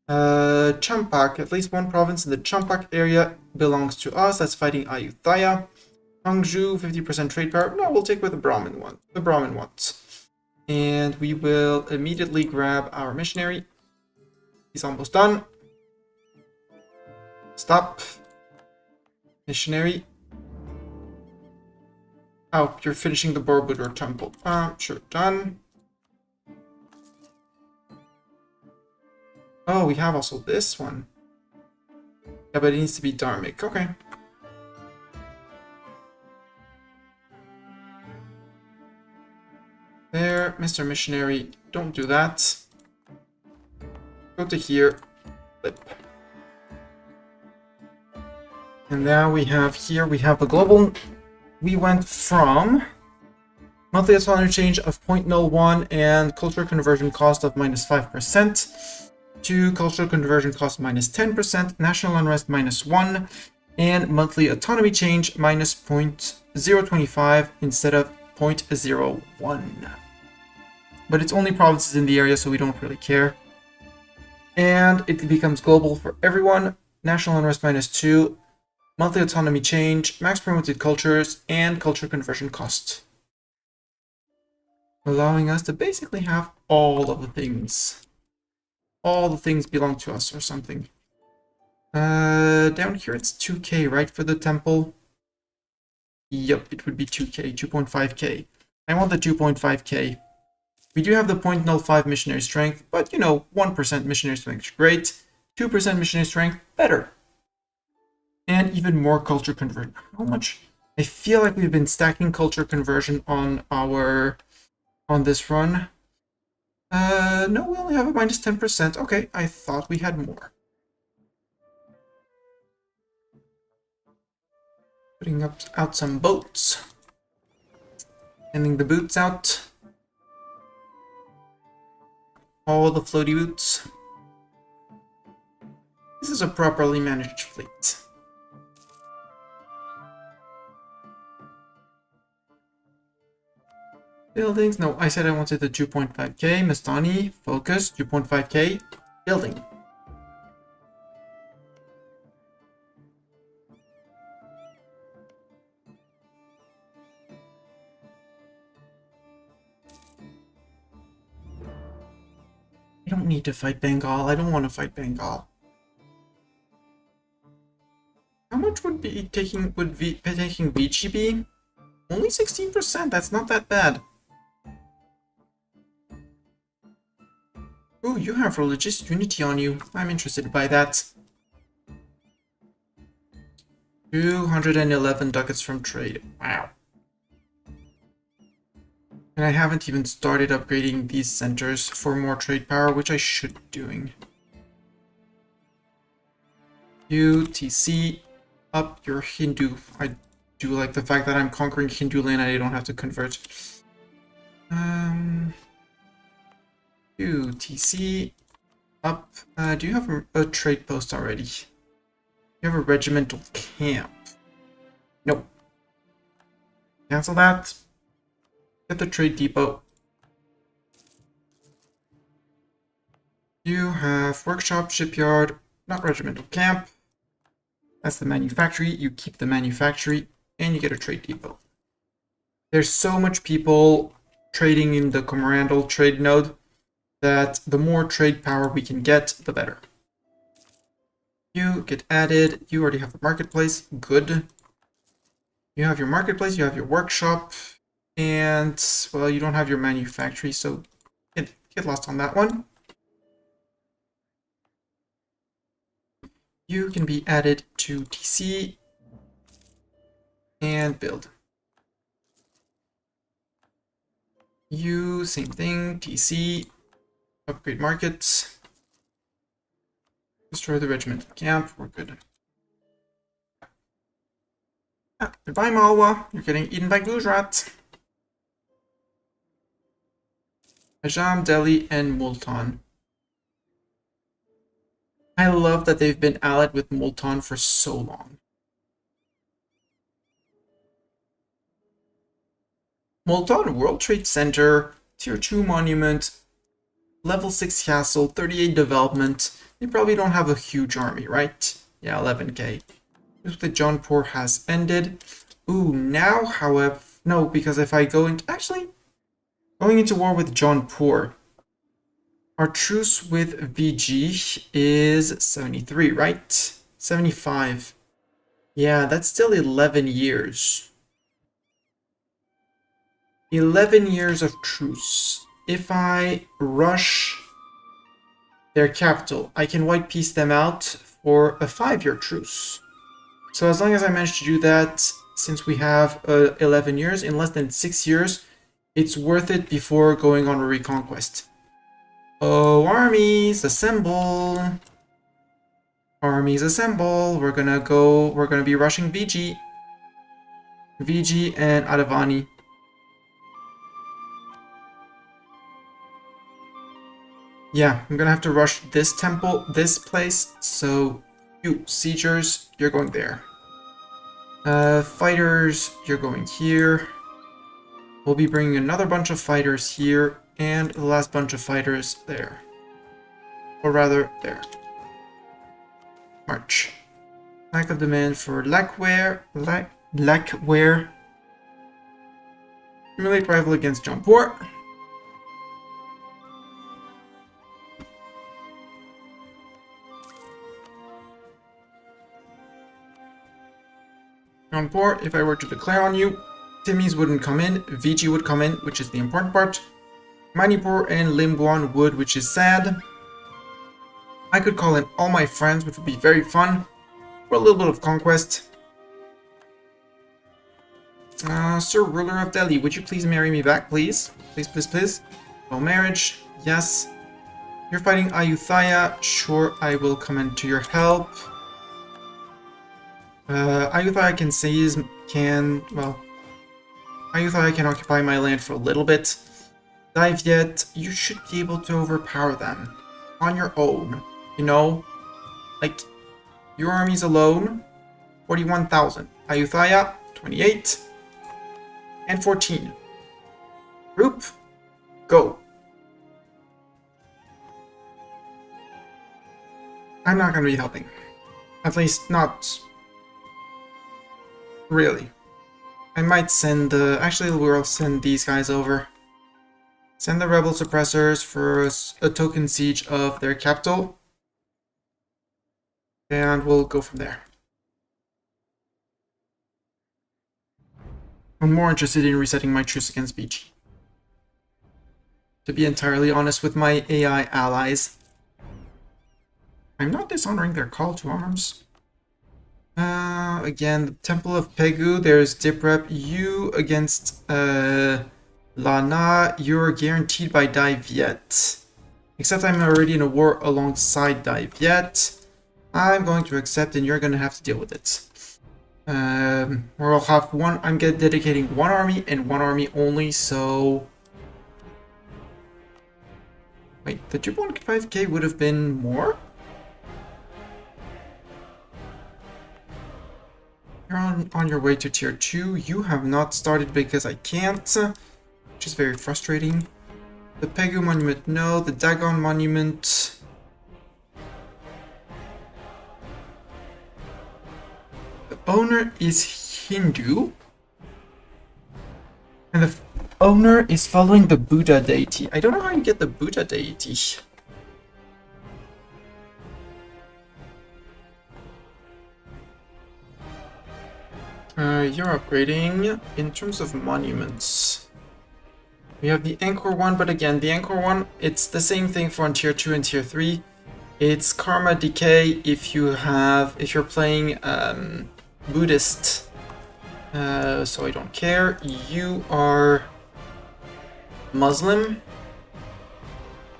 Champak, at least one province in the Champak area belongs to us. That's fighting Ayutthaya. Hangzhou, 50% trade power. No, we'll take with the Brahmin one. The Brahmin ones. And we will immediately grab our missionary. He's almost done. Stop. Missionary. Oh, you're finishing the Borobudur temple. Sure, done. Oh, we have also this one. Yeah, but it needs to be Dharmic. Okay. There, Mr. Missionary, don't do that. Go to here. Flip. And now we have here, we have the global. We went from monthly autonomy change of 0.01 and cultural conversion cost of -5% to cultural conversion cost -10%, national unrest -1, and monthly autonomy change -0.025 instead of 0.01. But it's only provinces in the area, so we don't really care. And it becomes global for everyone. National unrest -2, monthly autonomy change, max promoted cultures, and culture conversion cost. Allowing us to basically have all of the things. All the things belong to us or something. Down here it's 2k, right, for the temple? Yep, it would be 2k, 2.5k. I want the 2.5k. We do have the 0.05 missionary strength, but you know, 1% missionary strength, great. 2% missionary strength, better. And even more culture conversion. How much? I feel like we've been stacking culture conversion on this run. No, we only have a -10%. Okay, I thought we had more. Putting out some boats. Sending the boots out. All the floaty boots. This is a properly managed fleet. Buildings. No, I said I wanted the 2.5k. Mastani, focus, 2.5k. Building. I don't need to fight Bengal. I don't want to fight Bengal. How much would taking Vichy be? Only 16%. That's not that bad. Ooh, you have religious unity on you. I'm interested by that. 211 ducats from trade. Wow. And I haven't even started upgrading these centers for more trade power, which I should be doing. UTC, up your Hindu. I do like the fact that I'm conquering Hindu land and I don't have to convert. UTC, up. Do you have a trade post already? You have a regimental camp. Nope. Cancel that. Get the trade depot. You have workshop, shipyard, not regimental camp. That's the manufactory. You keep the manufactory and you get a trade depot. There's so much people trading in the Commercial trade node that the more trade power we can get, the better. You get added. You already have the marketplace. Good. You have your marketplace. You have your workshop. And, well, you don't have your manufactory, so get lost on that one. You can be added to TC and build. You, same thing, TC, upgrade markets, destroy the regimental camp, we're good. Goodbye, Malwa, you're getting eaten by Gujarat. Ajam, Delhi, and Multan. I love that they've been allied with Multan for so long. Multan World Trade Center, Tier 2 Monument, Level 6 Castle, 38 Development. They probably don't have a huge army, right? Yeah, 11k. The Jaunpur has ended. Ooh, now, however... No, because if I go into... Actually, going into war with Jaunpur, our truce with VG is 73, right? 75. Yeah, that's still 11 years. 11 years of truce. If I rush their capital, I can white piece them out for a 5-year truce. So as long as I manage to do that, since we have 11 years, in less than 6 years, it's worth it before going on a reconquest. Oh, armies, assemble. Armies, assemble. We're gonna be rushing VG. VG and Adavani. Yeah, I'm gonna have to rush this temple, this place, so you, siegers, you're going there. Fighters, you're going here. We'll be bringing another bunch of fighters here, and the last bunch of fighters there. Or rather, there. March. Lack of demand for lackware. Lackware. Accumulate rival against Jaunpur. Jaunpur, if I were to declare on you, Timmies wouldn't come in, VG would come in, which is the important part. Manipur and Limguan would, which is sad. I could call in all my friends, which would be very fun, for a little bit of conquest. Sir Ruler of Delhi, would you please marry me back, please? Please, please, please. No marriage, yes. You're fighting Ayutthaya, sure, I will come in to your help. Ayutthaya Ayutthaya can occupy my land for a little bit. Dive yet, you should be able to overpower them on your own. You know, like your armies alone, 41,000. Ayutthaya, 28 and 14. Group, go. I'm not going to be helping. At least not really. I might send actually we'll send these guys over. Send the rebel suppressors for a token siege of their capital. And we'll go from there. I'm more interested in resetting my truce against BG. To be entirely honest with my AI allies. I'm not dishonoring their call to arms. Again, the Temple of Pegu, there's Diprep, you against Lana, you're guaranteed by Dai Viet. Except I'm already in a war alongside Dai Viet. I'm going to accept and you're going to have to deal with it. We'll have one. I'm dedicating one army and one army only, so... Wait, the 2.5k would have been more? You're on your way to tier 2. You have not started because I can't, which is very frustrating. The Pegu Monument, no. The Dagon Monument... The owner is Hindu. And the owner is following the Buddha deity. I don't know how you get the Buddha deity. You're upgrading. In terms of monuments, we have the Angkor one, but again, the Angkor one, it's the same thing for on tier 2 and tier 3. It's karma decay if you're playing Buddhist. So I don't care. You are Muslim.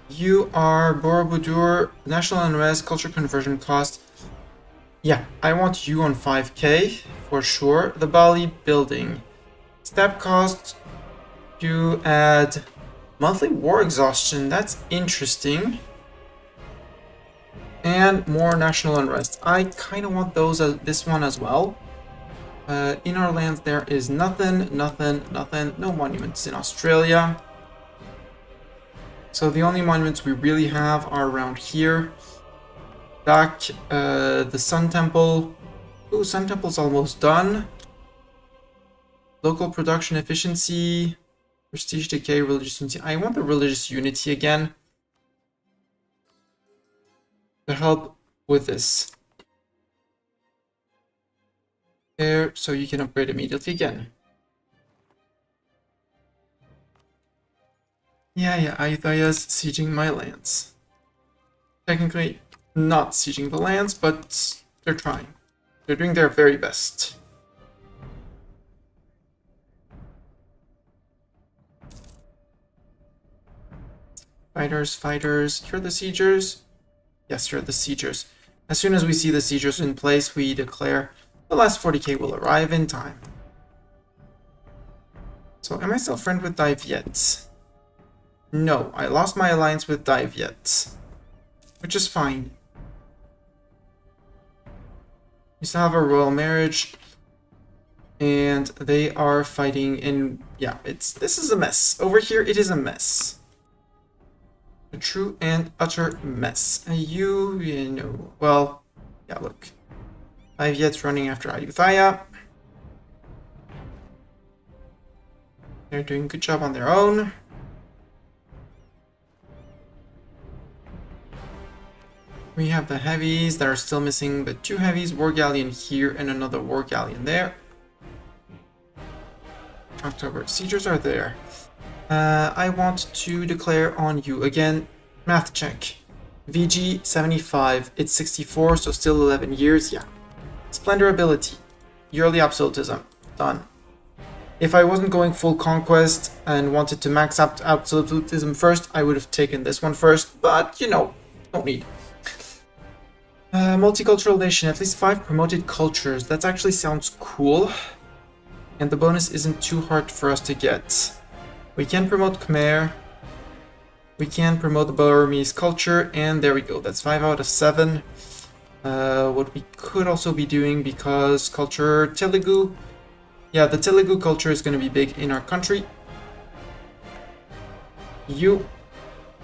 You are Borobudur, national unrest, culture conversion cost. Yeah, I want you on 5k for sure. The Bali building. Step cost, you add monthly war exhaustion. That's interesting. And more national unrest. I kind of want those this one as well. In our lands there is nothing. No monuments in Australia. So the only monuments we really have are around here. Back, the Sun Temple. Ooh, Sun Temple's almost done. Local production efficiency. Prestige decay, religious unity. I want the religious unity again to help with this. There, so you can upgrade immediately again. Yeah, Ayuthya's sieging my lands. Technically not sieging the lands, but they're trying. They're doing their very best. Fighters, you're the siegers? Yes, you're the siegers. As soon as we see the siegers in place, we declare the last 40k will arrive in time. So, am I still friend with Dai Viet? No, I lost my alliance with Dai Viet, which is fine. We still have a royal marriage, and they are fighting in... Yeah, this is a mess. Over here, it is a mess. A true and utter mess. You know, well, yeah, look. Dai Viet's running after Ayutthaya. They're doing a good job on their own. We have the heavies that are still missing, but 2 heavies, war galleon here and another war galleon there. October, siegers are there. I want to declare on you again. Math check. VG 75, it's 64, so still 11 years, yeah. Splendor ability, yearly absolutism, done. If I wasn't going full conquest and wanted to max out absolutism first, I would have taken this one first, but you know, don't need. Multicultural nation, at least 5 promoted cultures. That actually sounds cool. And the bonus isn't too hard for us to get. We can promote Khmer. We can promote the Burmese culture. And there we go. That's 5 out of 7. What we could also be doing, because culture Telugu. Yeah, the Telugu culture is going to be big in our country.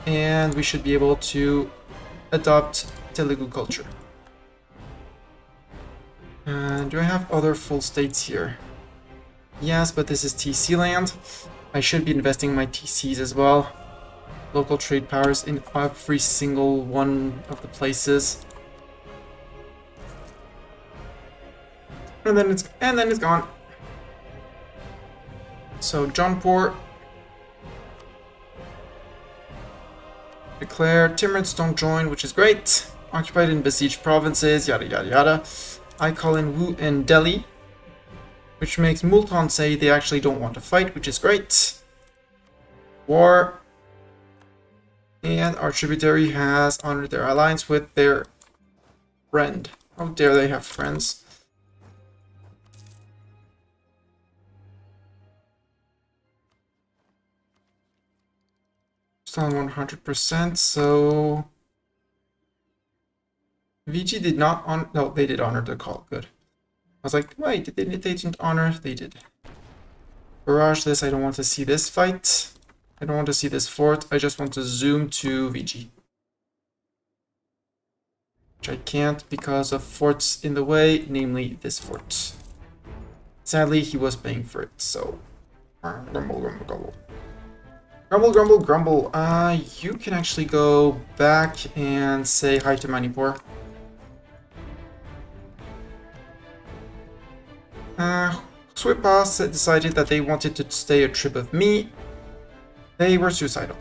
And we should be able to adopt Telugu culture. Do I have other full states here? Yes, but this is TC land. I should be investing my TCs as well. Local trade powers in every single one of the places. And then it's gone. So Jaunpur. Declare Timurids don't join, which is great. Occupied and besieged provinces, yada yada yada. I call in Wu and Delhi, which makes Multan say they actually don't want to fight, which is great. war. And our tributary has honored their alliance with their friend. How dare they have friends? Still on 100%, so... VG did not honor... No, they did honor the call. Good. I was like, wait, they didn't honor? They did. Barrage this. I don't want to see this fight. I don't want to see this fort. I just want to zoom to VG. Which I can't because of forts in the way, namely this fort. Sadly, he was paying for it, so... Grumble, grumble, grumble. Grumble, grumble, grumble. You can actually go back and say hi to Manipur. Swipas decided that they wanted to stay a trip of me. They were suicidal.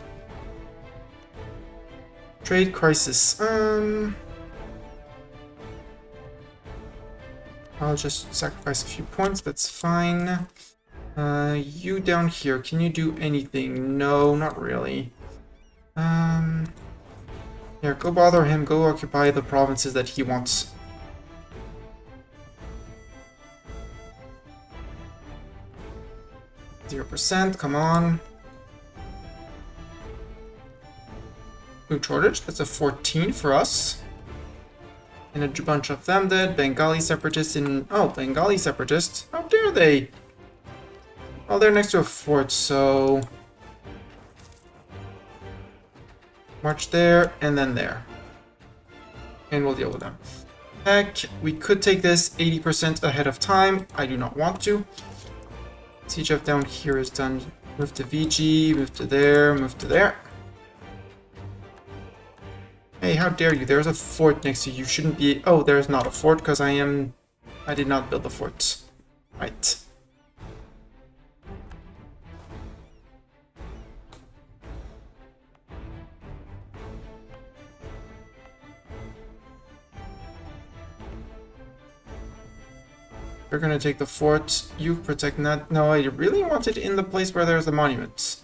Trade crisis. I'll just sacrifice a few points, that's fine. You down here, can you do anything? No, not really. Here, go bother him, go occupy the provinces that he wants. %, come on. Food shortage, that's a 14 for us. And a bunch of them dead. Bengali separatists in... Oh, Bengali separatists? How dare they? Well, they're next to a fort, so... March there, and then there. And we'll deal with them. Heck, we could take this 80% ahead of time. I do not want to. Siege up down here is done. Move to VG, move to there, move to there. Hey, how dare you? There's a fort next to you. You shouldn't be... Oh, there's not a fort, because I did not build the fort. Right. We're gonna take the fort. You protect that. No, I really want it in the place where there's the monument.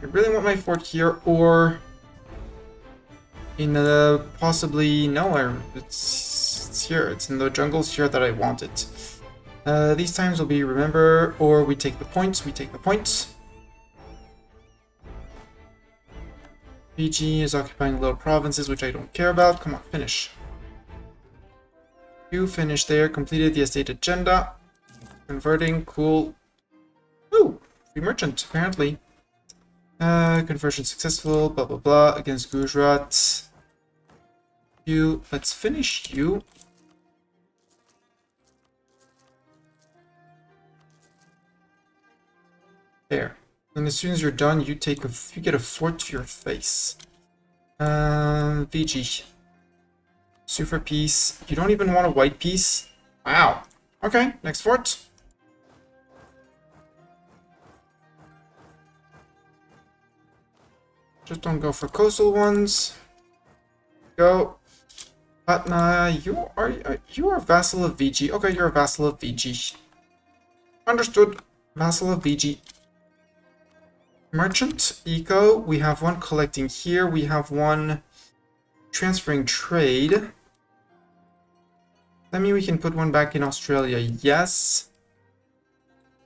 I really want my fort here, or... in the possibly nowhere. It's here. It's in the jungles here that I want it. These times will be remember, or we take the points. We take the points. BG is occupying little provinces, which I don't care about. Come on, finish. You finished there. Completed the estate agenda. Converting. Cool. Ooh, free merchant apparently. Conversion successful, blah blah blah, against Gujarat. You, let's finish you. There. And as soon as you're done, you get a fort to your face. VG. Sue for peace. You don't even want a white piece? Wow. Okay, next fort. Just don't go for coastal ones. Go. Patna, you are a vassal of VG. Okay, you're a vassal of VG. Understood. Vassal of VG. Merchant, eco. We have one collecting here. We have one transferring trade. That means we can put one back in Australia. Yes.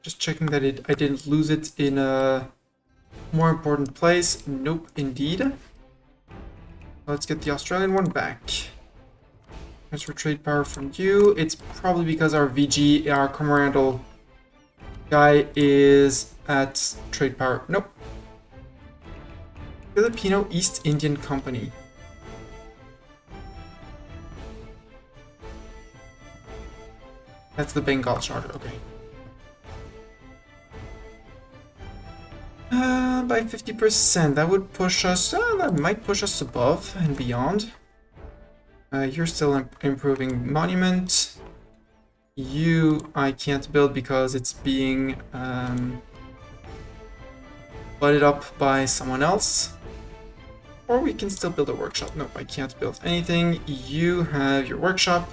Just checking that I didn't lose it in a more important place. Nope, indeed. Let's get the Australian one back. Transfer trade power from you. It's probably because our VG, our Commercial guy, is at trade power. Nope. Filipino East Indian Company. That's the Bengal charter, okay. By 50%, that would push us, that might push us above and beyond. You're still improving monument. You, I can't build because it's being butted up by someone else. Or we can still build a workshop. Nope, I can't build anything. You have your workshop,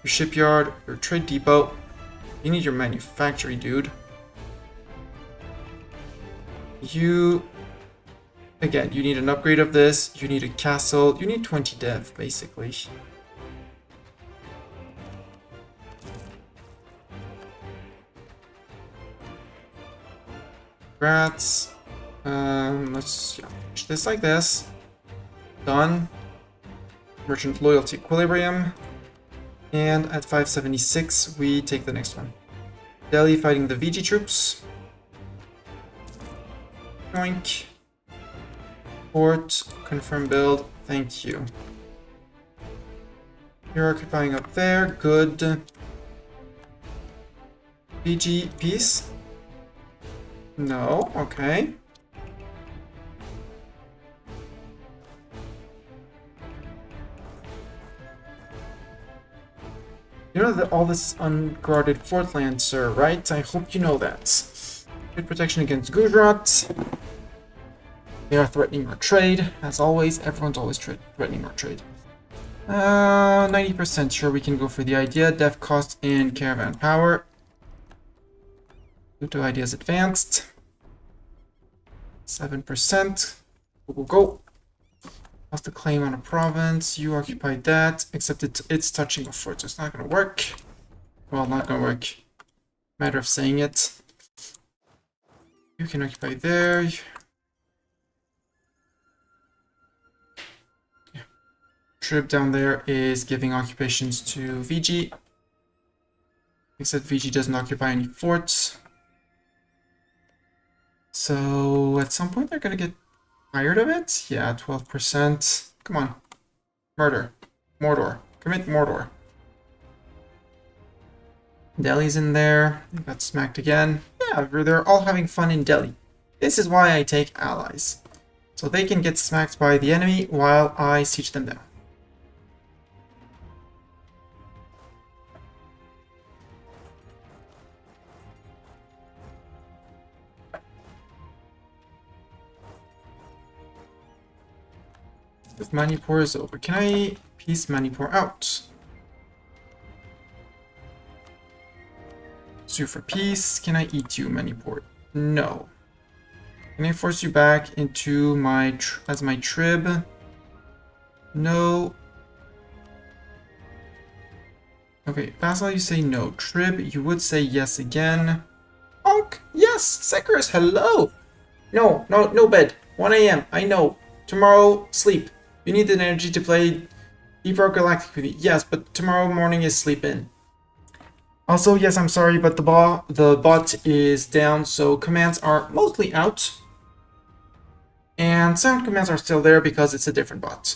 your shipyard, your trade depot. You need your manufactory, dude. You Again, you need an upgrade of this, you need a castle, you need 20 dev, basically. Congrats. Let's finish this like this. Done. Merchant loyalty equilibrium. And at 576, we take the next one. Delhi fighting the VG troops. Yoink. Port, confirm build, thank you. You're occupying up there, good. VG, peace? No, okay. You know that all this is unguarded fort land, sir, right? I hope you know that. Good protection against Gujarat. They are threatening our trade. As always, everyone's always threatening our trade. 90% sure we can go for the idea. Def cost and caravan power. Pluto ideas advanced. 7%. Go. Lost a claim on a province. You occupied that, except it's touching a fort, so it's not going to work. Well, not going to work. Matter of saying it. You can occupy there. Yeah. Trip down there is giving occupations to VG. Except VG doesn't occupy any forts. So at some point they're going to get tired of it? Yeah, 12%. Come on. Murder. Mordor. Commit Mordor. Delhi's in there. They got smacked again. Yeah, they're all having fun in Delhi. This is why I take allies. So they can get smacked by the enemy while I siege them down. If Manipur is over, can I piece Manipur out? Sue for peace. Can I eat you, Manipur? No. Can I force you back into my as my trib? No. Okay, Basil, you say no. Trib, you would say yes again. Honk! Yes! Sekers, hello! No, no bed. 1 a.m. I know. Tomorrow, sleep. You need the energy to play Deep Rock Galactic with me. Yes, but tomorrow morning is sleep in. Also, yes, I'm sorry, but the bot is down, so commands are mostly out. And sound commands are still there because it's a different bot.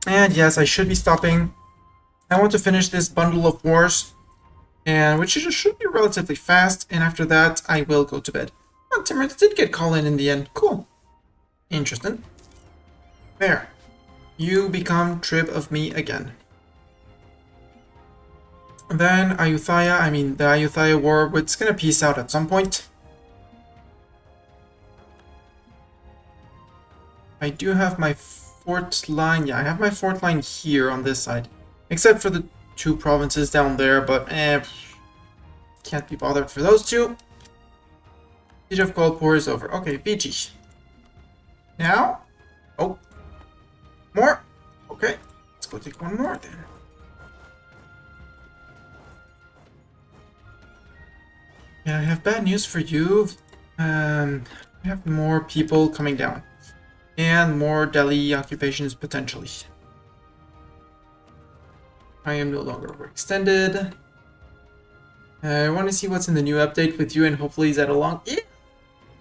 And yes, I should be stopping. I want to finish this bundle of wars. And which should be relatively fast, and after that, I will go to bed. Oh, Timur did get call in the end. Cool. Interesting. There. You become trib of me again. And then the Ayutthaya war, it's gonna peace out at some point. I do have my fort line. Yeah, I have my fort line here on this side. Except for the 2 provinces down there, but can't be bothered for those 2. Siege of Kolpur is over. Okay, VG. Now, oh, more. Okay, let's go take one more then. Yeah, I have bad news for you. I have more people coming down, and more Delhi occupations potentially. I am no longer overextended. I want to see what's in the new update with you, and hopefully Zeta along. Yeah.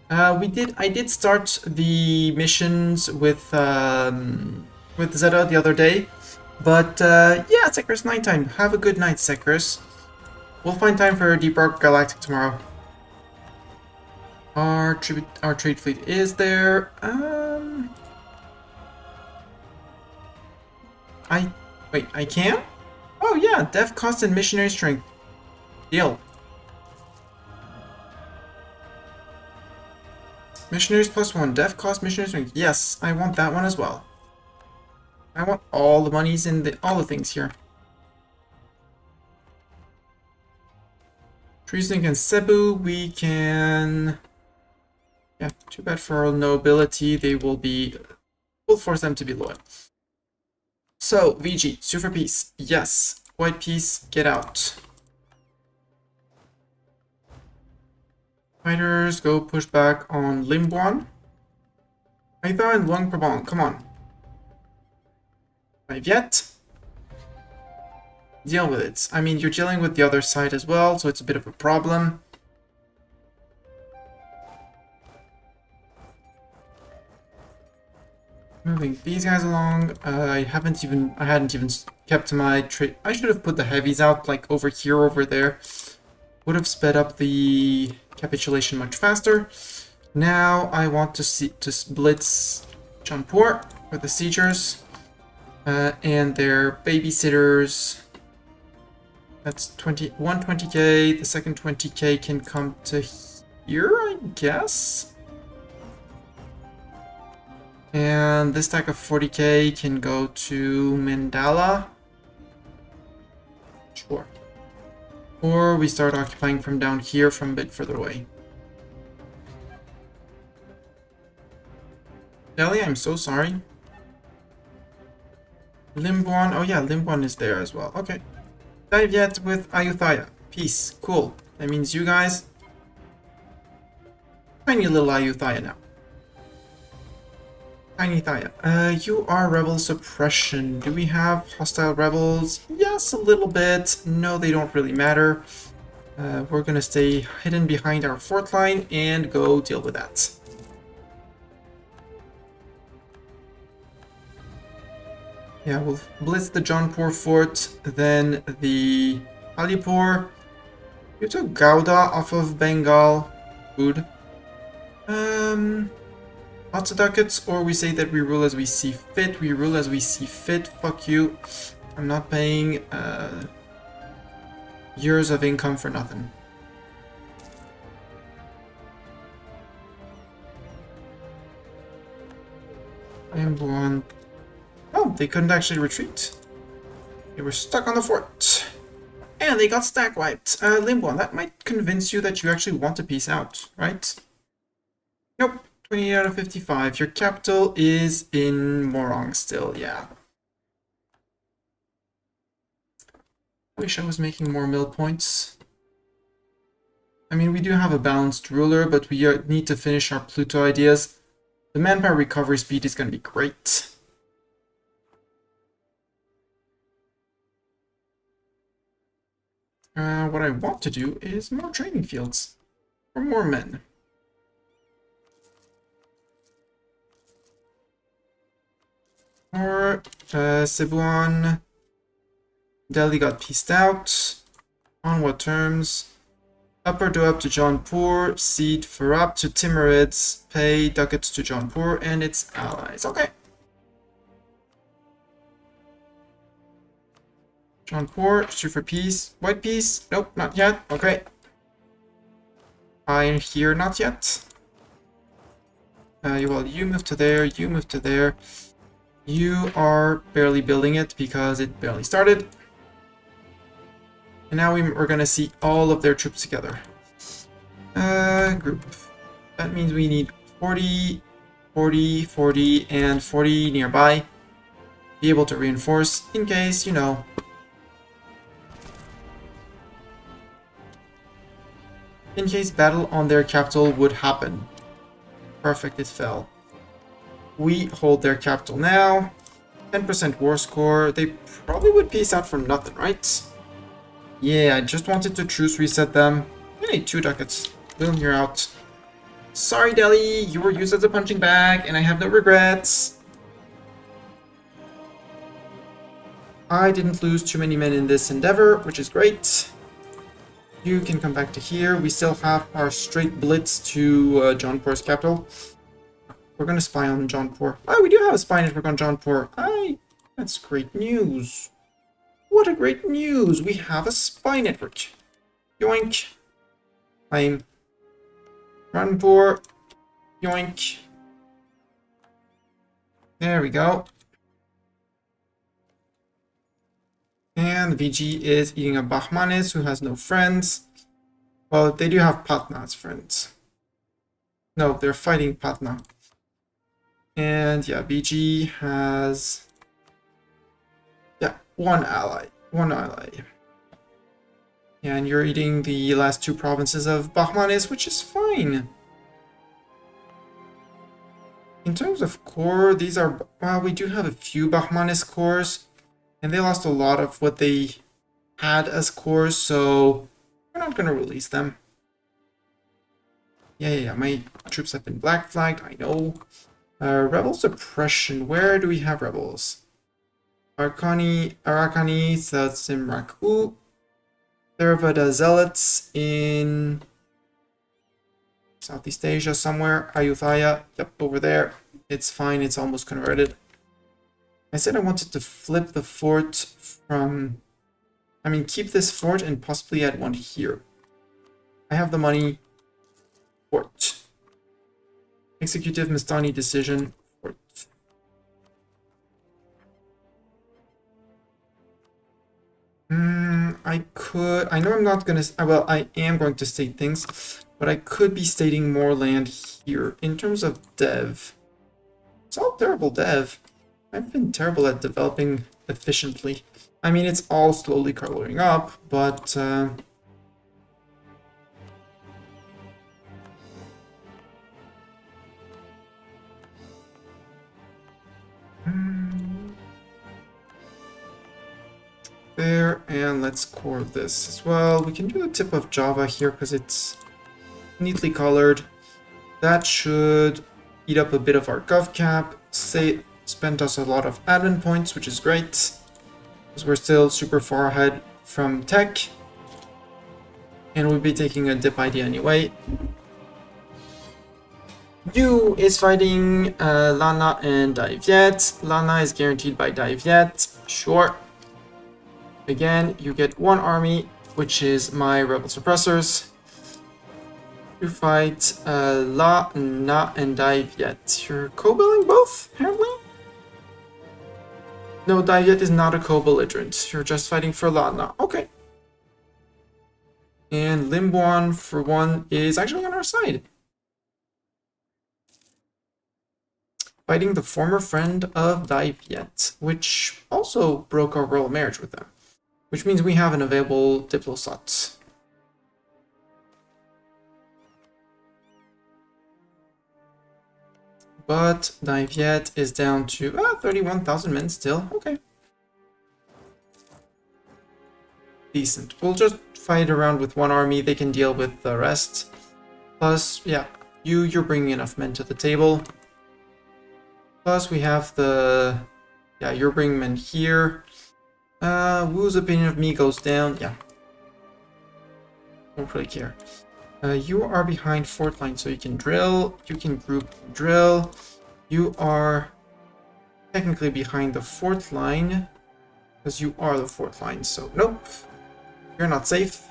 I did start the missions with Zeta the other day, but yeah, Sekris nighttime. Have a good night, Sekris. We'll find time for Deep Rock Galactic tomorrow. Our trade fleet is there. I can? Oh yeah, def cost and missionary strength. Deal. Missionaries +1, def cost, missionary strength. Yes, I want that one as well. I want all the monies in all the things here. Treason against Cebu, we can... Yeah, too bad for our nobility. They will be... We'll force them to be loyal. So, VG, sue for peace. Yes. White peace, get out. Fighters, go push back on Limbuan. Aida and Luang Prabang, come on. Not yet. Deal with it. I mean, you're dealing with the other side as well, so it's a bit of a problem. Moving these guys along. I hadn't even kept my trade. I should have put the heavies out, like over here, over there. Would have sped up the capitulation much faster. Now I want to blitz Jaunpur with the siegers and their babysitters. That's 120k. The second 20k can come to here, I guess. And this stack of 40k can go to Mandala. Sure. Or we start occupying from down here from a bit further away. Delhi, I'm so sorry. Limbuan, oh yeah, Limbuan is there as well. Okay. Dive yet with Ayutthaya. Peace. Cool. That means you guys... Tiny little Ayutthaya now. Tiny Thaya. You are rebel suppression. Do we have hostile rebels? Yes, a little bit. No, they don't really matter. We're gonna stay hidden behind our fort line and go deal with that. Yeah, we'll blitz the Jaunpur fort, then the Alipur. You took Gouda off of Bengal. Good. Lots of ducats, or we say that we rule as we see fit. We rule as we see fit. Fuck you. I'm not paying years of income for nothing. Limbuan. Oh, they couldn't actually retreat. They were stuck on the fort. And they got stack wiped. Limbuan, that might convince you that you actually want to peace out, right? Nope. 28 out of 55. Your capital is in Morong still, yeah. Wish I was making more mill points. I mean, we do have a balanced ruler, but we need to finish our Pluto ideas. The manpower recovery speed is going to be great. What I want to do is more training fields for more men. Or Cebuan. Delhi got pieced out. On what terms? Upper do up to Jaunpur, cede for up to Timurids, pay ducats to Jaunpur and its allies. Okay. Jaunpur, sue for peace. White peace? Nope, not yet. Okay. Iron here, not yet. Well, you move to there, you move to there. You are barely building it because it barely started. And now we're gonna see all of their troops together. Group. That means we need 40, 40, 40, and 40 nearby. Be able to reinforce in case, you know. In case battle on their capital would happen. Perfect, it fell. We hold their capital now. 10% war score. They probably would peace out for nothing, right? Yeah, I just wanted to truce reset them. Hey, 2 ducats. Boom, you're out. Sorry, Delhi. You were used as a punching bag, and I have no regrets. I didn't lose too many men in this endeavor, which is great. You can come back to here. We still have our straight blitz to Jaunpur's capital. We're gonna spy on Jaunpur. Oh, we do have a spy network on Jaunpur. That's great news. What a great news! We have a spy network. Yoink. I'm Ranpur. Yoink. There we go. And VG is eating a Bahmanis who has no friends. Well, they do have Patna as friends. No, they're fighting Patna. And yeah, BG has... yeah, one ally. One ally. And you're eating the last two provinces of Bahmanis, which is fine. In terms of core, these are... well, we do have a few Bahmanis cores. And they lost a lot of what they had as cores, so we're not going to release them. Yeah, my troops have been black flagged, I know. Rebel suppression, where do we have rebels? Arakani, Simraku, Theravada Zealots in Southeast Asia somewhere. Ayutthaya, yep, over there. It's fine, it's almost converted. I said I wanted to flip the fort from... I mean, keep this fort and possibly add one here. I have the money. Fort. Executive Mistani decision. Fort. I could... I know I'm not going to... well, I am going to state things, but I could be stating more land here. In terms of dev, it's all terrible dev. I've been terrible at developing efficiently. I mean, it's all slowly coloring up, but... there, and let's core this as well. We can do the tip of Java here because it's neatly colored. That should eat up a bit of our gov cap. Spent us a lot of admin points, which is great, because we're still super far ahead from tech. And we'll be taking a dip ID anyway. Yu is fighting Lana and Daiviet. Lana is guaranteed by Daiviet. Sure. Again, you get one army, which is my rebel suppressors. You fight La, Na, and Daiviet. You're co-belling both, apparently? No, Daiviet is not a co-belligerent. You're just fighting for La, Na. Okay. And Limbuan, for one, is actually on our side. Fighting the former friend of Daiviet, which also broke our royal marriage with them. Which means we have an available Diplo slot. But Daiviet is down to 31,000 men still. Okay. Decent. We'll just fight around with one army. They can deal with the rest. Plus, yeah, you're bringing enough men to the table. Plus, we have the... yeah, you're bringing men here. Wu's opinion of me goes down. Yeah. Don't really care. You are behind fort line, so you can drill. You can group drill. You are technically behind the fort line, because you are the fort line, so nope. You're not safe.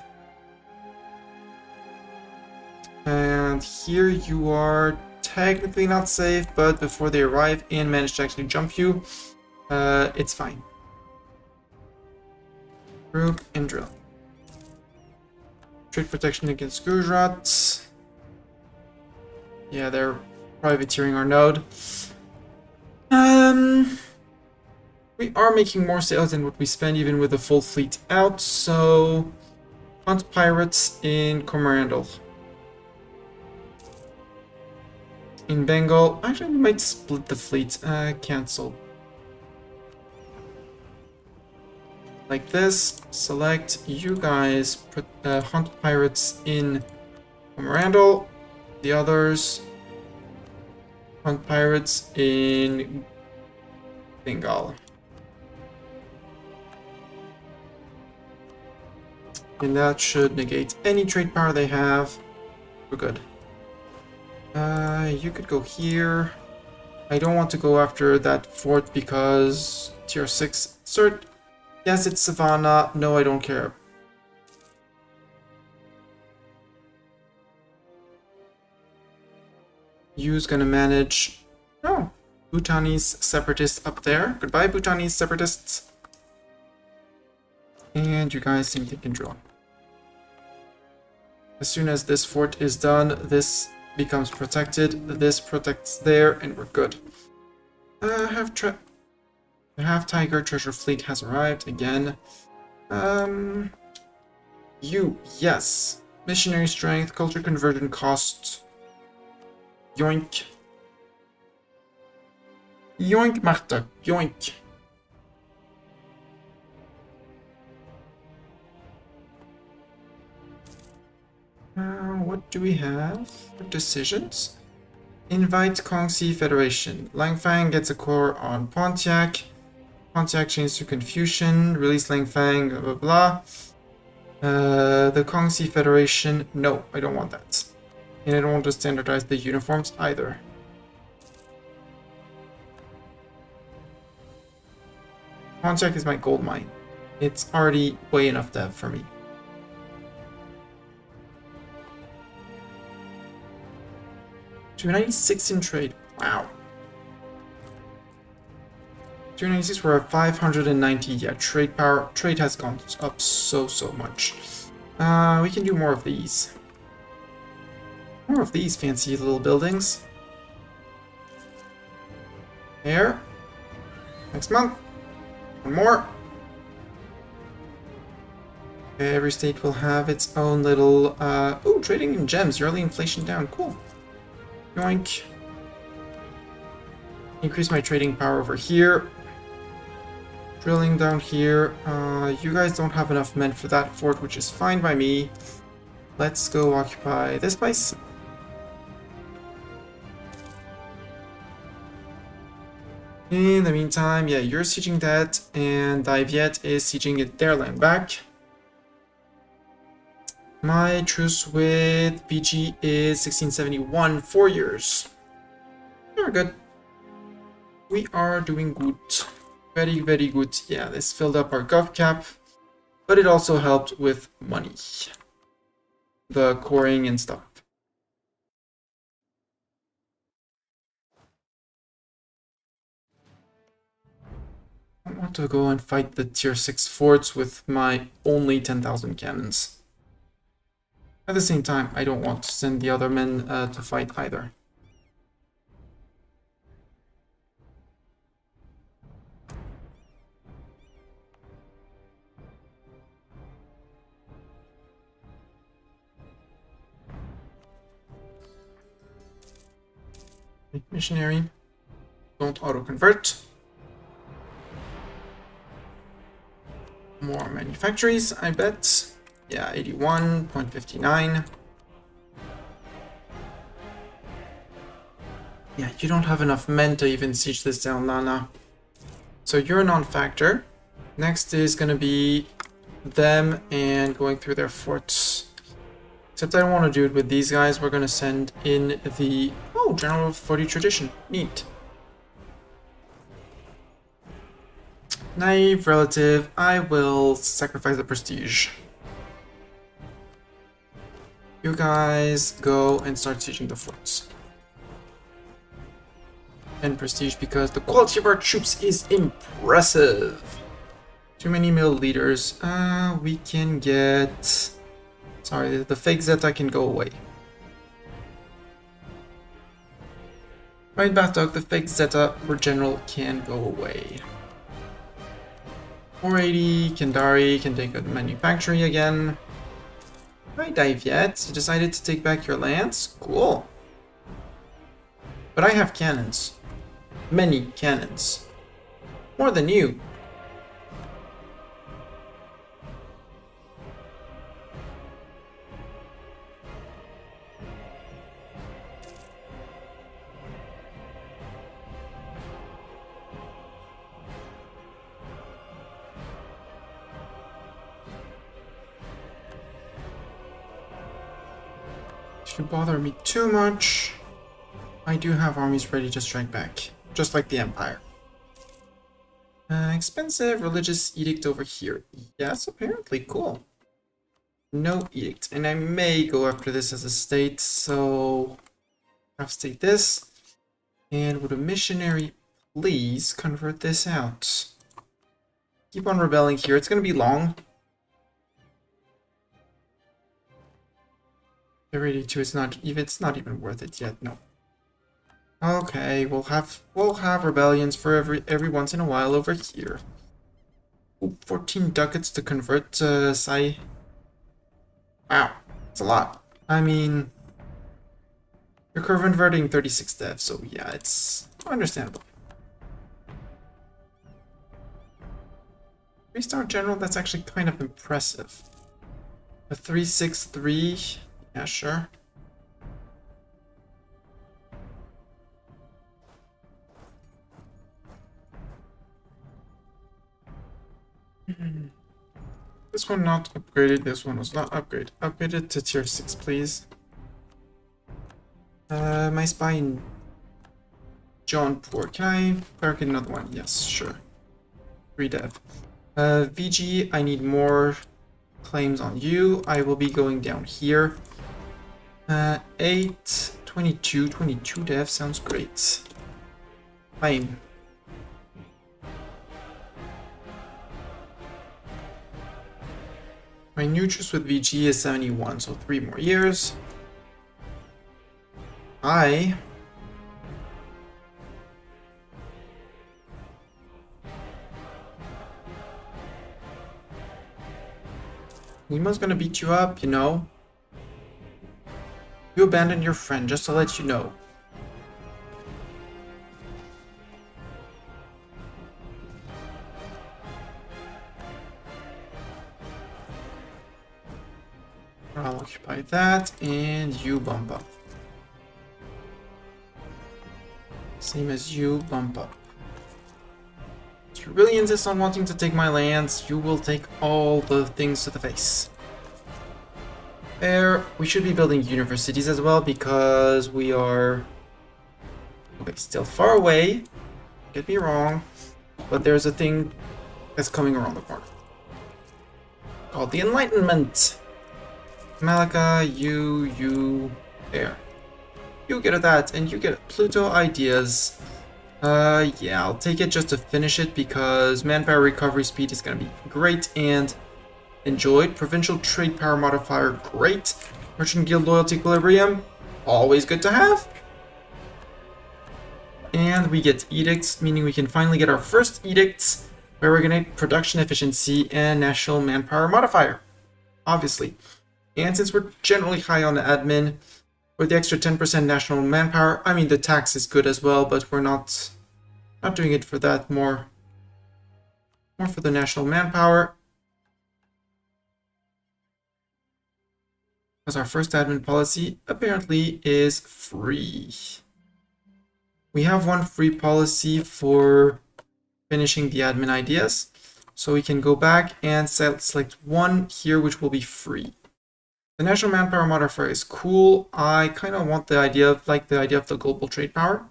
And here you are technically not safe, but before they arrive and manage to actually jump you, it's fine. Group and drill. Trade protection against Gujarat. Yeah, they're privateering our node. We are making more sales than what we spend even with the full fleet out, so hunt pirates in Coromandel. In Bengal, actually we might split the fleet. Cancel. Like this, select you guys, hunt pirates in Coromandel, the others hunt pirates in Bengal. And that should negate any trade power they have. We're good. You could go here. I don't want to go after that fort because tier 6 cert. Yes, it's Savannah. No, I don't care. Yu's gonna manage... oh, Bhutanese separatists up there. Goodbye, Bhutanese separatists. And you guys seem to can drill. As soon as this fort is done, this becomes protected, this protects there, and we're good. The half-tiger treasure fleet has arrived again. Yes. Missionary strength, culture conversion cost. Yoink. Yoink, Marta, yoink. What do we have for decisions? Invite Kongsi Federation. Langfang gets a core on Pontiac. Pontiac changes to Confucian. Release Langfang, blah blah blah. The Kongsi Federation. No, I don't want that. And I don't want to standardize the uniforms either. Pontiac is my gold mine. It's already way enough dev for me. $296 in trade. Wow. 296, we're at 590. Yeah, trade power. Trade has gone up so much. We can do more of these. More of these fancy little buildings. There. Next month. One more. Every state will have its own little... Ooh, trading in gems. Yearly inflation down. Cool. Yoink. Increase my trading power over here. Drilling down here. You guys don't have enough men for that fort, which is fine by me. Let's go occupy this place. In the meantime, yeah, you're sieging that, and Daiviet is sieging it their land back. My truce with BG is 1671, 4 years. We're good. We are doing good. Very, very good. Yeah, this filled up our gov cap, but it also helped with money. The coring and stuff. I want to go and fight the tier 6 forts with my only 10,000 cannons. At the same time, I don't want to send the other men to fight either. Missionary. Don't auto-convert. More manufactories, I bet. Yeah, 81.59. Yeah, you don't have enough men to even siege this down, Lana. So you're a non-factor. Next is going to be them and going through their forts. Except I don't want to do it with these guys. We're going to send in the... Oh, General 40 Tradition. Neat. Naive relative. I will sacrifice the prestige. You guys go and start sieging the forts. And prestige because the quality of our troops is impressive. Too many middle leaders. We can get... Sorry, the fake Zeta can go away. Right, Bathdog, the fake Zeta for general can go away. 480, Kendari can take a manufactory again. Right, Daiviet, you decided to take back your lands? Cool. But I have cannons. Many cannons. More than you. Shouldn't bother me too much. I do have armies ready to strike back, just like the Empire. Expensive religious edict over here. Yes, apparently, cool. No edict, and I may go after this as a state, so have state this. And would a missionary please convert this out? Keep on rebelling here. It's going to be long. They're 82. It's not even worth it yet. No. Okay, we'll have rebellions for every once in a while over here. Ooh, 14 ducats to convert Sai. Wow, it's a lot. I mean, you're converting 36 devs, so yeah, it's understandable. 3-star general, that's actually kind of impressive. A 363, yeah, sure. This one not upgraded, this one was not upgraded. Upgraded to tier 6, please. My spy in Jaunpur. Can I cleric another one? Yes, sure. 3 dev. VG, I need more claims on you. I will be going down here. 8, 22, 22 dev sounds great. Claim. My new truce with VG is 71, so 3 more years. Lima's gonna beat you up, you know. You abandoned your friend, just to let you know. I'll occupy that, and you bump up. Same as you bump up. If you really insist on wanting to take my lands, you will take all the things to the face. There, we should be building universities as well, because we are... Okay, still far away. Get me wrong. But there's a thing that's coming around the corner. Called the Enlightenment. Malika, you, there. You get that, and you get Pluto ideas. Yeah, I'll take it just to finish it because manpower recovery speed is gonna be great and enjoyed. Provincial trade power modifier, great. Merchant guild loyalty equilibrium, always good to have. And we get edicts, meaning we can finally get our first edicts where we're gonna get production efficiency and national manpower modifier, obviously. And since we're generally high on the admin, with the extra 10% national manpower, I mean the tax is good as well, but we're not doing it for that, more for the national manpower. Because our first admin policy apparently is free. We have one free policy for finishing the admin ideas, so we can go back and select one here which will be free. The national manpower modifier is cool. I kind of want the idea of the global trade power.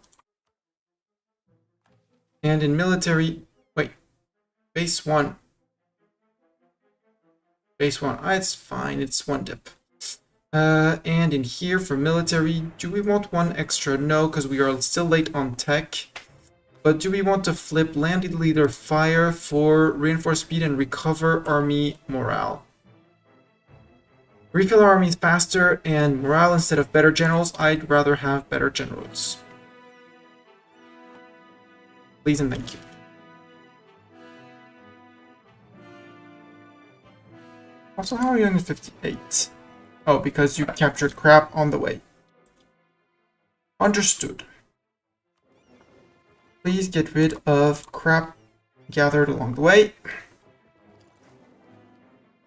And in military, wait, base one. It's fine, it's 1 dip. And in here for military, do we want 1 extra? No, because we are still late on tech. But do we want to flip landed leader fire for reinforced speed and recover army morale? Refill our armies faster and morale instead of better generals. I'd rather have better generals. Please and thank you. Also, how are you on 58? Oh, because you captured crap on the way. Understood. Please get rid of crap gathered along the way.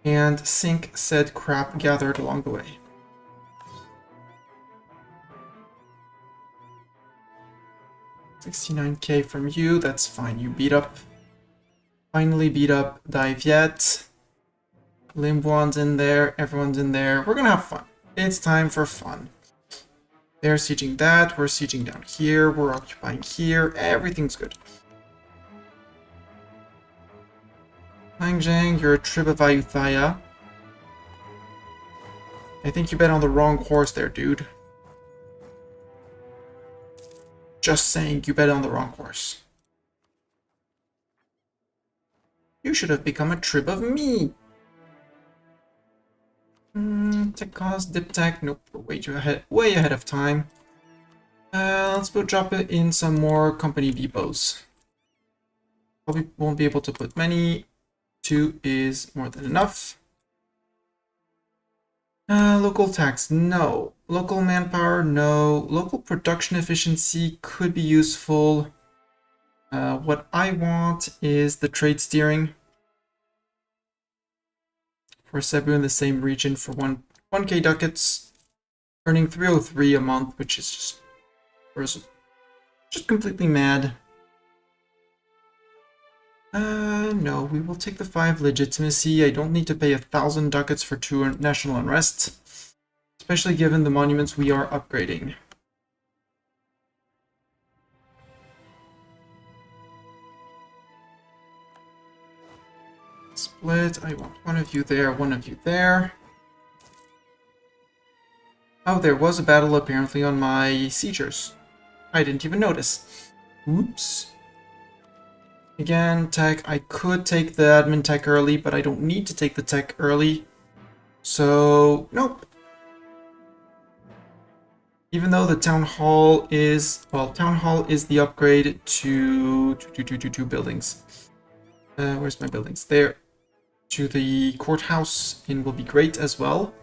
And sink said crap gathered along the way. $69K from you, that's fine. You beat up. Finally beat up Diviet. Limbuan's in there, everyone's in there. We're gonna have fun. It's time for fun. They're sieging that, we're sieging down here, we're occupying here, everything's good. Hangjang, you're a trib of Ayutthaya. I think you bet on the wrong horse there, dude. Just saying, you bet on the wrong horse. You should have become a trib of me. Tech cost, dip tech, nope, we're way ahead of time. Let's go drop it in some more company depots. Probably won't be able to put many. 2 is more than enough. Local tax, no. Local manpower, no. Local production efficiency could be useful. What I want is the trade steering for Cebu in the same region for 1k ducats, earning 303 a month, which is just completely mad. No, we will take the 5 legitimacy. I don't need to pay 1,000 ducats for 2 national unrest, especially given the monuments we are upgrading. Split. I want one of you there, one of you there. Oh, there was a battle apparently on my siegers. I didn't even notice. Oops. Again, tech. I could take the admin tech early, but I don't need to take the tech early. So, nope. Even though the town hall is, well, town hall is the upgrade to two buildings. Where's my buildings? There. To the courthouse in will be great as well.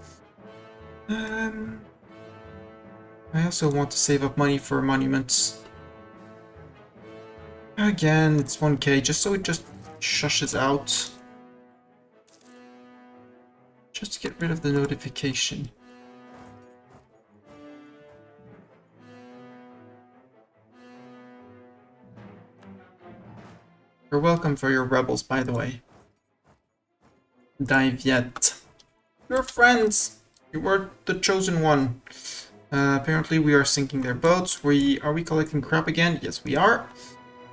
I also want to save up money for monuments. Again, it's 1k, just so it just shushes out. Just to get rid of the notification. You're welcome for your rebels, by the way. Dive yet. You're friends! You were the chosen one. Apparently we are sinking their boats. Are we collecting crap again? Yes, we are.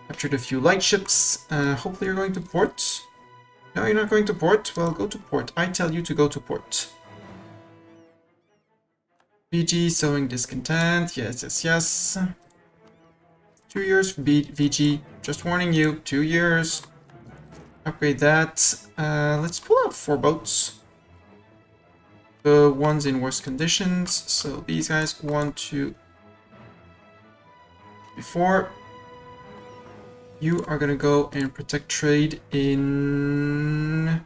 Captured a few lightships. Hopefully you're going to port. No, you're not going to port? Well, go to port. I tell you to go to port. VG, sowing discontent. Yes, yes, yes. 2 years for VG. Just warning you, 2 years. Upgrade that. Let's pull out 4 boats. The ones in worse conditions. So these guys, 1, 2, 3, 4. You are gonna go and protect trade in.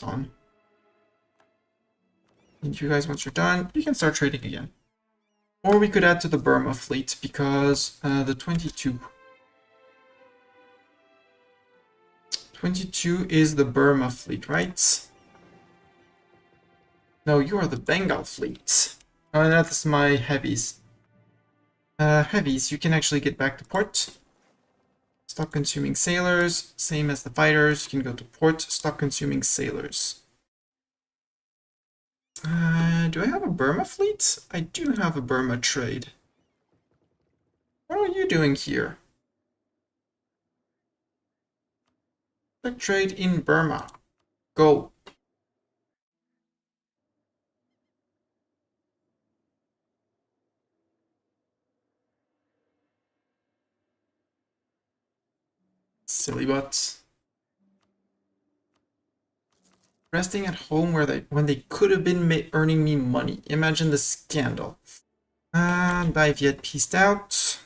On. And you guys, once you're done, you can start trading again. Or we could add to the Burma fleet because the 22 is the Burma fleet, right? No, you are the Bengal fleet. Oh, that's my heavies. Heavies, you can actually get back to port. Stop consuming sailors. Same as the fighters. You can go to port. Stop consuming sailors. Do I have a Burma fleet? I do have a Burma trade. What are you doing here? Trade in Burma. Go. Silly butts. Resting at home when they could have been earning me money. Imagine the scandal. Baviet pieced out.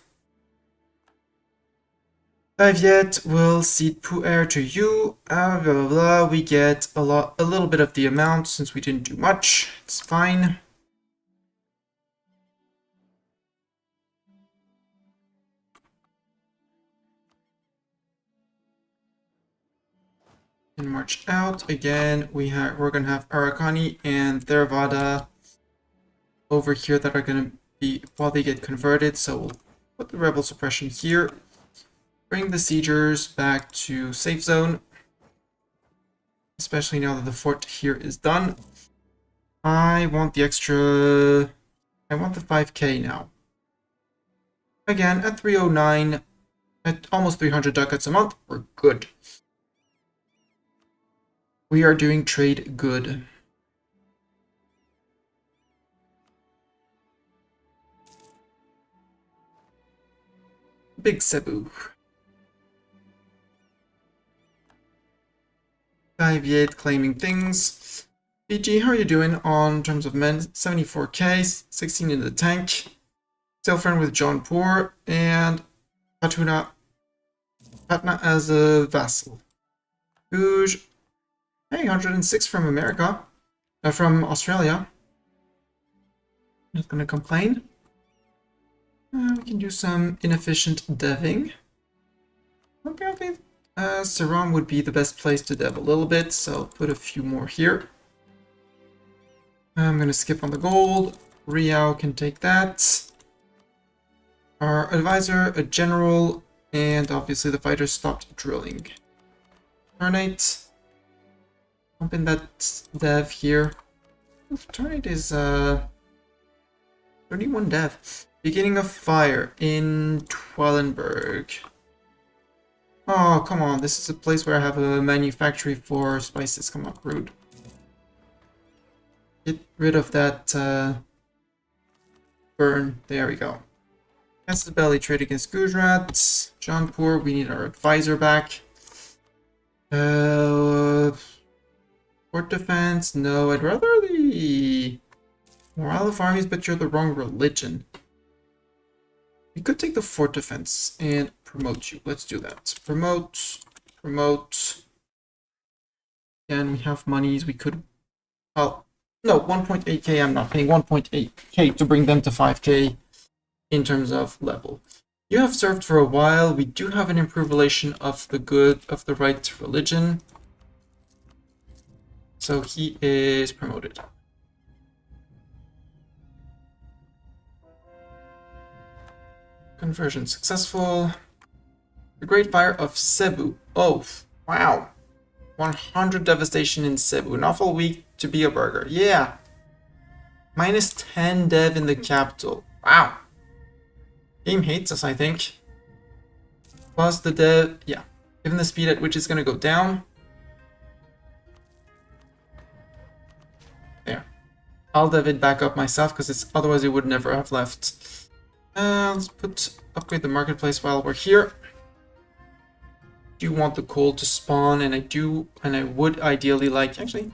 Baviet will cede Pu'er to you. Blah blah blah. We get a little bit of the amount since we didn't do much. It's fine. And march out again. We're gonna have Arakani and Theravada over here that are gonna be while they get converted. So we'll put the rebel suppression here. Bring the siegers back to safe zone. Especially now that the fort here is done. I want the 5k now. Again, at 309, at almost 300 ducats a month, we're good. We are doing trade good. Big Cebu. E05 claiming things. BG, how are you doing on terms of men? 74k, 16 in the tank. Still friend with John Poor and Patna as a vassal. Gouge. Hey, 106 from America. From Australia. Not gonna complain. We can do some inefficient deving. Okay. Saram would be the best place to dev a little bit, so put a few more here. I'm gonna skip on the gold. Riao can take that. Our advisor, a general, and obviously the fighters stopped drilling. Turn 8. Pump in that dev here. Turn 8 is 31 dev. Beginning of fire in Twellenberg. Oh, come on. This is a place where I have a manufactory for spices. Come on, rude. Get rid of that burn. There we go. Cast the belly trade against Gujarat. Jaunpur, we need our advisor back. Fort defense. No, I'd rather the morale of armies, but you're the wrong religion. We could take the fort defense and promote you. Let's do that. Promote. And we have monies. We could. Oh, no, 1.8k. I'm not paying 1.8k to bring them to 5k in terms of level. You have served for a while. We do have an improved relation of the right religion. So he is promoted. Conversion successful. The Great Fire of Cebu. Oh, wow. 100 devastation in Cebu. An awful week to be a burger. Yeah. Minus 10 dev in the capital. Wow. Game hates us, I think. Plus the dev. Yeah. Given the speed at which it's going to go down. There. I'll dev it back up myself because otherwise it would never have left. Let's upgrade the marketplace while we're here. Do want the coal to spawn, and I would ideally like, actually,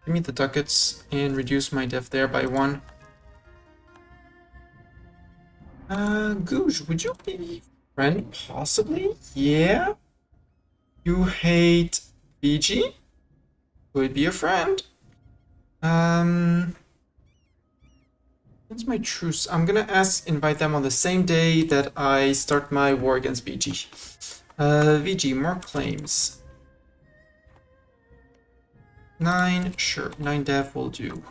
give me the ducats and reduce my dev there by 1. Gouge, would you be friend? Possibly? Yeah? You hate BG? Would be a friend. What's my truce? I'm gonna invite them on the same day that I start my war against VG. VG, more claims. 9, sure, 9 dev will do.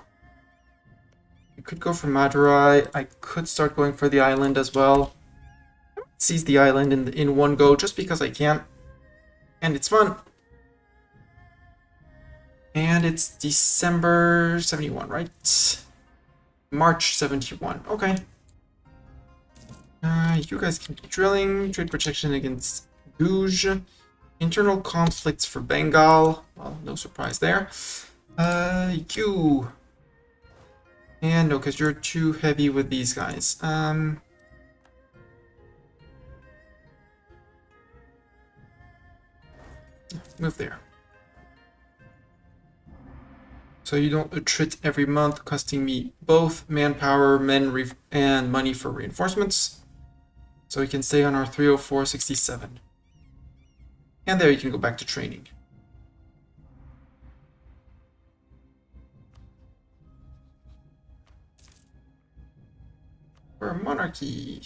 I could go for Madurai. I could start going for the island as well. Seize the island in one go just because I can. And it's fun. And it's December 71, right? March 71. Okay. You guys can keep drilling. Trade protection against Gouge. Internal conflicts for Bengal. Well, no surprise there. You. And no, because you're too heavy with these guys. Move there. So you don't attrit every month, costing me both manpower, and money for reinforcements. So we can stay on our 304.67. And there you can go back to training. We're a monarchy.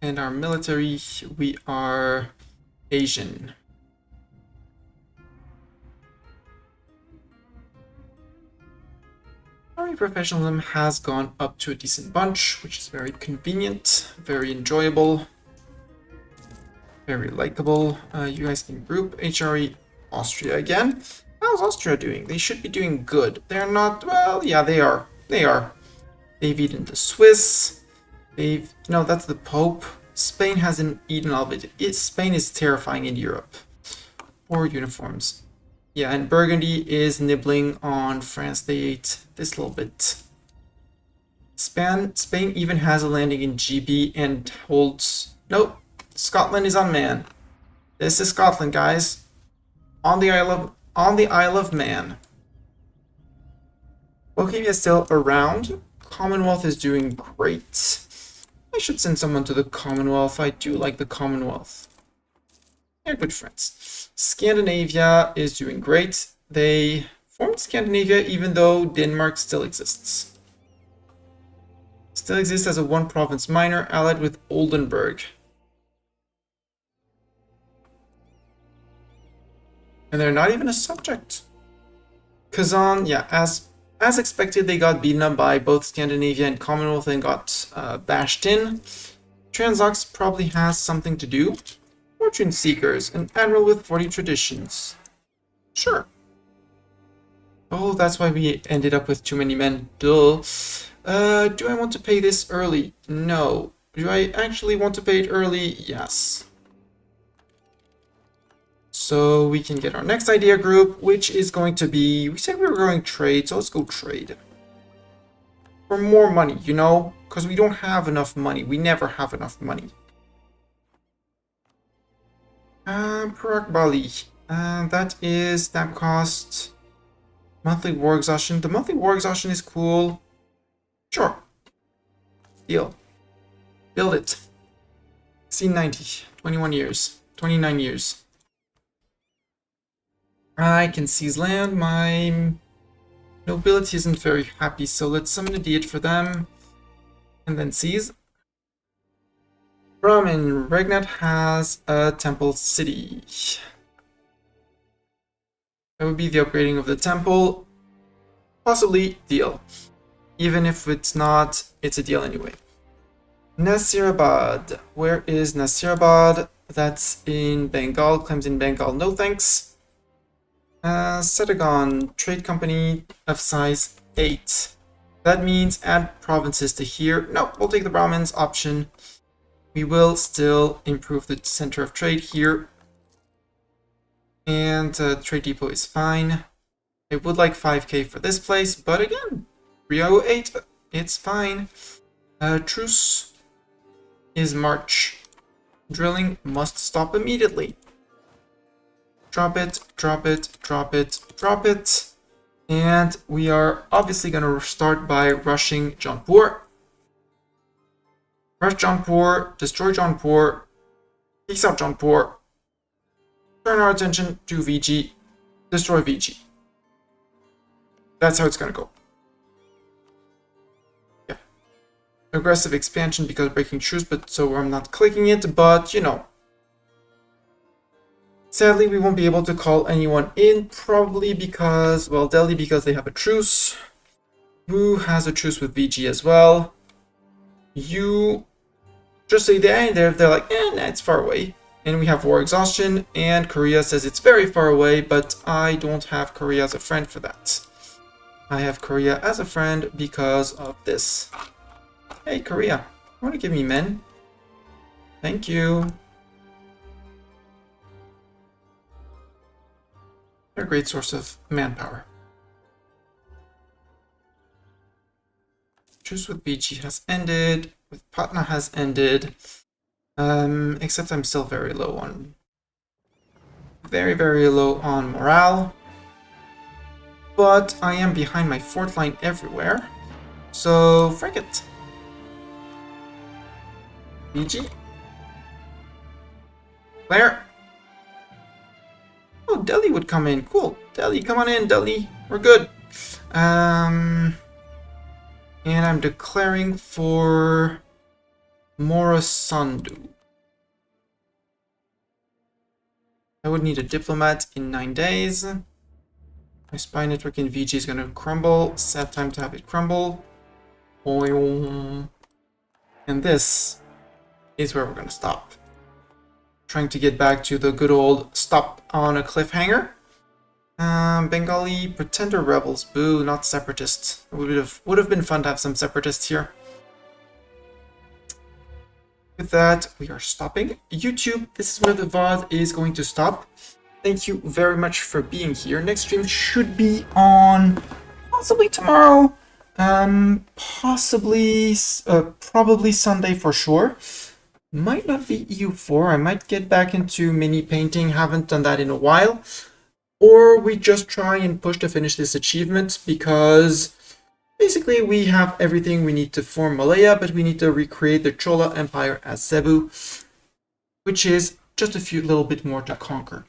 And our military, we are Asian. Army professionalism has gone up to a decent bunch, which is very convenient, very enjoyable, very likable. You guys can group HRE Austria again. How's Austria doing? They should be doing good. They're not, well, yeah, they are. They've eaten the Swiss. No, that's the Pope. Spain hasn't eaten all of it. Spain is terrifying in Europe. Poor uniforms. Yeah, and Burgundy is nibbling on France. They ate this little bit. Spain even has a landing in GB and holds... Nope, Scotland is on man. This is Scotland, guys. On the on the Isle of Man. Bohemia is still around. Commonwealth is doing great. I should send someone to the Commonwealth. I do like the Commonwealth. They're good friends. Scandinavia is doing great. They formed Scandinavia even though Denmark still exists. Still exists as a one-province minor allied with Oldenburg. And they're not even a subject. Kazan, yeah, as expected, they got beaten up by both Scandinavia and Commonwealth and got bashed in. Transox probably has something to do. Fortune Seekers, an admiral with 40 traditions. Sure. Oh, that's why we ended up with too many men. Duh. Do I want to pay this early? No. Do I actually want to pay it early? Yes. So we can get our next idea group, which is going to be... We said we were going trade, so let's go trade. For more money, you know? Because we don't have enough money. We never have enough money. Perak Bali. That cost... Monthly war exhaustion. The monthly war exhaustion is cool. Sure. Deal. Build it. C90. 21 years. 29 years. I can seize land. My nobility isn't very happy, so let's summon a deity for them. And then seize. Brahmin. Regnat has a temple city. That would be the upgrading of the temple. Possibly deal. Even if it's not, it's a deal anyway. Nasirabad. Where is Nasirabad? That's in Bengal. Claims in Bengal. No thanks. Setagon. Trade company of size 8. That means add provinces to here. No, we'll take the Brahmins option. We will still improve the center of trade here. And trade depot is fine. I would like 5k for this place, but again, 308, it's fine. Truce is March. Drilling must stop immediately. Drop it, drop it, drop it, drop it. And we are obviously going to start by rushing Jaunpur. Rush Jaunpur, destroy Jaunpur, peace out Jaunpur. Turn our attention to VG, destroy VG. That's how it's gonna go. Yeah. Aggressive expansion because of breaking truce, but so I'm not clicking it, but you know. Sadly, we won't be able to call anyone in, probably because, well, Delhi because they have a truce. Who has a truce with VG as well? You just say they're like, nah, it's far away. And we have war exhaustion, and Korea says it's very far away, but I don't have Korea as a friend for that. I have Korea as a friend because of this. Hey, Korea, you want to give me men? Thank you. They're a great source of manpower. Truce with BG has ended, with Patna has ended. Except I'm still very low on... Very, very low on morale. But I am behind my fort line everywhere. So, frick it. BG? Claire? Oh, Delhi would come in. Cool. Delhi, come on in, Delhi. We're good. And I'm declaring for... Morasandu. I would need a diplomat in 9 days. My spy network in VG is going to crumble. Sad time to have it crumble. And this is where we're going to stop. Trying to get back to the good old stop on a cliffhanger. Bengali pretender rebels. Boo, not separatists. It would have been fun to have some separatists here. With that, we are stopping. YouTube, this is where the VOD is going to stop. Thank you very much for being here. Next stream should be on possibly tomorrow. Probably Sunday for sure. Might not be E04. I might get back into mini painting. Haven't done that in a while. or we just try and push to finish this achievement because basically we have everything we need to form Malaya, but we need to recreate the Chola Empire as Cebu, which is just a few little bit more to conquer.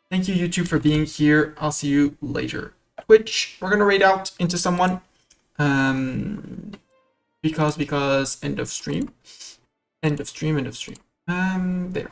Thank you, YouTube, for being here. I'll see you later. Twitch, we're gonna raid out into someone. Because end of stream. End of stream. There.